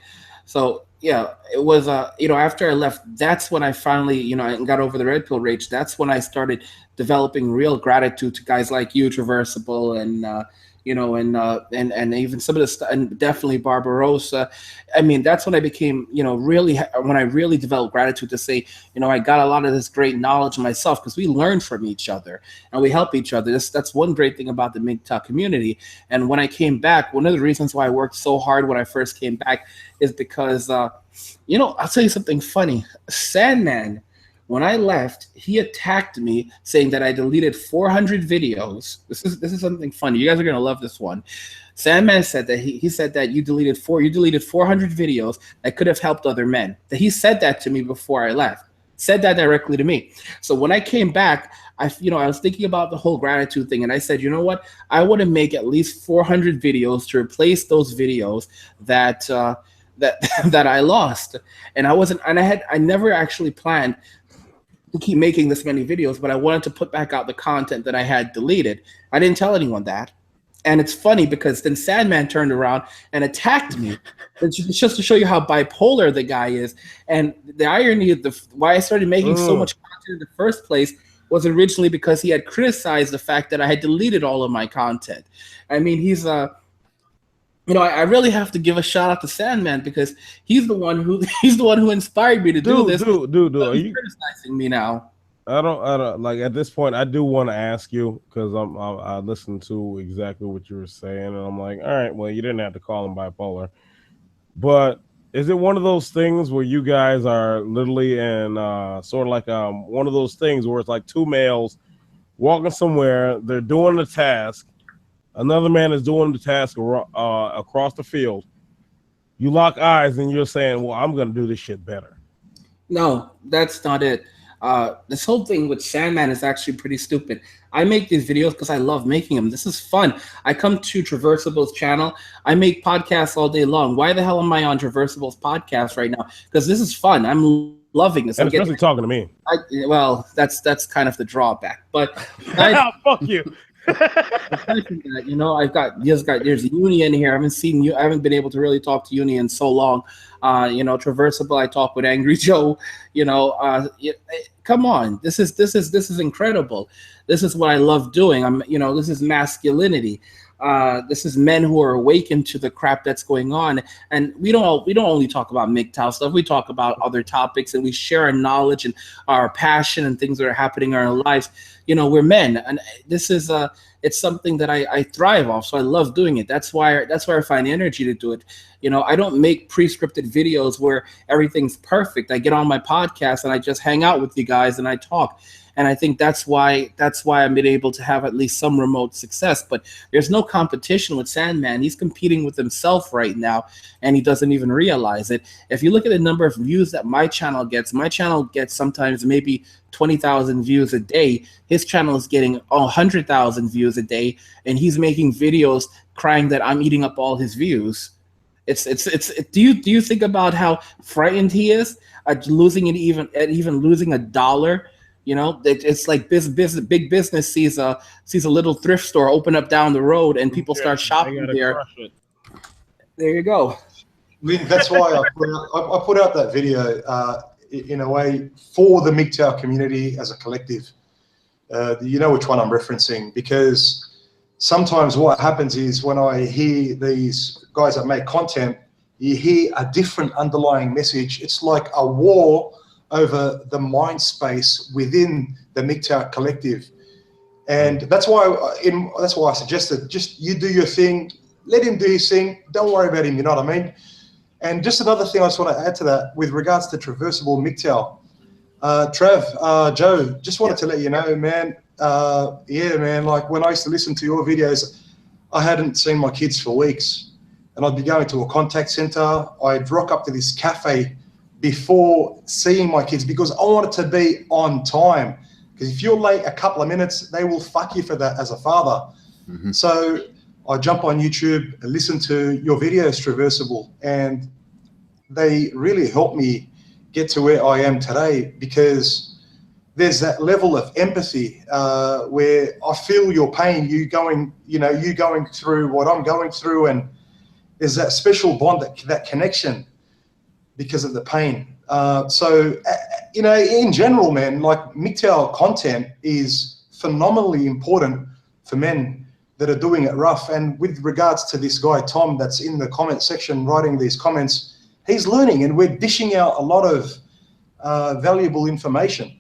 So yeah, it was after I left, that's when I finally I got over the red pill rage. That's when I started developing real gratitude to guys like you, Traversable, and and even some of the and definitely Barbarossa. I mean, that's when I became, when I really developed gratitude to say, I got a lot of this great knowledge myself because we learn from each other and we help each other. That's one great thing about the Mgtow community. And when I came back, one of the reasons why I worked so hard when I first came back is because, I'll tell you something funny. Sandman, when I left, he attacked me saying that I deleted 400 videos. This is something funny. You guys are gonna love this one. Sandman said that he said that you deleted 400 videos that could have helped other men. That he said that to me before I left. Said that directly to me. So when I came back, I was thinking about the whole gratitude thing, and I said, you know what? I want to make at least 400 videos to replace those videos that that I lost. And I never actually planned to keep making this many videos, but I wanted to put back out the content that I had deleted. I didn't tell anyone that. And it's funny because then Sandman turned around and attacked me. It's just to show you how bipolar the guy is. And the irony of why I started making so much content in the first place was originally because he had criticized the fact that I had deleted all of my content. I mean, he's I really have to give a shout out to Sandman because he's the one who inspired me to do this. Dude, are you criticizing me now? I don't like at this point. I do want to ask you because I listened to exactly what you were saying, and I'm like, all right, well, you didn't have to call him bipolar, but is it one of those things where you guys are literally in sort of like one of those things where it's like two males walking somewhere, they're doing the task. Another man is doing the task across the field. You lock eyes and you're saying, well, I'm going to do this shit better. No, that's not it. This whole thing with Sandman is actually pretty stupid. I make these videos because I love making them. This is fun. I come to Traversable's channel. I make podcasts all day long. Why the hell am I on Traversable's podcast right now? Because this is fun. I'm loving this. And especially talking to me. That's kind of the drawback. But fuck you. There's Uni in here. I haven't seen you. I haven't been able to really talk to Uni in so long. Traversable. I talk with Angry Joe. Come on. This is incredible. This is what I love doing. This is masculinity. This is men who are awakened to the crap that's going on, and we don't only talk about Mgtow stuff. We talk about other topics, and we share our knowledge and our passion and things that are happening in our lives. We're men, and this is it's something that I thrive off. So I love doing it. That's why I find energy to do it. I don't make pre-scripted videos where everything's perfect. I get on my podcast and I just hang out with you guys and I talk. And I think that's why I've been able to have at least some remote success. But there's no competition with Sandman. He's competing with himself right now, and he doesn't even realize it. If you look at the number of views that my channel gets sometimes maybe 20,000 views a day. His channel is getting 100,000 views a day, and he's making videos crying that I'm eating up all his views. Do you think about how frightened he is at losing it, even losing $1? It's like big business sees a little thrift store open up down the road and people start shopping there. There you go. That's why I put out that video in a way for the Mgtow community as a collective. You know which one I'm referencing, because sometimes what happens is when I hear these guys that make content, you hear a different underlying message. It's like a war over the mind space within the Mgtow collective, and that's why I suggested just you do your thing, let him do his thing, don't worry about him. You know what I mean? And just another thing I just want to add to that with regards to Traversable Mgtow, Joe, just wanted to let you know, man. Yeah, man, like when I used to listen to your videos, I hadn't seen my kids for weeks, and I'd be going to a contact center. I'd rock up to this cafe before seeing my kids because I wanted to be on time. Because if you're late a couple of minutes, they will fuck you for that as a father. Mhm. So I jump on YouTube and listen to your videos, Traversable, and they really helped me get to where I am today because there's that level of empathy where I feel your pain, you going through what I'm going through, and there's that special bond, that connection because of the pain. In general, man, like Mgtow content is phenomenally important for men that are doing it rough. And with regards to this guy, Tom, that's in the comment section writing these comments, he's learning and we're dishing out a lot of valuable information.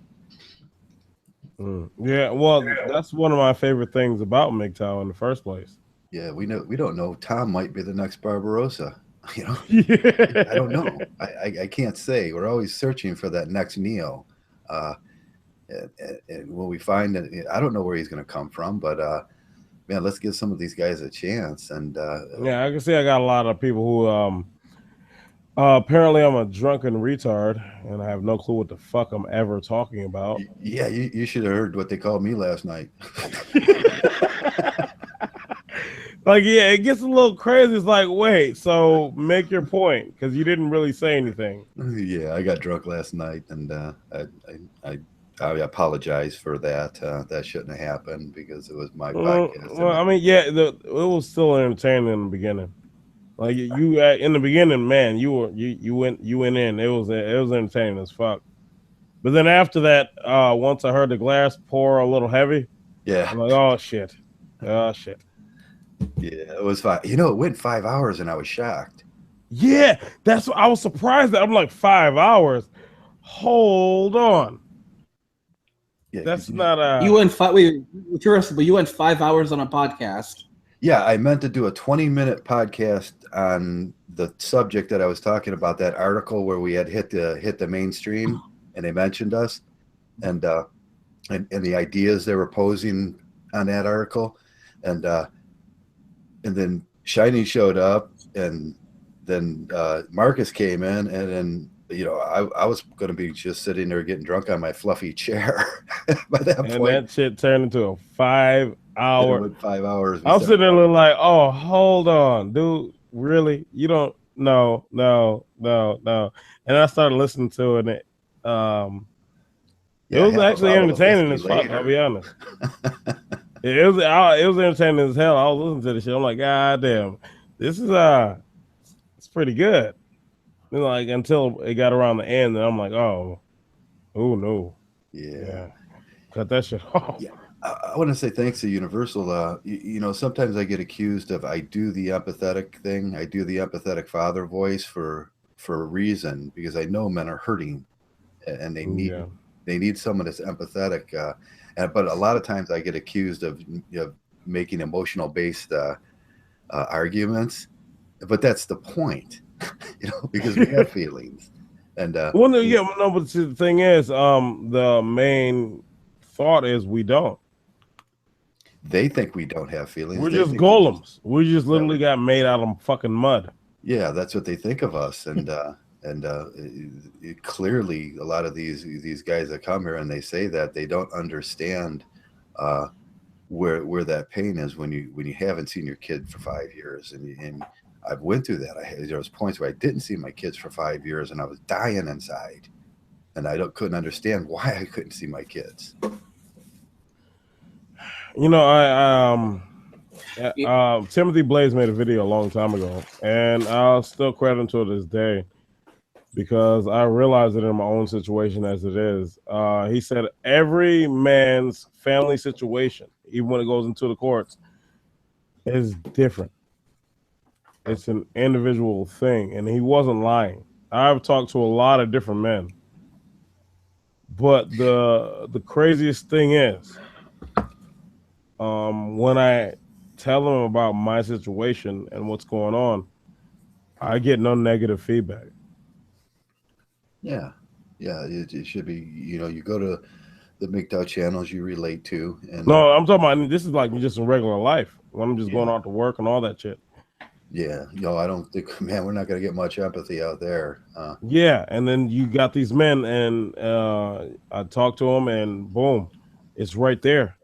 Yeah, well, that's one of my favorite things about Mgtow in the first place. Yeah, we don't know. Tom might be the next Barbarossa. You know, Yeah. I don't know. I can't say. We're always searching for that next Neo. And when we find it, I don't know where he's going to come from, but man, let's give some of these guys a chance. And Yeah, I can see I got a lot of people who apparently I'm a drunken retard and I have no clue what the fuck I'm ever talking about. yeah, you should have heard what they called me last night. Like, yeah, it gets a little crazy. It's like, wait, so make your point because you didn't really say anything. Yeah, I got drunk last night, and I apologize for that. That shouldn't have happened because it was my podcast. Well, I mean, yeah, it was still entertaining in the beginning. Like you in the beginning, man, you went in. It was entertaining as fuck. But then after that, once I heard the glass pour a little heavy, yeah, I'm like, oh shit. Yeah, it was 5. You know, it went 5 hours, and I was shocked. Yeah, that's what I was surprised that. I'm like 5 hours. Hold on. Yeah, that's not You went 5. Wait, but you went 5 hours on a podcast. Yeah, I meant to do a 20-minute podcast on the subject that I was talking about. That article where we had hit the mainstream, and they mentioned us, and the ideas they were posing on that article, and then Shiny showed up, and then Marcus came in, and then I was going to be just sitting there getting drunk on my fluffy chair by that point. And that shit turned into a 5 hour. 5 hours. I'm sitting there looking like, oh, hold on, dude. Really? You don't? No. And I started listening to it. And it was actually entertaining as fuck. I'll be honest. It was entertaining as hell. I was listening to the shit. I'm like, God damn, this is it's pretty good. And like until it got around the end, and I'm like, oh no, yeah, cut that shit off. Yeah, I want to say thanks to Universal. Sometimes I get accused of I do the empathetic thing. I do the empathetic father voice for a reason, because I know men are hurting, and they need someone that's empathetic. But a lot of times I get accused of making emotional based arguments, but that's the point, because we have feelings. And but the thing is, the main thought is we don't. They think we don't have feelings. We're just golems. We just literally got made out of fucking mud. Yeah, that's what they think of us, and clearly a lot of these guys that come here and they say that they don't understand where that pain is when you haven't seen your kid for 5 years, and I've went through that. There was points where I didn't see my kids for 5 years, and I was dying inside, and couldn't understand why I couldn't see my kids. Timothy Blaze made a video a long time ago, and I'll still credit him to this day because I realize it in my own situation as it is. He said every man's family situation, even when it goes into the courts, is different. It's an individual thing, and he wasn't lying. I've talked to a lot of different men, but the craziest thing is, when I tell them about my situation and what's going on, I get no negative feedback. Yeah, it should be. You go to Mgtow channels you relate to. And No, I'm talking about this is like just in regular life when I'm just going out to work and all that shit. Yeah, I don't think, man, we're not going to get much empathy out there. Yeah, and then you got these men, and I talk to them, and boom, it's right there.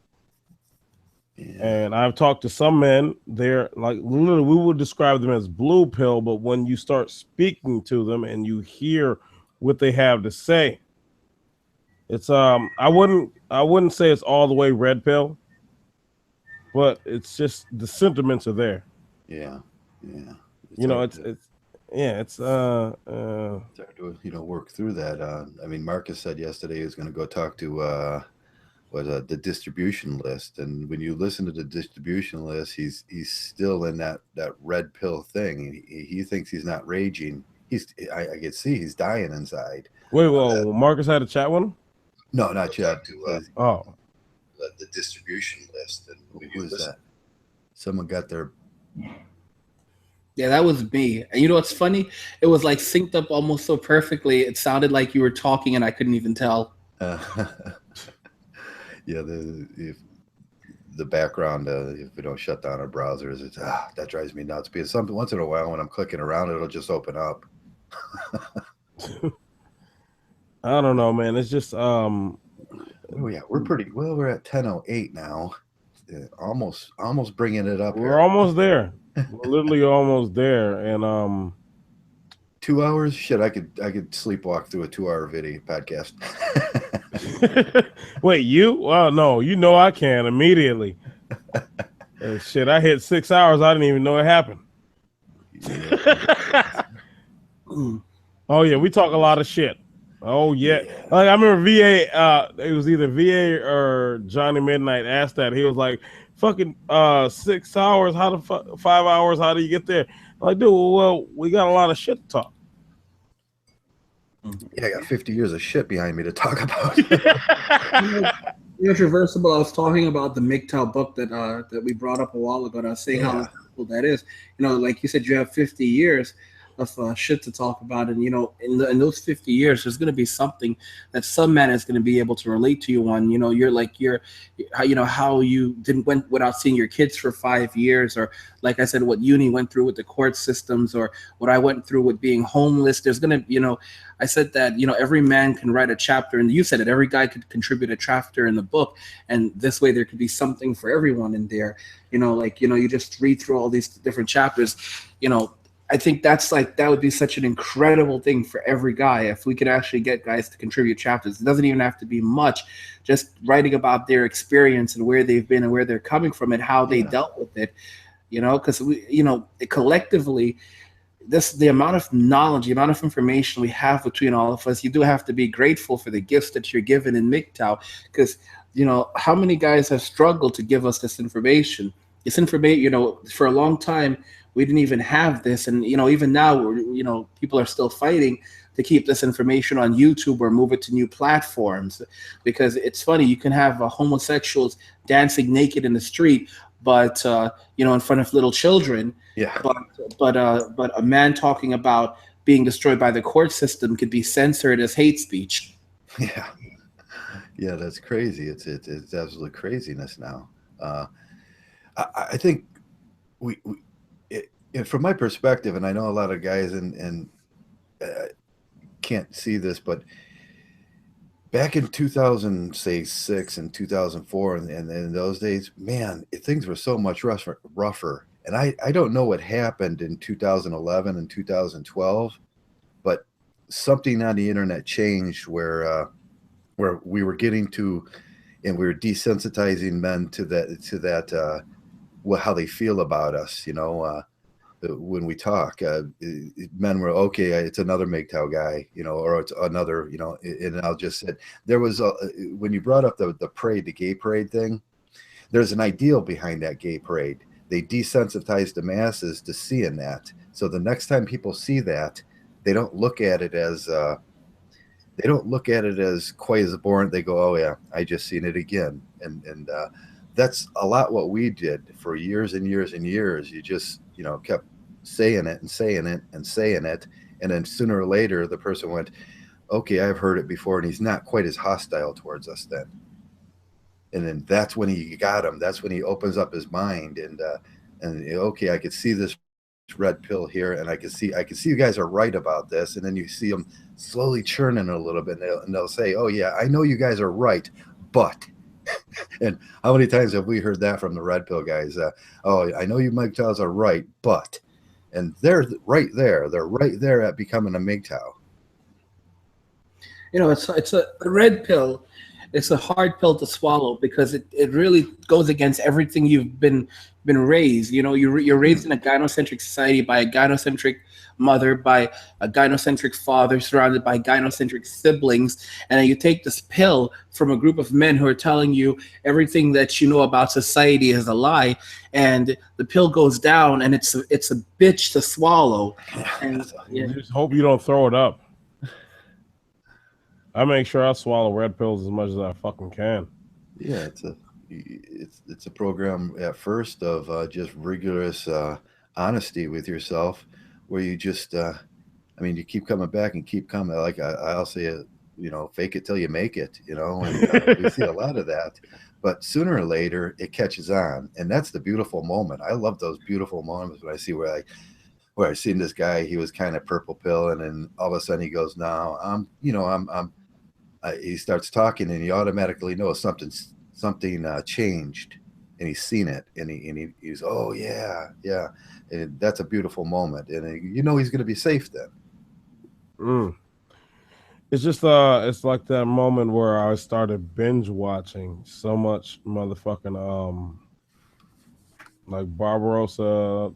Yeah. And I've talked to some men, they're like, literally, we would describe them as blue pill, but when you start speaking to them and you hear what they have to say, it's I wouldn't say it's all the way red pill, but it's just the sentiments are there. Yeah. It's hard to work through that. I mean, Marcus said yesterday he was going to go talk to the distribution list, and when you listen to the distribution list, he's still in that red pill thing. He thinks he's not raging. I can see he's dying inside. Wait, well, Marcus had a chat with him? No, not yet. The distribution list. And who is that? Someone got their. Yeah, that was me. And you know what's funny? It was like synced up almost so perfectly. It sounded like you were talking, and I couldn't even tell. Yeah, the background, if we don't shut down our browsers, it's that drives me nuts. Because once in a while when I'm clicking around, it'll just open up. I don't know, man. It's just oh yeah, we're pretty well. We're at 10:08 now, almost bringing it up. We're almost there. We're literally almost there, and 2 hours. Shit, I could sleepwalk through a 2-hour video podcast. Wait, you? Well, no, I can immediately. Shit, I hit 6 hours. I didn't even know it happened. Oh yeah, we talk a lot of shit. Oh yeah. Like I remember VA. It was either VA or Johnny Midnight asked that. He was like, "Fucking 6 hours. How the 5 hours? How do you get there?" I'm like, dude, well, we got a lot of shit to talk. Yeah, I got 50 years of shit behind me to talk about. Traversable, I was talking about the Mgtow book that we brought up a while ago, and I was saying how cool that is. Like you said, you have 50 years of shit to talk about, and in those 50 years, there's going to be something that some man is going to be able to relate to you on. How you went without seeing your kids for 5 years, or like I said, what uni went through with the court systems, or what I went through with being homeless. There's going to, I said that, every man can write a chapter, and you said it, every guy could contribute a chapter in the book, and this way there could be something for everyone in there. You just read through all these different chapters. I think that would be such an incredible thing for every guy if we could actually get guys to contribute chapters. It doesn't even have to be much, just writing about their experience and where they've been and where they're coming from and how they dealt with it. Because collectively, the amount of knowledge, the amount of information we have between all of us, you do have to be grateful for the gifts that you're given in Mgtow, because how many guys have struggled to give us this information? This information, for a long time, we didn't even have this, and even now, people are still fighting to keep this information on YouTube or move it to new platforms, because it's funny, you can have homosexuals dancing naked in the street, but in front of little children. Yeah. But a man talking about being destroyed by the court system could be censored as hate speech. Yeah. Yeah, that's crazy. It's absolute craziness now. I think we from my perspective, and I know a lot of guys and can't see this, but back in 2006 and 2004 and in those days, man, things were so much rougher. And I don't know what happened in 2011 and 2012, but something on the internet changed where we were getting to, and we were desensitizing men to that how they feel about us, when we talk, men were okay. It's another Mgtow guy, or it's another, and I'll just say there was when you brought up the parade, the gay parade thing, there's an ideal behind that gay parade. They desensitized the masses to seeing that. So the next time people see that, they don't look at it as quite as abhorrent. They go, oh yeah, I just seen it again. And that's a lot what we did for years and years and years. You just, kept saying it and saying it and saying it. And then sooner or later, the person went, okay, I've heard it before. And he's not quite as hostile towards us then. and then that's when he got him. That's when he opens up his mind and okay, I could see this red pill here, and I can see you guys are right about this, and then you see them slowly churning a little bit, and they'll say, oh yeah, I know you guys are right, but and how many times have we heard that from the red pill guys? Oh, I know you Mgtows are right, but, and they're right there at becoming a Mgtow. You know, it's a red pill. It's a hard pill to swallow because it really goes against everything you've been raised. You know, you're raised in a gynocentric society by a gynocentric mother, by a gynocentric father, surrounded by gynocentric siblings, and then you take this pill from a group of men who are telling you everything that you know about society is a lie, and the pill goes down, and it's a bitch to swallow. And yeah. Just hope you don't throw it up. I make sure I swallow red pills as much as I fucking can. Yeah, it's a program at first of just rigorous honesty with yourself, where you just, I mean, you keep coming back and keep coming. Like I'll say, you know, fake it till you make it. You know, and we see a lot of that. But sooner or later, it catches on, and that's the beautiful moment. I love those beautiful moments when I see where I seen this guy. He was kind of purple pill, and then all of a sudden he goes, "No, he starts talking, and he automatically knows something changed, and he's seen it, and he's oh yeah, and that's a beautiful moment, and you know he's going to be safe then. It's just it's like that moment where I started binge watching so much motherfucking like Barbarossa,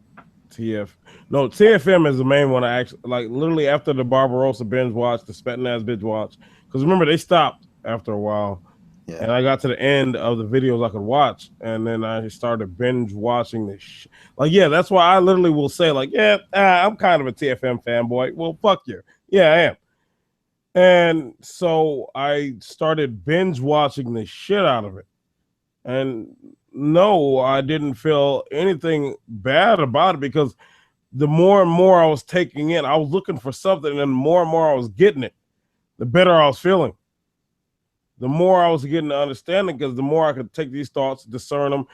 TFM is the main one. I actually like literally after the Barbarossa binge watch, the Spetsnaz binge watch. Because remember, they stopped after a while. Yeah. And I got to the end of the videos I could watch. And then I started binge watching this. Like, yeah, that's why I literally will say, like, yeah, I'm kind of a TFM fanboy. Well, fuck you. Yeah, I am. And so I started binge watching the shit out of it. And no, I didn't feel anything bad about it because the more and more I was taking in, I was looking for something, and the more and more I was getting it, the better I was feeling. The more I was getting the understanding, because the more I could take these thoughts, discern them,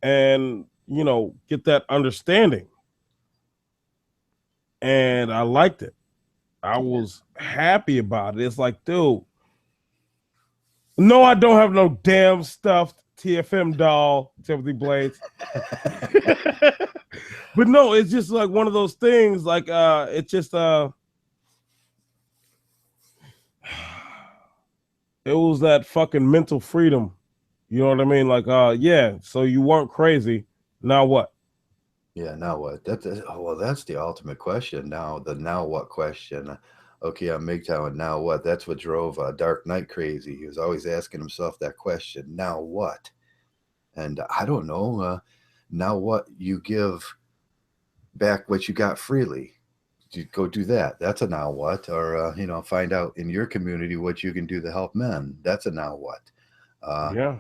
and, you know, get that understanding. And I liked it. I was happy about it. It's like, dude, no, I don't have no damn stuffed TFM doll, Timothy Blades. But no, it's just like one of those things, like, it's just, it was that fucking mental freedom. You know what I mean? Like, yeah, so you weren't crazy. Now what? Yeah, now what? That's the ultimate question. Now what question? Okay, I'm Mgtow, and now what? That's what drove Dark Knight crazy. He was always asking himself that question. Now what? And I don't know. Now what? You give back what you got freely. You go do that. That's a now what? Or you know, find out in your community what you can do to help men. That's a now what? Yeah.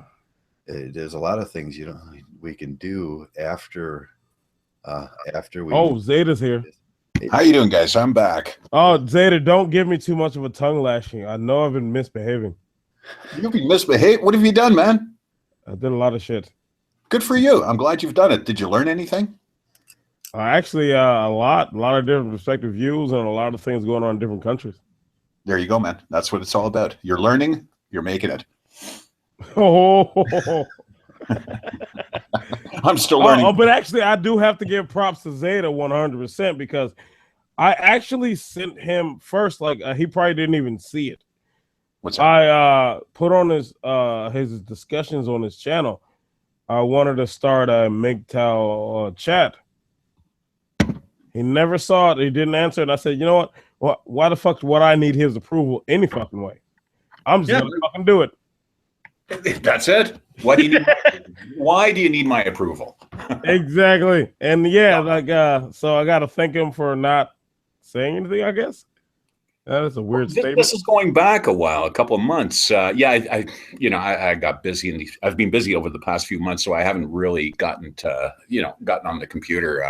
There's a lot of things we can do after we. Oh, Zeta's here. How you doing, guys? I'm back. Oh, Zeta, don't give me too much of a tongue lashing. I know I've been misbehaving. You've been misbehaving? What have you done, man? I did a lot of shit. Good for you. I'm glad you've done it. Did you learn anything? Actually, a lot of different perspective views and a lot of things going on in different countries. There you go, man. That's what it's all about. You're learning. You're making it. Oh. I'm still learning. But actually, I do have to give props to Zeta 100% because I actually sent him first. Like he probably didn't even see it. What's that? I put on his discussions on his channel. I wanted to start a Mgtow chat. He never saw it. He didn't answer it. I said, you know what? Why the fuck would I need his approval any fucking way? I'm just gonna fucking do it. That's it. Why do you need my approval? Exactly. And yeah, like so I gotta thank him for not saying anything, I guess. That is a weird statement. This is going back a while, a couple of months. I got busy I've been busy over the past few months, so I haven't really gotten on the computer,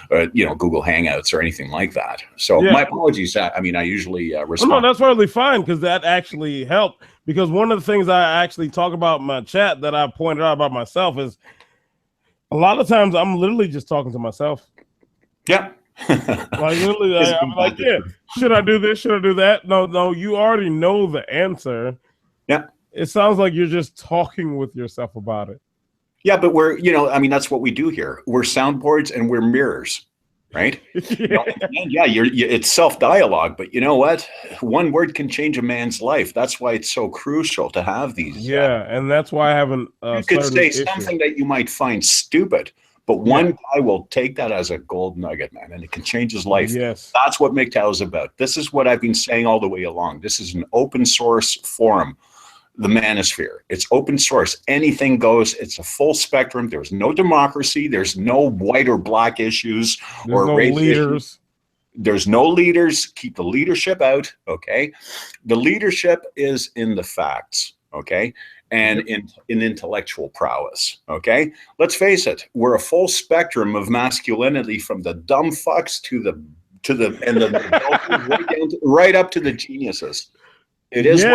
Google Hangouts or anything like that. So my apologies. I usually respond. No, that's totally fine because that actually helped. Because one of the things I actually talk about in my chat that I pointed out about myself is a lot of times I'm literally just talking to myself. Yeah. Like literally, I'm like, yeah, should I do this? Should I do that? No, you already know the answer. Yeah. It sounds like you're just talking with yourself about it. Yeah, but that's what we do here. We're soundboards and we're mirrors, right? It's self-dialogue, but you know what? One word can change a man's life. That's why it's so crucial to have these. Yeah, and that's why I haven't. You could say something that you might find stupid, but one guy will take that as a gold nugget, man, and it can change his life. Yes. That's what Mgtow is about. This is what I've been saying all the way along. This is an open source forum, the manosphere. It's open source. Anything goes. It's a full spectrum. There's no democracy. There's no white or black issues or race issues. There's no leaders. Keep the leadership out, okay? The leadership is in the facts, okay? And in intellectual prowess, okay? Let's face it, we're a full spectrum of masculinity from the dumb fucks to the right up to the geniuses. It is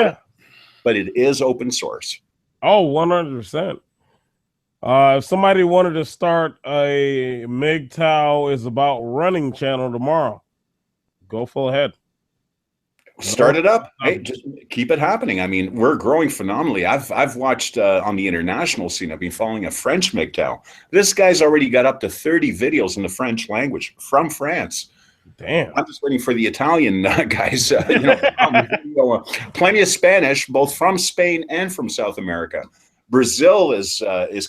but it is open source. Oh, 100%. If somebody wanted to start a Mgtow is about running channel tomorrow, go full ahead. Start it up. Hey, just keep it happening. I mean, we're growing phenomenally. I've watched on the international scene. I've been following a French Mgtow. This guy's already got up to 30 videos in the French language from France. Damn. I'm just waiting for the Italian guys. Plenty of Spanish, both from Spain and from South America. Brazil is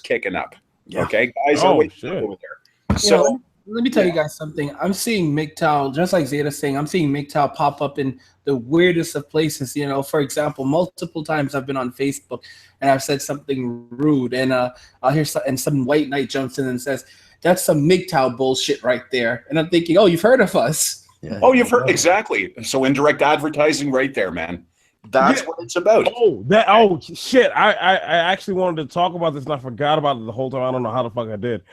kicking up. Okay, guys are waiting over there. So. Let me tell you guys something. I'm seeing Mgtow, just like Zeta's saying, I'm seeing Mgtow pop up in the weirdest of places. For example, multiple times I've been on Facebook and I've said something rude, and I'll hear some white knight jumps in and says, "That's some Mgtow bullshit right there." And I'm thinking, oh, you've heard of us. Yeah. Oh, you've heard exactly. So indirect advertising right there, man. That's what it's about. Oh shit. I actually wanted to talk about this and I forgot about it the whole time. I don't know how the fuck I did.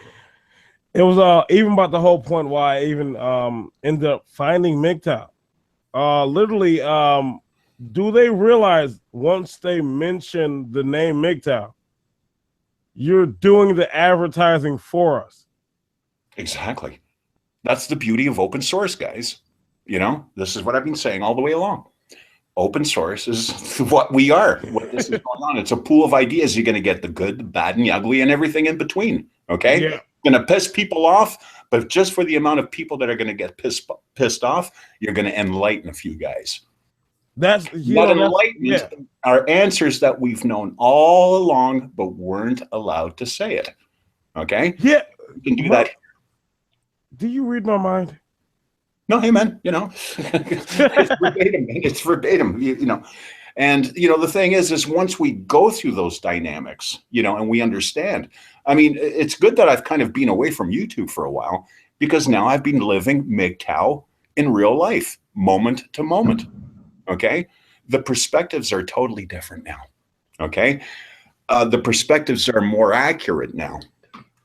It was even about the whole point why I even ended up finding Mgtow. Literally, do they realize once they mention the name Mgtow, you're doing the advertising for us? Exactly. That's the beauty of open source, guys. This is what I've been saying all the way along. Open source is what we are. What this is going on. It's a pool of ideas. You're going to get the good, the bad, and the ugly, and everything in between. Okay. Yeah. Going to piss people off, but just for the amount of people that are going to get pissed off, you're going to enlighten a few guys. That's enlightenment are answers that we've known all along, but weren't allowed to say it. Okay. Yeah. You can do that. Do you read my mind? No, hey man, it's verbatim. It's verbatim. And the thing is once we go through those dynamics, and we understand. I mean, it's good that I've kind of been away from YouTube for a while because now I've been living Mgtow in real life, moment to moment. Okay, the perspectives are totally different now. Okay, the perspectives are more accurate now.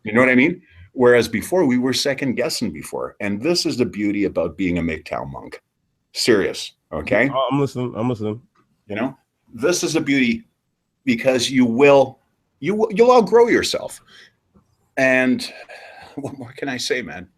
You know what I mean? Whereas before we were second guessing before, and this is the beauty about being a Mgtow monk. Serious, okay? I'm listening. This is the beauty because you'll outgrow yourself. And what more can I say, man?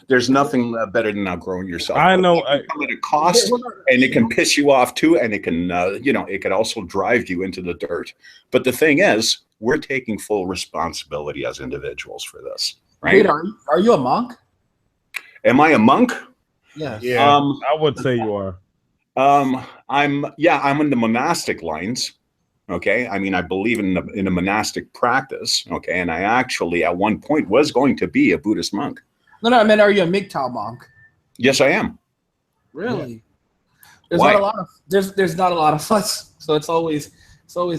There's nothing better than outgrowing yourself. I know. It can come at a cost, and it can piss you off too, and it can, it can also drive you into the dirt. But the thing is, we're taking full responsibility as individuals for this, right? Wait, are you a monk? Am I a monk? Yeah. Yeah. I would say you are. I'm in the monastic lines. Okay. I mean, I believe in a monastic practice. Okay. And I actually at one point was going to be a Buddhist monk. No, I mean, are you a Mgtow monk? Yes, I am. Really? Yeah. There's not a lot of fuss. So it's always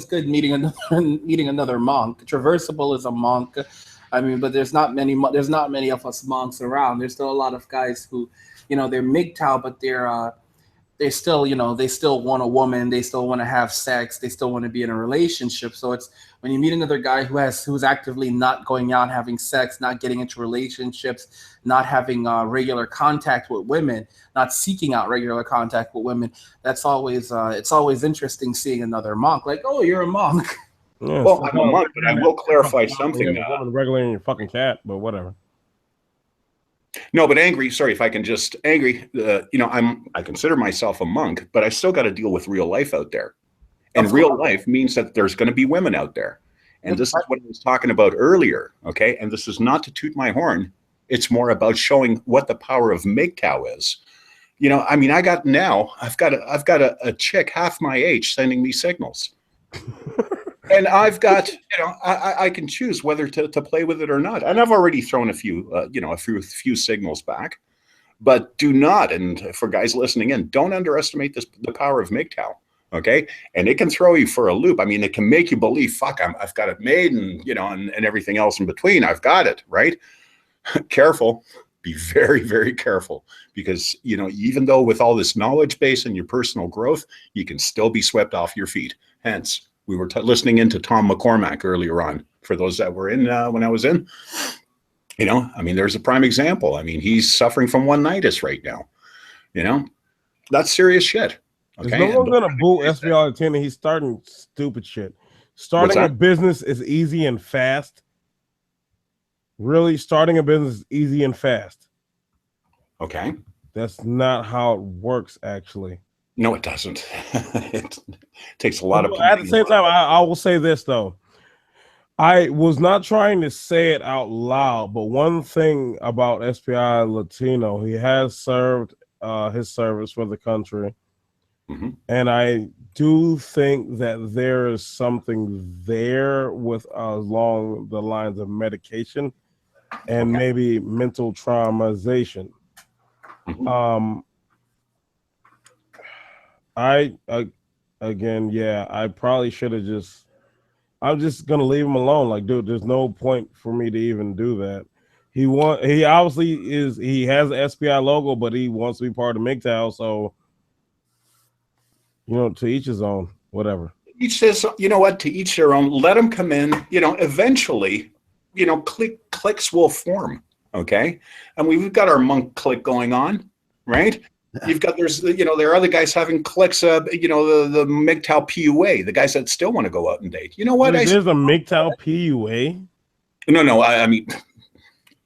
good meeting another monk. Traversable is a monk. I mean, but there's not many of us monks around. There's still a lot of guys who, they're Mgtow, but they're they still, they still want a woman, they still want to have sex, they still want to be in a relationship. So it's when you meet another guy who's actively not going out having sex, not getting into relationships, not having regular contact with women, not seeking out regular contact with women, that's always it's always interesting seeing another monk. Like, oh, you're a monk. Yeah, well, I'm a monk, but I will clarify something. Woman regulating your fucking cat, but whatever. No, but Angry, sorry if I can just Angry, I consider myself a monk, but I still got to deal with real life out there. And real life means that there's going to be women out there. And this is what I was talking about earlier, okay? And this is not to toot my horn. It's more about showing what the power of Mgtow is. I've got a chick half my age sending me signals. And I've got, I can choose whether to play with it or not. And I've already thrown a few signals back. But do not, and for guys listening in, don't underestimate the power of Mgtow, okay? And it can throw you for a loop. I mean, it can make you believe, fuck, I've got it made, and and everything else in between. I've got it, right? Careful. Be very, very careful, because even though with all this knowledge base and your personal growth, you can still be swept off your feet. Hence, we were listening into Tom McCormack earlier on. For those that were in when I was in, there's a prime example. I mean, he's suffering from one-nightus right now. That's serious shit. Okay, no one's gonna boo SBL attending. He's starting stupid shit. Starting a business is easy and fast. Really, starting a business is easy and fast. Okay. That's not how it works, actually. No, it doesn't. It takes a lot of planning. At the same time, I will say this, though. I was not trying to say it out loud, but one thing about SPI Latino, he has served his service for the country. Mm-hmm. And I do think that there is something there with along the lines of medication and maybe mental traumatization. Mm-hmm. I probably should have I'm just gonna leave him alone. Like, dude, there's no point for me to even do that. He obviously he has the SPI logo, but he wants to be part of Mgtow, so to each his own, whatever. Each says, to each their own. Let them come in. Eventually, cliques will form. Okay, and we've got our monk clique going on, right? There are other guys having cliques. The Mgtow PUA, the guys that still want to go out and date. You know what? There's a Mgtow PUA. No. I mean,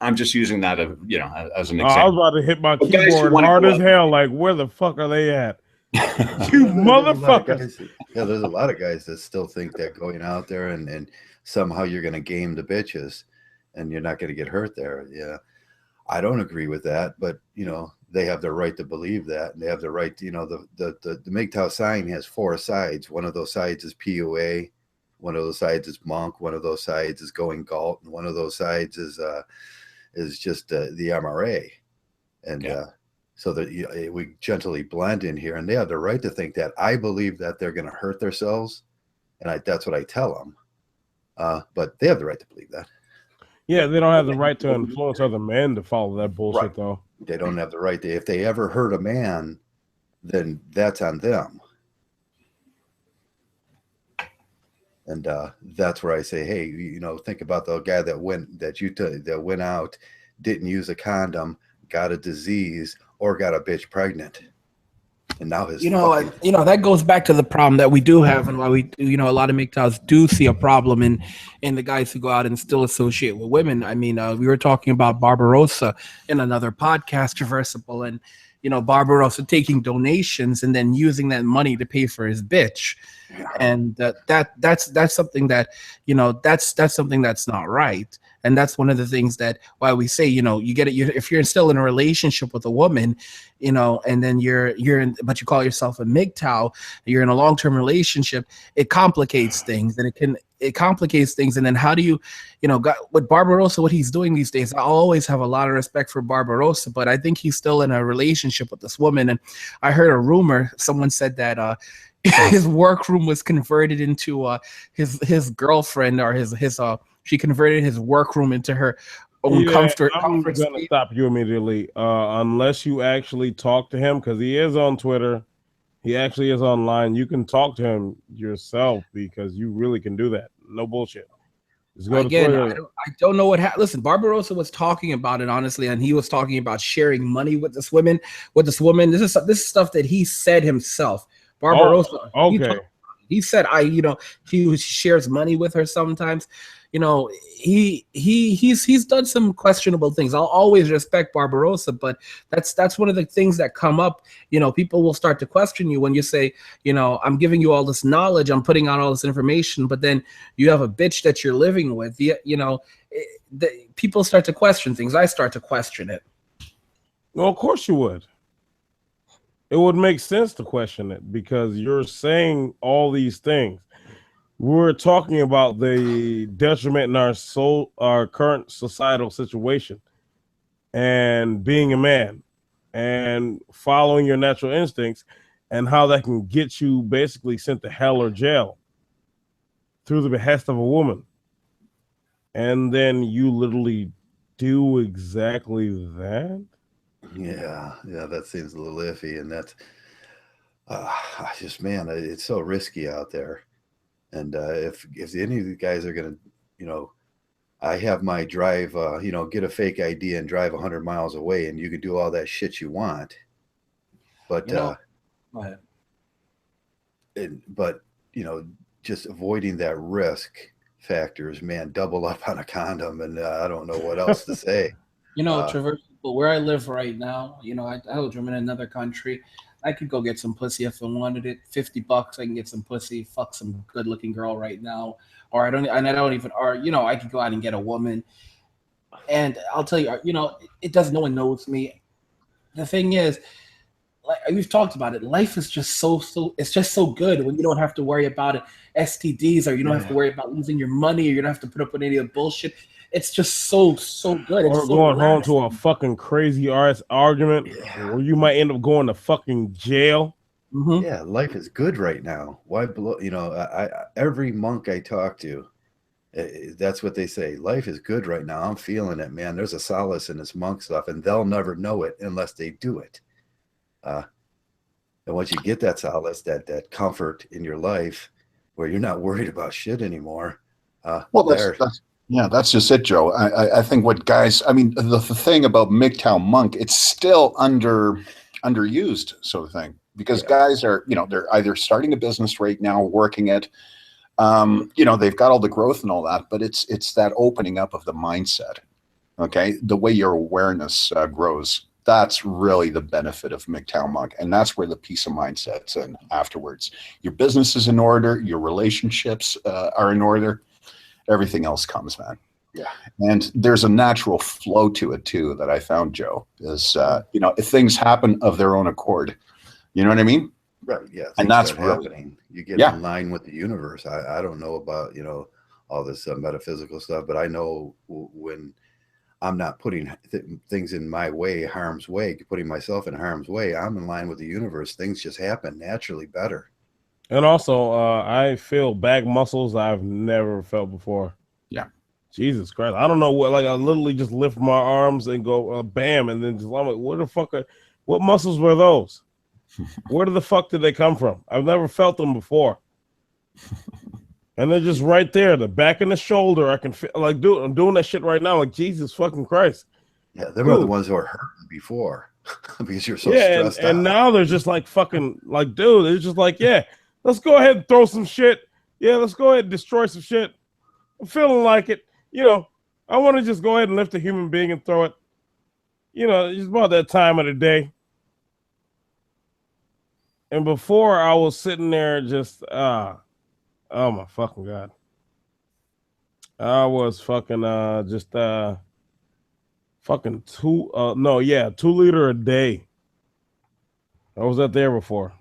I'm just using that as an example. I was about to hit my keyboard hard as hell. Like, where the fuck are they at? You motherfuckers. Yeah, there's a lot of guys that still think that going out there and somehow you're going to game the bitches and you're not going to get hurt there. Yeah, I don't agree with that, but they have the right to believe that, and they have the right to, the Mgtow sign has 4 sides. One of those sides is PUA, one of those sides is monk, one of those sides is going Galt, and one of those sides is just the MRA, and so that we gently blend in here, and they have the right to think that. I believe that they're going to hurt themselves, and that's what I tell them, but they have the right to believe that. Yeah, they don't have the right to influence other men to follow that bullshit, though. They don't have the right to. If they ever hurt a man, then that's on them. And that's where I say, hey, think about the guy that went out, didn't use a condom, got a disease, or got a bitch pregnant. And now that goes back to the problem that we do have, and why we a lot of Mgtows do see a problem in the guys who go out and still associate with women. I mean, we were talking about Barbarossa in another podcast, Traversable, and Barbarossa taking donations and then using that money to pay for his bitch, and that's something that that's something that's not right. And that's one of the things that why we say, you get it. If you're still in a relationship with a woman, and then but you call yourself a Mgtow, you're in a long-term relationship, it complicates things, and it complicates things. And then how do you, with Barbarossa, what he's doing these days, I always have a lot of respect for Barbarossa, but I think he's still in a relationship with this woman. And I heard a rumor, someone said that, his workroom was converted into his girlfriend, or she converted his workroom into her own comfort. I'm gonna stop you immediately, unless you actually talk to him, because he is on Twitter. He actually is online. You can talk to him yourself because you really can do that. No bullshit. Just go Again, to I don't know what happened. Listen, Barbarossa was talking about it honestly, and he was talking about sharing money with this woman. This is stuff that he said himself. Barbarossa. Oh, okay. He said he shares money with her sometimes. He's done some questionable things. I'll always respect Barbarossa, but that's one of the things that come up. People will start to question you when you say, I'm giving you all this knowledge, I'm putting out all this information, but then you have a bitch that you're living with. People start to question things. I start to question it. Well, of course you would. It would make sense to question it because you're saying all these things. We're talking about the detriment in our current societal situation, and being a man, and following your natural instincts, and how that can get you basically sent to hell or jail through the behest of a woman. And then you literally do exactly that. Yeah, that seems a little iffy, and that's it's so risky out there. And if any of the guys are gonna, I have my drive, get a fake ID and drive 100 miles away, and you can do all that shit you want. But go ahead. But just avoiding that risk factors, man, double up on a condom, and I don't know what else to say. Traversable, where I live right now, I live in another country. I could go get some pussy if I wanted it. $50, I can get some pussy, fuck some good-looking girl right now. Or I could go out and get a woman. And I'll tell you, it does. No one knows me. The thing is, like we've talked about it, life is just it's just so good when you don't have to worry about STDs, or you don't have to worry about losing your money, or you don't have to put up with any of the bullshit. It's just so good. It's or going home to a fucking crazy ass argument where you might end up going to fucking jail. Mm-hmm. Yeah, life is good right now. Why blow? Every monk I talk to, that's what they say. Life is good right now. I'm feeling it, man. There's a solace in this monk stuff, and they'll never know it unless they do it. And once you get that solace, that comfort in your life, where you're not worried about shit anymore. That's just it, Joe. I think what guys, the thing about Mgtow monk, it's still underused sort of thing, because guys are, they're either starting a business right now, working it, they've got all the growth and all that, but it's that opening up of the mindset. Okay. The way your awareness grows, that's really the benefit of Mgtow monk. And that's where the peace of mind sets in afterwards. Your business is in order. Your relationships are in order. Everything else comes, man. Yeah. And there's a natural flow to it too that I found, Joe, is, if things happen of their own accord, you know what I mean? Right. Yeah. And that's really happening. You get in line with the universe. I don't know about, all this metaphysical stuff, but I know when I'm not putting things in my way, harm's way, putting myself in harm's way, I'm in line with the universe. Things just happen naturally better. And also, I feel back muscles I've never felt before. Yeah. Jesus Christ. I don't know what, I literally just lift my arms and go, bam. And then I'm like, what muscles were those? Where the fuck did they come from? I've never felt them before. And they're just right there, the back and the shoulder. I can feel, dude, I'm doing that shit right now. Like, Jesus fucking Christ. Yeah, they were the ones who were hurting before because you're so stressed out. And now they're just fucking, dude, they're just let's go ahead and throw some shit. Yeah, let's go ahead and destroy some shit. I'm feeling like it. I want to just go ahead and lift a human being and throw it. It's about that time of the day. And before I was sitting there just, oh my fucking God. I was fucking, fucking 2 liter a day. I was up there before.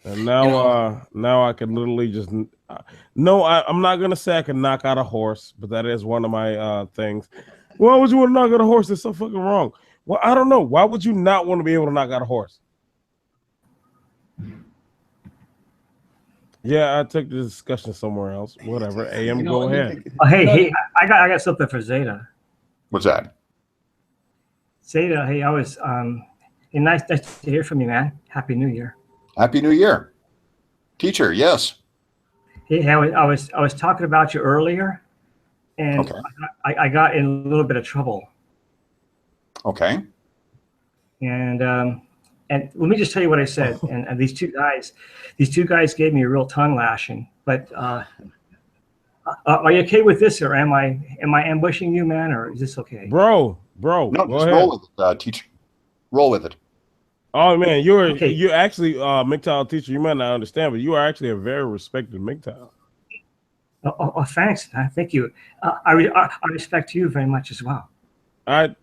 And now, now I can literally just I'm not gonna say I can knock out a horse, but that is one of my things. Why would you want to knock out a horse? That's so fucking wrong. Well, I don't know. Why would you not want to be able to knock out a horse? Yeah, I took the discussion somewhere else. Whatever. AM, go ahead. Hey, I got something for Zeta. What's that? Zeta, hey, I was Hey, nice to hear from you, man. Happy New Year. Happy New Year, teacher. Yes. Hey, I was talking about you earlier, and Okay. I got in a little bit of trouble. Okay. And let me just tell you what I said. And these two guys gave me a real tongue lashing. But are you okay with this, or am I ambushing you, man, or is this okay? Bro, No, go just ahead. roll with it, teacher. Roll with it. Oh man, you're Okay. actually Mgtow teacher. You might not understand, but you are actually a very respected Mgtow. Oh, thanks. Thank you. I respect you very much as well. I'd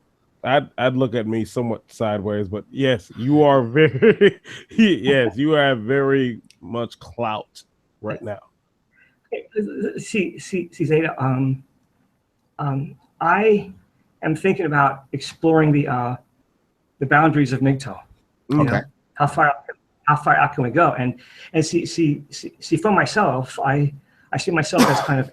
look at me somewhat sideways, but yes, you are very yes, you have very much clout right now. See, Zeta. I am thinking about exploring the boundaries of Mgtow. You know, how far out can we go? And see for myself, I see myself as kind of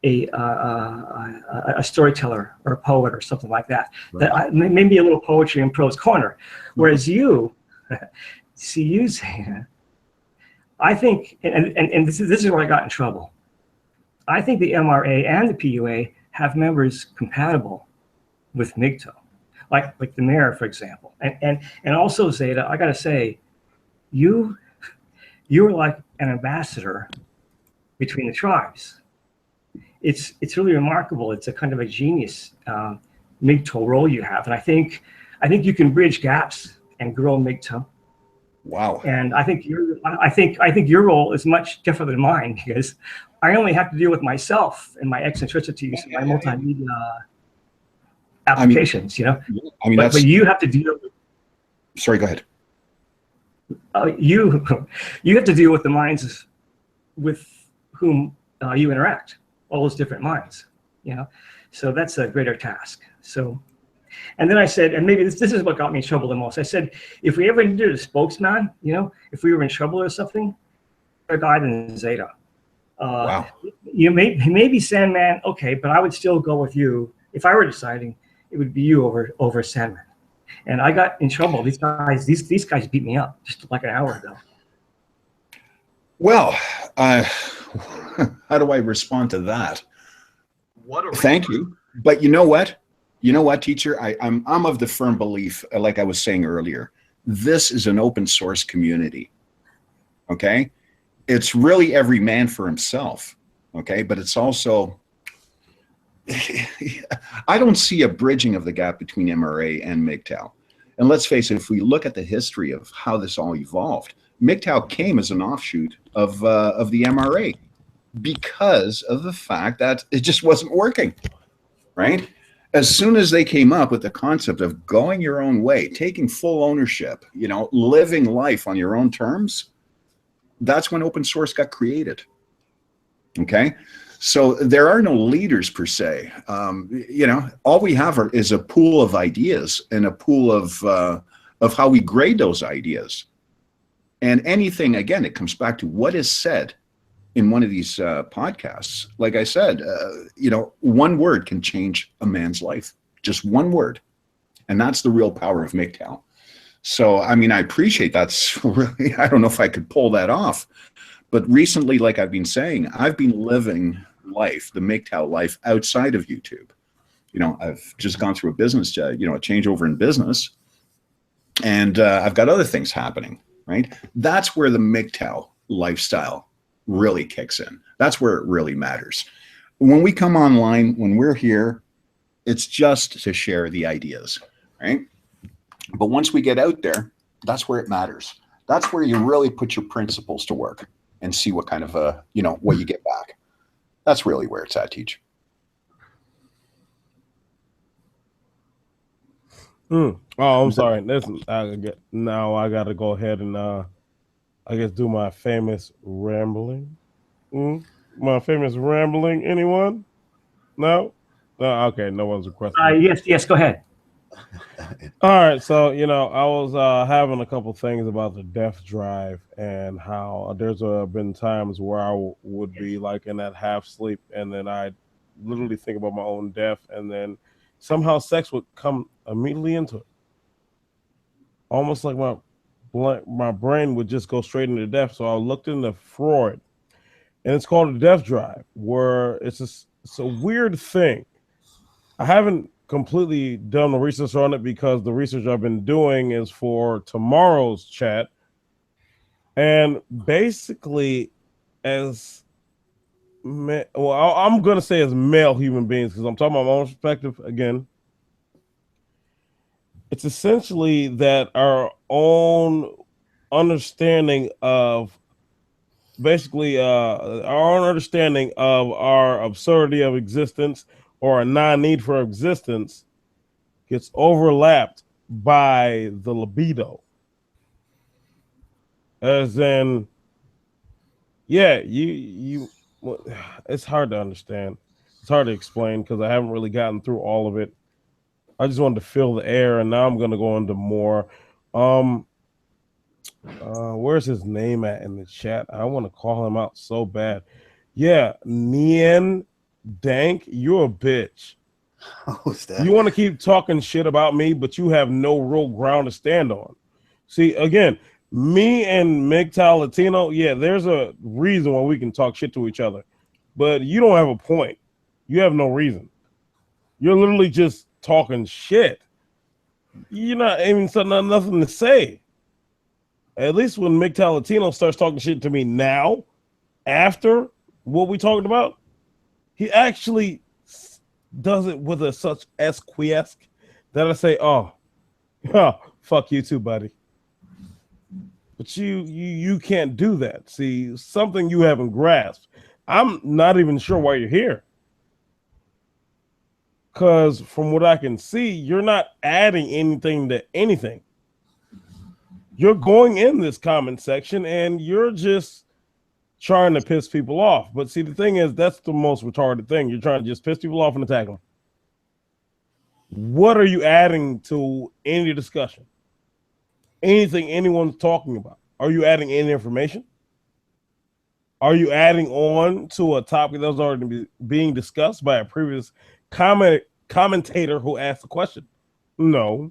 a storyteller or a poet or something like that. Right. That maybe a little poetry in prose corner. Whereas you, see you, Zeta, I think, and this is where I got in trouble. I think the MRA and the PUA have members compatible with Mgtow, like the mayor, for example. And also, Zeta, I gotta say, you are like an ambassador between the tribes. It's really remarkable. It's a kind of a genius Mgtow role you have, and I think you can bridge gaps and grow Mgtow. Wow. And I think your role is much different than mine, because I only have to deal with myself and my eccentricities and my multimedia applications. But you have to deal with. Sorry, go ahead. You have to deal with the minds with whom you interact, all those different minds. So that's a greater task. So. And then I said, and maybe this is what got me in trouble the most. I said, if we ever needed a spokesman, if we were in trouble or something, a guy than Zeta. Wow. You maybe Sandman, okay, but I would still go with you. If I were deciding, it would be you over Sandman. And I got in trouble. These guys beat me up just like an hour ago. Well, how do I respond to that? Thank you. But you know what? Teacher? I'm of the firm belief, like I was saying earlier, this is an open source community. Okay? It's really every man for himself. Okay? But it's also, I don't see a bridging of the gap between MRA and Mgtow. And let's face it, if we look at the history of how this all evolved, Mgtow came as an offshoot of the MRA because of the fact that it just wasn't working, right? As soon as they came up with the concept of going your own way, taking full ownership, living life on your own terms, that's when open source got created. Okay? So there are no leaders per se. All we have is a pool of ideas and a pool of how we grade those ideas. And anything, again, it comes back to what is said in one of these podcasts. Like I said, one word can change a man's life, just one word. And that's the real power of Mgtow. So, I appreciate that's really, I don't know if I could pull that off. But recently, like I've been saying, I've been living life, the Mgtow life outside of YouTube. I've just gone through a business, a changeover in business. And I've got other things happening, right? That's where the Mgtow lifestyle really kicks in. That's where it really matters. When we come online, when we're here, it's just to share the ideas, right? But once we get out there, that's where it matters. That's where you really put your principles to work and see what kind of what you get back. That's really where it's at, teach. Oh, I'm sorry. Listen, I got to go ahead and I guess do my famous rambling. My famous rambling. Anyone? No? Okay, no one's requesting. Yes, go ahead. All right, so I was having a couple things about the death drive and how there's been times where I would be like in that half sleep, and then I literally think about my own death, and then somehow sex would come immediately into it. almost like my brain would just go straight into death. So I looked into Freud, and it's called a death drive, where it's a weird thing. I haven't completely done the research on it because the research I've been doing is for tomorrow's chat. And basically, as I'm going to say as male human beings, because I'm talking about my own perspective again. It's essentially that our own understanding of our own understanding of our absurdity of existence or a non-need for existence gets overlapped by the libido. As in, yeah, it's hard to understand. It's hard to explain because I haven't really gotten through all of it. I just wanted to fill the air, and now I'm going to go into more. Where's his name at in the chat? I want to call him out so bad. Yeah, Nian Dank, you're a bitch. Who's that? You want to keep talking shit about me, but you have no real ground to stand on. See, again, me and Mgtow Latino, yeah, there's a reason why we can talk shit to each other, but you don't have a point. You have no reason. You're literally just talking shit. You're not even nothing to say. At least when Mgtow Latino starts talking shit to me now, after what we talked about, he actually does it with a such esquiesque that I say, oh, fuck you too, buddy. But you can't do that. See, something you haven't grasped. I'm not even sure why you're here. Because from what I can see, you're not adding anything to anything. You're going in this comment section and you're just trying to piss people off. But see, the thing is, that's the most retarded thing. You're trying to just piss people off and attack them. What are you adding to any discussion? Anything anyone's talking about? Are you adding any information? Are you adding on to a topic that was already being discussed by a previous commentator who asked the question? No.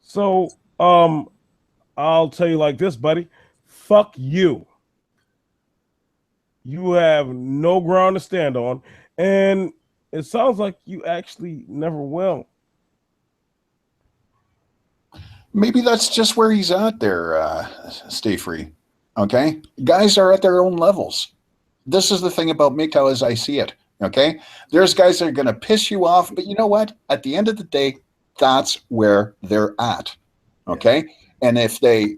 So, I'll tell you like this, buddy. Fuck you. You have no ground to stand on, and it sounds like you actually never will. Maybe that's just where he's at there, Stay Free. Okay? Guys are at their own levels. This is the thing about Mgtow as I see it. Okay? There's guys that are going to piss you off, but you know what? At the end of the day, that's where they're at. Okay? And if they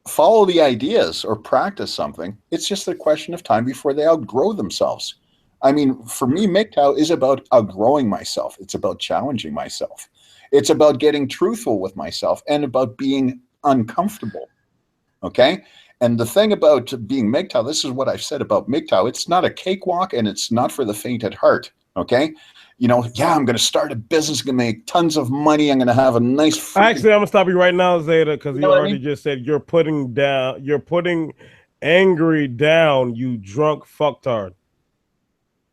follow the ideas or practice something, it's just a question of time before they outgrow themselves. I mean, for me, Mgtow is about outgrowing myself. It's about challenging myself. It's about getting truthful with myself and about being uncomfortable. Okay? And the thing about being Mgtow, this is what I've said about Mgtow. It's not a cakewalk and it's not for the faint at heart. Okay? You know, yeah, I'm going to start a business, going to make tons of money. I'm going to have a nice. Actually, I'm going to stop you right now, Zeta, because you already just said you're putting angry down, you drunk fucktard.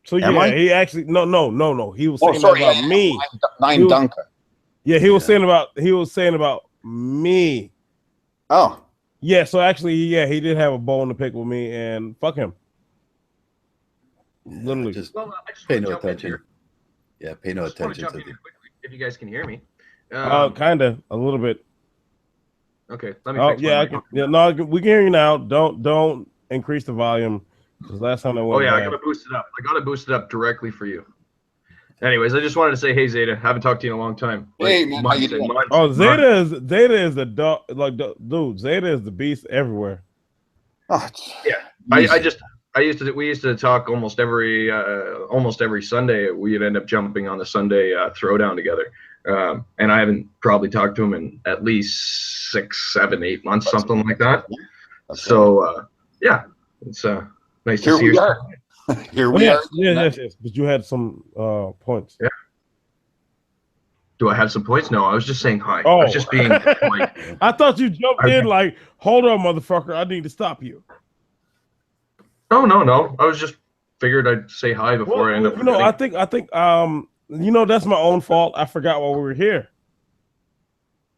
So yeah, he actually no. He was saying about me. He was saying about me. Oh. Yeah, so actually, yeah, he did have a bone to pick with me, and fuck him. Literally. I just pay no attention. Yeah, pay no attention to the. If you guys can hear me. Kind of, a little bit. Okay, let me. We can hear you now. Don't increase the volume because last time I went. Oh yeah, I gotta boost it up. I gotta boost it up directly for you. Anyways, I just wanted to say, hey Zeta, haven't talked to you in a long time. Hey man, how you doing? Zeta is the dog. Like, dude, Zeta is the beast everywhere. Oh yeah, we used to talk almost every Sunday. We'd end up jumping on the Sunday throwdown together. And I haven't probably talked to him in at least 6, 7, 8 months, something like that. So yeah, it's nice to see you. Here we are. Yes. But you had some points. Yeah. Do I have some points? No, I was just saying hi. Oh. I was just being polite. I thought you jumped in like, hold on, motherfucker, I need to stop you. No. I was just figured I'd say hi before I end up. No, I think that's my own fault. I forgot why we were here.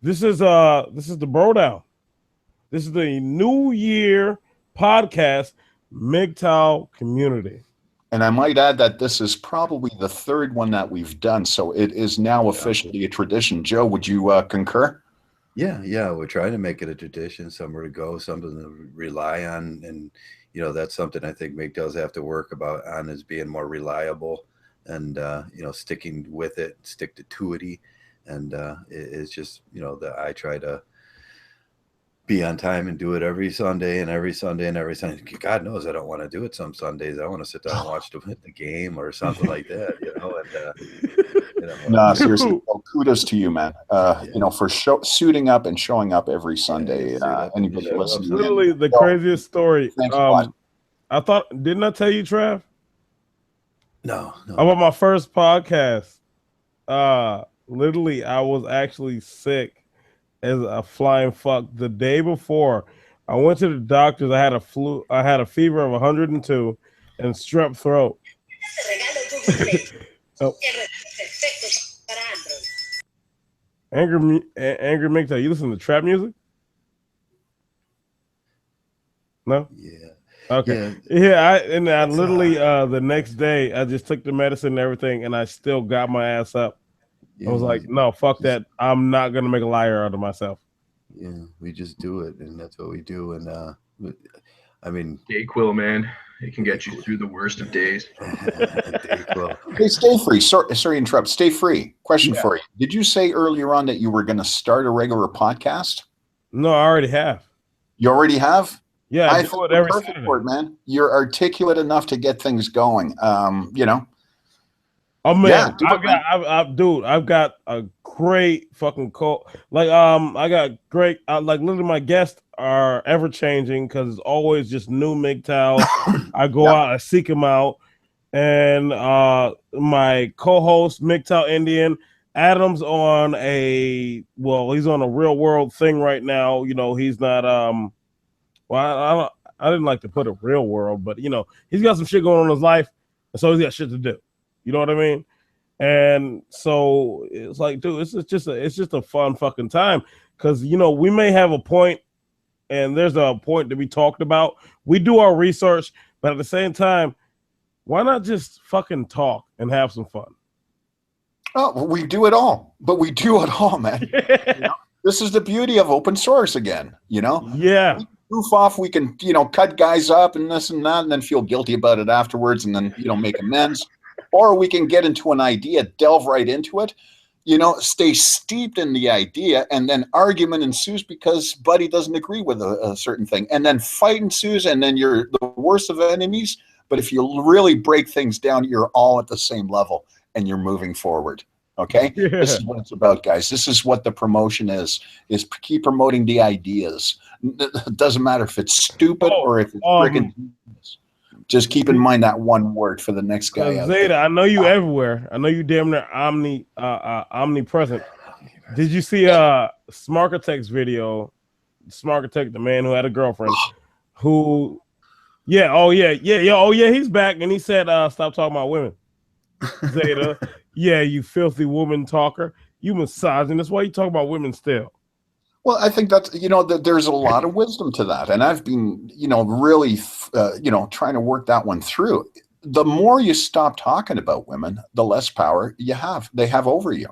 This is the Bro Down. This is the New Year podcast, Mgtow community. And I might add that this is probably the third one that we've done, so it is now officially a tradition. Joe, would you concur? Yeah, we're trying to make it a tradition, somewhere to go, something to rely on, and that's something I think Mgtows have to work on is being more reliable and sticking with it, stick to tuity, and it's just that I try to be on time and do it every Sunday and every Sunday and every Sunday. God knows I don't want to do it some Sundays. I want to sit down and watch the game or something like that, No, seriously, well, kudos to you, man. For suiting up and showing up every Sunday. Anybody listening? Literally the craziest story. I thought, didn't I tell you, Trav? No. About my first podcast. Literally, I was actually sick as a flying fuck the day before. I went to the doctors. I had a flu. I had a fever of 102 and strep throat. Oh. Angry Mgtow, you listen to trap music? No? Yeah. Okay. Yeah, I literally the next day I just took the medicine and everything and I still got my ass up. I was like, no, fuck that. I'm not gonna make a liar out of myself. Yeah, we just do it, and that's what we do. And I mean, Dayquil, man, it can get you through the worst of days. Hey, stay free. Sorry to interrupt. Stay free. Question for you. Did you say earlier on that you were going to start a regular podcast? No, I already have. You already have? Yeah, I think you're perfect for it, man. You're articulate enough to get things going. Oh man, I've got a great fucking call. Like I got great. Like literally, my guests are ever changing because it's always just new Mgtow. I go out, I seek them out, and my co-host Mgtow Indian Adam's on he's on a real world thing right now. He's not I didn't like to put a real world, but he's got some shit going on in his life, and so he's got shit to do. You know what I mean? And so it's like, dude, it's just a fun fucking time because we may have a point, and there's a point to be talked about. We do our research, but at the same time, why not just fucking talk and have some fun? Oh, we do it all, but we do it all, man. This is the beauty of open source again. Yeah. We goof off, we can cut guys up and this and that, and then feel guilty about it afterwards, and then make amends. Or we can get into an idea, delve right into it, stay steeped in the idea, and then argument ensues because Buddy doesn't agree with a certain thing. And then fight ensues, and then you're the worst of enemies. But if you really break things down, you're all at the same level, and you're moving forward. Okay? Yeah. This is what it's about, guys. This is what the promotion is keep promoting the ideas. It doesn't matter if it's stupid or if it's friggin' just keep in mind that one word for the next guy. Zeta, I know you everywhere. I know you damn near omnipresent. Did you see Smarkitect's video? Smarkitect, the man who had a girlfriend, he's back, and he said, "Stop talking about women." Zeta, you filthy woman talker, you misogynist. Why are you talking about women still? Well, I think that's, that there's a lot of wisdom to that. And I've been, really, trying to work that one through. The more you stop talking about women, the less power they have over you.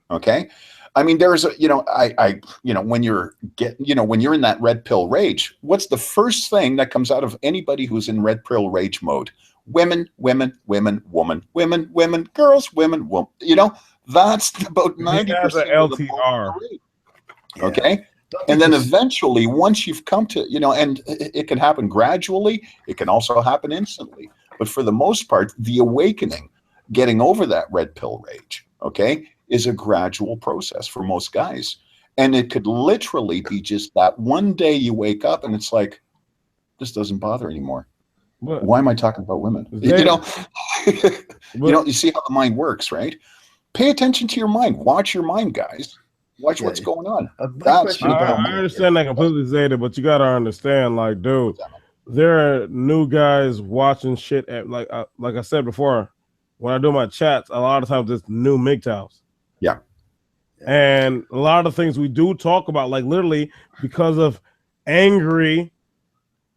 Okay. I mean, there's when you're in that red pill rage, what's the first thing that comes out of anybody who's in red pill rage mode? Women, women, women, woman, women, women, girls, women, woman. That's about 90% of the LTR. Okay. And then eventually, once you've come to, and it can happen gradually, it can also happen instantly. But for the most part, the awakening, getting over that red pill rage, okay, is a gradual process for most guys. And it could literally be just that one day you wake up and it's like, this doesn't bother anymore. What? Why am I talking about women? You see how the mind works, right? Pay attention to your mind. Watch your mind, guys. Watch what's going on. I understand that completely, Zeta, but you gotta understand, like, dude, there are new guys watching shit at like I said before, when I do my chats, a lot of times it's new Mgtows. Yeah. And a lot of things we do talk about, like literally because of Angry,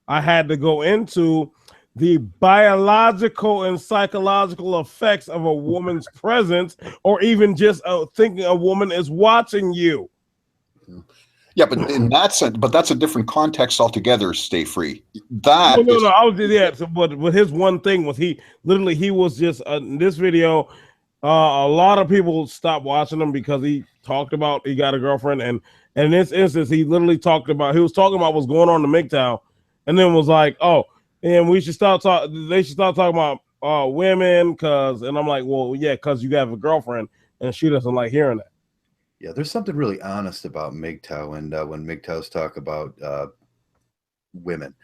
I had to go into the biological and psychological effects of a woman's presence, or even just thinking a woman is watching you. Yeah, but in that sense, but that's a different context altogether. Stay free. That no, is, I was so, but his one thing was he was just in this video. A lot of people stopped watching him because he talked about he got a girlfriend, and in this instance, he literally talked about what's going on in Mgtow, and then was like, oh, and we should start talking. They should start talking about women, and I'm like, well, yeah, because you have a girlfriend, and she doesn't like hearing that. Yeah, there's something really honest about Mgtow, and when Mgtows talk about women,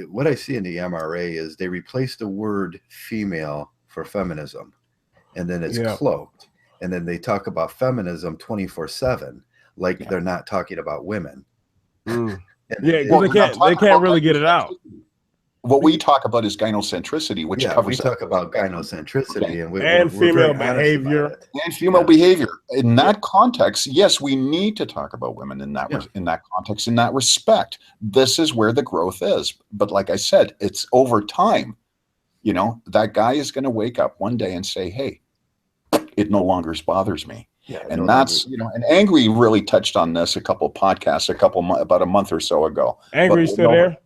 what I see in the MRA is they replace the word female for feminism, and then it's cloaked, and then they talk about feminism 24/7, like they're not talking about women. They can't really get it out. What we talk about is gynocentricity, which covers. We talk about gynocentricity and female behavior. And female behavior. In that context, yes, we need to talk about women in that context, in that respect. This is where the growth is. But like I said, it's over time. You know, that guy is going to wake up one day and say, "Hey, it no longer bothers me." Yeah, and that's and Angry really touched on this a couple of podcasts about a month or so ago. Angry's still there?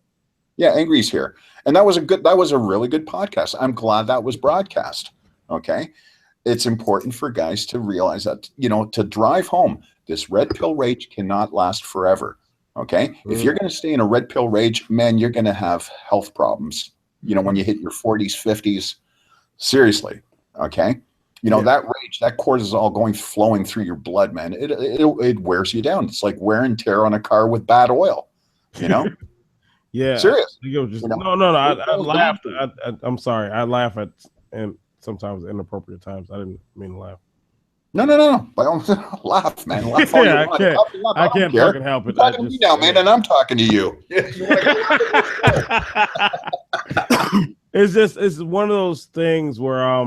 Yeah, Angry's here. And that was a really good podcast. I'm glad that was broadcast. Okay. It's important for guys to realize that, to drive home, this red pill rage cannot last forever. Okay. If you're going to stay in a red pill rage, man, you're going to have health problems, when you hit your 40s, 50s, seriously. Okay. That rage, that cortisol flowing through your blood, man, it wears you down. It's like wear and tear on a car with bad oil, Yeah, serious. No. I laughed. I'm sorry. I laugh at and sometimes inappropriate times. I didn't mean to laugh. No. By all means, laugh, man. Laugh all you want. I can't fucking help it. You're talking to me now, man, and I'm talking to you. It's one of those things where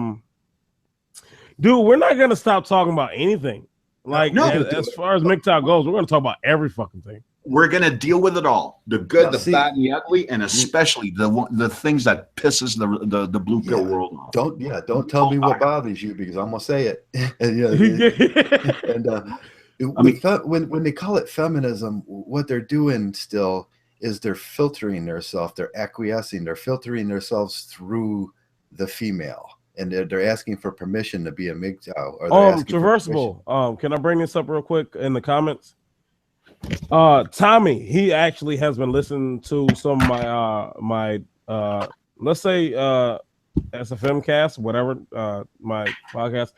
dude, we're not gonna stop talking about anything. Like as far as Mgtow goes, we're gonna talk about every fucking thing. We're going to deal with it all, the good, the bad, and the ugly, and especially the things that pisses the blue pill world off. Don't tell me what bothers you, because I'm gonna say it. When they call it feminism, what they're doing still is they're filtering themselves, they're acquiescing, they're filtering themselves through the female, and they're asking for permission to be a Mgtow. Traversable. Can I bring this up real quick in the comments? Tommy, he actually has been listening to some of my let's say SFM cast, whatever, my podcast.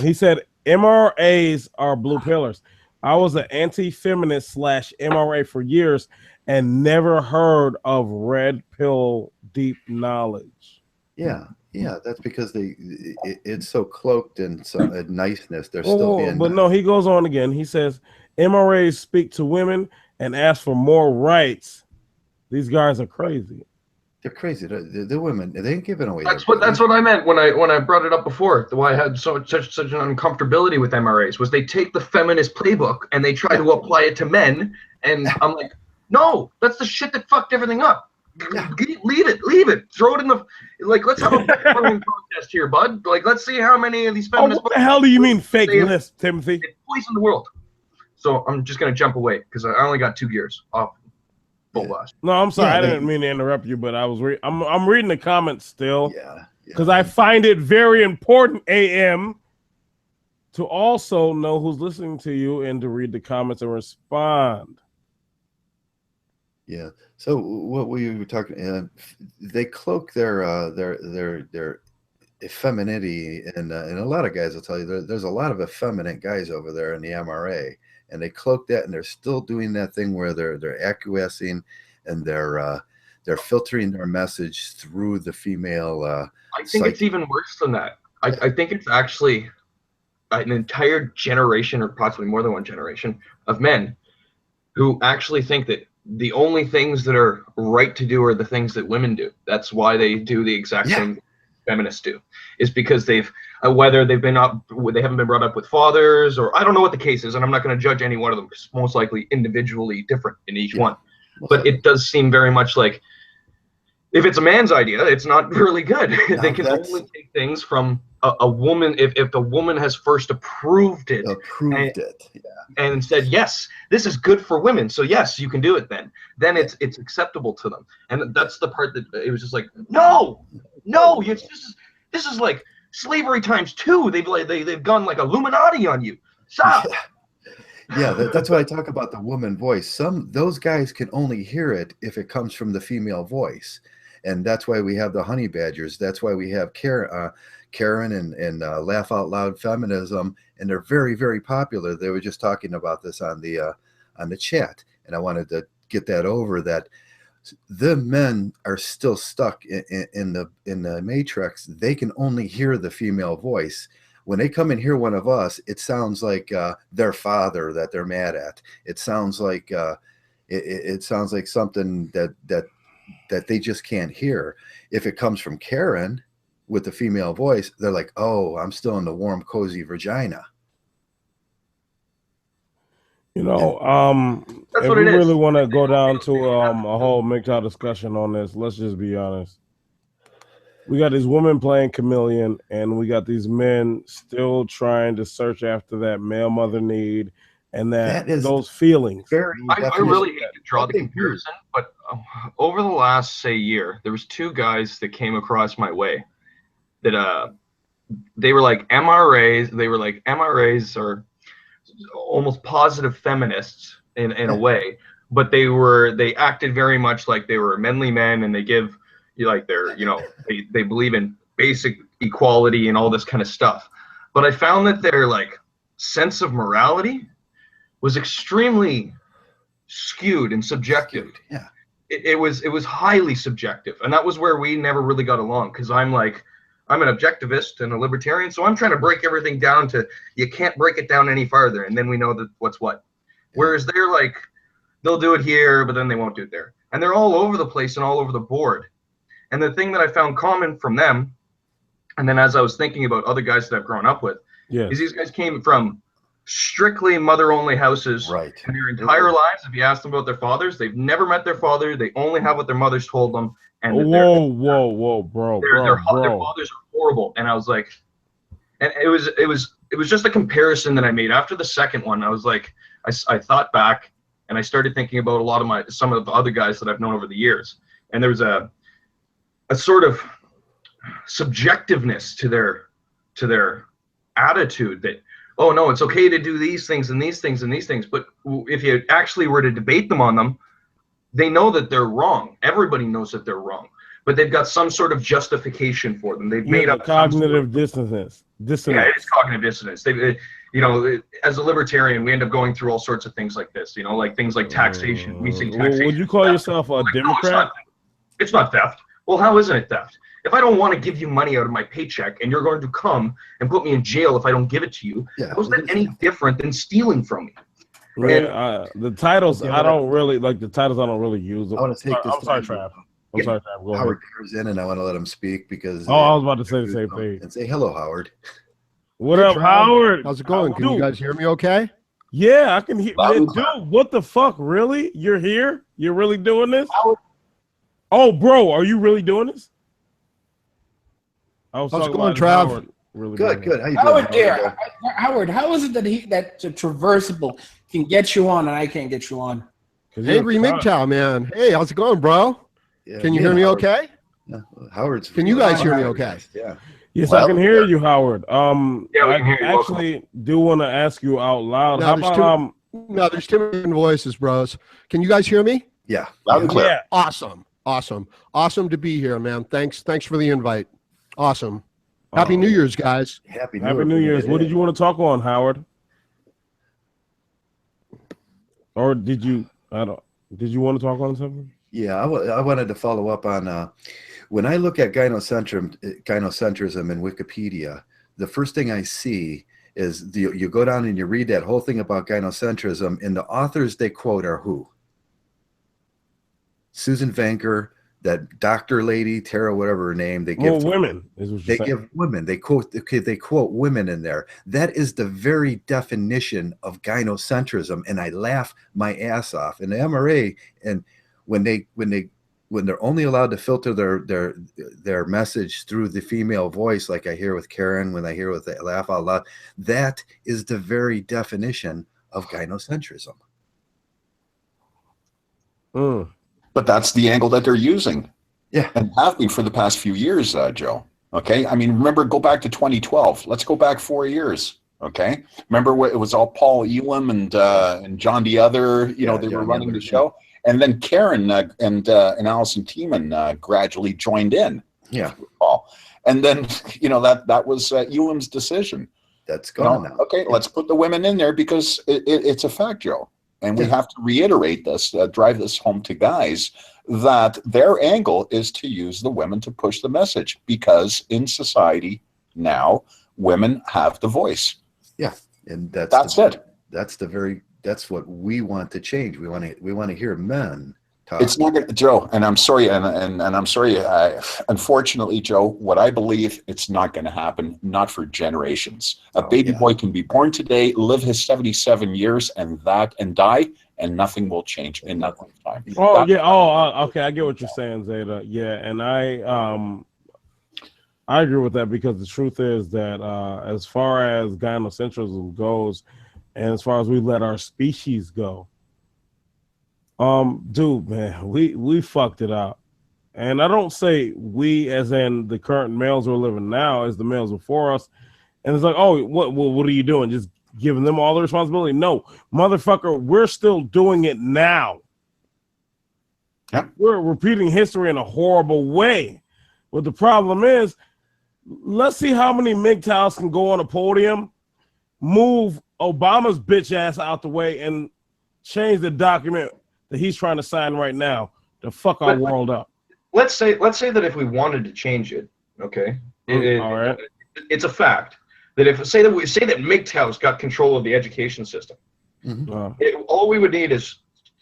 He said MRAs are blue pillars. I was an anti-feminist /MRA for years and never heard of red pill deep knowledge. Yeah, that's because it's so cloaked in some niceness. They're still being. But no, he goes on again. He says MRAs speak to women and ask for more rights. These guys are crazy. They're crazy. The women, they ain't giving away. That's what I meant when I brought it up before. Why I had such an uncomfortability with MRAs was they take the feminist playbook and they try to apply it to men, and I'm like, no, that's the shit that fucked everything up. Leave it. Throw it in the let's have a protest here, bud. Let's see how many of these feminists. What the hell do you mean fake list, Timothy? It poisoned the world. So I'm just gonna jump away because I only got 2 gears off. Full blast. No, I'm sorry. I didn't mean to interrupt you, but I was I'm reading the comments still. Because I find it very important, AM, to also know who's listening to you and to read the comments and respond. Yeah. So what we were talking, they cloak their femininity, and a lot of guys will tell you there's a lot of effeminate guys over there in the MRA, and they cloak that, and they're still doing that thing where they're acquiescing, and they're filtering their message through the female. I think it's even worse than that. I think it's actually an entire generation, or possibly more than one generation, of men who actually think that the only things that are right to do are the things that women do. That's why they do the exact same. feminists do, is because they've whether they haven't been brought up with fathers, or I don't know what the case is, and I'm not going to judge any one of them because most likely individually different in each one. But it does seem very much like if it's a man's idea, it's not really good. They can only take things from a woman if the woman has first approved it. And said, yes, this is good for women, so yes, you can do it. Then it's acceptable to them. And that's the part that it was just like, no, this is like slavery times 2. They've gone like Illuminati on you. Stop. Yeah, that's why I talk about the woman voice. Those guys can only hear it if it comes from the female voice, and that's why we have the honey badgers. That's why we have Karen and Laugh Out Loud Feminism, and they're very, very popular. They were just talking about this on the chat, and I wanted to get that over, that the men are still stuck in the matrix. They can only hear the female voice. When they come and hear one of us, it sounds like their father that they're mad at. It sounds like it sounds like something that they just can't hear. If it comes from Karen with the female voice, they're like, oh, I'm still in the warm, cozy vagina. You know, if we really want to go down to a whole Mgtow discussion on this, let's just be honest. We got these women playing chameleon, and we got these men still trying to search after that male mother need and those feelings. I really hate to draw the comparison, but over the last, say, year, there was 2 guys that came across my way that they were like MRAs. They were like MRAs, or almost positive feminists in a way, but they acted very much like they were manly men, and they give like they're, they believe in basic equality and all this kind of stuff. But I found that their like sense of morality was extremely skewed and subjective. Yeah, it was highly subjective, and that was where we never really got along, because I'm an objectivist and a libertarian, so I'm trying to break everything down to, you can't break it down any farther, and then we know that what's what. Whereas they're like, they'll do it here, but then they won't do it there, and they're all over the place and all over the board. And the thing that I found common from them, and then as I was thinking about other guys that I've grown up with, is these guys came from strictly mother-only houses, and their entire lives, if you ask them about their fathers, they've never met their father. They only have what their mothers told them. And whoa, bro. Their fathers are horrible. And I was like, and it was just a comparison that I made. After the second one, I was like, I thought back, and I started thinking about some of the other guys that I've known over the years, and there was a sort of subjectiveness to their attitude that, oh no, it's okay to do these things and these things and these things, but if you actually were to debate them on them, they know that they're wrong. Everybody knows that they're wrong, but they've got some sort of justification for them. They've made up cognitive dissonance. Yeah, it's cognitive dissonance. As a libertarian, we end up going through all sorts of things like this. Like things like taxation. We say taxation. Would you call yourself a Democrat? No, it's not theft. Well, how isn't it theft? If I don't want to give you money out of my paycheck, and you're going to come and put me in jail if I don't give it to you, how is that any different than stealing from me? Right. The titles, I don't really like the titles. I don't really use them. I want to take this. I'm sorry, Trav. I'm sorry, Trav. Go Howard comes in, and I want to let him speak because. Oh, I was about to say the same thing. And say hello, Howard. What up, Howard? How's it going? Can you guys hear me okay? Yeah, I can hear. Dude, what the fuck? Really? You're here? You're really doing this? Oh, bro, are you really doing this? How's it going, Trav? Really good. How you Howard, doing? Howard, how is it that the Traversable can get you on and I can't get you on? Angry Mgtow, man. Hey, how's it going, bro? Yeah, can you hear me Howard. okay? Yeah, Howard's. Can you guys hear me okay? Yeah. Yes, I can hear you, Howard. Yeah, we can hear you. Actually do want to ask you out loud. No, there's too many voices, bros. Can you guys hear me? Yeah. Loud and clear. Yeah. Awesome to be here, man. Thanks for the invite. Awesome. Happy New Year's, guys. Happy New Year's. What did you want to talk on, Howard? Or did you want to talk on something? Yeah, I wanted to follow up on when I look at gynocentrism in Wikipedia, the first thing I see is you go down and you read that whole thing about gynocentrism, and the authors they quote are who? Susan Vanker, that doctor lady, Tara, whatever her name, they give women. Is what they give women. They quote women in there. That is the very definition of gynocentrism, and I laugh my ass off. And the MRA, and when they're only allowed to filter their message through the female voice, like I hear with Karen, when I hear with Laugh Out Loud, that is the very definition of gynocentrism. But that's the angle that they're using. Yeah. And have been for the past few years, Joe. Okay. I mean, remember, go back to 2012. Let's go back 4 years. Okay. Remember what it was all Paul Elam and John the Other, they were John running the the show. And then Karen and Allison Tiemann gradually joined in. Yeah. And then, that was Elam's decision. That's gone now. Okay. Let's put the women in there because it's a fact, Joe. And we have to reiterate this, drive this home to guys, that their angle is to use the women to push the message, because in society now, women have the voice. Yeah, and that's it. That's what we want to change. We want to hear men talk. It's not going to, Joe, and I'm sorry, and I'm sorry. Unfortunately, Joe, what I believe, it's not going to happen. Not for generations. A baby boy can be born today, live his 77 years, and die, and nothing will change in that lifetime. Okay, I get what you're saying, Zeta. Yeah, and I agree with that, because the truth is that as far as gynocentrism goes, and as far as we let our species go, dude, man, we fucked it up. And I don't say we as in the current males who are living now, as the males before us. And it's like, oh, what are you doing? Just giving them all the responsibility? No, motherfucker, we're still doing it now. Yep. We're repeating history in a horrible way. But the problem is, let's see how many Mgtows can go on a podium, move Obama's bitch ass out the way, and change the document that he's trying to sign right now to fuck our world up. Let's say that if we wanted to change it, okay, all right, it's a fact that if say that Mgtow's got control of the education system, all we would need is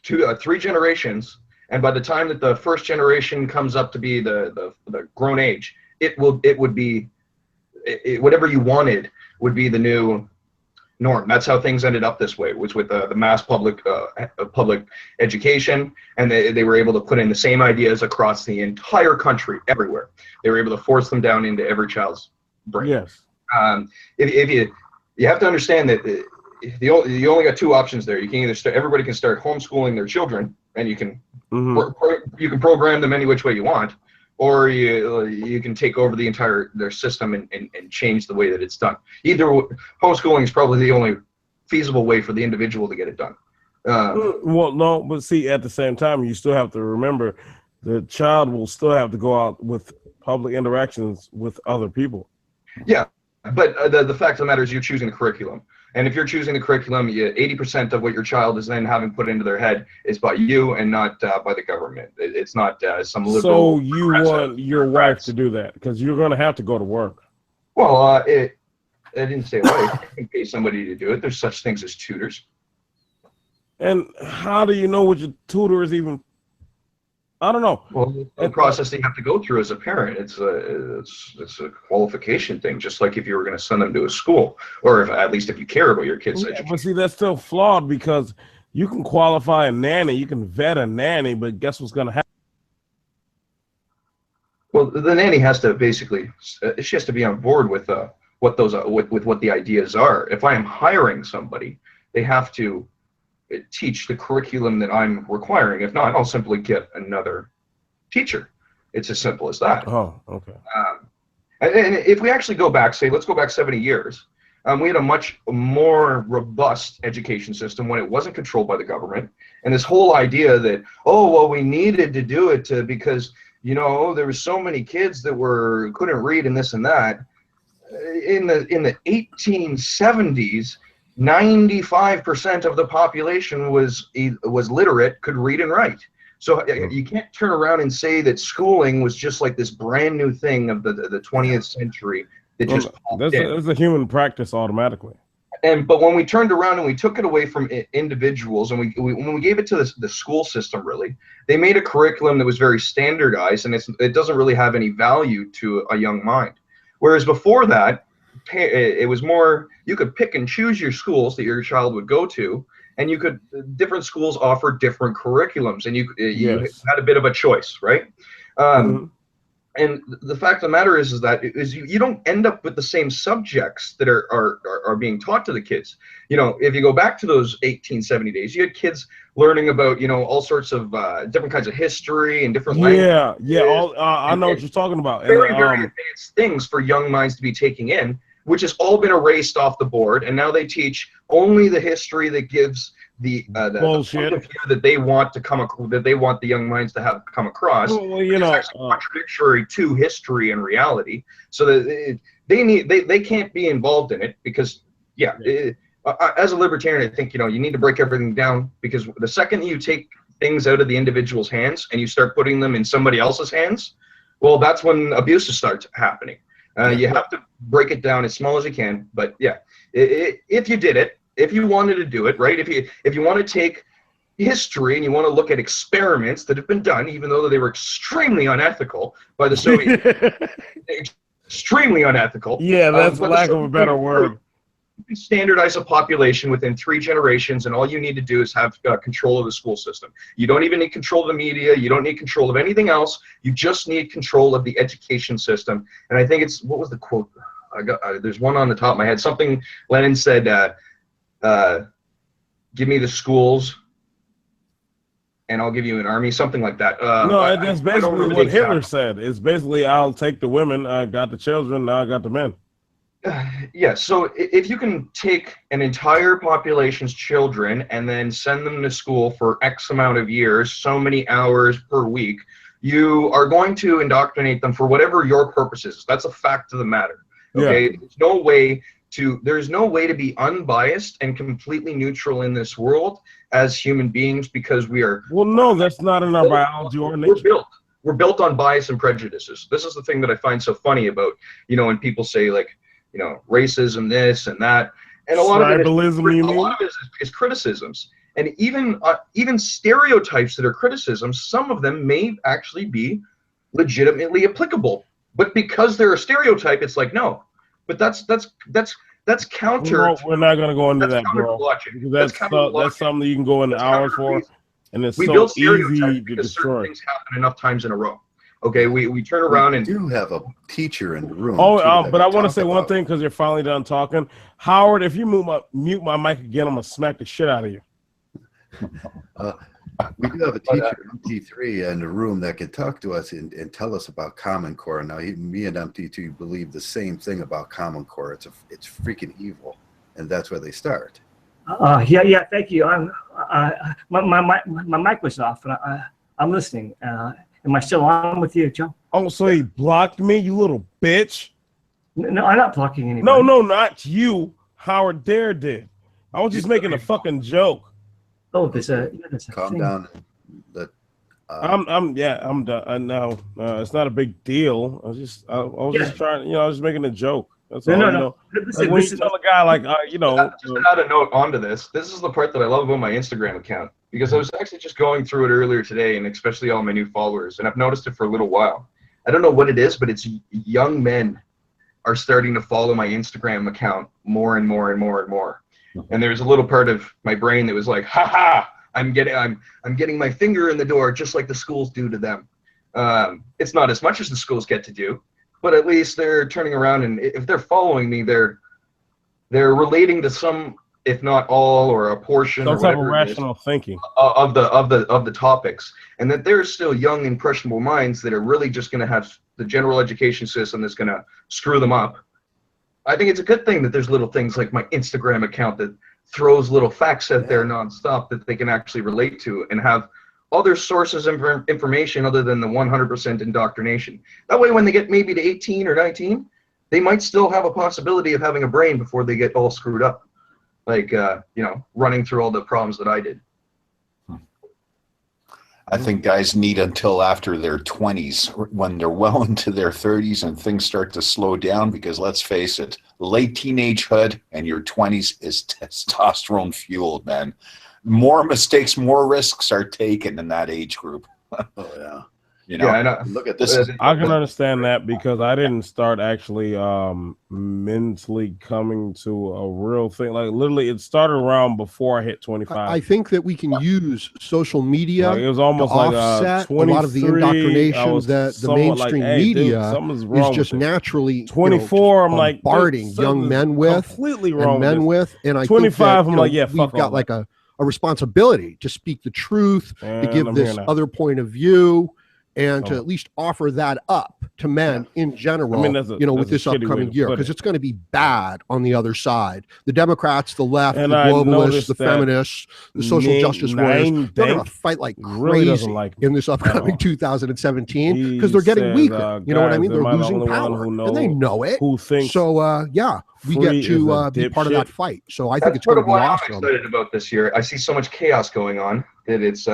3 generations, and by the time that the first generation comes up to be the grown age, it would be whatever you wanted would be the new norm. That's how things ended up this way, was with the mass public education, and they were able to put in the same ideas across the entire country, everywhere. They were able to force them down into every child's brain. Yes. If you have to understand that you only got 2 options there. You can either everybody can start homeschooling their children, and you can you can program them any which way you want, or you can take over their system and change the way that it's done. Either homeschooling is probably the only feasible way for the individual to get it done. Well, no, but see, at the same time, you still have to remember the child will still have to go out with public interactions with other people. Yeah, but the fact of the matter is you're choosing the curriculum. And if you're choosing the curriculum, 80% of what your child is then having put into their head is by you and not by the government. It's not some liberal. So you want your wife to do that, because you're going to have to go to work. Well, I didn't say wife. I can pay somebody to do it. There's such things as tutors. And how do you know what your tutor is even? I don't know. Well, the process that you have to go through as a parent, it's a qualification thing, just like if you were going to send them to a school, or at least if you care about your kids' education. But see, that's still flawed, because you can qualify a nanny, you can vet a nanny, but guess what's going to happen? Well, the nanny has to basically, she has to be on board with what the ideas are. If I am hiring somebody, they have to teach the curriculum that I'm requiring. If not, I'll simply get another teacher. It's as simple as that. Oh, okay. And if we actually go back, let's go back 70 years, we had a much more robust education system when it wasn't controlled by the government. And this whole idea that, we needed to do it because, there were so many kids that couldn't read and this and that. In the 1870s, 95% of the population was literate, could read and write. So you can't turn around and say that schooling was just like this brand new thing of the 20th century that just that's a human practice automatically. But when we turned around and we took it away from individuals, and when we gave it to the school system, really, they made a curriculum that was very standardized, and it doesn't really have any value to a young mind. Whereas before that, it was more, you could pick and choose your schools that your child would go to, and different schools offer different curriculums, and you had a bit of a choice, right? And the fact of the matter is that you don't end up with the same subjects that are being taught to the kids. You know, if you go back to those 1870 days, you had kids learning about, you know, all sorts of different kinds of history and different languages. I know what you're talking about. Very advanced things for young minds to be taking in, which has all been erased off the board, and now they teach only the history that gives the point of view that they want the young minds to have come across. Well, you know, it's actually contradictory to history and reality, so that they can't be involved in it, because as a libertarian, I think, you know, you need to break everything down, because the second you take things out of the individual's hands and you start putting them in somebody else's hands, well, that's when abuses start happening. You have to break it down as small as you can. But yeah, if you did it, if you wanted to do it, right? If you want to take history and you want to look at experiments that have been done, even though they were extremely unethical by the Soviet, extremely unethical. Yeah, that's lack of a better word. You can standardize a population within 3 generations, and all you need to do is have control of the school system. You don't even need control of the media. You don't need control of anything else. You just need control of the education system. And I think what was the quote? There's one on the top of my head. Something Lenin said, give me the schools and I'll give you an army, something like that. No, that's basically what Hitler said. It's basically, I'll take the women, I got the children, now I got the men. Yeah, so if you can take an entire population's children and then send them to school for X amount of years, so many hours per week, you are going to indoctrinate them for whatever your purpose is. That's a fact of the matter. Okay, there's no way to be unbiased and completely neutral in this world as human beings, because we are. Well, no, that's not in our biology or nature. We're built on bias and prejudices. This is the thing that I find so funny about, you know, when people say, like, you know, racism, this and that, and a lot of it is criticisms, and even stereotypes that are criticisms. Some of them may actually be legitimately applicable, but because they're a stereotype, it's like, no. But that's counter. We're not going to go into that, bro. That's something you can go into hours for, and it's so easy to destroy. Things happen enough times in a row. Okay, we turn around and do have a teacher in the room. But I want to say one thing, because you're finally done talking. Howard, if you mute my mic again, I'm gonna smack the shit out of you. We do have a teacher, MT3, in the room that can talk to us and tell us about Common Core. Now, me and MT2 believe the same thing about Common Core. It's freaking evil, and that's where they start. Yeah. Thank you. My mic was off, and I'm listening. Am I still on with you, Joe? Oh, so he blocked me, you little bitch? No, I'm not blocking anybody. No, not you. Howard Dare did. I was just making a fucking joke. Oh, there's a calm down. I'm done. No, it's not a big deal. I was just trying. You know, I was just making a joke. That's all. No. Listen, when you tell a guy like, you know, just to add a note onto this. This is the part that I love about my Instagram account, because I was actually just going through it earlier today, and especially all my new followers, and I've noticed it for a little while. I don't know what it is, but it's young men are starting to follow my Instagram account more and more and more and more. And there's a little part of my brain that was like, ha ha, I'm getting my finger in the door, just like the schools do to them. It's not as much as the schools get to do, but at least they're turning around, and if they're following me, they're relating to some, if not all, or a portion, some type of rational thinking of the topics, and that there's still young, impressionable minds that are really just going to have the general education system that's going to screw them up. I think it's a good thing that there's little things like my Instagram account that throws little facts out there nonstop that they can actually relate to, and have other sources of information other than the 100% indoctrination. That way, when they get maybe to 18 or 19, they might still have a possibility of having a brain before they get all screwed up. Like, you know, running through all the problems that I did. I think guys need until after their 20s, when they're well into their 30s and things start to slow down, because let's face it, late teenagehood and your 20s is testosterone fueled, man. More mistakes, more risks are taken in that age group. Oh yeah. You know, Yeah, I know. Look at this. I can understand that because I didn't start actually mentally coming to a real thing. Like literally, it started around before I hit 25. I think that we can use social media Like, it was almost to like offset a lot of the indoctrination that the mainstream media is just naturally 24. I'm like bombarding young men with, completely wrong. And I 25. think that, I'm like, yeah, we've got like a responsibility to speak the truth, to give this other point of view, and to at least offer that up to men in general, with this upcoming year, because it's going to be bad on the other side. The Democrats, the left, the globalists, the feminists, the social justice warriors, they're going to fight like crazy in this upcoming 2017 because they're getting weaker. You know what I mean? They're losing power, and they know it. So, we get to be part of that fight. So I think it's going to be awesome. I'm excited about this year. I see so much chaos going on that it's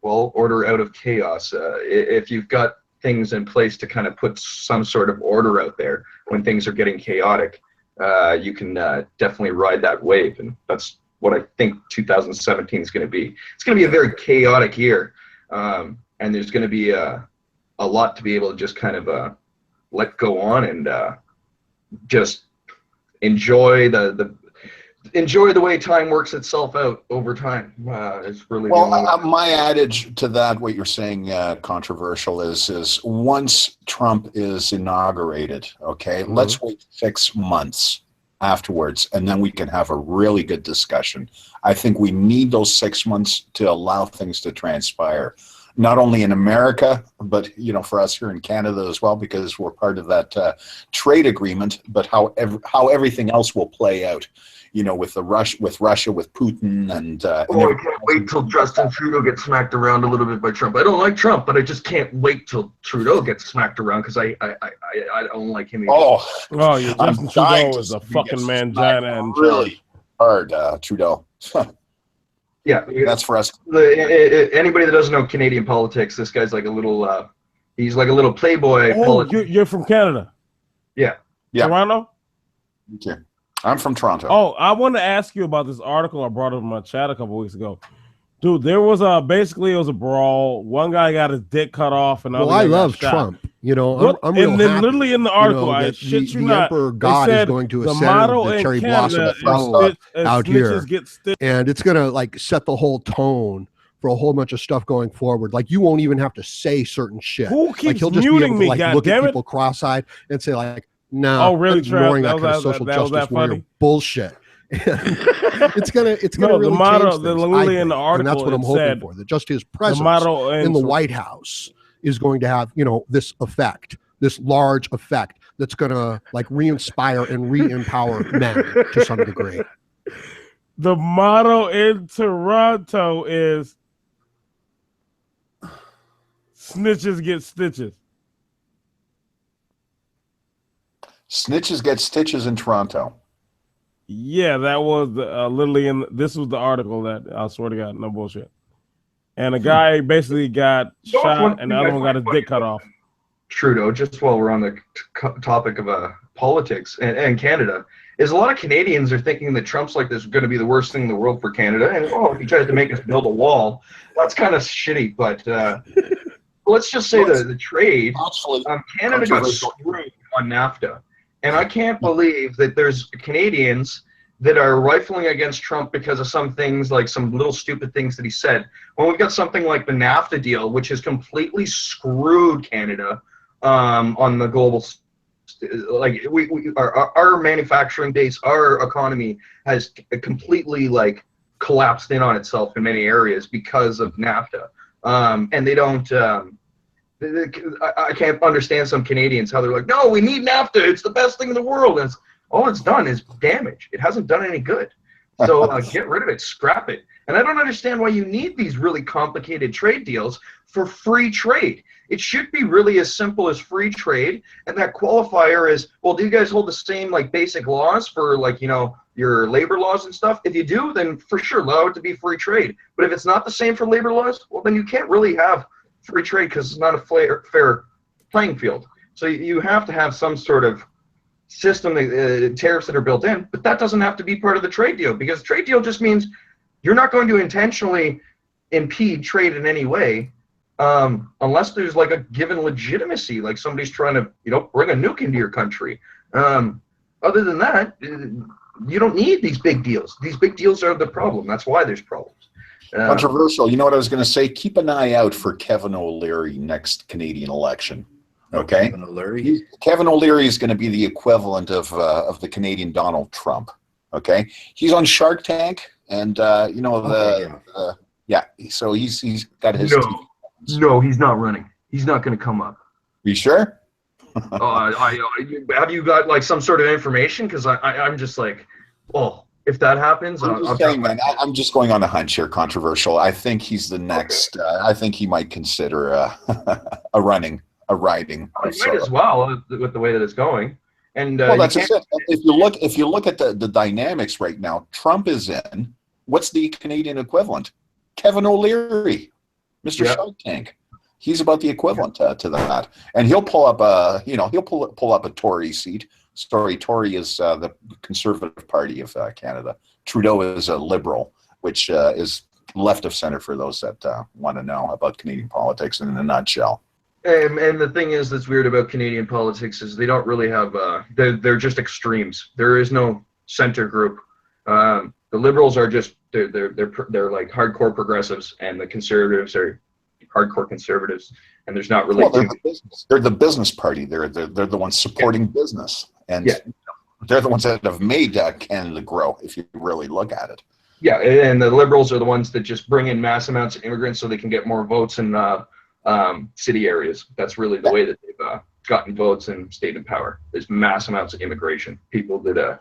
order out of chaos. If you've got things in place to kind of put some sort of order out there when things are getting chaotic, you can definitely ride that wave. And that's what I think 2017 is going to be. It's going to be a very chaotic year. And there's going to be a lot to be able to just kind of let go on and just enjoy the way time works itself out over time. It's really my adage to that, what you're saying, controversial, is once Trump is inaugurated, okay, let's wait 6 months afterwards, and then we can have a really good discussion. I think we need those 6 months to allow things to transpire, not only in America, but for us here in Canada as well, because we're part of that trade agreement. But how everything else will play out. With Russia, with Putin, and I can't wait till Justin Trudeau gets smacked around a little bit by Trump. I don't like Trump, but I just can't wait till Trudeau gets smacked around because I don't like him either. Yeah, Justin Trudeau is a fucking mangina and really hard, Trudeau. Yeah, that's for us. Anybody that doesn't know Canadian politics, this guy's like a little. He's like a little playboy. You're from Canada. Yeah. Toronto. Okay. I'm from Toronto. Oh, I wanted to ask you about this article I brought up in my chat a couple weeks ago. Dude, there was basically it was a brawl. One guy got his dick cut off, and I love Trump. I'm real and then happy, literally in the article, I shit you not, Emperor God is going to ascend the cherry blossom throne out here, and it's gonna like set the whole tone for a whole bunch of stuff going forward. Like you won't even have to say certain shit. Who keeps he'll just muting be able to me? look at people cross-eyed and say like, "No, oh really? Ignoring that kind of social justice warrior bullshit." it's gonna really the motto, change the things, literally in the article, and that's what I'm hoping for. That just his presence in the White House is going to have this effect, this large effect that's gonna like re-inspire and re-empower men to some degree. The motto in Toronto is "Snitches get stitches." Snitches get stitches in Toronto. Yeah, that was literally this was the article that I swear to God, no bullshit. And a guy basically got shot, and the other one got his dick cut off. Trudeau, just while we're on the topic of politics and Canada, is a lot of Canadians are thinking that Trump's like this is going to be the worst thing in the world for Canada, and if he tries to make us build a wall, that's kind of shitty. But let's just say the trade, Canada got screwed on NAFTA. And I can't believe that there's Canadians that are rifling against Trump because of some things, like some little stupid things that he said. When we've got something like the NAFTA deal, which has completely screwed Canada on the global, like our manufacturing base, our economy has completely like collapsed in on itself in many areas because of NAFTA. And they don't. I can't understand some Canadians how they're like, no, we need NAFTA. It's the best thing in the world. And all it's done is damage. It hasn't done any good. So get rid of it, scrap it. And I don't understand why you need these really complicated trade deals for free trade. It should be really as simple as free trade, and that qualifier is, well, do you guys hold the same like basic laws for like, you know, your labor laws and stuff? If you do, then for sure allow it to be free trade. But if it's not the same for labor laws, well, then you can't really have free trade because it's not a fair playing field. So you have to have some sort of system, tariffs that are built in, but that doesn't have to be part of the trade deal, because trade deal just means you're not going to intentionally impede trade in any way, unless there's like a given legitimacy, like somebody's trying to, you know, bring a nuke into your country. Other than that, you don't need these big deals. These big deals are the problem. That's why there's problems. Controversial. You know what I was going to say? Keep an eye out for Kevin O'Leary next Canadian election. Okay. Kevin O'Leary. Kevin O'Leary is going to be the equivalent of the Canadian Donald Trump. Okay. He's on Shark Tank, and you know yeah. So he's got his. No, he's not running. He's not going to come up. You sure? Have you got like some sort of information? Because I'm just like, oh, if that happens, I'm just going on a hunch here. Controversial. I think he's the next. Okay. I think he might consider a riding. Might as well with the way that it's going. And well, that's it. If you look at the dynamics right now, Trump is in. What's the Canadian equivalent? Kevin O'Leary, Mr. Shark Tank. He's about the equivalent to that, and he'll pull up he'll pull up a Tory seat. Sorry, Tory is the Conservative Party of Canada. Trudeau is a Liberal, which is left of center for those that want to know about Canadian politics in a nutshell. And the thing is that's weird about Canadian politics is they don't really have they're just extremes. There is no center group. The Liberals are just they're like hardcore progressives, and the Conservatives are hardcore conservatives, and there's not really they're the business party. They're the ones supporting business, and they're the ones that have made Canada grow, if you really look at it. Yeah, and the Liberals are the ones that just bring in mass amounts of immigrants so they can get more votes in city areas. That's really the way that they've gotten votes and stayed in power. There's mass amounts of immigration. People that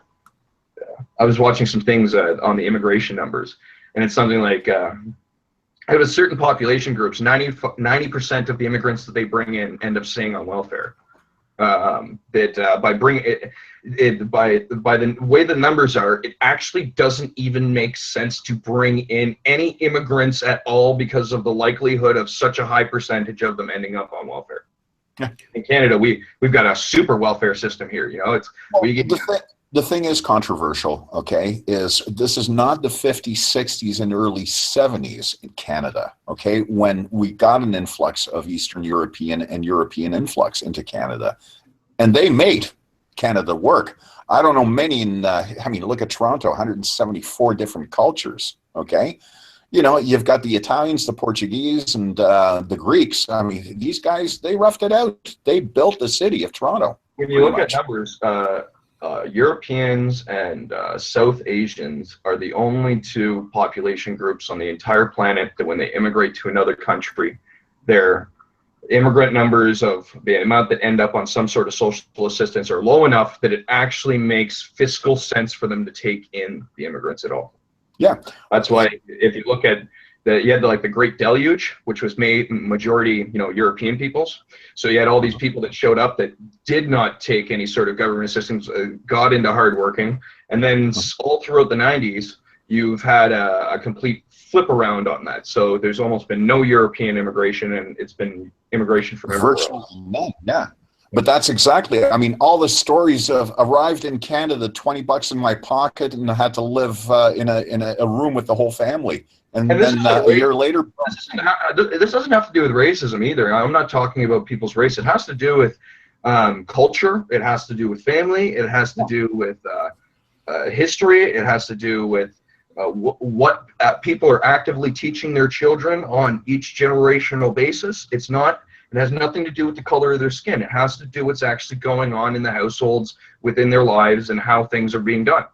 I was watching some things on the immigration numbers, and it's something like out of certain population groups, 90% of the immigrants that they bring in end up staying on welfare. By bringing it by the way the numbers are, it actually doesn't even make sense to bring in any immigrants at all because of the likelihood of such a high percentage of them ending up on welfare. Yeah. In Canada, we've got a super welfare system here. You know, the thing is controversial, okay, is this is not the 50s, 60s, and early 70s in Canada, okay, when we got an influx of Eastern European and European influx into Canada. And they made Canada work. I don't know many look at Toronto, 174 different cultures, okay? You know, you've got the Italians, the Portuguese, and the Greeks. I mean, these guys, they roughed it out. They built the city of Toronto. When you look at numbers, Europeans and South Asians are the only two population groups on the entire planet that when they immigrate to another country, their immigrant numbers of the amount that end up on some sort of social assistance are low enough that it actually makes fiscal sense for them to take in the immigrants at all. Yeah. That's why if you look at you had the Great Deluge, which was made majority, European peoples. So you had all these people that showed up that did not take any sort of government assistance, got into hardworking, and then all throughout the 90s, you've had a complete flip around on that. So there's almost been no European immigration, and it's been immigration from everywhere else. None, yeah. But that's exactly it. I mean, all the stories of arrived in Canada, $20 in my pocket, and I had to live in a room with the whole family. And then a year later, this doesn't have to do with racism either. I'm not talking about people's race. It has to do with culture. It has to do with family. It has to do with history. It has to do with what people are actively teaching their children on each generational basis. It has nothing to do with the color of their skin. It has to do with what's actually going on in the households within their lives and how things are being done.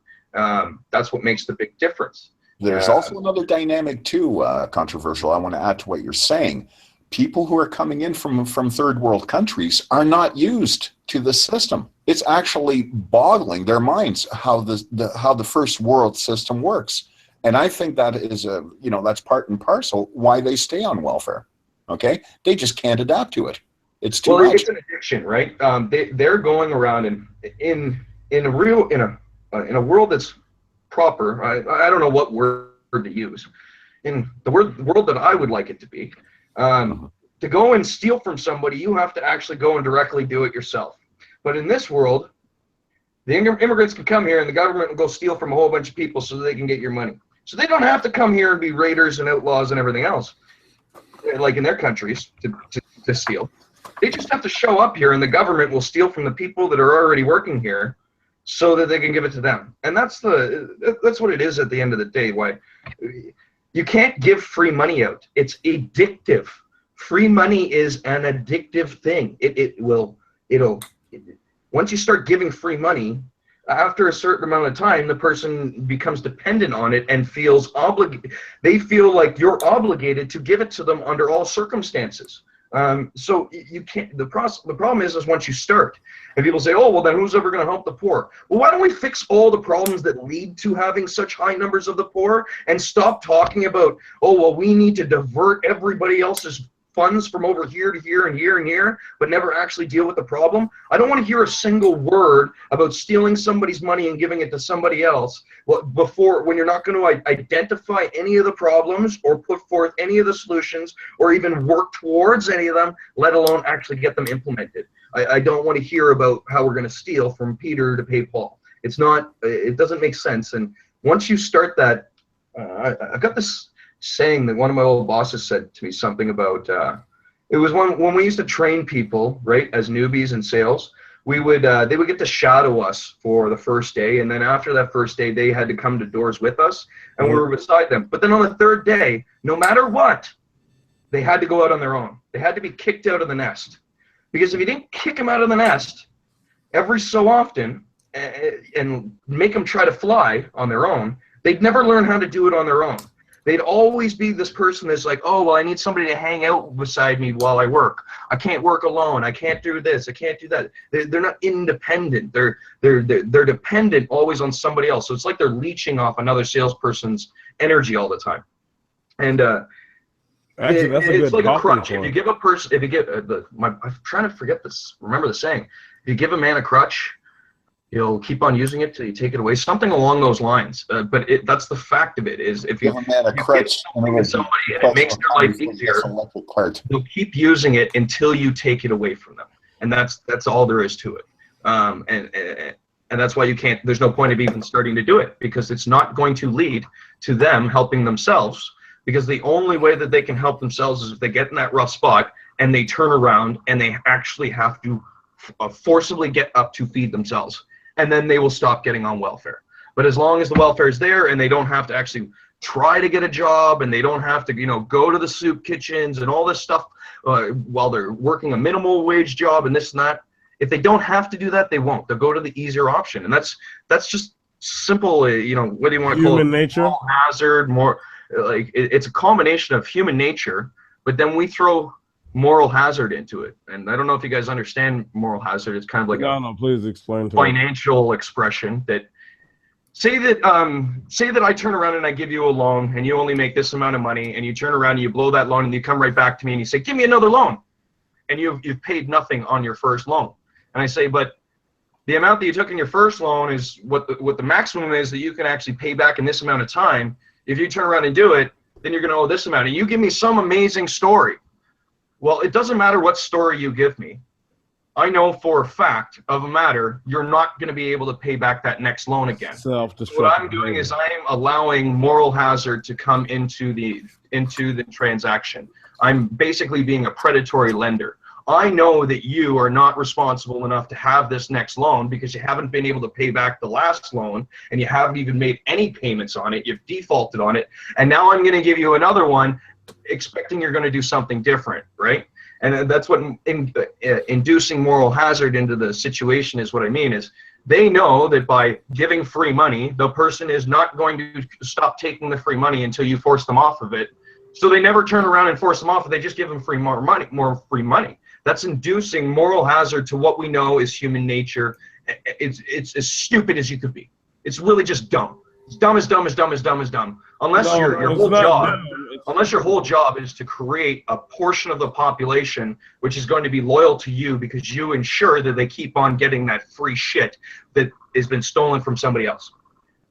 That's what makes the big difference. There's also another dynamic too, controversial. I want to add to what you're saying. People who are coming in from third world countries are not used to the system. It's actually boggling their minds how the first world system works. And I think that is that's part and parcel why they stay on welfare. Okay, they just can't adapt to it. It's too much. It's an addiction, right? They're going around and in a world that's proper. I don't know what word to use. In the world that I would like it to be, to go and steal from somebody, you have to actually go and directly do it yourself. But in this world, the immigrants can come here and the government will go steal from a whole bunch of people so they can get your money. So they don't have to come here and be raiders and outlaws and everything else, like in their countries, to steal. They just have to show up here and the government will steal from the people that are already working here so that they can give it to them. And that's what it is at the end of the day. Why you can't give free money out. It's addictive. Free money is an addictive thing. It'll once you start giving free money, after a certain amount of time, the person becomes dependent on it and feels obligated. They feel like you're obligated to give it to them under all circumstances. So you can't. The problem is once you start, and people say, "Oh, well, then who's ever going to help the poor?" Well, why don't we fix all the problems that lead to having such high numbers of the poor, and stop talking about, "Oh, well, we need to divert everybody else's funds from over here to here and here and here," but never actually deal with the problem? I don't want to hear a single word about stealing somebody's money and giving it to somebody else when you're not going to identify any of the problems or put forth any of the solutions or even work towards any of them, let alone actually get them implemented. I don't want to hear about how we're going to steal from Peter to pay Paul. It doesn't make sense. And once you start that, I got this saying that one of my old bosses said to me something about, it was when we used to train people, right, as newbies in sales, they would get to shadow us for the first day, and then after that first day they had to come to doors with us and we were beside them. But then on the third day, no matter what, they had to go out on their own. They had to be kicked out of the nest, because if you didn't kick them out of the nest every so often and make them try to fly on their own, they'd never learn how to do it on their own. They'd always be this person that's like, "Oh, well, I need somebody to hang out beside me while I work. I can't work alone. I can't do this. I can't do that." They're not independent. They're dependent always on somebody else. So it's like they're leeching off another salesperson's energy all the time. And actually, that's it's like a crutch. If you give a person, I'm trying to remember the saying. If you give a man a crutch, he'll keep on using it till you take it away. Something along those lines. But that's the fact of it, is if you give a man a crutch and it makes their life easier, they'll keep using it until you take it away from them. And that's all there is to it. And that's why there's no point of even starting to do it, because it's not going to lead to them helping themselves, because the only way that they can help themselves is if they get in that rough spot and they turn around and they actually have to forcibly get up to feed themselves. And then they will stop getting on welfare. But as long as the welfare is there and they don't have to actually try to get a job and they don't have to, go to the soup kitchens and all this stuff while they're working a minimal wage job and this and that, if they don't have to do that, they won't. They'll go to the easier option. And that's just simple, what do you want to call it? Human nature? Moral hazard, it's a combination of human nature, but then we throw moral hazard into it. And I don't know if you guys understand moral hazard. It's kind of like please explain to financial expression that say that I turn around and I give you a loan and you only make this amount of money, and you turn around and you blow that loan and you come right back to me and you say, "Give me another loan." And you've paid nothing on your first loan. And I say, "But the amount that you took in your first loan is what the maximum is that you can actually pay back in this amount of time. If you turn around and do it, then you're going to owe this amount. And you give me some amazing story." Well, it doesn't matter what story you give me. I know for a fact of a matter, you're not going to be able to pay back that next loan again. What I'm doing is I'm allowing moral hazard to come into the transaction. I'm basically being a predatory lender. I know that you are not responsible enough to have this next loan because you haven't been able to pay back the last loan and you haven't even made any payments on it. You've defaulted on it. And now I'm going to give you another one expecting you're going to do something different, right? And that's what inducing moral hazard into the situation is. What I mean is they know that by giving free money, the person is not going to stop taking the free money until you force them off of it. So they never turn around and force them off. They just give them more free money. That's inducing moral hazard to what we know is human nature. It's as stupid as you could be. It's really just dumb. It's dumb as dumb as dumb as dumb as dumb. Unless your it's whole not job, them. unless your whole job is to create a portion of the population which is going to be loyal to you because you ensure that they keep on getting that free shit that has been stolen from somebody else.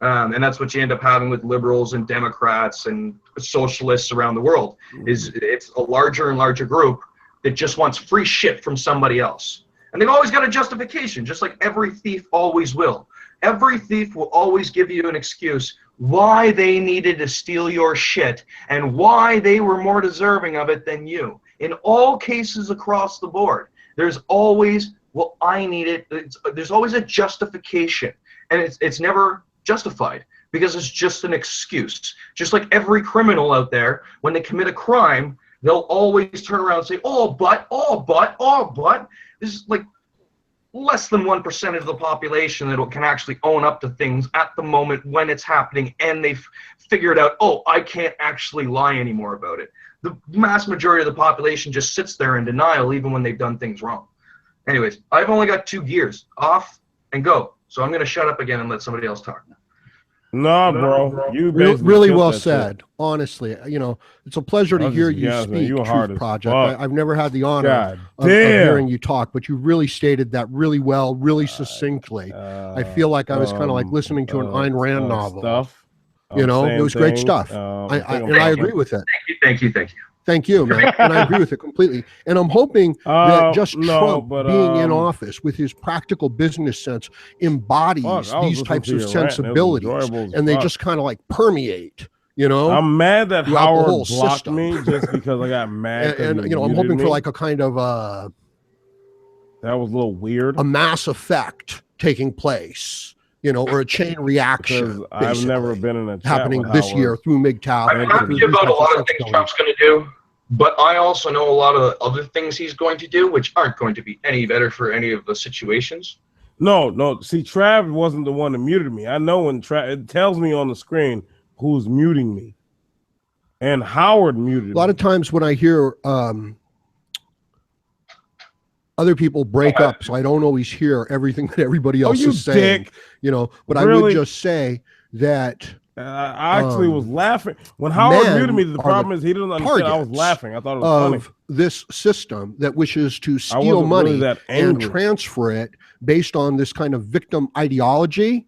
And that's what you end up having with liberals and Democrats and socialists around the world. Is it's a larger and larger group that just wants free shit from somebody else. And they've always got a justification, just like every thief always will. Every thief will always give you an excuse why they needed to steal your shit and why they were more deserving of it than you. In all cases across the board, there's always, well, I need it. There's always a justification. And it's never justified because it's just an excuse. Just like every criminal out there, when they commit a crime, they'll always turn around and say, but. This is like less than 1% of the population that can actually own up to things at the moment when it's happening, and they've figured out, I can't actually lie anymore about it. The mass majority of the population just sits there in denial even when they've done things wrong. Anyways, I've only got 2 gears, off and go. So I'm going to shut up again and let somebody else talk. Nah, bro. You really well said. Shit. Honestly, it's a pleasure to hear you speak. Truth Project. I've never had the honor of hearing you talk, but you really stated that really well, really succinctly. I feel like I was kind of like listening to an Ayn Rand novel. It was great stuff. And I agree with it. Thank you. Thank you, man. And I agree with it completely. And I'm hoping that Trump being in office with his practical business sense embodies these types of sensibilities, and they just kind of like permeate. I'm mad that Howard blocked me just because I got mad. and I'm hoping for like a kind of that was a little weird, a mass effect taking place. Or a chain reaction. I've never been in a chat happening this year through Mgtow. I'm happy about a lot of things Trump's going to do, but I also know a lot of other things he's going to do, which aren't going to be any better for any of the situations. No. See, Trav wasn't the one that muted me. I know when it tells me on the screen who's muting me, and Howard muted me. A lot of times when I hear other people break up, so I don't always hear everything that everybody else is saying. But I would just say that I actually was laughing when Howard muted me. The problem is he didn't understand. I was laughing. I thought it was funny. This system that wishes to steal money and transfer it based on this kind of victim ideology.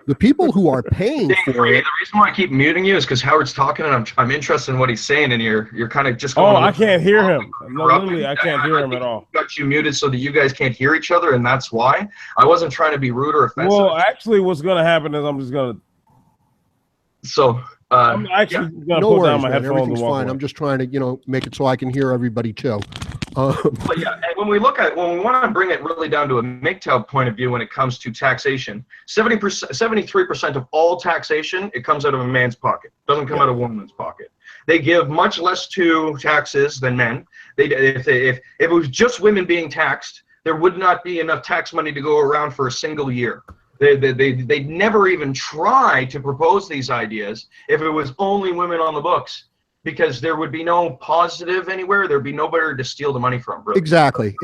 The people who are paying for it. The reason why I keep muting you is because Howard's talking and I'm interested in what he's saying, and you're kind of just going. I can't hear him. No, literally, I can't hear him at all. Got you muted so that you guys can't hear each other, and that's why. I wasn't trying to be rude or offensive. Well, actually, what's going to happen is I'm just going to. So. I'm actually going to put down my headphones. Everything's fine. I'm just trying to, make it so I can hear everybody too. But yeah, and when we want to bring it really down to a Mgtow point of view when it comes to taxation, 73% of all taxation, it comes out of a man's pocket. It doesn't come out of a woman's pocket. They give much less to taxes than men. If it was just women being taxed, there would not be enough tax money to go around for a single year. They'd never even try to propose these ideas if it was only women on the books, because there would be no positive anywhere. There'd be nobody to steal the money from. Really. Exactly.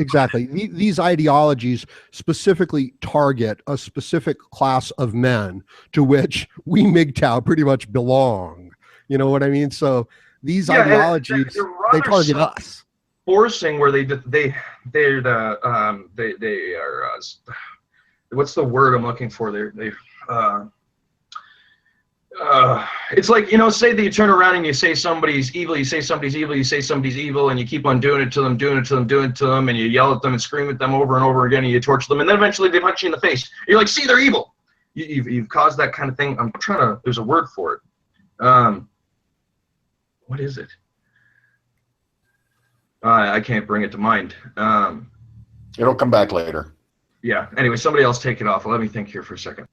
These ideologies specifically target a specific class of men to which we Mgtow pretty much belong. You know what I mean? So these ideologies, they target us. Forcing where they are. What's the word I'm looking for? It's like, say that you turn around and you say somebody's evil, you say somebody's evil, and you keep on doing it to them, and you yell at them and scream at them over and over again, and you torture them, and then eventually they punch you in the face. You're like, see, they're evil. You've caused that kind of thing. I'm trying to, there's a word for it. What is it? I can't bring it to mind. It'll come back later. Yeah. Anyway, somebody else take it off. Let me think here for a second.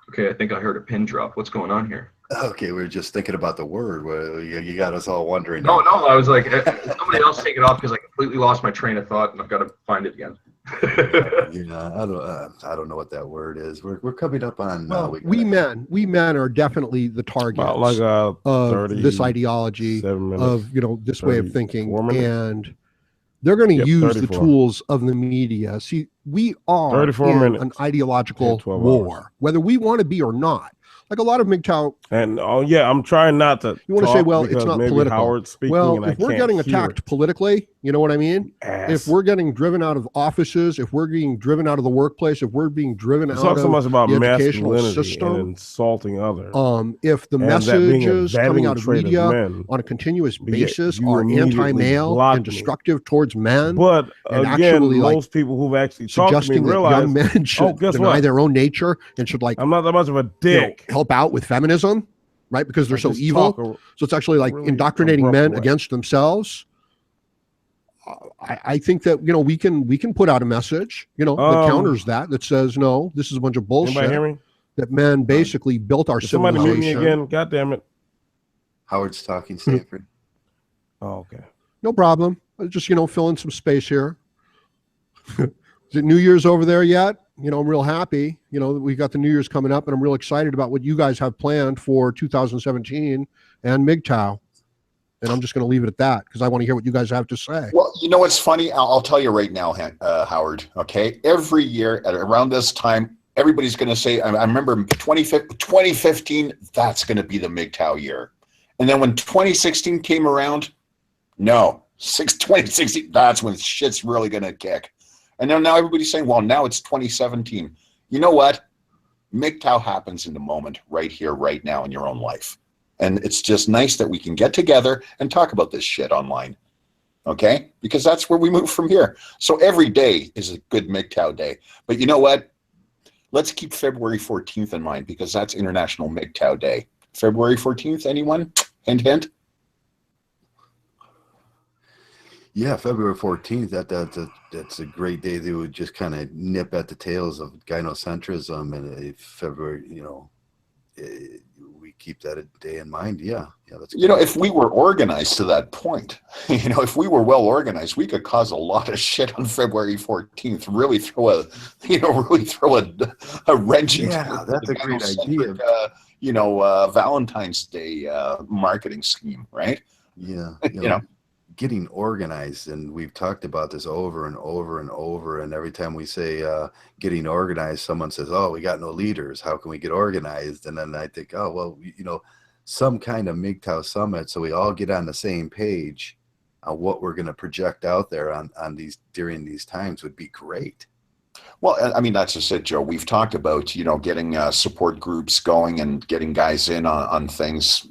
Okay, I think I heard a pin drop. What's going on here? Okay, we were just thinking about the word. Well, you got us all wondering. No, I was like, somebody else take it off because I completely lost my train of thought and I've got to find it again. I don't know what that word is. We're coming up on. We men are definitely the target of this ideology of this way of thinking, and They're going to use the tools of the media. See, we are in an ideological war, whether we want to be or not. Like a lot of Mgtow. And I'm trying not to. You want to say, well, it's not political. Well, if we're getting attacked it. politically, you know what I mean? If we're getting driven out of offices, if we're being driven out of the workplace, if we're being driven out of so much about the educational system, and insulting others. If the messages coming out of media on a continuous basis are anti-male and destructive towards men, but and again, actually, most people who've actually talked to me suggesting that realize young men should deny their own nature and should I'm not that much of a dick. Help out with feminism, right? Because they're so evil. So it's actually like really indoctrinating men against themselves. I think that we can put out a message that counters that says no, this is a bunch of bullshit. That men basically built our civilization. Somebody mute me again. God damn it. Howard's talking, Stanford. Oh, okay. No problem. Just fill in some space here. Is it New Year's over there yet? I'm real happy, we got the New Year's coming up, and I'm real excited about what you guys have planned for 2017 and Mgtow. And I'm just going to leave it at that because I want to hear what you guys have to say. Well, what's funny? I'll tell you right now, Howard, okay? Every year at around this time, everybody's going to say, I remember 2015, that's going to be the Mgtow year. And then when 2016 came around, no, 2016, that's when shit's really going to kick. And then now everybody's saying, well, now it's 2017. You know what? Mgtow happens in the moment, right here, right now in your own life. And it's just nice that we can get together and talk about this shit online. Okay? Because that's where we move from here. So every day is a good Mgtow day. But you know what? Let's keep February 14th in mind because that's International Mgtow Day. February 14th, anyone? Hint, hint? Yeah, February 14th, that's a great day. They would just kind of nip at the tails of gynocentrism, and February, we keep that a day in mind. Yeah, that's great. If we were organized to that point, if we were well organized, we could cause a lot of shit on February 14th. Really throw a wrench into that's a great idea. Valentine's Day marketing scheme, right? Yeah, getting organized, and we've talked about this over and over and over, and every time we say getting organized, someone says, oh, we got no leaders, how can we get organized? And then I think, oh, well, some kind of Mgtow summit so we all get on the same page on what we're going to project out there on these during these times would be great. Well, I mean, that's just it, Joe. We've talked about getting support groups going and getting guys in on things,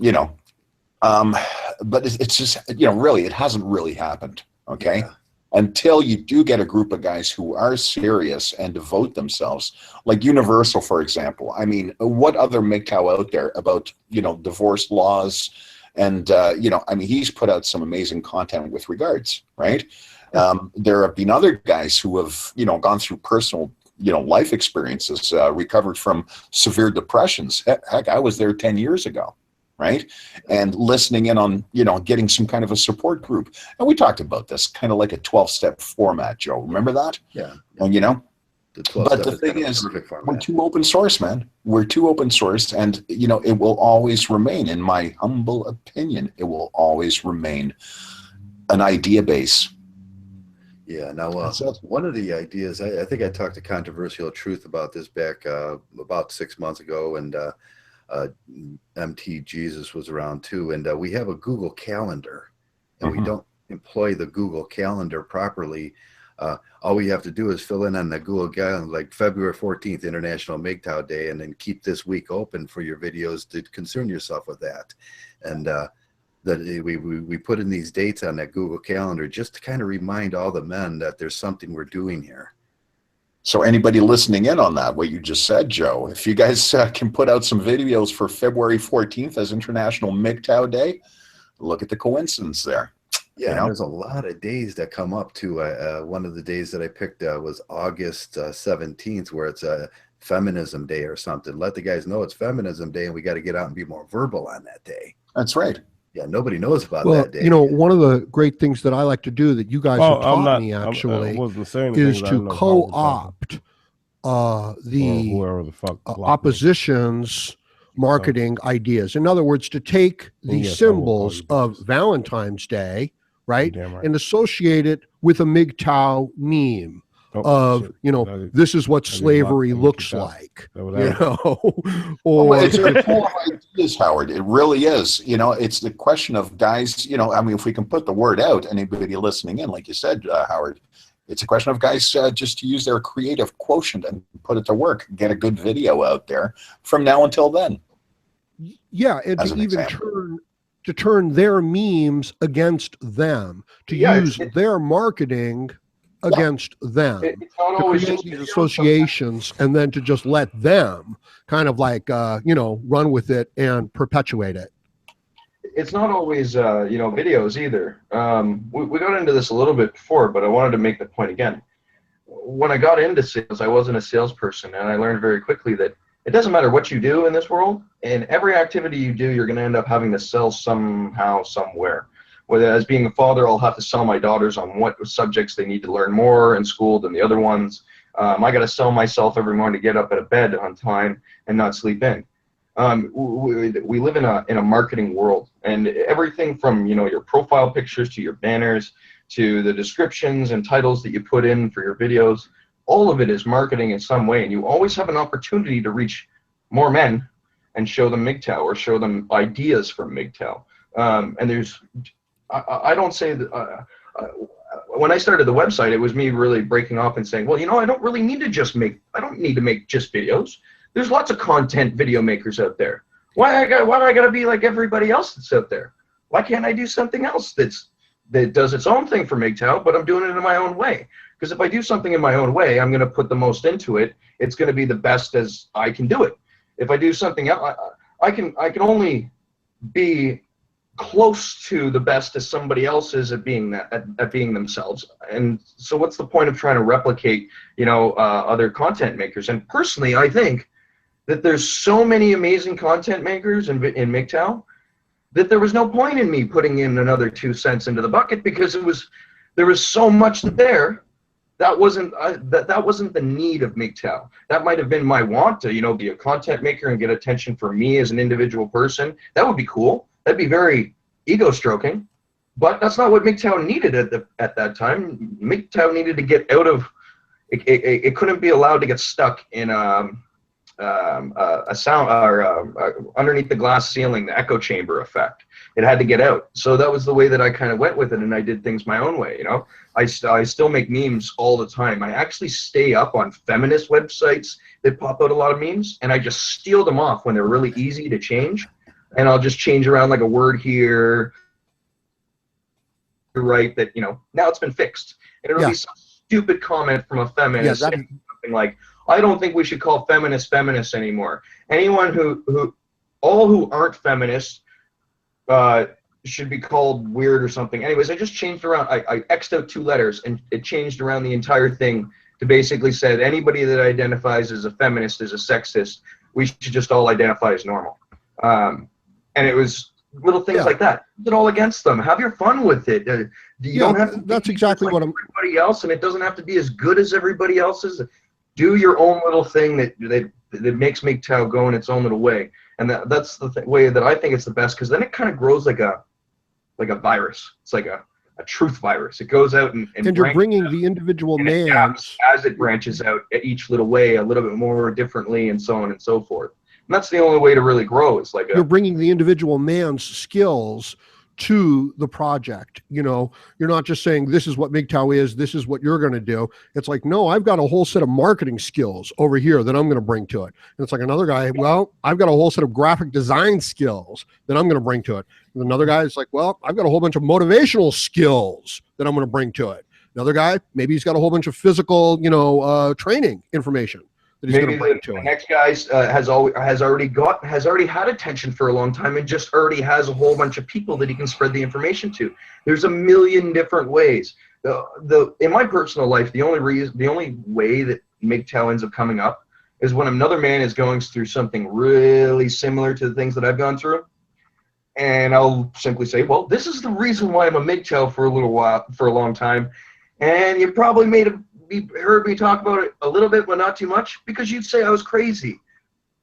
but it's just, really, it hasn't really happened. Okay. Yeah. Until you do get a group of guys who are serious and devote themselves, like Universal, for example. I mean, what other Mgtow out there about, divorce laws? And, he's put out some amazing content with regards, right? There have been other guys who have, gone through personal, life experiences, recovered from severe depressions. Heck, I was there 10 years ago. Right. And listening in on, getting some kind of a support group. And we talked about this kind of like a 12-step format, Joe. Remember that? Yeah. And, but the thing is, we're too open source, man. We're too open source. And, it will always remain, in my humble opinion, it will always remain an idea base. Yeah. Now, one of the ideas, I think I talked to Controversial Truth about this back about 6 months ago. And, MT Jesus was around too, and we have a Google Calendar, and we don't employ the Google Calendar properly. All we have to do is fill in on the Google Calendar, like February 14th, International Mgtow Day, and then keep this week open for your videos to concern yourself with that. And that we put in these dates on that Google Calendar just to kind of remind all the men that there's something we're doing here. So anybody listening in on that, what you just said, Joe, if you guys can put out some videos for February 14th as International Mgtow Day, look at the coincidence there. Yeah, there's a lot of days that come up too. One of the days that I picked was August 17th, where it's a Feminism Day or something. Let the guys know it's Feminism Day, and we got to get out and be more verbal on that day. That's right. Yeah, nobody knows about that day. One of the great things that I like to do that you guys have taught me actually is to co-opt the opposition's marketing ideas. In other words, to take the symbols of Valentine's Day, right, and associate it with a Mgtow meme of, you know, this is what slavery looks like, you know, or well, it's full of ideas, Howard. It really is. You know, it's the question of guys, you know, I mean, if we can put the word out, anybody listening in, like you said, Howard, it's a question of guys just to use their creative quotient and put it to work, get a good video out there from now until then. Yeah, and to even turn their memes against them, to use their marketing against them, to create these associations, and then to just let them kind of like you know, run with it and perpetuate it. It's not always you know, videos either. We got into this a little bit before, but I wanted to make the point again. When I got into sales, I wasn't a salesperson, and I learned very quickly that it doesn't matter what you do in this world. In every activity you do, you're going to end up having to sell somehow, somewhere. Whether as being a father, I'll have to sell my daughters on what subjects they need to learn more in school than the other ones. I got to sell myself every morning to get up at a bed on time and not sleep in. We live in a marketing world, and everything from, you know, your profile pictures to your banners to the descriptions and titles that you put in for your videos, all of it is marketing in some way, and you always have an opportunity to reach more men and show them Mgtow or show them ideas from Mgtow. And there's, I don't say that, when I started the website, it was me really breaking off and saying, well, you know, I don't need to make just videos. There's lots of content video makers out there. Why do I gotta be like everybody else that's out there? Why can't I do something else that does its own thing for Mgtow, but I'm doing it in my own way? Because if I do something in my own way, I'm going to put the most into it. It's going to be the best as I can do it. If I do something else, I can only be close to the best as somebody else is at being at being themselves. And so, what's the point of trying to replicate, you know, other content makers? And personally, I think that there's so many amazing content makers in Mgtow that there was no point in me putting in another 2 cents into the bucket, because there was so much there. That wasn't that wasn't the need of Mgtow. That might have been my want to, you know, be a content maker and get attention for me as an individual person. That would be cool. That'd be very ego stroking. But that's not what Mgtow needed at that time. Mgtow needed to get out of it couldn't be allowed to get stuck in a sound or underneath the glass ceiling, the echo chamber effect. It had to get out. So that was the way that I kind of went with it, and I did things my own way. You know, I still make memes all the time. I actually stay up on feminist websites that pop out a lot of memes, and I just steal them off when they're really easy to change, and I'll just change around like a word here, right? That, you know, now it's been fixed, and it'll be some stupid comment from a feminist saying something like, I don't think we should call feminists anymore. Anyone who aren't feminists should be called weird or something. Anyways, I just changed around. I X'd out 2 letters, and it changed around the entire thing to basically said anybody that identifies as a feminist is a sexist. We should just all identify as normal. And it was little things like that. Put it all against them. Have your fun with it. You don't have to. That's exactly what I'm. Everybody else, and it doesn't have to be as good as everybody else's. Do your own little thing that makes Mgtow go in its own little way, and that's the way that I think it's the best, because then it kind of grows like a virus. It's like a truth virus. It goes out and you're bringing the individual man as it branches out at each little way a little bit more differently, and so on and so forth. And that's the only way to really grow. It's like you're bringing the individual man's skills to the project. You know, you're not just saying this is what Mgtow is, this is what you're going to do. It's like, no, I've got a whole set of marketing skills over here that I'm going to bring to it. And it's like another guy, well, I've got a whole set of graphic design skills that I'm going to bring to it. And another guy is like, well, I've got a whole bunch of motivational skills that I'm going to bring to it. Another guy, maybe he's got a whole bunch of physical, you know, training information that he's going to bring to it. The next guy has already had attention for a long time, and just already has a whole bunch of people that he can spread the information to. There's a million different ways. In my personal life, the only way that Mgtow ends up coming up is when another man is going through something really similar to the things that I've gone through, and I'll simply say, well, this is the reason why I'm a Mgtow for a long time, and you probably heard me talk about it a little bit, but not too much, because you'd say I was crazy.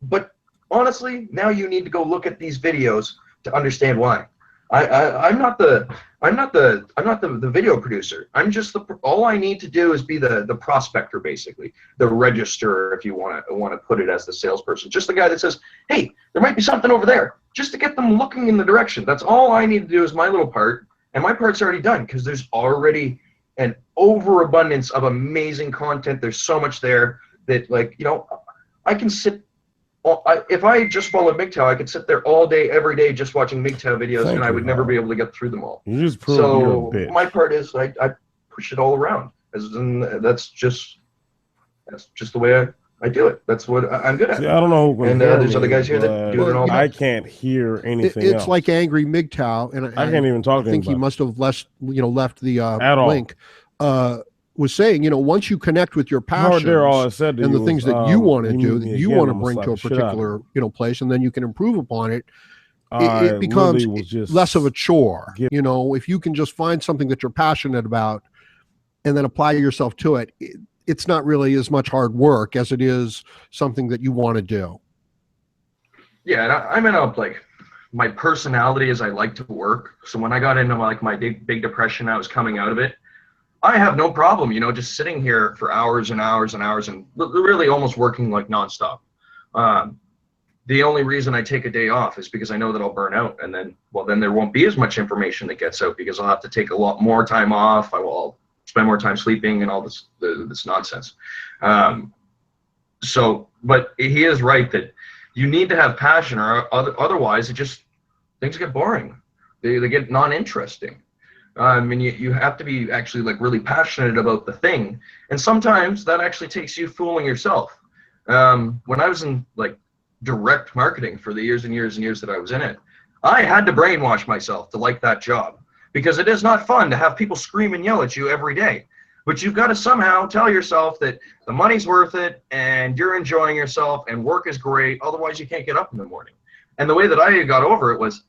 But honestly, now you need to go look at these videos to understand why. I'm not the video producer. I'm just all I need to do is be the prospector, basically, the register, if you want to put it as the salesperson, just the guy that says, hey, there might be something over there, just to get them looking in the direction. That's all I need to do is my little part, and my part's already done because there's already an overabundance of amazing content. There's so much there that, like, you know, I can sit. If I just followed Mgtow, I could sit there all day, every day, just watching Mgtow videos, and I would never be able to get through them all. You just proved you're a bitch. My part is I push it all around. That's just the way I do it. That's what I'm good at. See, I don't know who can hear there's me, other guys here that do it all. I can't hear anything It's else. like Angry Mgtow, and I can't even talk to I think him he about must have left the At all. link. Was saying, you know, once you connect with your passions there, all I said to and you the things was, that you want to you do, meet that me you again, want to I'm gonna bring to a slap the shit out of particular, you know, place, and then you can improve upon it, I it becomes literally was just less of a chore. You know, if you can just find something that you're passionate about and then apply yourself to it, it's not really as much hard work as it is something that you want to do. Yeah, and I'm in a, like, my personality is I like to work. So when I got into like my big depression, I was coming out of it. I have no problem, you know, just sitting here for hours and hours and hours and really almost working like nonstop. The only reason I take a day off is because I know that I'll burn out, and then there won't be as much information that gets out because I'll have to take a lot more time off. I'll spend more time sleeping and all this nonsense. But he is right that you need to have passion, or otherwise things get boring. They get non-interesting. I mean, you have to be actually like really passionate about the thing, and sometimes that actually takes you fooling yourself. When I was in like direct marketing for the years and years and years that I was in it, I had to brainwash myself to like that job, because it is not fun to have people scream and yell at you every day. But you've got to somehow tell yourself that the money's worth it and you're enjoying yourself and work is great. Otherwise, you can't get up in the morning. And the way that I got over it was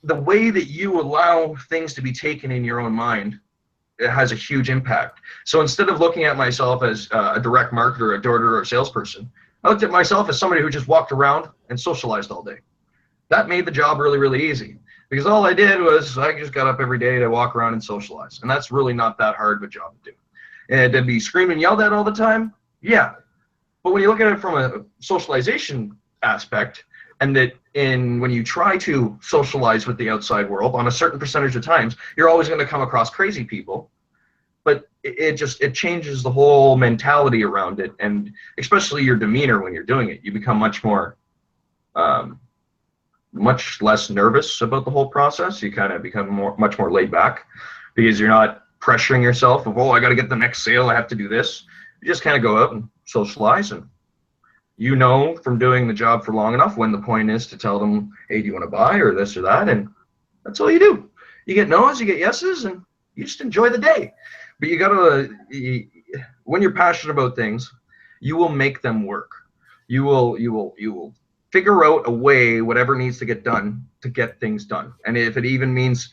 the way that you allow things to be taken in your own mind. It has a huge impact. So instead of looking at myself as a direct marketer, a door-to-door, or salesperson, I looked at myself as somebody who just walked around and socialized all day. That made the job really, really easy, because all I did was I just got up every day to walk around and socialize, and that's really not that hard of a job to do. And to be screamed and yelled at all the time, yeah. But when you look at it from a socialization aspect, and that when you try to socialize with the outside world, on a certain percentage of times, you're always going to come across crazy people. But it changes the whole mentality around it, and especially your demeanor when you're doing it. You become much less nervous about the whole process. You kind of become much more laid back, because you're not pressuring yourself of, oh, I got to get the next sale, I have to do this. You just kind of go out and socialize, and you know from doing the job for long enough when the point is to tell them, hey, do you want to buy or this or that? And that's all you do. You get no's, you get yeses, and you just enjoy the day. But you gotta, when you're passionate about things, you will make them work. You will figure out a way, whatever needs to get done, to get things done. And if it even means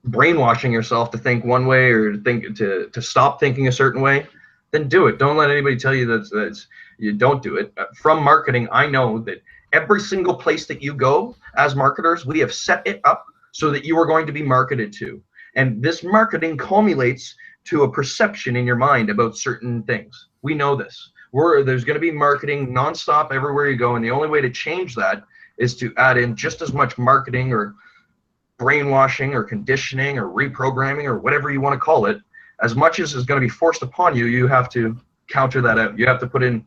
brainwashing yourself to think one way, or to stop thinking a certain way, then do it. Don't let anybody tell you that you don't do it. From marketing, I know that every single place that you go as marketers, we have set it up so that you are going to be marketed to. And this marketing culminates to a perception in your mind about certain things. We know this. There's going to be marketing nonstop everywhere you go, and the only way to change that is to add in just as much marketing or brainwashing or conditioning or reprogramming or whatever you want to call it. As much as is going to be forced upon you, you have to counter that out. You have to put in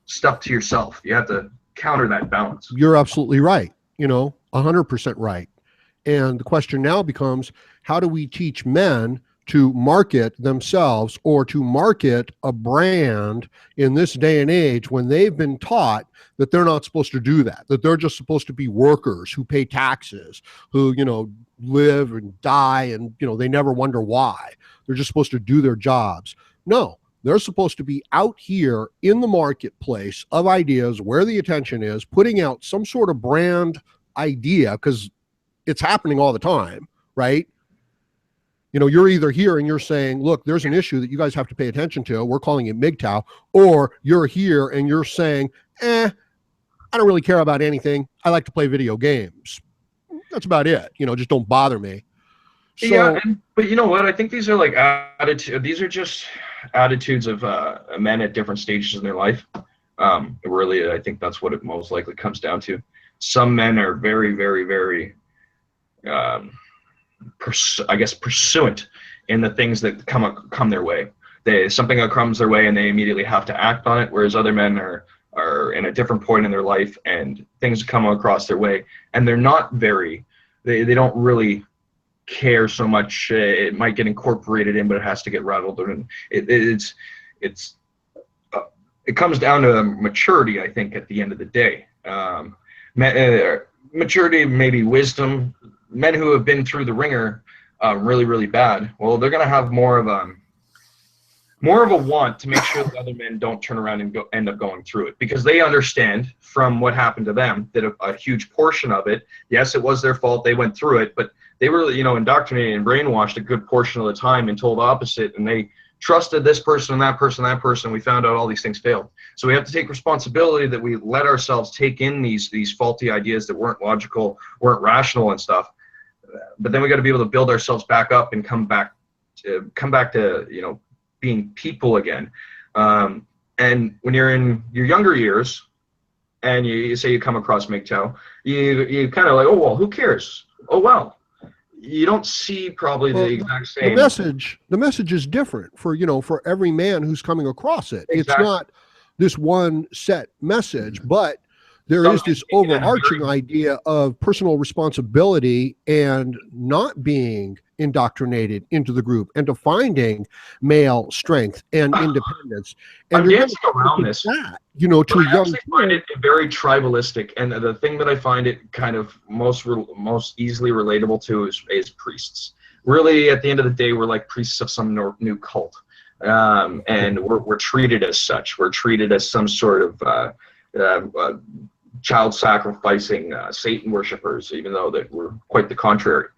stuff to yourself. You have to counter that balance. You're absolutely right. 100% right. And the question now becomes, how do we teach men to market themselves, or to market a brand in this day and age, when they've been taught that they're not supposed to do that they're just supposed to be workers who pay taxes, who, live and die, and, they never wonder why. They're just supposed to do their jobs. No, they're supposed to be out here in the marketplace of ideas, where the attention is, putting out some sort of brand idea, because it's happening all the time, right? You're either here and you're saying, look, there's an issue that you guys have to pay attention to. We're calling it Mgtow. Or you're here and you're saying, I don't really care about anything. I like to play video games. That's about it. Just don't bother me. So, yeah, but you know what? I think these are like attitude. These are just attitudes of men at different stages in their life. Really, I think that's what it most likely comes down to. Some men are very, very, very, pursuant in the things that come their way. Something that comes their way and they immediately have to act on it, whereas other men are in a different point in their life and things come across their way and they're not very. They don't really care so much. It might get incorporated in, but it has to get rattled, and it comes down to maturity, I think, at the end of the day. Maturity, maybe wisdom. Men who have been through the ringer really, really bad, well, they're going to have more of a want to make sure that other men don't turn around and end up going through it, because they understand from what happened to them that a huge portion of it, yes, it was their fault, they went through it, but they were, indoctrinated and brainwashed a good portion of the time and told opposite, and they trusted this person and that person, we found out all these things failed. So we have to take responsibility that we let ourselves take in these faulty ideas that weren't logical, weren't rational and stuff. But then we got to be able to build ourselves back up and come back to being people again. And when you're in your younger years and you say you come across Mgtow, you kind of like, oh, well, who cares? Oh, well. You don't see probably the exact same. The message is different for every man who's coming across it. Exactly. It's not this one set message, but there is this overarching idea of personal responsibility and not being indoctrinated into the group and to finding male strength and independence. And I'm dancing around this. That, to I actually find it very tribalistic, and the thing that I find it kind of most easily relatable to is priests. Really, at the end of the day, we're like priests of some new cult, and we're treated as such. We're treated as some sort of child sacrificing Satan worshippers, even though that we're quite the contrary.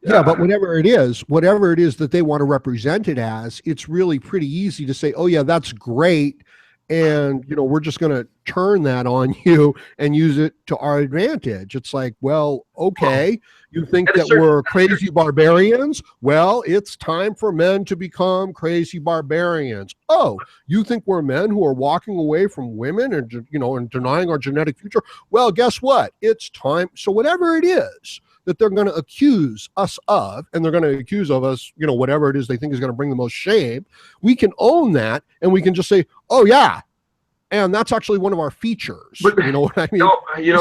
Yeah, but whatever it is that they want to represent it as, it's really pretty easy to say, oh yeah, that's great. And, we're just going to turn that on you and use it to our advantage. It's like, well, okay, you think that we're crazy barbarians? Well, it's time for men to become crazy barbarians. Oh, you think we're men who are walking away from women and, and denying our genetic future? Well, guess what? It's time. So whatever it is that they're going to accuse us of, and they're going to accuse of us, whatever it is they think is going to bring the most shame, we can own that, and we can just say, oh yeah, and that's actually one of our features. But, you know what I mean?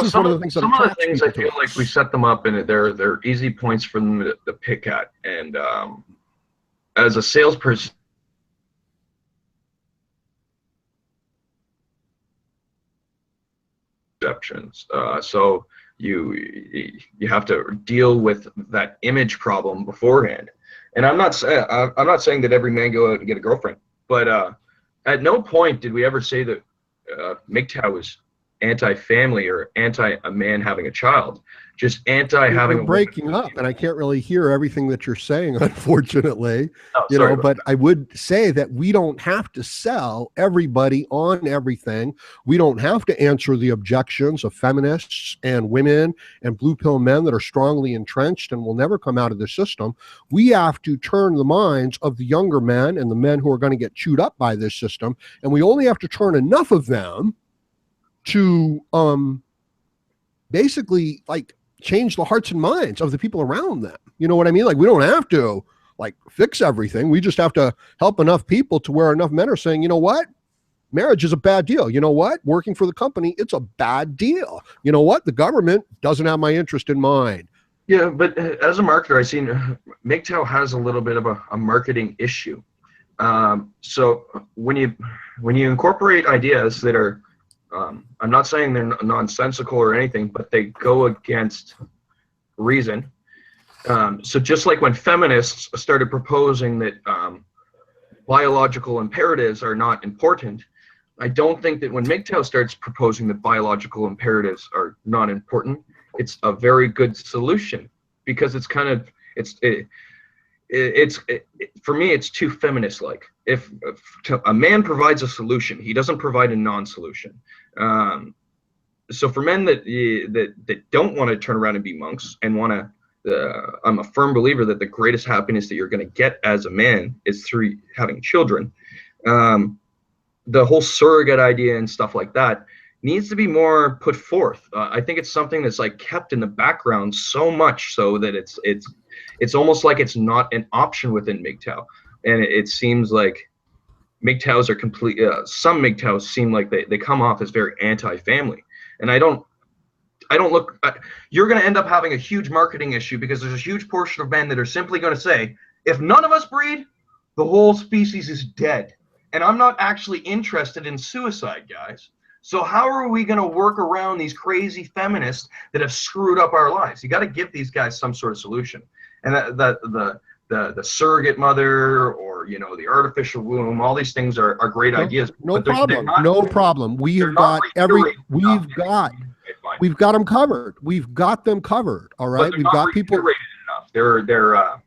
Some of the things I feel like we set them up, and they're easy points for them to pick at. And as a salesperson, exceptions. So you have to deal with that image problem beforehand. And I'm not saying that every man go out and get a girlfriend, but at no point did we ever say that Mgtow was anti-family or anti a man having a child, just having a breaking up, and I can't really hear everything that you're saying, unfortunately. But I would say that we don't have to sell everybody on everything. We don't have to answer the objections of feminists and women and blue pill men that are strongly entrenched and will never come out of the system. We have to turn the minds of the younger men and the men who are going to get chewed up by this system, and we only have to turn enough of them to basically like change the hearts and minds of the people around them. You know what I mean? Like, we don't have to like fix everything. We just have to help enough people to where enough men are saying, you know what? Marriage is a bad deal. You know what? Working for the company, it's a bad deal. You know what? The government doesn't have my interest in mind. Yeah, but as a marketer, I've seen Mgtow has a little bit of a marketing issue. So when you incorporate ideas that are I'm not saying they're nonsensical or anything, but they go against reason. So just like when feminists started proposing that biological imperatives are not important, I don't think that when Mgtow starts proposing that biological imperatives are not important, it's a very good solution, because it's kind of for me, it's too feminist-like. If a man provides a solution, he doesn't provide a non-solution. so for men that don't want to turn around and be monks and want to, I'm a firm believer that the greatest happiness that you're going to get as a man is through having children. The whole surrogate idea and stuff like that needs to be more put forth. I think it's something that's like kept in the background so much so that it's almost like it's not an option within Mgtow. And it seems like Mgtows are complete. Some Mgtows seem like they come off as very anti-family, and I don't look. You're going to end up having a huge marketing issue because there's a huge portion of men that are simply going to say, if none of us breed, the whole species is dead. And I'm not actually interested in suicide, guys. So how are we going to work around these crazy feminists that have screwed up our lives? You got to give these guys some sort of solution. And the surrogate mother, or the artificial womb, all these things are great ideas. No problem. No problem. We've got them covered. We've got them covered. All right. We've got people. Enough.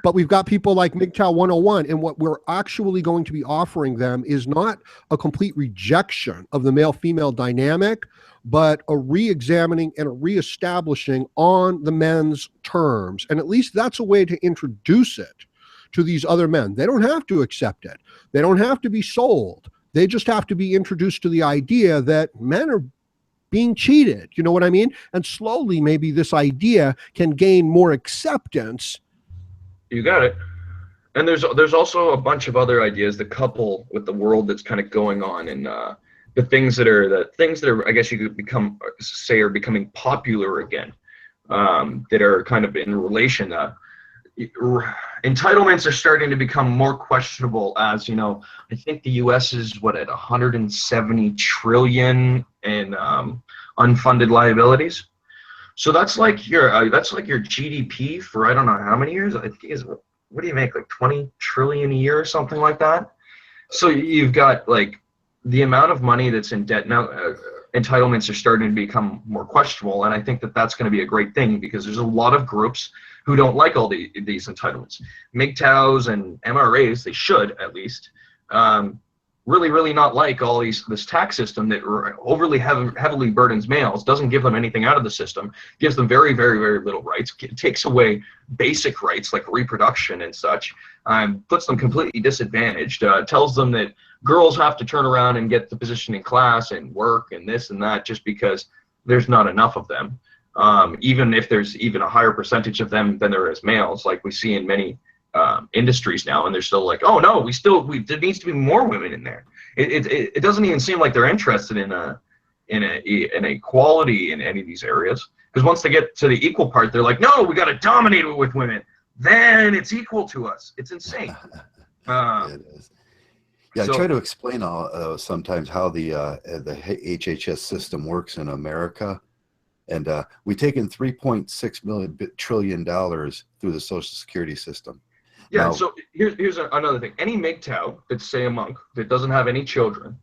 But we've got people like Mgtow 101, and what we're actually going to be offering them is not a complete rejection of the male-female dynamic, but a re-examining and a re-establishing on the men's terms. And at least that's a way to introduce it to these other men. They don't have to accept it. They don't have to be sold. They just have to be introduced to the idea that men are being cheated. You know what I mean? And slowly, maybe this idea can gain more acceptance. You got it. And there's also a bunch of other ideas that couple with the world that's kind of going on, and the things that are I guess you could say are becoming popular again, that are kind of in relation. Entitlements are starting to become more questionable, as I think the U.S. is at 170 trillion in unfunded liabilities. So that's like your GDP for I don't know how many years. I think what do you make, like 20 trillion a year or something like that? So you've got like the amount of money that's in debt now. Entitlements are starting to become more questionable, and I think that that's going to be a great thing because there's a lot of groups who don't like all these entitlements. Mgtows and MRAs, they should at least really not like all this tax system that overly heavily burdens males, doesn't give them anything out of the system, gives them very, very, very little rights, takes away basic rights like reproduction and such, puts them completely disadvantaged, tells them that girls have to turn around and get the position in class and work and this and that just because there's not enough of them, even if there's even a higher percentage of them than there is males, like we see in many industries now, and they're still like, oh no, there needs to be more women in there. It doesn't even seem like they're interested in equality in any of these areas, because once they get to the equal part, they're like, no, we got to dominate it with women, then it's equal to us. It's insane. It is. Yeah, I try to explain sometimes how the HHS system works in America. And we've taken $3.6 trillion through the Social Security system. Yeah, now, so here's another thing. Any Mgtow that's, say, a monk that doesn't have any children,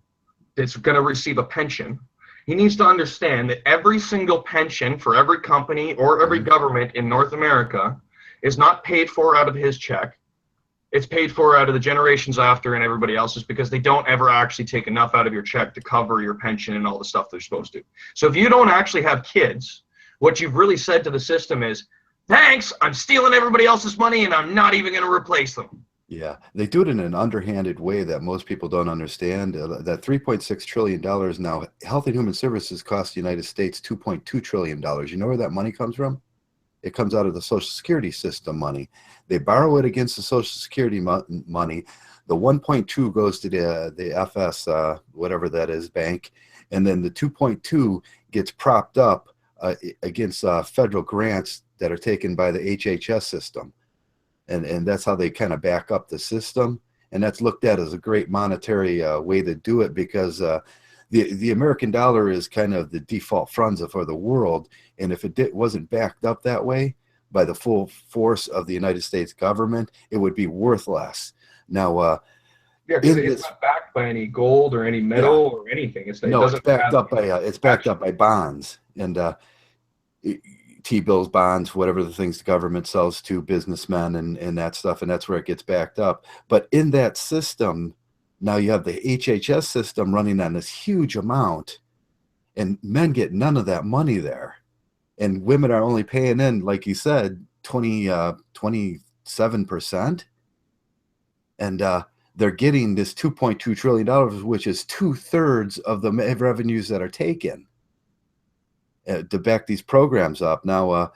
that's going to receive a pension, he needs to understand that every single pension for every company or every government in North America is not paid for out of his check. It's paid for out of the generations after and everybody else's, because they don't ever actually take enough out of your check to cover your pension and all the stuff they're supposed to. So if you don't actually have kids, what you've really said to the system is, thanks, I'm stealing everybody else's money and I'm not even going to replace them. Yeah, they do it in an underhanded way that most people don't understand. That $3.6 trillion now, Health and Human Services cost the United States $2.2 trillion. You know where that money comes from? It comes out of the Social Security system money. They borrow it against the Social Security money. The 1.2 goes to the FS, whatever that is, bank. And then the 2.2 gets propped up against federal grants that are taken by the HHS system. And that's how they kind of back up the system. And that's looked at as a great monetary way to do it, because the American dollar is kind of the default funds for the world. And if it wasn't backed up that way by the full force of the United States government, it would be worth less. Now, yeah, because it's not backed by any gold or any metal or anything. It's backed up by bonds and T-bills, bonds, whatever the things the government sells to businessmen and that stuff, and that's where it gets backed up. But in that system, now you have the HHS system running on this huge amount, and men get none of that money there, and women are only paying in, like you said, 27%, and they're getting this $2.2 trillion, which is 2/3 of the revenues that are taken to back these programs up. Now,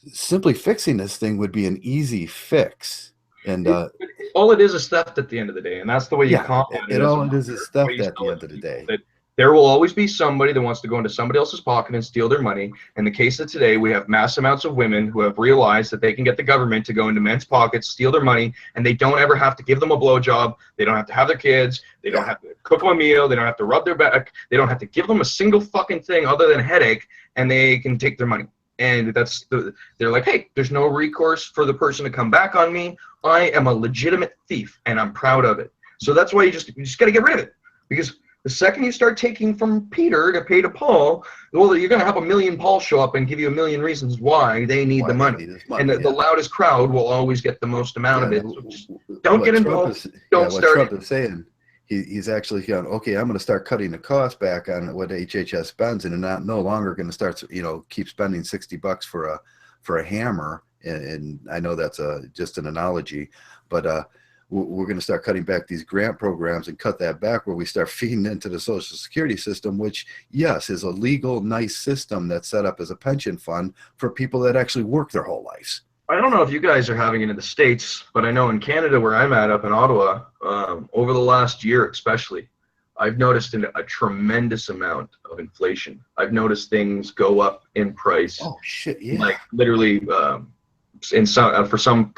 simply fixing this thing would be an easy fix. And all it is theft at the end of the day, and that's the way you combat it. All it is theft at the end of the day. That there will always be somebody that wants to go into somebody else's pocket and steal their money. In the case of today, we have mass amounts of women who have realized that they can get the government to go into men's pockets, steal their money, and they don't ever have to give them a blowjob. They don't have to have their kids. They don't have to cook them a meal. They don't have to rub their back. They don't have to give them a single fucking thing other than a headache, and they can take their money. And they're like, hey, there's no recourse for the person to come back on me. I am a legitimate thief, and I'm proud of it. So that's why you just got to get rid of it, because the second you start taking from Peter to pay to Paul, well, you're going to have a million Pauls show up and give you a million reasons why they need the money. And the loudest crowd will always get the most amount of it. So just don't get involved. Don't start. What Trump is saying, he's actually going, okay, I'm going to start cutting the cost back on what HHS spends, and I'm no longer going to start, keep spending $60 for a hammer. And I know that's just an analogy, but we're going to start cutting back these grant programs and cut that back, where we start feeding into the Social Security system, which, yes, is a legal, nice system that's set up as a pension fund for people that actually work their whole lives. I don't know if you guys are having it in the States, but I know in Canada, where I'm at, up in Ottawa, over the last year especially, I've noticed a tremendous amount of inflation. I've noticed things go up in price. Oh, shit, yeah. Like literally, for some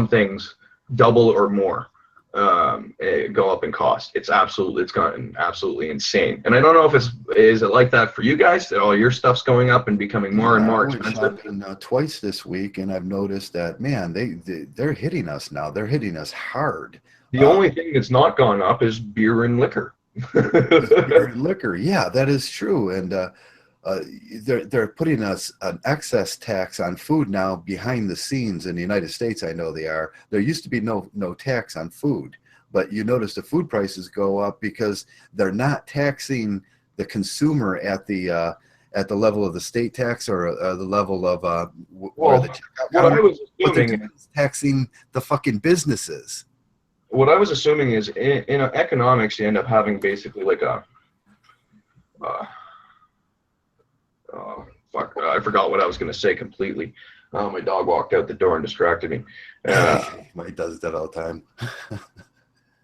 things, double or more go up in cost. It's gotten absolutely insane. And I don't know if is it like that for you guys, that all your stuff's going up and becoming more and more expensive? Twice this week, and I've noticed that, man, they're hitting us now. They're hitting us hard. The only thing that's not gone up is beer and liquor. Beer and liquor, yeah, that is true. And they're putting us an excess tax on food now behind the scenes in the United States. I know they are. There used to be no tax on food, but you notice the food prices go up because they're not taxing the consumer at the level of the state tax or the level of where the checkout counter, but they're taxing the fucking businesses. What I was assuming is in economics, you end up having basically like a I forgot what I was going to say completely. My dog walked out the door and distracted me. He does that all the time.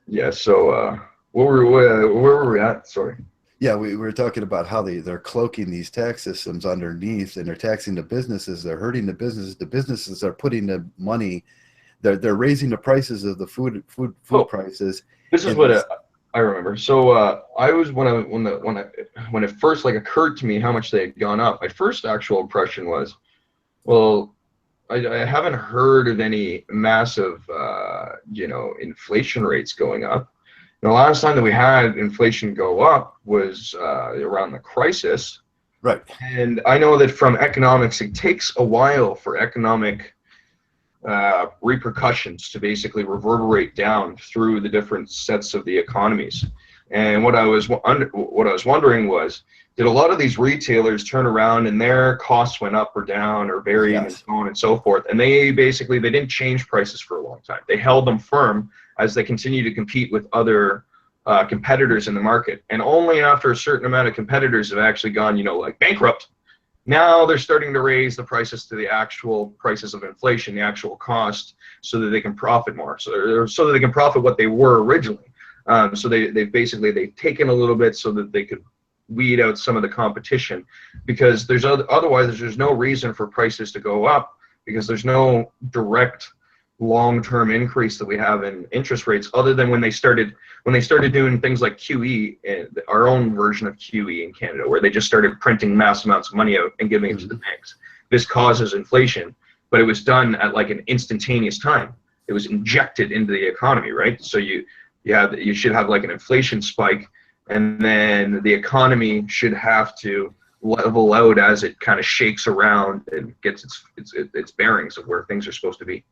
Yeah. So where were we at? Sorry. Yeah, we were talking about how they're cloaking these tax systems underneath, and they're taxing the businesses. They're hurting the businesses. The businesses are putting the money. They're raising the prices of the food prices. This is what I remember. So I was when it first occurred to me how much they had gone up. My first actual impression was, well, I haven't heard of any massive inflation rates going up. And the last time that we had inflation go up was around the crisis. Right. And I know that from economics, it takes a while for economic repercussions to basically reverberate down through the different sets of the economies. And what I was wondering was, did a lot of these retailers turn around and their costs went up or down or varied, and so on and so forth, and they didn't change prices for a long time. They held them firm as they continue to compete with other competitors in the market. And only after a certain amount of competitors have actually gone, bankrupt, now they're starting to raise the prices to the actual prices of inflation, the actual cost, so that they can profit more, so that they can profit what they were originally. So they've taken a little bit so that they could weed out some of the competition, because otherwise there's no reason for prices to go up, because there's no direct long-term increase that we have in interest rates, other than when they started doing things like QE, our own version of QE in Canada, where they just started printing mass amounts of money out and giving it to the banks. This causes inflation, but it was done at like an instantaneous time. It was injected into the economy, right? So you should have like an inflation spike, and then the economy should have to level out as it kind of shakes around and gets its bearings of where things are supposed to be.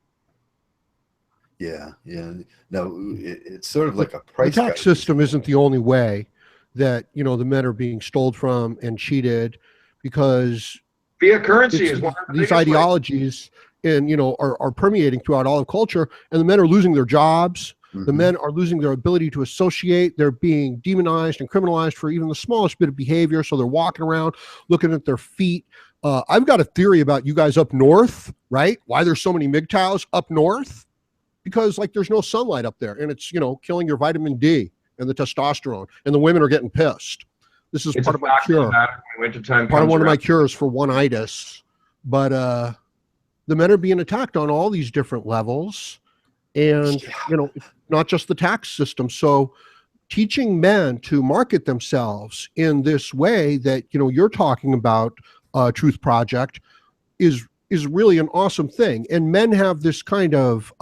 Yeah. No, it's sort of like a price. The tax system isn't the only way that, you know, the men are being stole from and cheated, because fiat currency is one of the these biggest ideologies and, you know, are permeating throughout all of culture, and the men are losing their jobs. The men are losing their ability to associate. They're being demonized and criminalized for even the smallest bit of behavior. So they're walking around looking at their feet. I've got a theory about you guys up north, right? Why there's so many Mgtows up north? Because like there's no sunlight up there, and it's, you know, killing your vitamin D and the testosterone, and the women are getting pissed. This is part of my cure. Part of one of my cures for one-itis. But the men are being attacked on all these different levels, and you know, not just the tax system. So teaching men to market themselves in this way that, you know, you're talking about, Truth Project, is really an awesome thing. And men have this kind of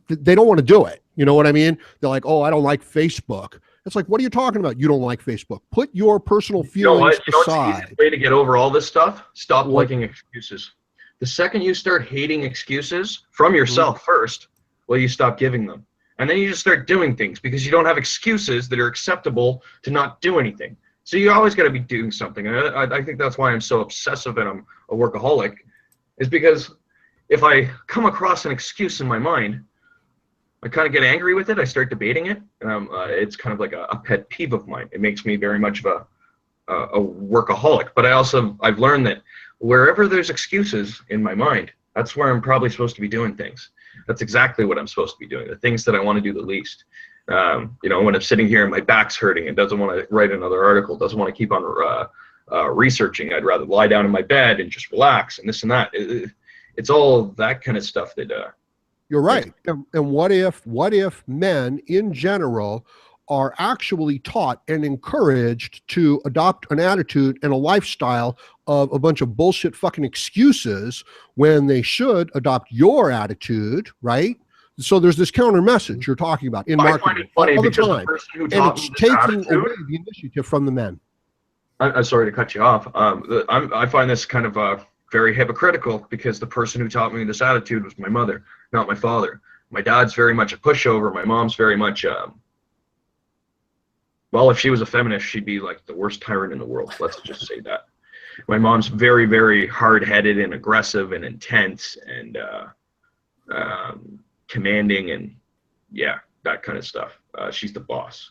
they don't want to do it. You know what I mean? They're like, oh, I don't like Facebook. It's like, what are you talking about? You don't like Facebook. Put your personal feelings aside. You know what's the easiest way to get over all this stuff? Stop liking excuses. The second you start hating excuses from yourself first, well, you stop giving them. And then you just start doing things because you don't have excuses that are acceptable to not do anything. So you always got to be doing something. And I think that's why I'm so obsessive and I'm a workaholic, is because if I come across an excuse in my mind, I kind of get angry with it. I start debating it. It's kind of like a pet peeve of mine. It makes me very much of a workaholic. But I've learned that wherever there's excuses in my mind, that's where I'm probably supposed to be doing things. That's exactly what I'm supposed to be doing, the things that I want to do the least. You know, when I'm sitting here and my back's hurting and doesn't want to write another article, doesn't want to keep on researching, I'd rather lie down in my bed and just relax and this and that. It's all that kind of stuff that you're right. And what if men in general are actually taught and encouraged to adopt an attitude and a lifestyle of a bunch of bullshit fucking excuses when they should adopt your attitude, right? So there's this counter message you're talking about in marketing all the time, and it's taking away the initiative from the men. I'm sorry to cut you off. I find this kind of very hypocritical, because the person who taught me this attitude was my mother, not my father. My dad's very much a pushover. My mom's very much, well, if she was a feminist, she'd be like the worst tyrant in the world. Let's just say that. My mom's very, very hard-headed and aggressive and intense and commanding and, yeah, that kind of stuff. She's the boss.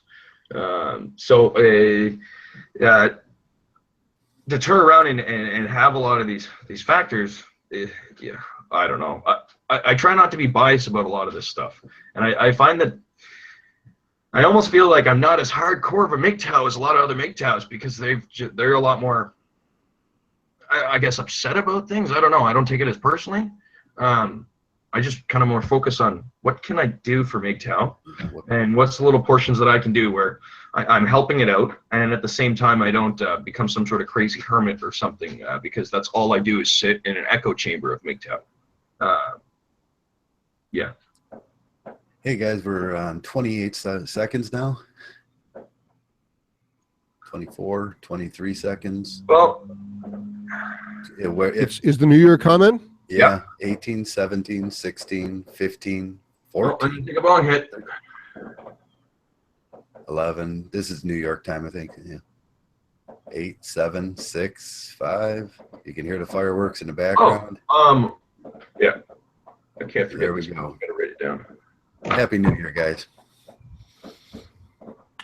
To turn around and have a lot of these factors, yeah, I don't know. I try not to be biased about a lot of this stuff, and I find that I almost feel like I'm not as hardcore of a Mgtow as a lot of other Mgtows, because they're a lot more, I guess, upset about things. I don't know. I don't take it as personally. I just kind of more focus on what can I do for Mgtow, and what's the little portions that I can do where I'm helping it out, and at the same time I don't become some sort of crazy hermit or something, because that's all I do is sit in an echo chamber of Mgtow. Yeah. Hey guys, we're on 28 seconds now. 24, 23 seconds. Well, is the new year coming? Yeah, 18, 17, 16, 15, 14. I didn't take a bong hit. 11. This is New York time, I think. Yeah. 8, 7, 6, 5. You can hear the fireworks in the background. Yeah. I can't forget. There we go. Gotta write it down. Happy New Year, guys.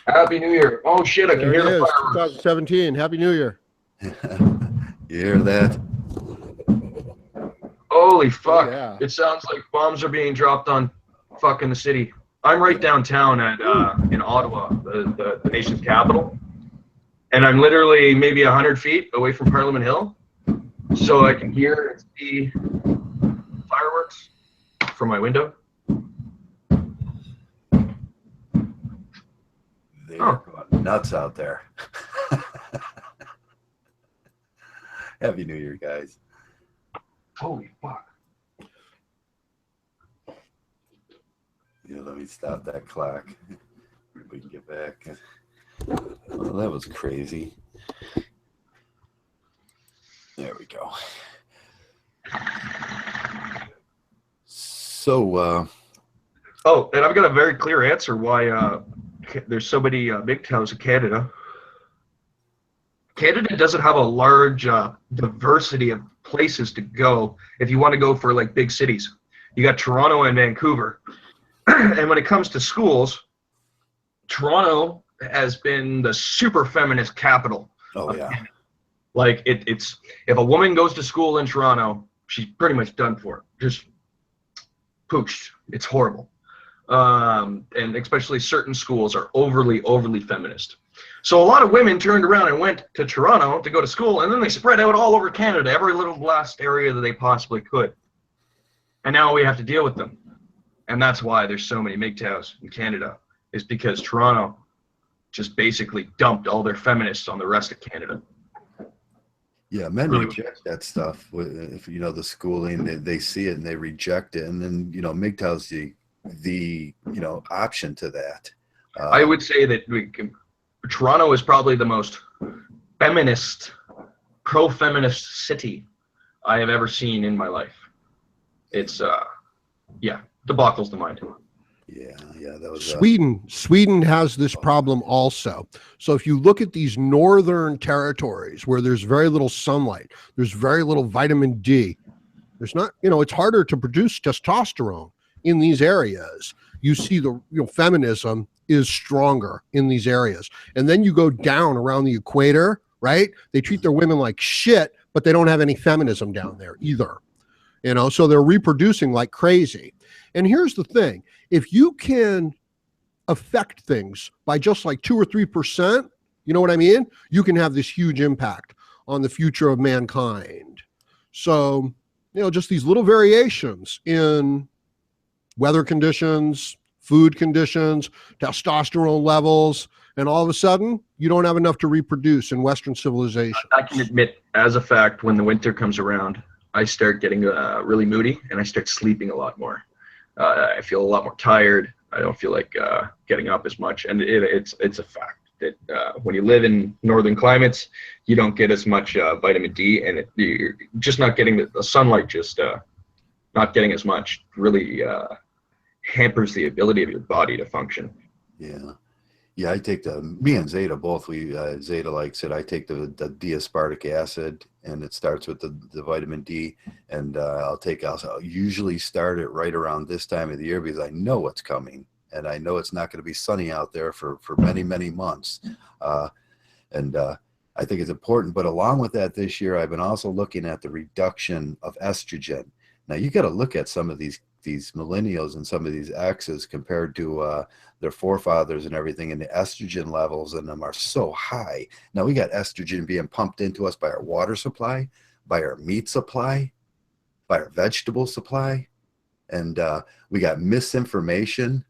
Happy New Year. Oh shit, I can hear the fireworks. 2017. Happy New Year. You hear that? Holy fuck. Oh, yeah. It sounds like bombs are being dropped on fucking the city. I'm right downtown at in Ottawa, the nation's capital. And I'm literally maybe 100 feet away from Parliament Hill. So I can hear and see fireworks from my window. They're going nuts out there. Happy New Year, guys. Holy fuck. Yeah, let me stop that clock. We can get back. Well, that was crazy. There we go. So, oh, and I've got a very clear answer why there's so many Mgtows in Canada. Canada doesn't have a large diversity of places to go if you want to go for like big cities. You got Toronto and Vancouver. And when it comes to schools, Toronto has been the super feminist capital. Oh yeah. Like it's if a woman goes to school in Toronto, she's pretty much done for. Just pooched. It's horrible. And especially certain schools are overly feminist. So a lot of women turned around and went to Toronto to go to school, and then they spread out all over Canada, every little last area that they possibly could. And now we have to deal with them. And that's why there's so many Mgtows in Canada, is because Toronto just basically dumped all their feminists on the rest of Canada. Yeah, men reject that stuff. If you know the schooling, they see it and they reject it, and then Mgtow's the option to that. I would say that Toronto is probably the most feminist, pro-feminist city I have ever seen in my life. It's debackles the mind. Yeah, that was Sweden has this problem also. So if you look at these northern territories where there's very little sunlight, there's very little vitamin D, there's not, it's harder to produce testosterone in these areas. You see the feminism is stronger in these areas. And then you go down around the equator, right? They treat their women like shit, but they don't have any feminism down there either. So they're reproducing like crazy. And here's the thing. If you can affect things by just like 2 or 3%, you know what I mean? You can have this huge impact on the future of mankind. So, just these little variations in weather conditions, food conditions, testosterone levels, and all of a sudden, you don't have enough to reproduce in Western civilization. I can admit, as a fact, when the winter comes around, I start getting really moody, and I start sleeping a lot more. I feel a lot more tired. I don't feel like getting up as much, and it's a fact that when you live in northern climates, you don't get as much vitamin D, and you're just not getting the sunlight. Just not getting as much really hampers the ability of your body to function. Yeah, I take me and Zeta both, Zeta likes it. I take the D-aspartic acid, and it starts with the vitamin D, and I'll usually start it right around this time of the year because I know what's coming, and I know it's not going to be sunny out there for many, many months. And I think it's important, but along with that this year, I've been also looking at the reduction of estrogen. Now you got to look at some of these millennials and some of these X's compared to their forefathers and everything, and the estrogen levels in them are so high. Now we got estrogen being pumped into us by our water supply, by our meat supply, by our vegetable supply, and we got misinformation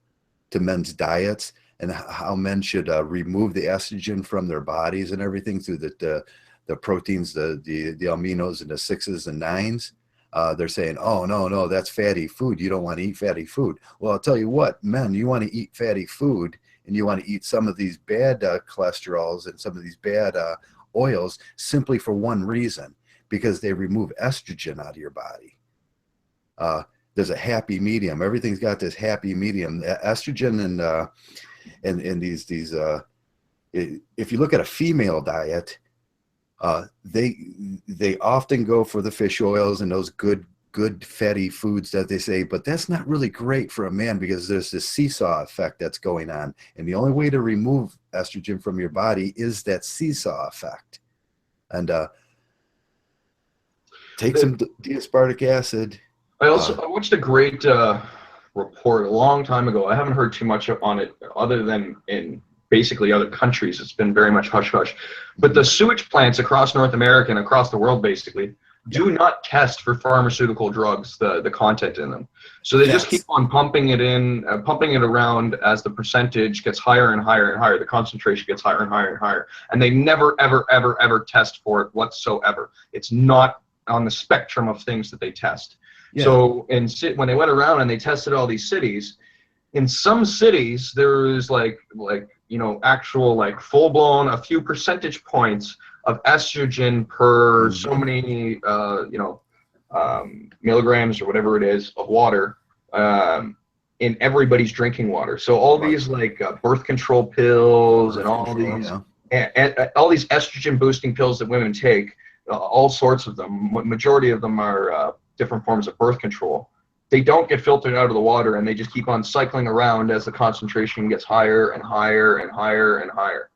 to men's diets and how men should remove the estrogen from their bodies and everything through the proteins, the aminos and the 6s and 9s. They're saying, oh, no, that's fatty food. You don't want to eat fatty food. Well, I'll tell you what, men, you want to eat fatty food and you want to eat some of these bad cholesterols and some of these bad oils simply for one reason, because they remove estrogen out of your body. There's a happy medium. Everything's got this happy medium. Estrogen and these if you look at a female diet, they often go for the fish oils and those good fatty foods that they say, but that's not really great for a man because there's this seesaw effect that's going on, and the only way to remove estrogen from your body is that seesaw effect. And take some D-aspartic acid. I watched a great report a long time ago. I haven't heard too much on it other than in basically other countries. It's been very much hush hush. But the sewage plants across North America and across the world basically do not test for pharmaceutical drugs, the content in them. So they just keep on pumping it in, pumping it around as the percentage gets higher and higher and higher. The concentration gets higher and higher and higher. And they never, ever, ever, ever test for it whatsoever. It's not on the spectrum of things that they test. So when they went around and they tested all these cities, in some cities there was actual full-blown a few percentage points of estrogen per so many milligrams or whatever it is of water, in everybody's drinking water. So all these like birth control pills and all these and all these estrogen boosting pills that women take, all sorts of them, majority of them are different forms of birth control. They don't get filtered out of the water, and they just keep on cycling around as the concentration gets higher and higher and higher and higher.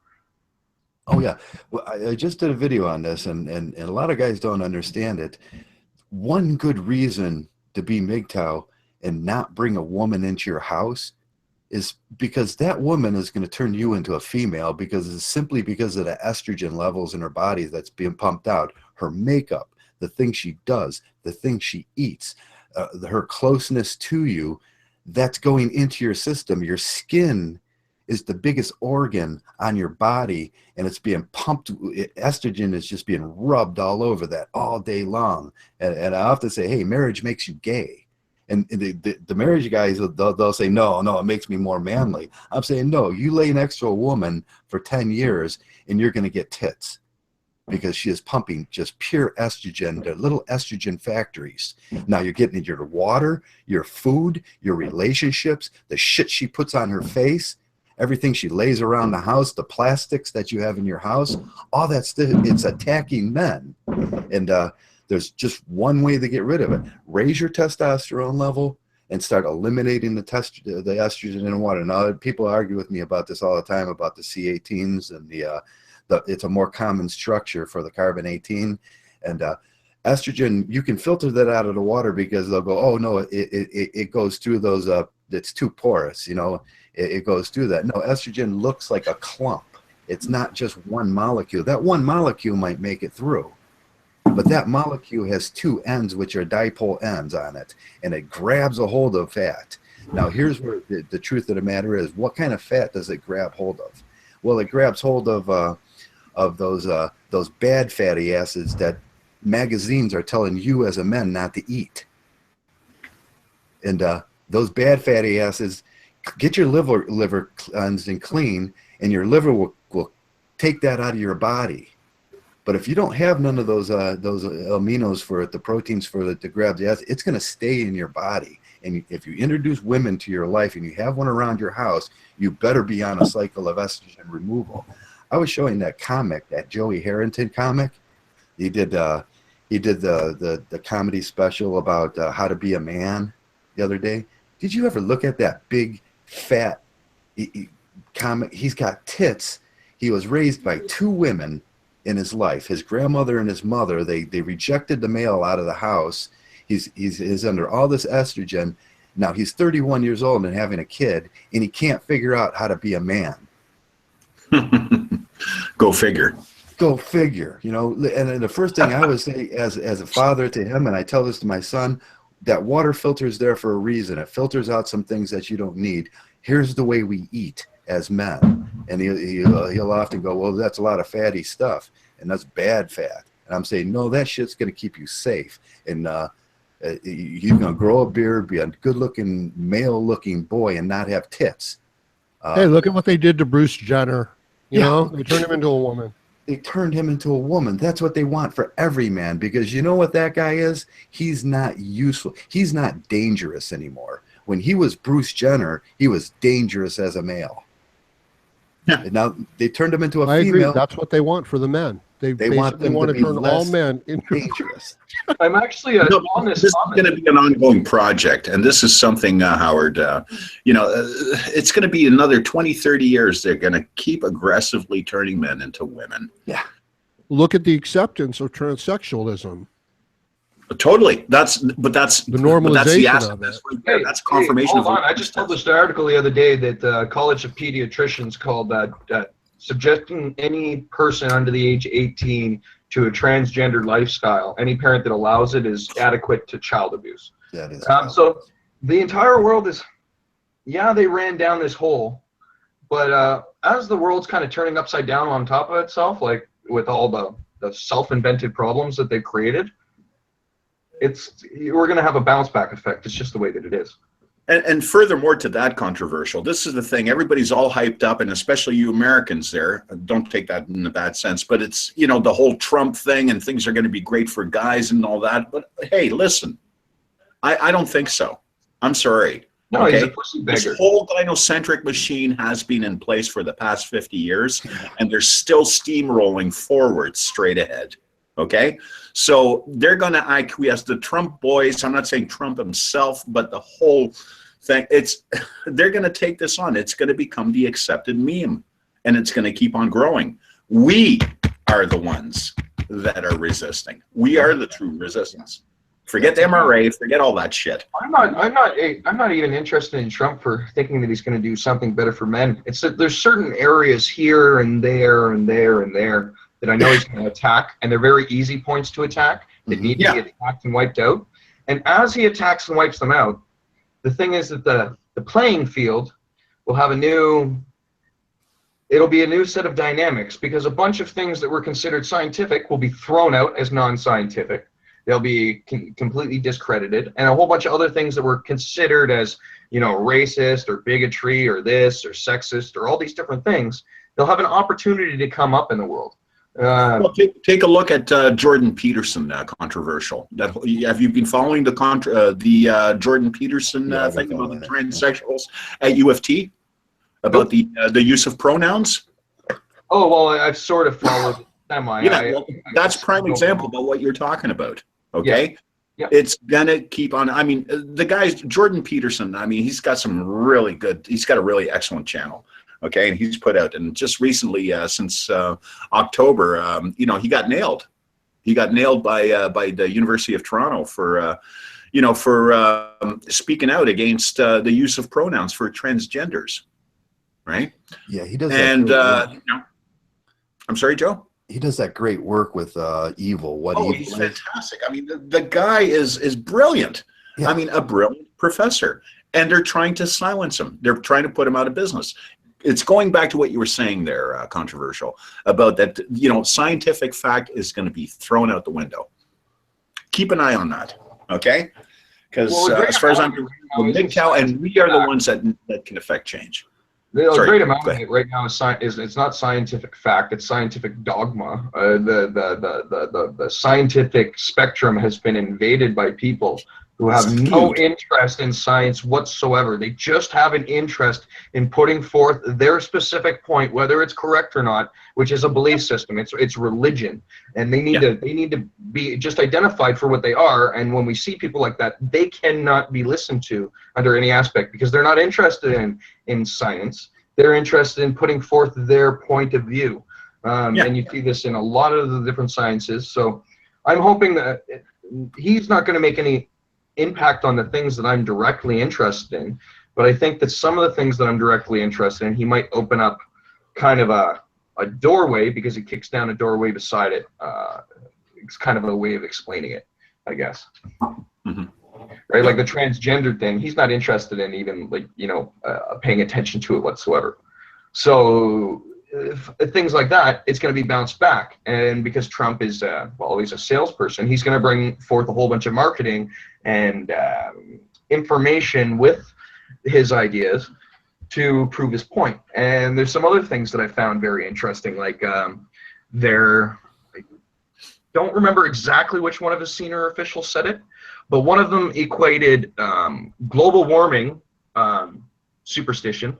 Oh yeah, well, I just did a video on this, and a lot of guys don't understand it. One good reason to be Mgtow and not bring a woman into your house is because that woman is going to turn you into a female, because it's simply because of the estrogen levels in her body that's being pumped out, her makeup, the things she does, the things she eats, her closeness to you, that's going into your system. Your skin is the biggest organ on your body, and it's being pumped. Estrogen is just being rubbed all over that all day long. And I often say, hey, marriage makes you gay. And the marriage guys, they'll say, no, it makes me more manly. I'm saying, no, you lay next to a woman for 10 years and you're going to get tits, because she is pumping just pure estrogen. They're little estrogen factories. Now you're getting your water, your food, your relationships, the shit she puts on her face, everything she lays around the house, the plastics that you have in your house, all that stuff, it's attacking men. And there's just one way to get rid of it. Raise your testosterone level and start eliminating the estrogen in the water. Now, people argue with me about this all the time, about the C18s and it's a more common structure for the carbon 18. And estrogen, you can filter that out of the water, because they'll go, oh no, it goes through those, it's too porous, you know, it goes through that. No, estrogen looks like a clump. It's not just one molecule. That one molecule might make it through, but that molecule has two ends, which are dipole ends on it, and it grabs a hold of fat. Now, here's where the truth of the matter is. What kind of fat does it grab hold of? Well, it grabs hold of those bad fatty acids that magazines are telling you as a man not to eat. And those bad fatty acids, get your liver cleansed and clean, and your liver will take that out of your body. But if you don't have none of those aminos for it, the proteins for it to grab the acid, it's going to stay in your body. And if you introduce women to your life and you have one around your house, you better be on a cycle of estrogen removal. I was showing that comic, that Joey Harrington comic. He did the comedy special about how to be a man the other day. Did you ever look at that big fat comic? He's got tits. He was raised by two women in his life, his grandmother and his mother. They rejected the male out of the house. He's under all this estrogen. Now he's 31 years old and having a kid, and he can't figure out how to be a man. Go figure. Go figure. You know, and the first thing I would say as a father to him, and I tell this to my son, that water filter is there for a reason. It filters out some things that you don't need. Here's the way we eat as men. And he'll often go, well, that's a lot of fatty stuff, and that's bad fat. And I'm saying, no, that shit's going to keep you safe. And you're going to grow a beard, be a good-looking, male-looking boy, and not have tits. Hey, look at what they did to Bruce Jenner. You know, they turned him into a woman. They turned him into a woman. That's what they want for every man, because you know what that guy is? He's not useful. He's not dangerous anymore. When he was Bruce Jenner, he was dangerous as a male. Yeah. And now they turned him into a female. Agree. That's what they want for the men. They want to turn all men into dangerous. I'm actually honest. This is going to be an ongoing project, and this is something, Howard, it's going to be another 20, 30 years. They're going to keep aggressively turning men into women. Yeah. Look at the acceptance of transsexualism. Totally. That's the normalization of it. That's confirmation. Hold on. I just published an article the other day that the College of Pediatricians called that subjecting any person under the age of 18 to a transgender lifestyle, any parent that allows it, is adequate to child abuse. That is so the entire world is, they ran down this hole, but as the world's kind of turning upside down on top of itself, like with all the self-invented problems that they've created, we're going to have a bounce back effect. It's just the way that it is. And furthermore to that controversial, this is the thing, everybody's all hyped up, and especially you Americans there, don't take that in a bad sense, but it's, the whole Trump thing and things are going to be great for guys and all that. But hey, listen, I don't think so. I'm sorry. No, he's a pussy beggar. This whole gynocentric machine has been in place for the past 50 years, and they're still steamrolling forward straight ahead. Okay? So they're going to acquiesce. The Trump boys, I'm not saying Trump himself, but the whole thing, they're going to take this on. It's going to become the accepted meme, and it's going to keep on growing. We are the ones that are resisting. We are the true resistance. Forget the MRA, forget all that shit. I'm not even interested in Trump for thinking that he's going to do something better for men. It's that there's certain areas here and there and there and there that I know he's going to attack, and they're very easy points to attack that need to be attacked and wiped out. And as he attacks and wipes them out, the thing is that the playing field will have it'll be a new set of dynamics, because a bunch of things that were considered scientific will be thrown out as non-scientific. They'll be completely discredited, and a whole bunch of other things that were considered as, racist or bigotry or this or sexist or all these different things, they'll have an opportunity to come up in the world. Well, take a look at Jordan Peterson, controversial. Have you been following the Jordan Peterson thing about the transsexuals at UFT? About the use of pronouns? Oh, well, I've sort of followed semi. Yeah, that's prime example about what you're talking about. Okay? Yeah. It's gonna keep on. I mean, the guy's Jordan Peterson, I mean, he's got a really excellent channel. Okay, and he's put out, and just recently, since October, he got nailed. He got nailed by the University of Toronto for speaking out against the use of pronouns for transgenders. Right? Yeah, he does. And I'm sorry, Joe? He does that great work with Evil. He's fantastic. I mean, the guy is brilliant. Yeah. I mean, a brilliant professor. And they're trying to silence him. They're trying to put him out of business. It's going back to what you were saying there, controversial, about that, scientific fact is going to be thrown out the window. Keep an eye on that, okay? Because as far as I'm concerned, Mgtow, and we are the ones that can affect change. The great amount of it right now is it's not scientific fact; it's scientific dogma. The scientific spectrum has been invaded by people who have no interest in science whatsoever. They just have an interest in putting forth their specific point, whether it's correct or not, which is a belief system. It's religion, and they need to be just identified for what they are. And when we see people like that, they cannot be listened to under any aspect, because they're not interested in science. They're interested in putting forth their point of view, and you see this in a lot of the different sciences. So I'm hoping that he's not going to make any impact on the things that I'm directly interested in, but I think that some of the things that I'm directly interested in, he might open up kind of a doorway, because he kicks down a doorway beside it. It's kind of a way of explaining it, I guess. Mm-hmm. Right, like the transgender thing, he's not interested in even paying attention to it whatsoever. So if things like that, it's going to be bounced back, and because Trump is he's a salesperson, he's going to bring forth a whole bunch of marketing and information with his ideas to prove his point. And there's some other things that I found very interesting, like I don't remember exactly which one of his senior officials said it, but one of them equated global warming superstition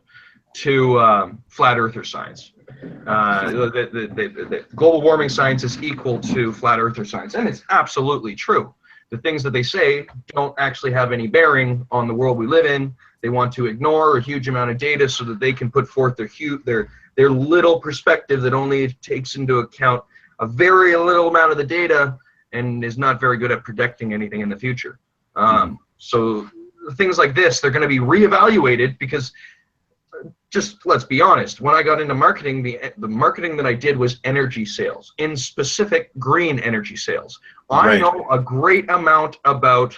to flat earther science. The global warming science is equal to flat earther science, and it's absolutely true. The things that they say don't actually have any bearing on the world we live in. They want to ignore a huge amount of data so that they can put forth their little perspective that only takes into account a very little amount of the data and is not very good at predicting anything in the future. So things like this, they're going to be reevaluated, because just let's be honest, when I got into marketing, the marketing that I did was energy sales, in specific green energy sales. I know a great amount about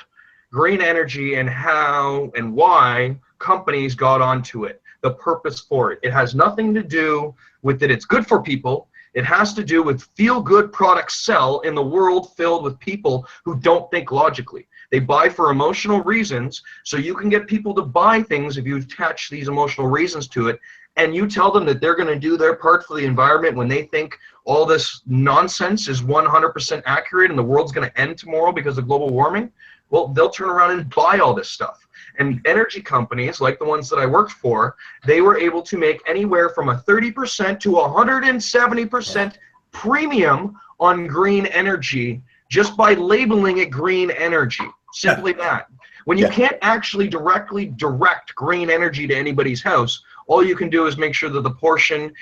green energy and how and why companies got onto it, the purpose for it. It has nothing to do with that it's good for people. It has to do with feel-good products sell in the world filled with people who don't think logically. They buy for emotional reasons, so you can get people to buy things if you attach these emotional reasons to it, and you tell them that they're going to do their part for the environment when they think all this nonsense is 100% accurate and the world's going to end tomorrow because of global warming. Well, they'll turn around and buy all this stuff. And energy companies, like the ones that I worked for, they were able to make anywhere from a 30% to 170% premium on green energy just by labeling it green energy. Simply that. When you can't actually directly direct green energy to anybody's house, all you can do is make sure that the portion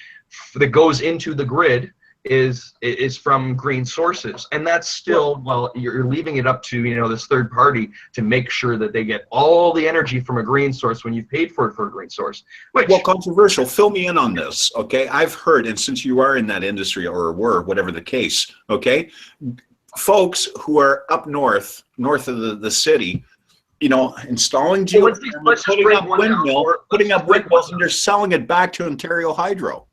that goes into the grid is from green sources, and that's still, well, you're leaving it up to, you know, this third party to make sure that they get all the energy from a green source when you've paid for it for a green source. Well, controversial. Fill me in on this, okay? I've heard, and since you are in that industry, or were, whatever the case, okay, folks who are up north of the city, you know, installing geothermal, putting up windmills, and they're selling it back to Ontario Hydro.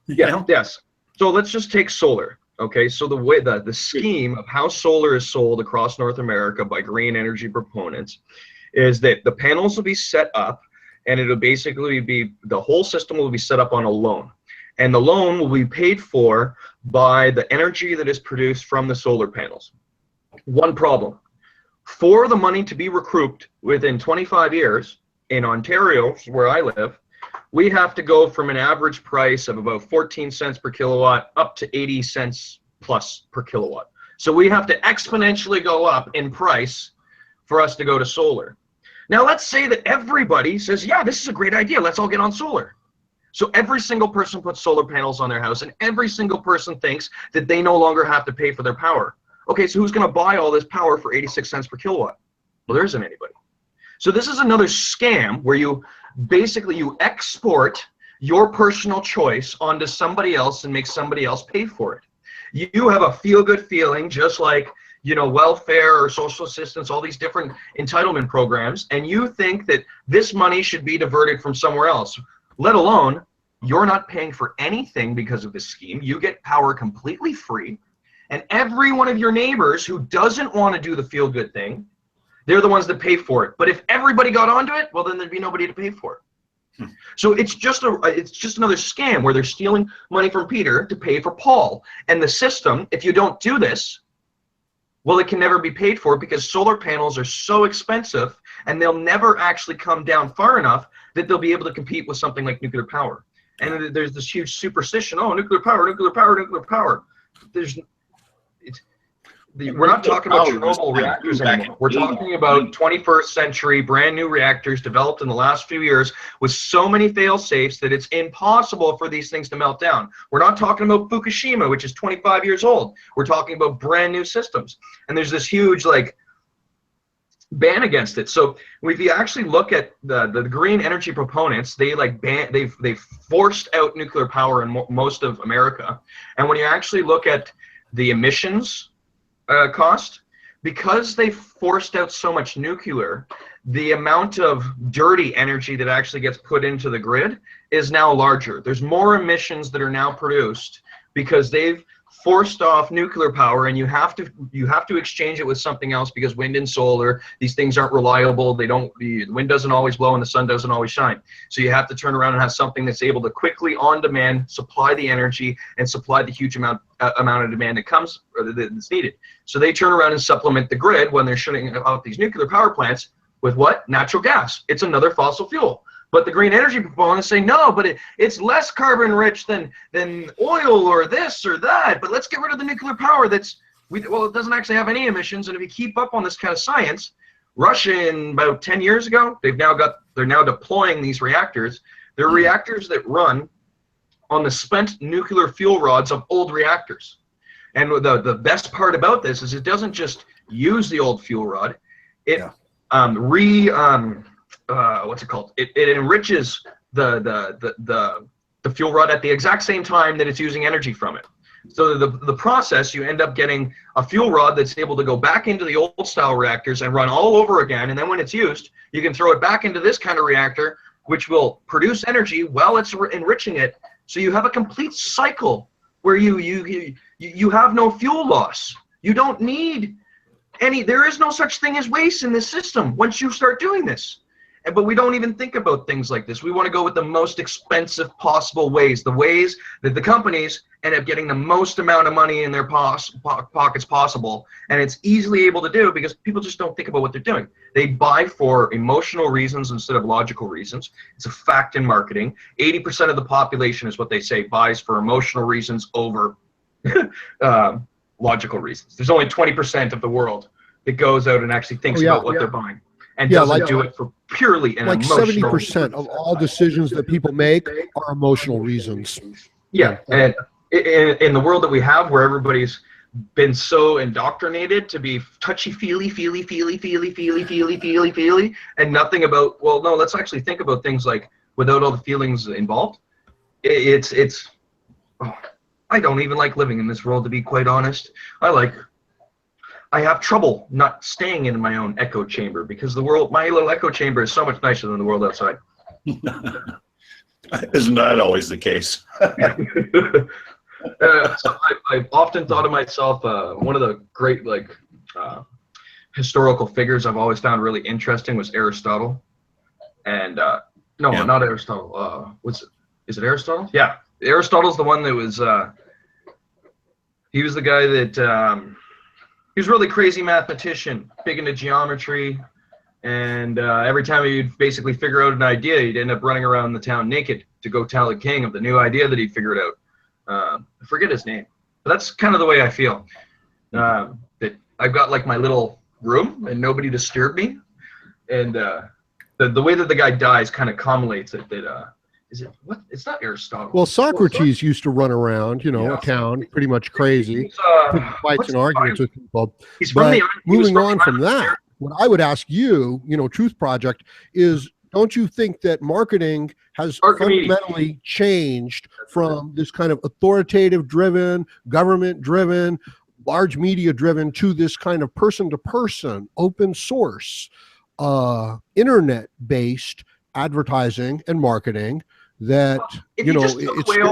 Yes. So let's just take solar. Okay, so the way the scheme of how solar is sold across North America by green energy proponents is that the panels will be set up, and it'll basically be, the whole system will be set up on a loan, and the loan will be paid for by the energy that is produced from the solar panels. One problem: for the money to be recouped within 25 years in Ontario, where I live, we have to go from an average price of about 14 cents per kilowatt up to 80 cents plus per kilowatt. So we have to exponentially go up in price for us to go to solar. Now let's say that everybody says, yeah, this is a great idea, let's all get on solar. So every single person puts solar panels on their house, and every single person thinks that they no longer have to pay for their power. Okay, so who's going to buy all this power for 86 cents per kilowatt? Well, there isn't anybody. So this is another scam where you basically you export your personal choice onto somebody else and make somebody else pay for it. You have a feel-good feeling, just like, you know, welfare or social assistance, all these different entitlement programs, and you think that this money should be diverted from somewhere else, let alone you're not paying for anything because of this scheme. You get power completely free, and every one of your neighbors who doesn't want to do the feel-good thing, they're the ones that pay for it. But if everybody got onto it, well, then there'd be nobody to pay for it. So it's just another scam where they're stealing money from Peter to pay for Paul. And the system, if you don't do this, well, it can never be paid for because solar panels are so expensive, and they'll never actually come down far enough that they'll be able to compete with something like nuclear power. And there's this huge superstition: oh, nuclear power, nuclear power, nuclear power. We're not talking about Chernobyl reactors anymore. We're talking about 21st century brand new reactors developed in the last few years with so many fail safes that it's impossible for these things to melt down. We're not talking about Fukushima, which is 25 years old. We're talking about brand new systems. And there's this huge ban against it. So if you actually look at the green energy proponents, they've forced out nuclear power in most of America. And when you actually look at the emissions cost, because they forced out so much nuclear, the amount of dirty energy that actually gets put into the grid is now larger. There's more emissions that are now produced because they've forced off nuclear power, and you have to exchange it with something else because wind and solar, these things aren't reliable. The wind doesn't always blow and the sun doesn't always shine. So you have to turn around and have something that's able to quickly, on demand, supply the energy and supply the huge amount of demand that comes or that's needed. So they turn around and supplement the grid when they're shutting out these nuclear power plants with what? Natural gas. It's another fossil fuel. But the green energy proponents say, no, but it's less carbon rich than oil or this or that. But let's get rid of the nuclear power it doesn't actually have any emissions. And if you keep up on this kind of science, Russia, in about 10 years ago, they're now deploying these reactors. They're reactors that run on the spent nuclear fuel rods of old reactors. And the best part about this is it doesn't just use the old fuel rod. It what's it called? It enriches the fuel rod at the exact same time that it's using energy from it. So the process, you end up getting a fuel rod that's able to go back into the old style reactors and run all over again. And then when it's used, you can throw it back into this kind of reactor, which will produce energy while it's enriching it. So you have a complete cycle where you have no fuel loss. You don't need there is no such thing as waste in this system once you start doing this. but we don't even think about things like this. We want to go with the most expensive possible ways, the ways that the companies end up getting the most amount of money in their pockets possible. And it's easily able to do because people just don't think about what they're doing. They buy for emotional reasons instead of logical reasons. It's a fact in marketing. 80% of the population is what they say buys for emotional reasons over logical reasons. There's only 20% of the world that goes out and actually thinks about what they're buying. And doesn't do it for purely an like emotional 70% of all decisions that people make are emotional reasons. Yeah, and in the world that we have, where everybody's been so indoctrinated to be touchy-feely, feely, and nothing about, well, no, let's actually think about things like without all the feelings involved. I don't even like living in this world, to be quite honest. I have trouble not staying in my own echo chamber because the world, my little echo chamber is so much nicer than the world outside. Isn't that always the case? So I've often thought of myself, one of the great historical figures I've always found really interesting was Aristotle. And no, not Aristotle. Is it Aristotle? Yeah, Aristotle's the one that was, he was the guy that, he was a really crazy mathematician, big into geometry, and every time he'd basically figure out an idea, he'd end up running around the town naked to go tell the king of the new idea that he'd figured out. I forget his name, but that's kind of the way I feel. That I've got like my little room and nobody disturb me, and the way that the guy dies kind of culminates it. That is it? What? It's not Aristotle. Well, Socrates used to run around, a town pretty much crazy, fights and arguments with people. But moving on from that, what I would ask you, Truth Project, is don't you think that marketing has fundamentally changed from this kind of authoritative-driven, government-driven, large media-driven to this kind of person-to-person, open-source, internet-based advertising and marketing that, it scares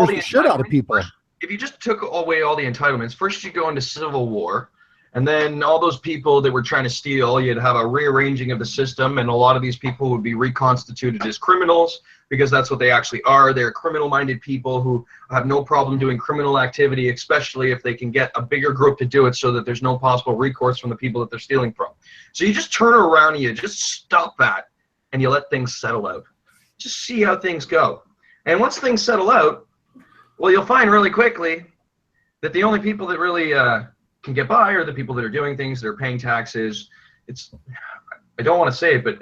the shit out of people? If you just took away all the entitlements, first you go into civil war, and then all those people that were trying to steal, you'd have a rearranging of the system, and a lot of these people would be reconstituted as criminals, because that's what they actually are. They're criminal-minded people who have no problem doing criminal activity, especially if they can get a bigger group to do it so that there's no possible recourse from the people that they're stealing from. So you just turn around and you just stop that, and you let things settle out. Just see how things go. And once things settle out, well, you'll find really quickly that the only people that really can get by are the people that are doing things, that are paying taxes. I don't want to say it, but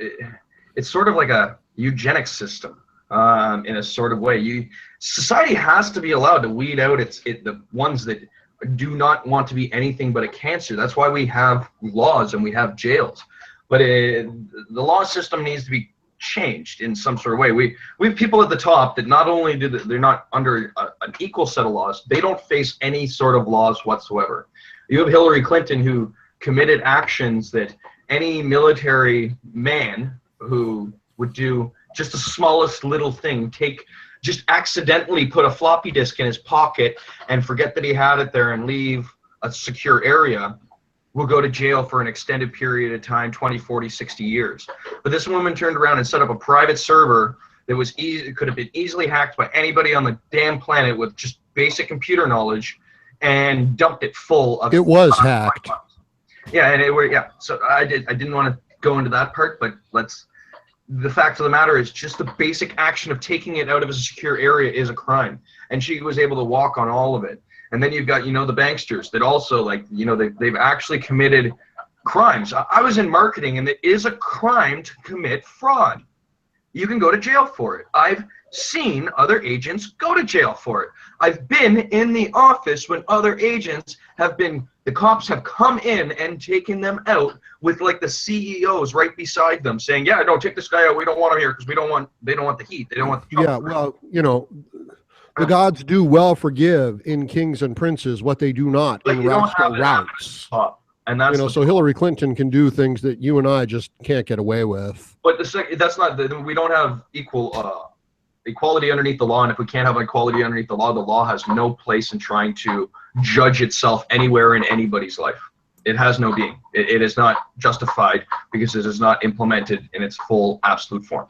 it's sort of like a eugenics system in a sort of way. Society has to be allowed to weed out the ones that do not want to be anything but a cancer. That's why we have laws and we have jails. But the law system needs to be changed in some sort of way. We have people at the top that not only they're not under an equal set of laws, they don't face any sort of laws whatsoever. You have Hillary Clinton, who committed actions that any military man who would do just the smallest little thing, just accidentally put a floppy disk in his pocket and forget that he had it there and leave a secure area, will go to jail for an extended period of time, 20, 40, 60 years. But this woman turned around and set up a private server that was could have been easily hacked by anybody on the damn planet with just basic computer knowledge, and dumped it full of. It was hacked. Yeah, and so I didn't want to go into that part, but the fact of the matter is just the basic action of taking it out of a secure area is a crime, and she was able to walk on all of it. And then you've got, the banksters that also, they've actually committed crimes. I was in marketing, and it is a crime to commit fraud. You can go to jail for it. I've seen other agents go to jail for it. I've been in the office when other agents the cops have come in and taken them out with the CEOs right beside them saying, yeah, no, take this guy out. We don't want him here because they don't want the heat. They don't want the trouble. Yeah, well, the gods do well forgive in kings and princes what they do not in rascal routes. And that's so Hillary Clinton can do things that you and I just can't get away with. But that's not we don't have equality underneath the law, and if we can't have equality underneath the law has no place in trying to judge itself anywhere in anybody's life. It has no being. It is not justified because it is not implemented in its full absolute form.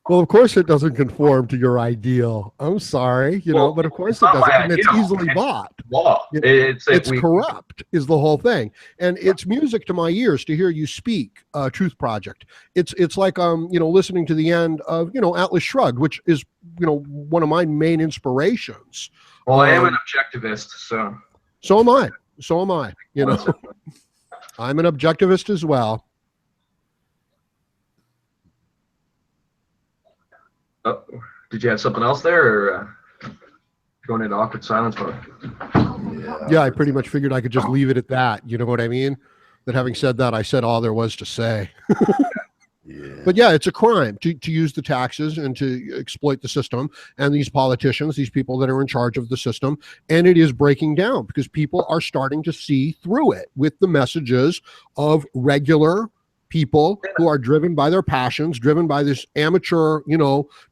Well, of course it doesn't conform to your ideal. I'm sorry, but of course it doesn't. And it's easily bought. Law. It's corrupt is the whole thing. And it's music to my ears to hear you speak, Truth Project. It's like listening to the end of, Atlas Shrugged, which is, one of my main inspirations. Well, I am an objectivist, so. So am I. I'm an objectivist as well. Oh, did you have something else there, or going into awkward silence mode? Yeah, I pretty much figured I could just leave it at that. You know what I mean? That having said that, I said all there was to say. But yeah, it's a crime to use the taxes and to exploit the system and these politicians, these people that are in charge of the system. And it is breaking down because people are starting to see through it with the messages of regular people who are driven by their passions, driven by this amateur,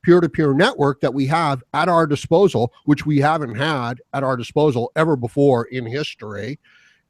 peer-to-peer network that we have at our disposal, which we haven't had at our disposal ever before in history.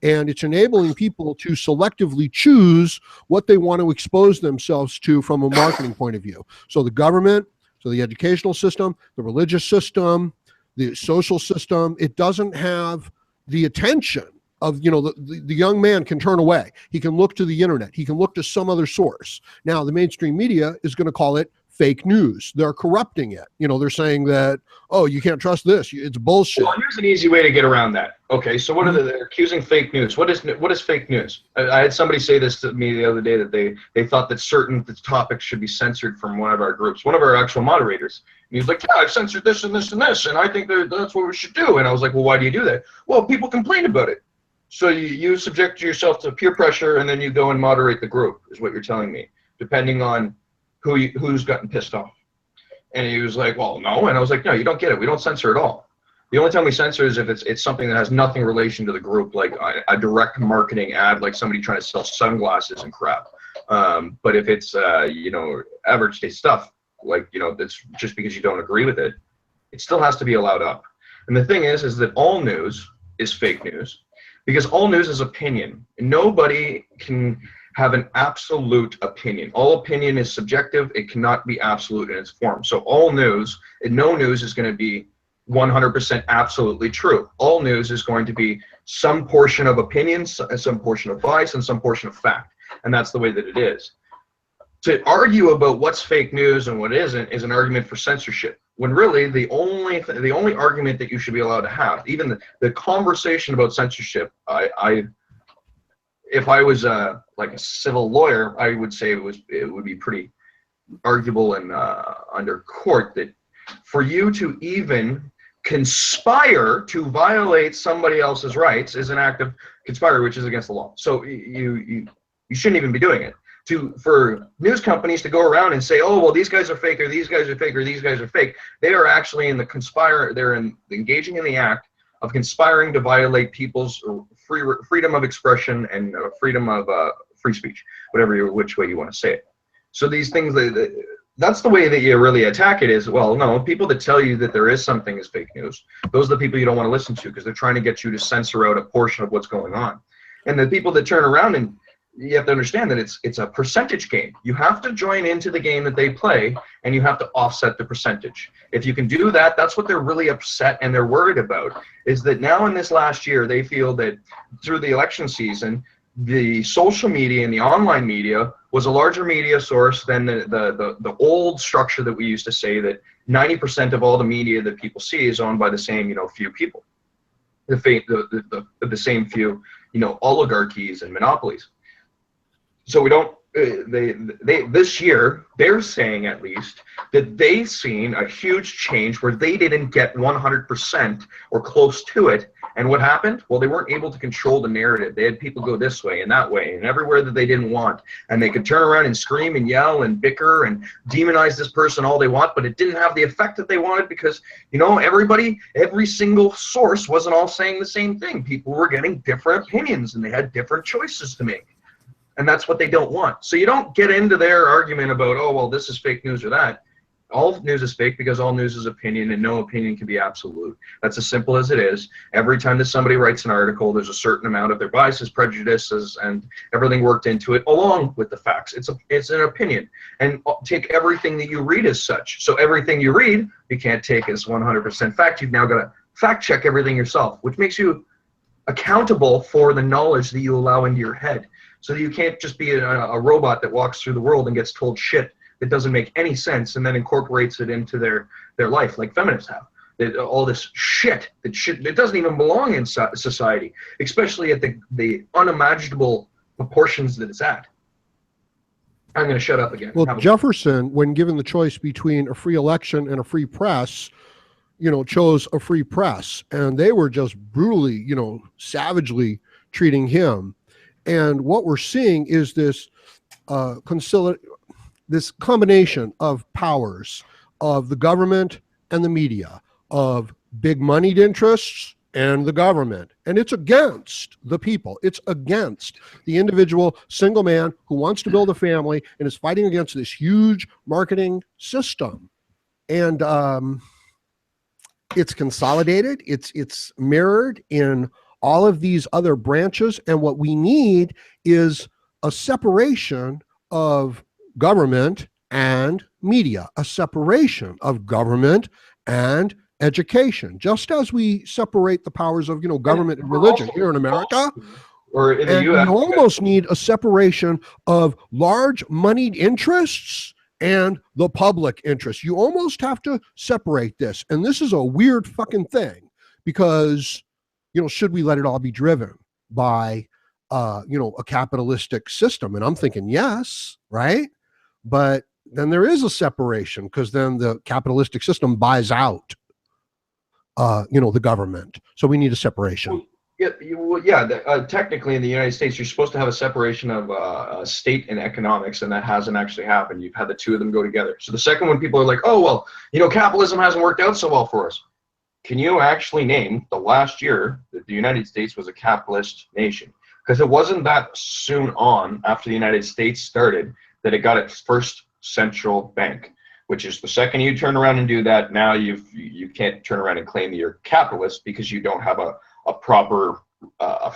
And it's enabling people to selectively choose what they want to expose themselves to from a marketing point of view. So the government, so the educational system, the religious system, the social system, it doesn't have the attention of, the young man can turn away. He can look to the internet. He can look to some other source. Now, the mainstream media is going to call it fake news. They're corrupting it. They're saying that, oh, you can't trust this. It's bullshit. Well, here's an easy way to get around that. Okay, so what are they're accusing fake news? What is fake news? I had somebody say this to me the other day that they thought that certain topics should be censored from one of our groups, one of our actual moderators. And he was like, yeah, I've censored this and this and this, and I think that's what we should do. And I was like, well, why do you do that? Well, people complain about it. So you subject yourself to peer pressure, and then you go and moderate the group, is what you're telling me, depending on who's gotten pissed off. And he was like, well, no. And I was like, no, you don't get it. We don't censor at all. The only time we censor is if it's something that has nothing relation to the group, like a direct marketing ad, like somebody trying to sell sunglasses and crap. But if it's, average day stuff, like, that's just because you don't agree with it, it still has to be allowed up. And the thing is that all news is fake news, because all news is opinion. Nobody can have an absolute opinion. All opinion is subjective. It cannot be absolute in its form. So all news, and no news is going to be 100% absolutely true. All news is going to be some portion of opinions, some portion of bias, and some portion of fact. And that's the way that it is. To argue about what's fake news and what isn't is an argument for censorship, when really the only argument that you should be allowed to have, even the conversation about censorship, if I was like a civil lawyer, I would say it would be pretty arguable and under court that for you to even conspire to violate somebody else's rights is an act of conspire, which is against the law. So you shouldn't even be doing it. For news companies to go around and say, oh, well, these guys are fake, or these guys are fake, or these guys are fake, they are actually engaging in the act of conspiring to violate people's freedom of expression and freedom of free speech, which way you want to say it. So these things, that's the way that you really attack it is, well, no, people that tell you that there is something as fake news, those are the people you don't want to listen to, because they're trying to get you to censor out a portion of what's going on. And the people that turn around, and you have to understand that it's a percentage game. You have to join into the game that they play, and you have to offset the percentage. If you can do that, that's what they're really upset and they're worried about, is that now in this last year, they feel that through the election season, the social media and the online media was a larger media source than the old structure that we used to say that 90% of all the media that people see is owned by the same, few people, the same few, oligarchies and monopolies. So we don't, this year, they're saying at least that they've seen a huge change where they didn't get 100% or close to it. And what happened? Well, they weren't able to control the narrative. They had people go this way and that way and everywhere that they didn't want. And they could turn around and scream and yell and bicker and demonize this person all they want, but it didn't have the effect that they wanted because, every single source wasn't all saying the same thing. People were getting different opinions and they had different choices to make. And that's what they don't want. So you don't get into their argument about, oh, well, this is fake news or that. all news is fake because all news is opinion, and no opinion can be absolute. That's as simple as it is. Every time that somebody writes an article, there's a certain amount of their biases, prejudices, and everything worked into it along with the facts. It's an opinion, and take everything that you read as such. So everything you read, you can't take as 100% fact. You've now got to fact check everything yourself, which makes you accountable for the knowledge that you allow into your head. So that you can't just be a robot that walks through the world and gets told shit that doesn't make any sense and then incorporates it into their life, like feminists have. All this shit that doesn't even belong in society, especially at the unimaginable proportions that it's at. I'm going to shut up again. Well, Jefferson, when given the choice between a free election and a free press, chose a free press, and they were just brutally, savagely treating him. And what we're seeing is this this combination of powers of the government and the media, of big moneyed interests and the government. And it's against the people. It's against the individual single man who wants to build a family and is fighting against this huge marketing system. And it's consolidated. It's mirrored in all of these other branches. And what we need is a separation of government and media, a separation of government and education, just as we separate the powers of government and religion here in America. Or in the US, we almost need a separation of large moneyed interests and the public interest. You almost have to separate this. And this is a weird fucking thing because, should we let it all be driven by, a capitalistic system? And I'm thinking, yes, right? But then there is a separation because then the capitalistic system buys out, the government. So we need a separation. Technically in the United States, you're supposed to have a separation of state and economics, and that hasn't actually happened. You've had the two of them go together. So the second one, people are like, oh, well, capitalism hasn't worked out so well for us. Can you actually name the last year that the United States was a capitalist nation? Because it wasn't that soon on after the United States started that it got its first central bank, which is the second you turn around and do that, now you can't turn around and claim that you're capitalist because you don't have a proper, a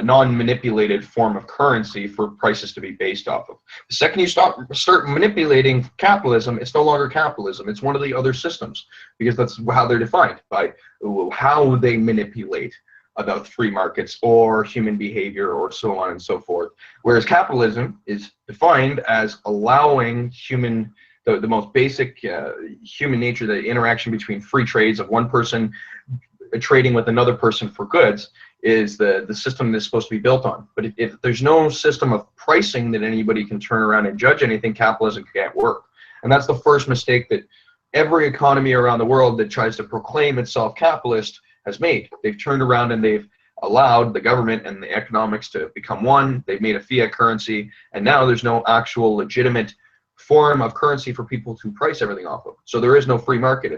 non-manipulated form of currency for prices to be based off of. The second you start manipulating capitalism, it's no longer capitalism. It's one of the other systems because that's how they're defined, by how they manipulate about free markets or human behavior or so on and so forth. Whereas capitalism is defined as allowing the most basic human nature, the interaction between free trades of one person trading with another person for goods, is the system that's supposed to be built on. But if there's no system of pricing that anybody can turn around and judge anything, capitalism can't work. And that's the first mistake that every economy around the world that tries to proclaim itself capitalist has made. They've turned around and they've allowed the government and the economics to become one. They've made a fiat currency, and now there's no actual legitimate form of currency for people to price everything off of. So there is no free market.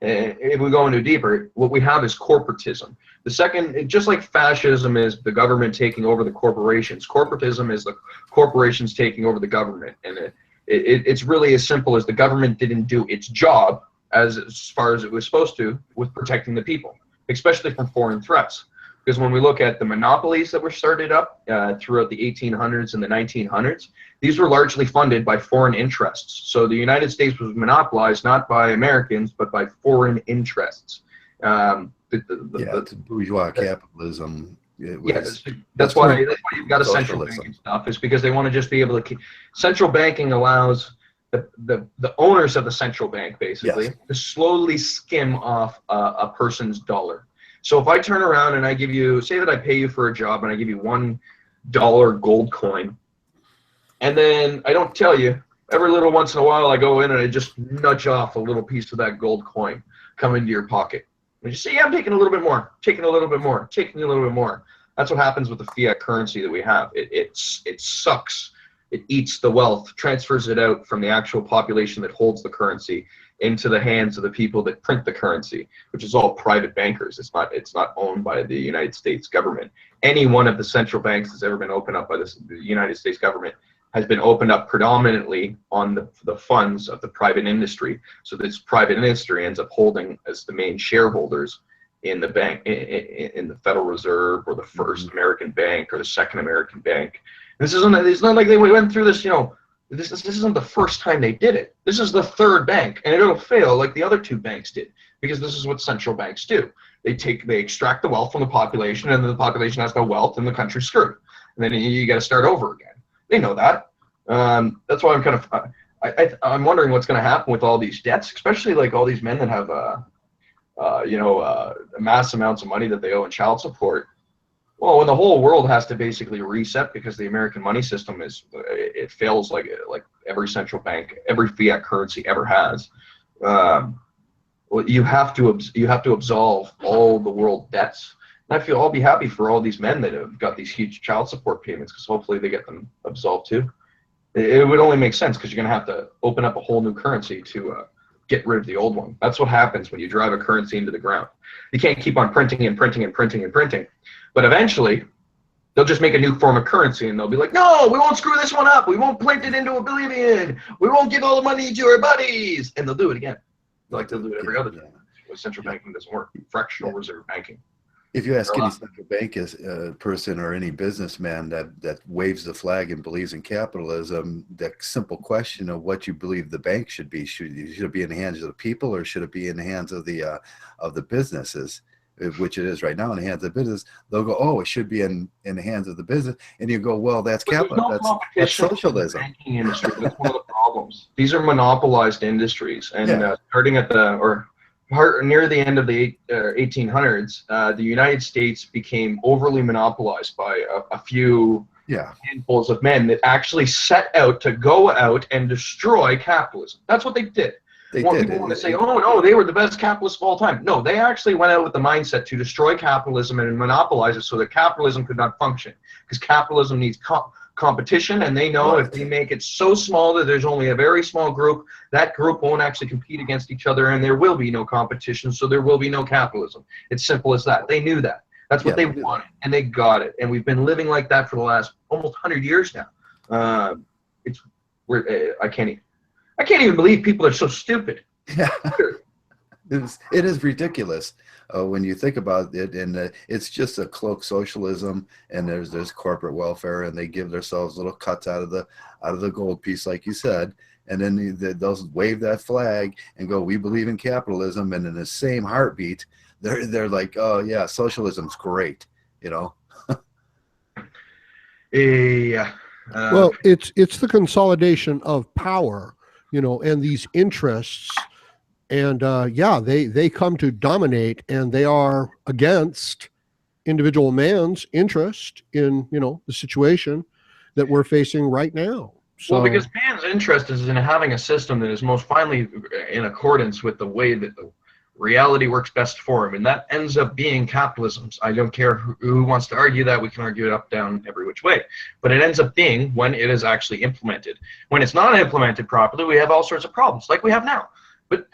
If we go into deeper, what we have is corporatism. The second, just like fascism is the government taking over the corporations, corporatism is the corporations taking over the government. And it's really as simple as the government didn't do its job as far as it was supposed to with protecting the people, especially from foreign threats. Because when we look at the monopolies that were started up throughout the 1800s and the 1900s, these were largely funded by foreign interests. So the United States was monopolized not by Americans, but by foreign interests. It's bourgeois capitalism. That's why you've got a central bank and stuff, is because they want to just be able to keep. Central banking allows the owners of the central bank, basically, to slowly skim off a person's dollar. So if I turn around and I give you, say that I pay you for a job and I give you $1 gold coin, and then I don't tell you, every little once in a while I go in and I just nudge off a little piece of that gold coin, come into your pocket. And you say, yeah, I'm taking a little bit more, taking a little bit more, taking a little bit more. That's what happens with the fiat currency that we have. It sucks. It eats the wealth, transfers it out from the actual population that holds the currency into the hands of the people that print the currency, which is all private bankers. It's not owned by the United States government. Any one of the central banks that's ever been opened up by the United States government has been opened up predominantly on the funds of the private industry. So this private industry ends up holding as the main shareholders in the bank, in the Federal Reserve, or the First American Bank, or the Second American Bank. It's not like they went through this, this isn't the first time they did it. This is the third bank, and it'll fail like the other two banks did, because this is what central banks do. They extract the wealth from the population, and then the population has no wealth, and the country's screwed. And then you got to start over again. They know that. That's why I'm kind of, I'm wondering what's going to happen with all these debts, especially like all these men that have, mass amounts of money that they owe in child support. Well, when the whole world has to basically reset because the American money system it fails like every central bank, every fiat currency ever has. Well, you have to absolve all the world debts. And I'll be happy for all these men that have got these huge child support payments, because hopefully they get them absolved too. It would only make sense, because you're going to have to open up a whole new currency to get rid of the old one. That's what happens when you drive a currency into the ground. You can't keep on printing and printing and printing and printing. But eventually, they'll just make a new form of currency, and they'll be like, no, we won't screw this one up. We won't print it into oblivion. We won't give all the money to our buddies. And they'll do it again. Like they'll do it every other time. Central banking doesn't work. Fractional reserve banking. If you ask any central bank person or any businessman that waves the flag and believes in capitalism, the simple question of what you believe the bank should be, should it be in the hands of the people, or should it be in the hands of the businesses, which it is right now in the hands of business? They'll go, oh, it should be in the hands of the business. And you go, well, that's capital. That's socialism. Banking industry. That's one of the problems. These are monopolized industries, and starting at near the end of the 1800s, the United States became overly monopolized by a few handfuls of men that actually set out to go out and destroy capitalism. That's what they did. People want to say, oh no, they were the best capitalists of all time. No, they actually went out with the mindset to destroy capitalism and monopolize it so that capitalism could not function. Because capitalism needs competition, and they know if they make it so small that there's only a very small group, that group won't actually compete against each other, and there will be no competition, so there will be no capitalism. It's simple as that. They knew that. That's what they wanted, and they got it. And we've been living like that for the last almost 100 years now. I can't even believe people are so stupid. Yeah. It is ridiculous when you think about it, and it's just a cloak socialism, and there's corporate welfare, and they give themselves little cuts out of the gold piece, like you said, and then they'll wave that flag and go, we believe in capitalism, and in the same heartbeat, they're like, oh yeah, socialism's great, Yeah. Well, it's the consolidation of power, and these interests. And they come to dominate, and they are against individual man's interest in the situation that we're facing right now. So, well, because man's interest is in having a system that is most finally in accordance with the way that the reality works best for him, and that ends up being capitalism. I don't care who wants to argue that. We can argue it up, down, every which way, but it ends up being when it is actually implemented. When it's not implemented properly, we have all sorts of problems like we have now. But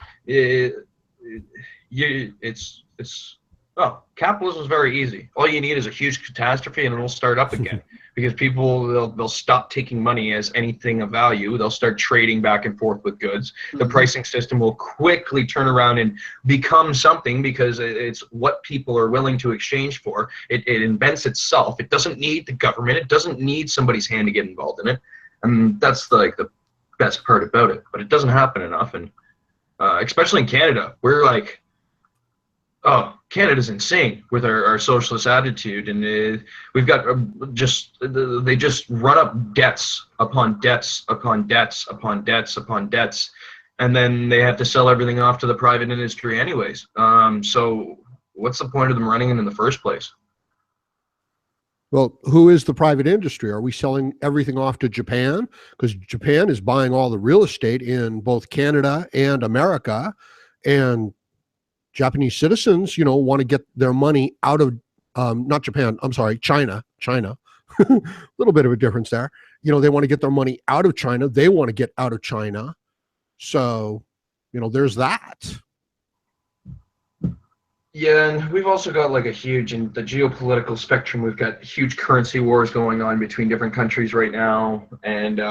capitalism is very easy. All you need is a huge catastrophe, and it'll start up again. Because people, they'll stop taking money as anything of value. They'll start trading back and forth with goods. The pricing system will quickly turn around and become something, because it's what people are willing to exchange for. It invents itself. It doesn't need the government. It doesn't need somebody's hand to get involved in it. And that's like the best part about it. But it doesn't happen enough, and especially in Canada, we're like, oh, Canada's insane with our socialist attitude, and we've got they just run up debts upon debts upon debts upon debts upon debts, and then they have to sell everything off to the private industry anyways. So what's the point of them running it in the first place? Well, who is the private industry? Are we selling everything off to Japan? Because Japan is buying all the real estate in both Canada and America, and Japanese citizens, want to get their money out of, not Japan, I'm sorry, China, a little bit of a difference there. They want to get their money out of China. They want to get out of China. So, there's that. Yeah, and we've also got like a huge, in the geopolitical spectrum, we've got huge currency wars going on between different countries right now, and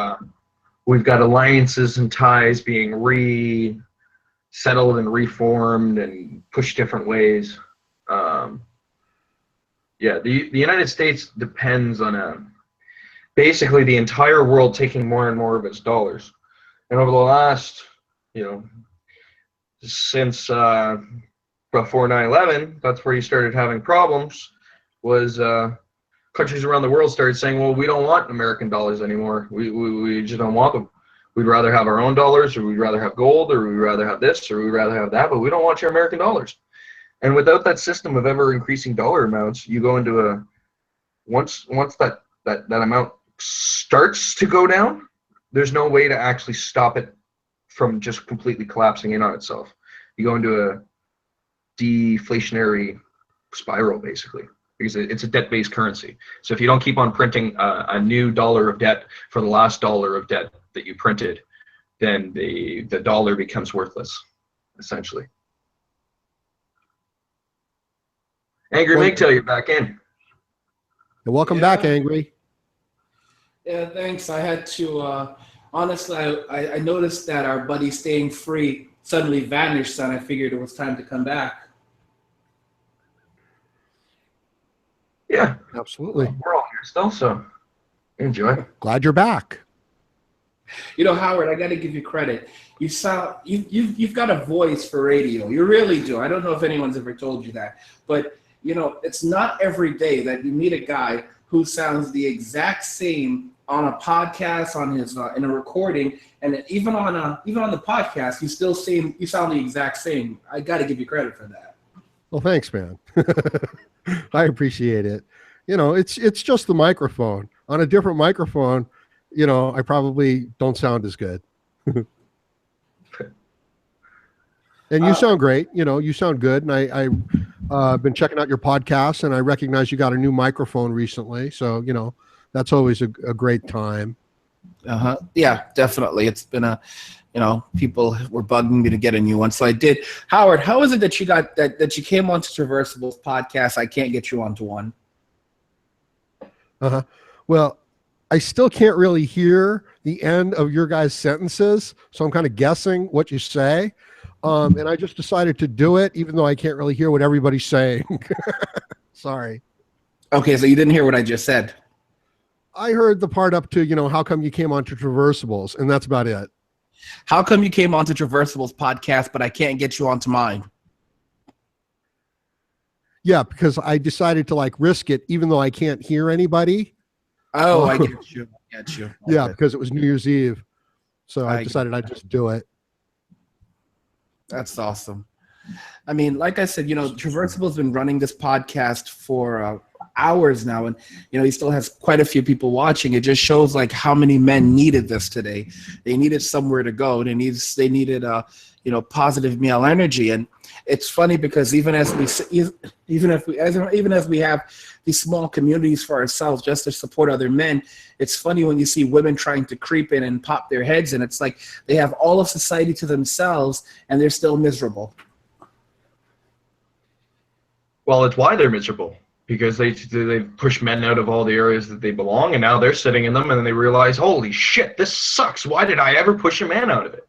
we've got alliances and ties being resettled and reformed and pushed different ways. Yeah, the United States depends on basically the entire world taking more and more of its dollars, and over the last, since before 9/11, that's where you started having problems, was countries around the world started saying, well, we don't want American dollars anymore. We just don't want them. We'd rather have our own dollars, or we'd rather have gold, or we'd rather have this, or we'd rather have that, but we don't want your American dollars. And without that system of ever increasing dollar amounts, you go into once that amount starts to go down, there's no way to actually stop it from just completely collapsing in on itself. You go into a deflationary spiral, basically, because it's a debt-based currency. So if you don't keep on printing a new dollar of debt for the last dollar of debt that you printed, then the dollar becomes worthless, essentially. Angry Mgtow, you're back in. Welcome back, Angry. Yeah, thanks. I had to, honestly, I noticed that our buddy Staying Free suddenly vanished, and I figured it was time to come back. Yeah, absolutely. We're all here still, so enjoy. Glad you're back. Howard, I got to give you credit. You've got a voice for radio. You really do. I don't know if anyone's ever told you that, but it's not every day that you meet a guy who sounds the exact same on a podcast, on his in a recording, and even on the podcast, you sound the exact same. I got to give you credit for that. Well, thanks, man. I appreciate it. It's just the microphone. On a different microphone, I probably don't sound as good. And you sound great. You sound good. And I've been checking out your podcast, and I recognize you got a new microphone recently. So, that's always a great time. Yeah, definitely. It's been people were bugging me to get a new one. So I did. Howard, how is it that you got that you came onto Traversable's podcast? I can't get you onto one. Well, I still can't really hear the end of your guys' sentences, so I'm kind of guessing what you say. And I just decided to do it, even though I can't really hear what everybody's saying. Sorry. Okay, so you didn't hear what I just said. I heard the part up to, how come you came onto Traversables, and that's about it. How come you came onto Traversable's podcast, but I can't get you onto mine? Yeah, because I decided to risk it, even though I can't hear anybody. Oh, I get you. Okay. Yeah, because it was New Year's Eve. So I decided I'd just do it. That's awesome. I mean, like I said, Traversable's been running this podcast for hours now, and he still has quite a few people watching. It just shows how many men needed this today. They needed somewhere to go. They needed positive male energy. And it's funny because even as we have these small communities for ourselves just to support other men, it's funny when you see women trying to creep in and pop their heads in. It's like they have all of society to themselves and they're still miserable. Well, it's why they're miserable, because they push men out of all the areas that they belong, and now they're sitting in them and they realize, holy shit, this sucks. Why did I ever push a man out of it?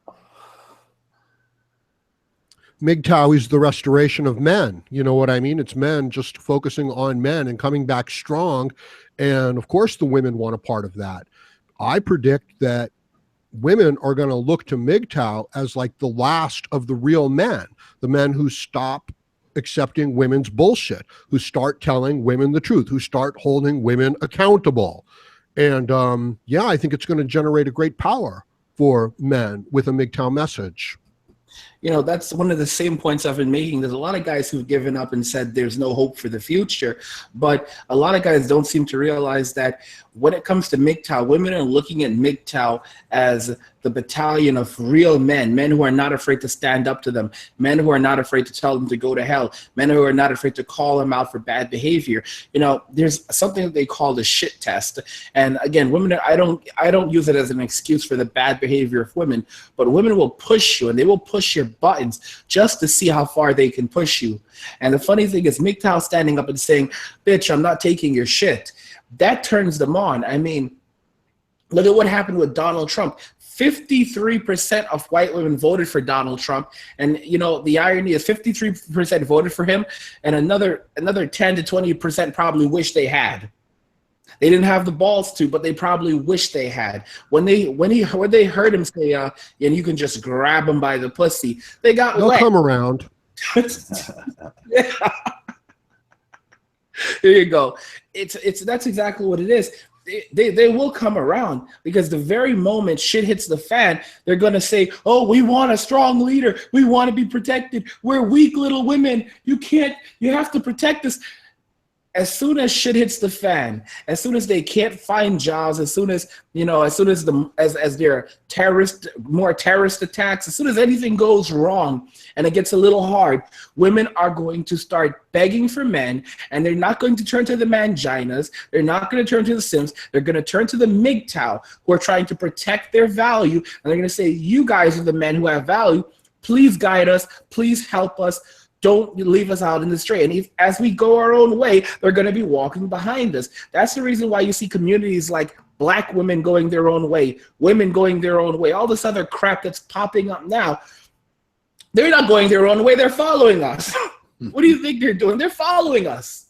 Mgtow is the restoration of men. You know what I mean? It's men just focusing on men and coming back strong. And of course, the women want a part of that. I predict that women are going to look to Mgtow as the last of the real men, the men who stop accepting women's bullshit, who start telling women the truth, who start holding women accountable. And I think it's going to generate a great power for men with a Mgtow message. That's one of the same points I've been making. There's a lot of guys who've given up and said there's no hope for the future, but a lot of guys don't seem to realize that when it comes to Mgtow, women are looking at Mgtow as the battalion of real men who are not afraid to stand up to them, men who are not afraid to tell them to go to hell, men who are not afraid to call them out for bad behavior. There's something that they call the shit test. And again, women, I don't use it as an excuse for the bad behavior of women, but women will push you and they will push your buttons just to see how far they can push you. And the funny thing is Mgtow standing up and saying, bitch, I'm not taking your shit. That turns them on. I mean, look at what happened with Donald Trump. 53% of white women voted for Donald Trump. And, you know, the irony is 53% voted for him, and another 10 to 20% probably wish they had. They didn't have the balls to, but they probably wish they had. When they heard him say, and you can just grab him by the pussy, they got They'll wet. come around. Yeah. There you go. That's exactly what it is. They will come around, because the very moment shit hits the fan, they're going to say, oh, we want a strong leader. We want to be protected. We're weak little women. You have to protect us. As soon as shit hits the fan, as soon as they can't find jobs, as soon as there are more terrorist attacks, as soon as anything goes wrong and it gets a little hard, women are going to start begging for men, and they're not going to turn to the manginas. They're not going to turn to the Sims. They're going to turn to the Mgtow, who are trying to protect their value, and they're going to say, you guys are the men who have value. Please guide us. Please help us. Don't leave us out in the street. And as we go our own way, they're going to be walking behind us. That's the reason why you see communities like Black women going their own way, women going their own way, all this other crap that's popping up now. They're not going their own way. They're following us. What do you think they're doing? They're following us.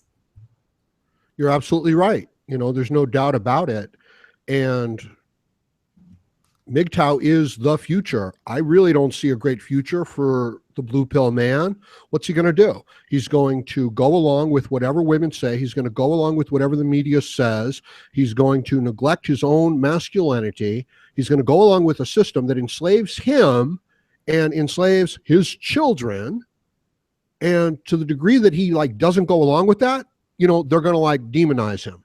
You're absolutely right. You know, there's no doubt about it. And Mgtow is the future. I really don't see a great future for the blue pill man. What's he going to do? He's going to go along with whatever women say. He's going to go along with whatever the media says. He's going to neglect his own masculinity. He's going to go along with a system that enslaves him and enslaves his children. And to the degree that he doesn't go along with that, you know, they're going to demonize him.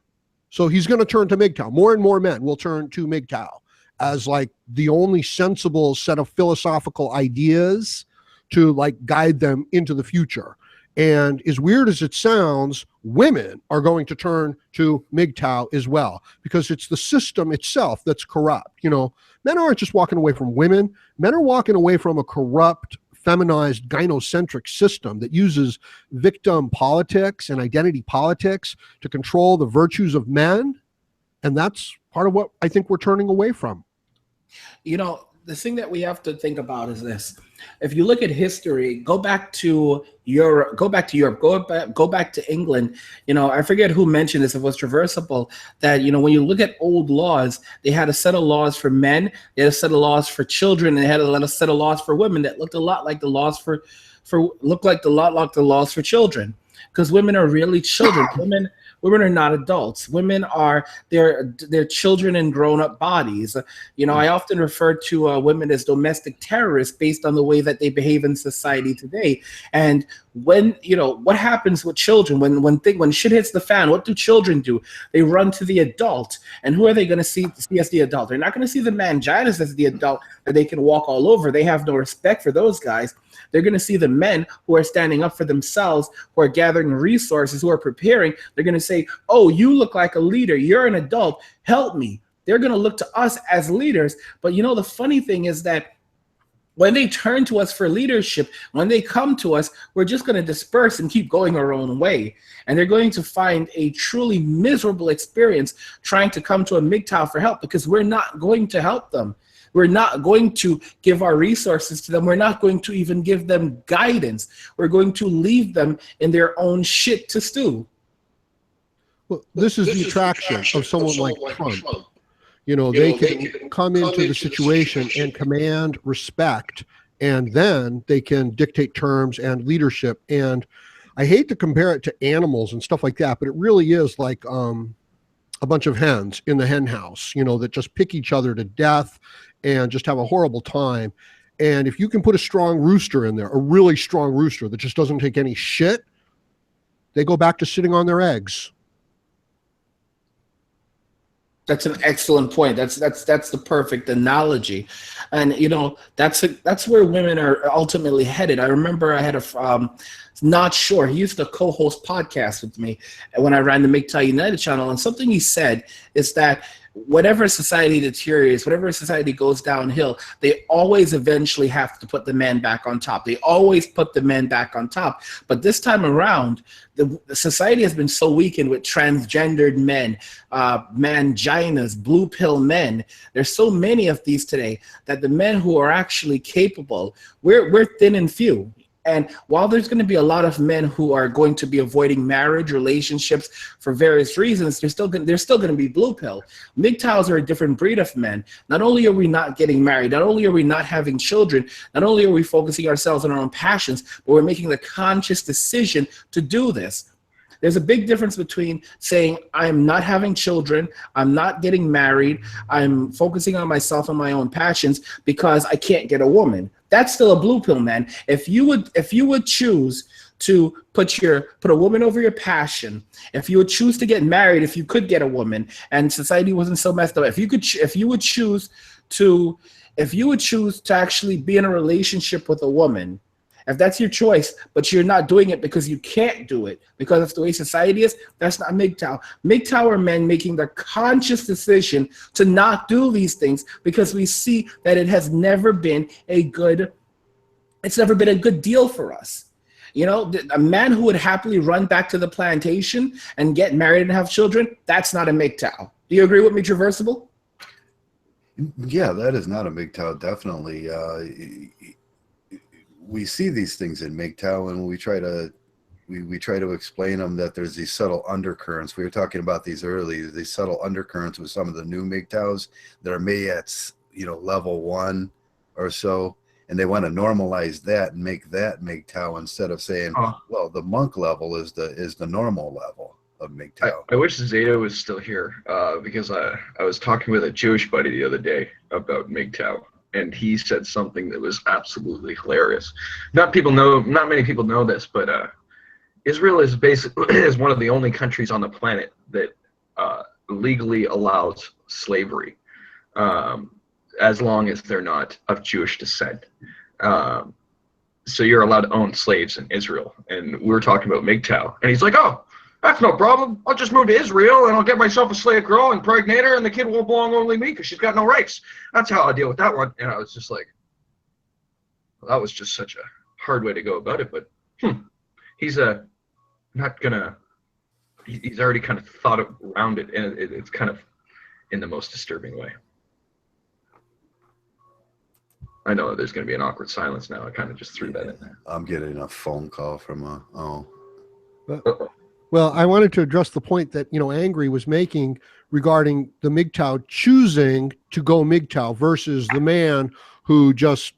So he's going to turn to Mgtow. More and more men will turn to Mgtow as the only sensible set of philosophical ideas to guide them into the future. And as weird as it sounds, women are going to turn to Mgtow as well, because it's the system itself that's corrupt. You know, men aren't just walking away from women. Men are walking away from a corrupt, feminized, gynocentric system that uses victim politics and identity politics to control the virtues of men. And that's part of what I think we're turning away from. You know, the thing that we have to think about is this. If you look at history, go back to Europe, go back to England. You know, I forget who mentioned this, if it was Traversable, that, you know, when you look at old laws, they had a set of laws for men, they had a set of laws for children, and they had a set of laws for women that looked a lot like the laws for children, because women are really children. Women are not adults. Women are they're children in grown-up bodies. You know, I often refer to women as domestic terrorists based on the way that they behave in society today. And when, you know, what happens with children when shit hits the fan, what do children do? They run to the adult. And who are they going to see as the adult? They're not going to see the manginas as the adult that they can walk all over. They have no respect for those guys. They're going to see the men who are standing up for themselves, who are gathering resources, who are preparing. They're going to say, oh, you look like a leader. You're an adult. Help me. They're going to look to us as leaders. But, you know, the funny thing is that when they turn to us for leadership, when they come to us, we're just going to disperse and keep going our own way. And they're going to find a truly miserable experience trying to come to a Mgtow for help, because we're not going to help them. We're not going to give our resources to them. We're not going to even give them guidance. We're going to leave them in their own shit to stew. Well, this is the attraction of someone like Trump. You know, they can come into the situation and command respect, and then they can dictate terms and leadership. And I hate to compare it to animals and stuff like that, but it really is like a bunch of hens in the hen house, you know, that just pick each other to death and just have a horrible time. And if you can put a strong rooster in there, a really strong rooster that just doesn't take any shit, they go back to sitting on their eggs. That's an excellent point. That's the perfect analogy. And, you know, that's where women are ultimately headed. I remember I had not sure, he used to co-host podcasts with me when I ran the Mgtow United channel, and something he said is that whatever society deteriorates, whatever society goes downhill, they always eventually have to put the men back on top. They always put the men back on top. But this time around, the society has been so weakened with transgendered men, manginas, blue pill men. There's so many of these today that the men who are actually capable, we're thin and few. And while there's going to be a lot of men who are going to be avoiding marriage, relationships for various reasons, there's still going to be blue pill. Mgtows are a different breed of men. Not only are we not getting married, not only are we not having children, not only are we focusing ourselves on our own passions, but we're making the conscious decision to do this. There's a big difference between saying, I'm not having children, I'm not getting married, I'm focusing on myself and my own passions because I can't get a woman. That's still a blue pill, man. If you would choose to put a woman over your passion, if you would choose to get married, if you could get a woman, and society wasn't so messed up, if you would choose to actually be in a relationship with a woman, if that's your choice, but you're not doing it because you can't do it, because that's the way society is, that's not Mgtow. Mgtow are men making the conscious decision to not do these things because we see that it has never been a good deal for us. You know, a man who would happily run back to the plantation and get married and have children, that's not a Mgtow. Do you agree with me, Traversable? Yeah, that is not a Mgtow, definitely. We see these things in Mgtow, and we try to explain them, that there's these subtle undercurrents. We were talking about these earlier, these subtle undercurrents with some of the new Mgtows that are maybe at, level 1 or so, and they want to normalize that and make that Mgtow instead of saying, well, the monk level is the normal level of Mgtow. I wish Zeta was still here because I was talking with a Jewish buddy the other day about Mgtow. And he said something that was absolutely hilarious. Not many people know this, but Israel is one of the only countries on the planet that legally allows slavery, as long as they're not of Jewish descent. So you're allowed to own slaves in Israel. And we were talking about Mgtow, and he's like, "Oh, that's no problem. I'll just move to Israel and I'll get myself a slave girl and impregnate her, and the kid won't belong only me because she's got no rights. That's how I deal with that one." And I was just like, well, that was just such a hard way to go about it. But he's he's already kind of thought around it, and it's kind of in the most disturbing way. I know there's going to be an awkward silence now. I kind of just threw that in there. I'm getting a phone call from Well, I wanted to address the point that, Angry was making regarding the Mgtow choosing to go Mgtow versus the man who just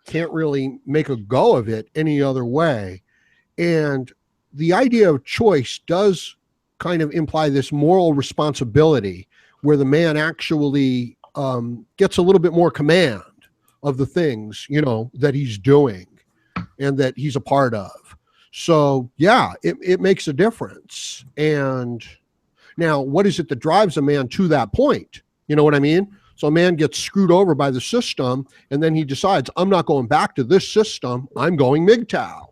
can't really make a go of it any other way. And the idea of choice does kind of imply this moral responsibility where the man actually gets a little bit more command of the things, that he's doing and that he's a part of. So yeah, it makes a difference. And now, what is it that drives a man to that point? You know what I mean? So a man gets screwed over by the system, and then he decides, I'm not going back to this system, I'm going Mgtow.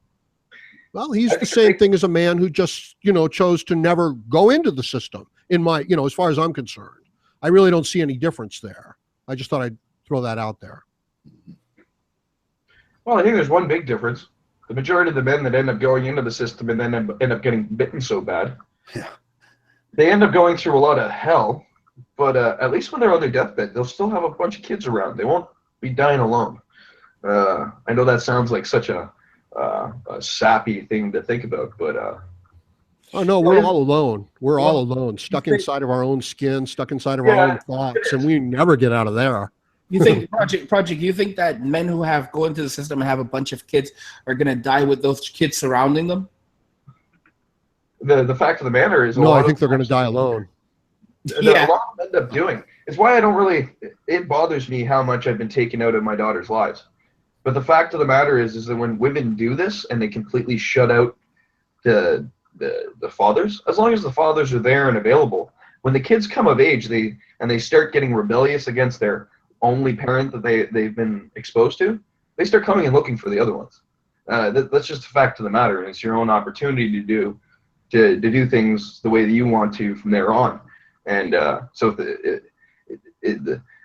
Well, he's the same thing as a man who just, chose to never go into the system, in my, as far as I'm concerned. I really don't see any difference there. I just thought I'd throw that out there. Well, I think there's one big difference. The majority of the men that end up going into the system and then end up getting bitten so bad, they end up going through a lot of hell. But at least when they're on their deathbed, they'll still have a bunch of kids around. They won't be dying alone. I know that sounds like such a sappy thing to think about, but oh no, we're all alone. We're all alone, stuck inside of our own skin, stuck inside of our own thoughts, and we never get out of there. You think Project? You think that men who go into the system and have a bunch of kids are going to die with those kids surrounding them? The fact of the matter is, no, I think they're going to die alone. Yeah, a lot of them end up doing. It's why I don't really. It bothers me how much I've been taken out of my daughter's lives. But the fact of the matter is that when women do this and they completely shut out the fathers, as long as the fathers are there and available, when the kids come of age, they start getting rebellious against their only parent that they've been exposed to, they start coming and looking for the other ones. That's just a fact of the matter, and it's your own opportunity to do things the way that you want to from there on. And so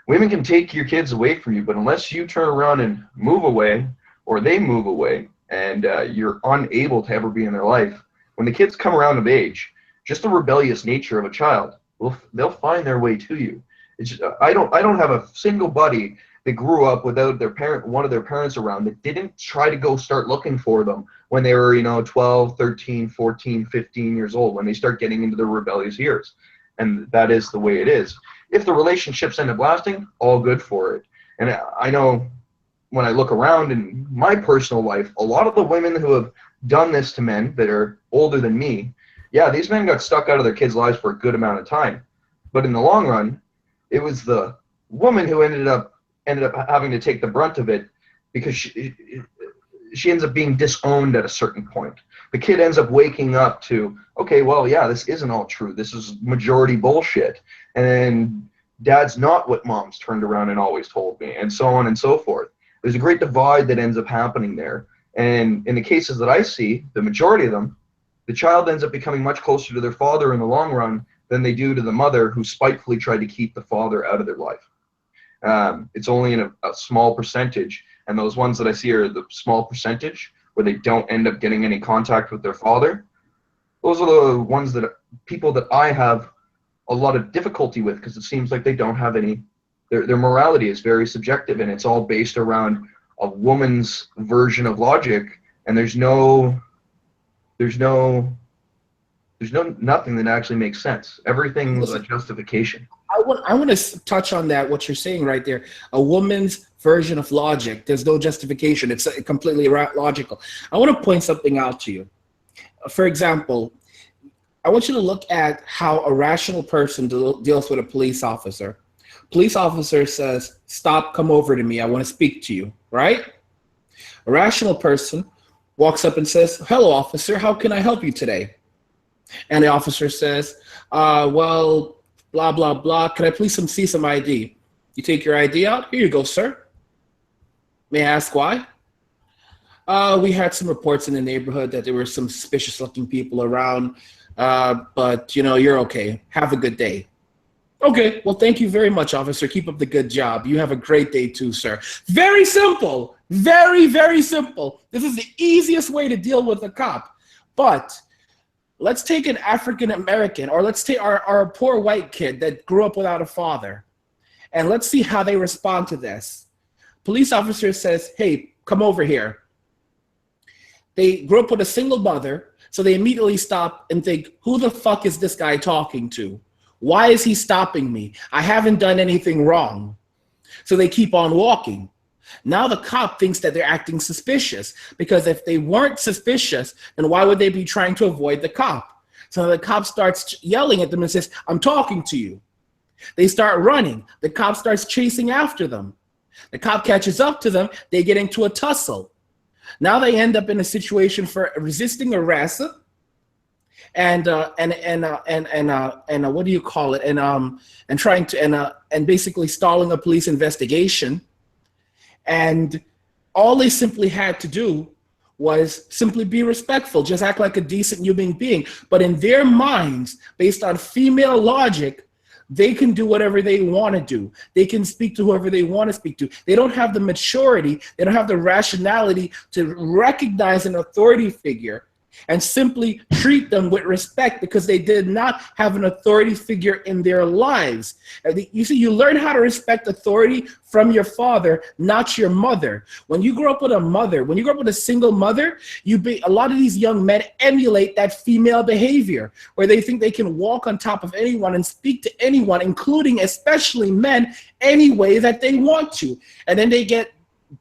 women can take your kids away from you, but unless you turn around and move away, or they move away, and you're unable to ever be in their life, when the kids come around of age, just the rebellious nature of a child, they'll find their way to you. It's just, I don't have a single buddy that grew up without one of their parents around that didn't try to go start looking for them when they were, 12, 13, 14, 15 years old, when they start getting into their rebellious years. And that is the way it is. If the relationships end up lasting, all good for it. And I know when I look around in my personal life, a lot of the women who have done this to men that are older than me, yeah, these men got stuck out of their kids' lives for a good amount of time. But in the long run, it was the woman who ended up having to take the brunt of it, because she ends up being disowned at a certain point. The kid ends up waking up to, okay, well, yeah, this isn't all true. This is majority bullshit. And then dad's not what mom's turned around and always told me, and so on and so forth. There's a great divide that ends up happening there. And in the cases that I see, the majority of them, the child ends up becoming much closer to their father in the long run than they do to the mother, who spitefully tried to keep the father out of their life. It's only in a small percentage, and those ones that I see are the small percentage where they don't end up getting any contact with their father. Those are the ones that people that I have a lot of difficulty with, because it seems like they don't have any, their morality is very subjective, and it's all based around a woman's version of logic, and there's nothing that actually makes sense. Everything is a justification. I want to touch on that, what you're saying right there. A woman's version of logic. There's no justification. It's completely logical. I want to point something out to you. For example, I want you to look at how a rational person deals with a police officer. Police officer says, "Stop, come over to me. I want to speak to you," right? A rational person walks up and says, "Hello, officer. How can I help you today?" And the officer says, well, blah, blah, blah. Can I please see some ID? You take your ID out. Here you go, sir. May I ask why? We had some reports in the neighborhood that there were some suspicious looking people around, but you're okay. Have a good day. Okay, well, thank you very much, officer. Keep up the good job. You have a great day too, sir. Very simple. Very, very simple. This is the easiest way to deal with a cop. But let's take an African American, or let's take our poor white kid that grew up without a father, and let's see how they respond to this. Police officer says, "Hey, come over here." They grew up with a single mother, so they immediately stop and think, who the fuck is this guy talking to? Why is he stopping me? I haven't done anything wrong. So they keep on walking. Now the cop thinks that they're acting suspicious, because if they weren't suspicious, then why would they be trying to avoid the cop? So the cop starts yelling at them and says, "I'm talking to you." They start running. The cop starts chasing after them. The cop catches up to them. They get into a tussle. Now they end up in a situation for resisting arrest and what do you call it? And trying to and basically stalling a police investigation. And all they simply had to do was simply be respectful, just act like a decent human being. But in their minds, based on female logic, they can do whatever they want to do. They can speak to whoever they want to speak to. They don't have the maturity, they don't have the rationality to recognize an authority figure and simply treat them with respect, because they did not have an authority figure in their lives. You see, you learn how to respect authority from your father, not your mother. When you grow up with a mother, when you grow up with a single mother, a lot of these young men emulate that female behavior, where they think they can walk on top of anyone and speak to anyone, including especially men, any way that they want to. And then they get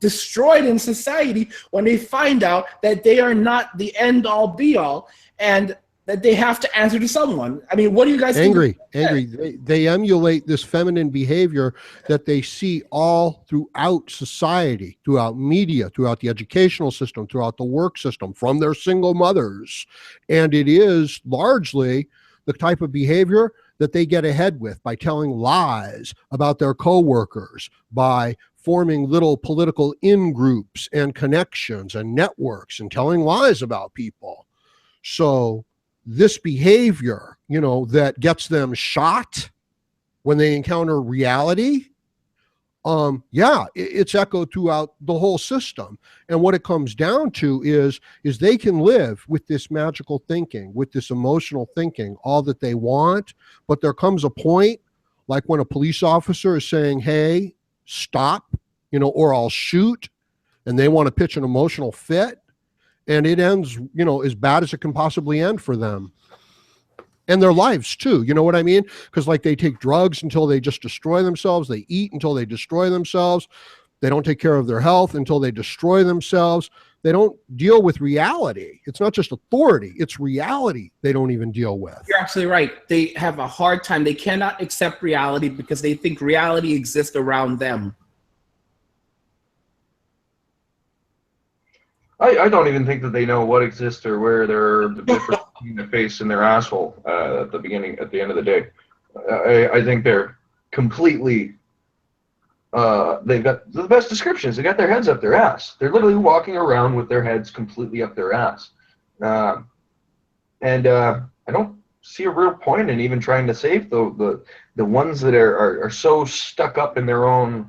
destroyed in society when they find out that they are not the end all be all, and that they have to answer to someone. I mean, what do you guys think? Angry. They emulate this feminine behavior that they see all throughout society, throughout media, throughout the educational system, throughout the work system, from their single mothers. And it is largely the type of behavior that they get ahead with by telling lies about their coworkers, by forming little political in-groups and connections and networks and telling lies about people. So this behavior, that gets them shot when they encounter reality, yeah, it's echoed throughout the whole system. And what it comes down to is they can live with this magical thinking, with this emotional thinking, all that they want. But there comes a point, like when a police officer is saying, hey, stop, or I'll shoot, and they want to pitch an emotional fit, and it ends, as bad as it can possibly end for them. And their lives too, you know what I mean? Because like they take drugs until they just destroy themselves. They eat until they destroy themselves. They don't take care of their health until they destroy themselves. They don't deal with reality. It's not just authority, it's reality they don't even deal with. You're absolutely right. They have a hard time. They cannot accept reality because they think reality exists around them. I don't even think that they know what exists or where they're the difference between their face and their asshole at the end of the day. I think they're completely, they've got the best descriptions. They got their heads up their ass. They're literally walking around with their heads completely up their ass. And I don't see a real point in even trying to save the ones that are so stuck up in their own.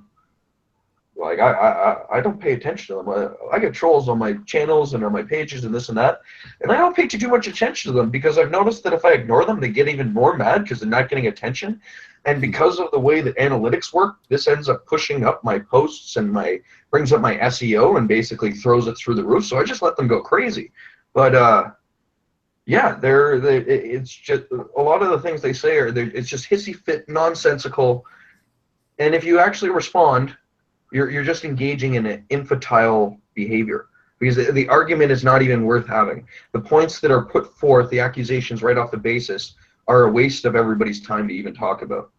Like I don't pay attention to them. I get trolls on my channels and on my pages and this and that, and I don't pay too much attention to them because I've noticed that if I ignore them, they get even more mad because they're not getting attention. And because of the way that analytics work, this ends up pushing up my posts and brings up my SEO and basically throws it through the roof. So I just let them go crazy. But yeah, it's just a lot of the things they say it's just hissy fit, nonsensical. And if you actually respond, you're just engaging in an infantile behavior because the argument is not even worth having. The points that are put forth, the accusations right off the basis, are a waste of everybody's time to even talk about.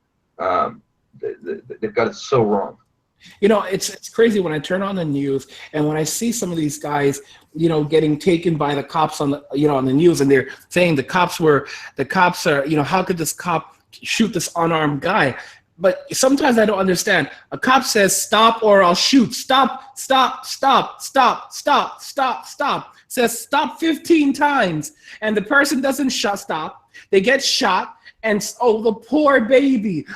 They've got it so wrong. It's crazy when I turn on the news and when I see some of these guys, getting taken by the cops on the, on the news, and they're saying the cops are, how could this cop shoot this unarmed guy? But sometimes I don't understand. A cop says, stop or I'll shoot. Stop, stop, stop, stop, stop, stop, stop. Says stop 15 times. And the person doesn't stop. They get shot. And the poor baby,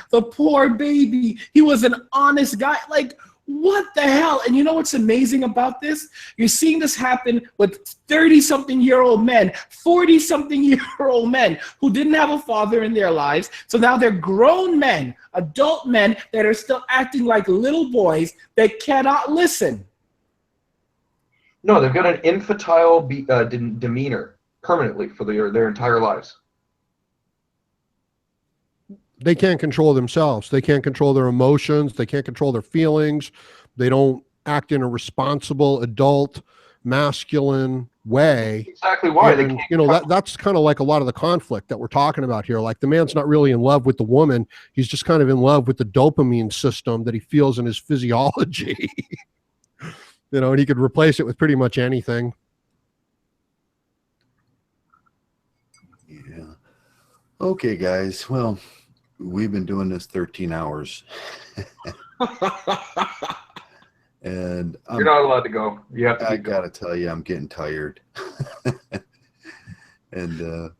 he was an honest guy. Like, what the hell? And you know what's amazing about this? You're seeing this happen with 30-something-year-old men, 40-something-year-old men who didn't have a father in their lives. So now they're grown men, adult men that are still acting like little boys that cannot listen. No, they've got an infantile demeanor permanently for their entire lives. They can't control themselves. They can't control their emotions. They can't control their feelings. They don't act in a responsible, adult, masculine way. Exactly why. And, that's kind of like a lot of the conflict that we're talking about here. Like the man's not really in love with the woman. He's just kind of in love with the dopamine system that he feels in his physiology. And he could replace it with pretty much anything. Yeah. Okay, guys. Well, we've been doing this 13 hours. And you're not allowed to go. You have to. I got to tell you, I'm getting tired. And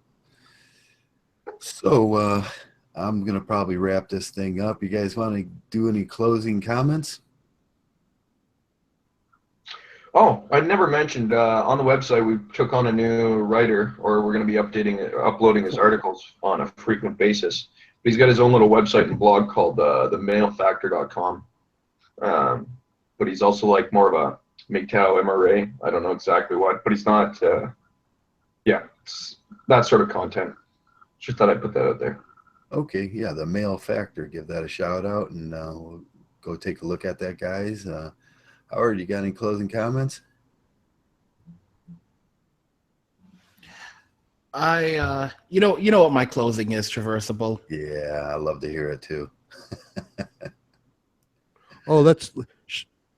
so I'm going to probably wrap this thing up. You guys want to do any closing comments? Oh, I never mentioned on the website we took on a new writer, or we're going to be uploading his articles on a frequent basis. He's got his own little website and blog called themailfactor.com. But he's also like more of a Mgtow MRA. I don't know exactly what, but he's not. It's that sort of content. Just thought I'd put that out there. Okay, yeah, the Mail Factor. Give that a shout out, and we'll go take a look at that, guys. Howard, you got any closing comments? You know what my closing is, Traversable. Yeah, I love to hear it too.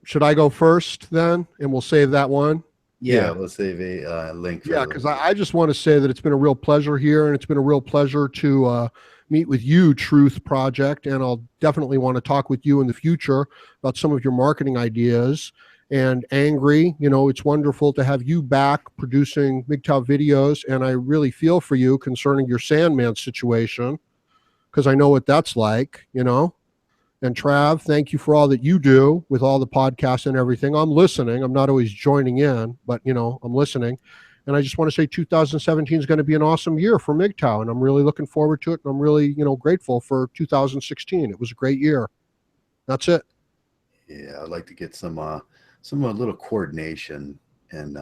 Should I go first then, and we'll save that one? Yeah, we'll save a link. Yeah, because I just want to say that it's been a real pleasure here, and it's been a real pleasure to meet with you, Truth Project, and I'll definitely want to talk with you in the future about some of your marketing ideas. And Angry, it's wonderful to have you back producing Mgtow videos, and I really feel for you concerning your Sandman situation. because I know what that's like, you know. And Trav, thank you for all that you do with all the podcasts and everything. I'm listening. I'm not always joining in, but, you know, I'm listening. And I just want to say 2017 is going to be an awesome year for Mgtow, and I'm really looking forward to it. And I'm really, you know, grateful for 2016. It was a great year. That's it. Yeah, I'd like to get some little coordination in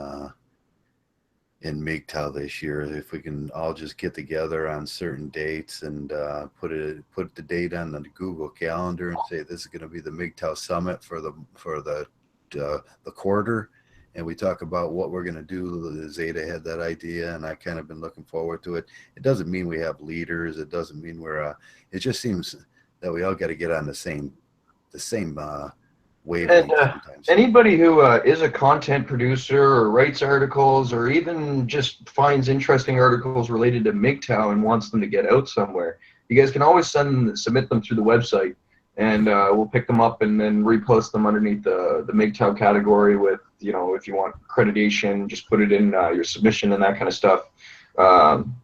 Mgtow this year. If we can all just get together on certain dates and put the date on the Google Calendar and say this is going to be the Mgtow Summit for the quarter, and we talk about what we're going to do. Zeta had that idea, and I kind of been looking forward to it. It doesn't mean we have leaders. It doesn't mean we're. It just seems that we all got to get on the same wavelength. And anybody who is a content producer or writes articles or even just finds interesting articles related to Mgtow and wants them to get out somewhere, you guys can always submit them through the website, and we'll pick them up and then repost them underneath the Mgtow category with, you know, if you want accreditation, just put it in your submission and that kind of stuff.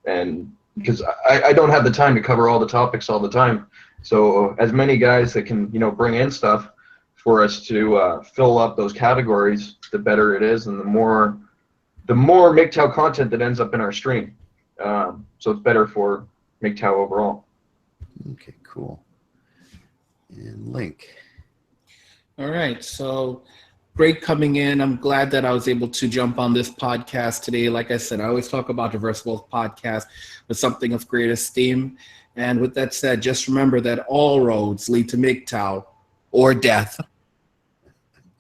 And because I don't have the time to cover all the topics all the time, so as many guys that can, you know, bring in stuff for us to fill up those categories, the better it is, and the more Mgtow content that ends up in our stream. So it's better for Mgtow overall. Okay, cool. And Link. All right, so great coming in. I'm glad that I was able to jump on this podcast today. Like I said, I always talk about Traversable podcast with something of great esteem. And with that said, just remember that all roads lead to Mgtow or death.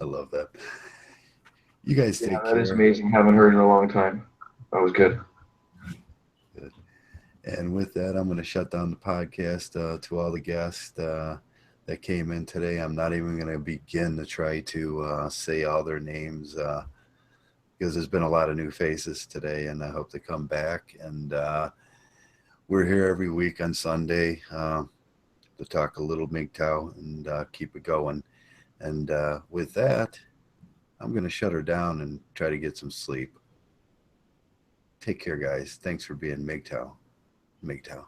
I love that. You guys take care. That is amazing. Haven't heard in a long time. That was good. Good. And with that, I'm going to shut down the podcast to all the guests that came in today. I'm not even going to begin to try to say all their names because there's been a lot of new faces today, and I hope they come back. And we're here every week on Sunday to talk a little Mgtow and keep it going. And with that, I'm going to shut her down and try to get some sleep. Take care, guys. Thanks for being Mgtow. Mgtow.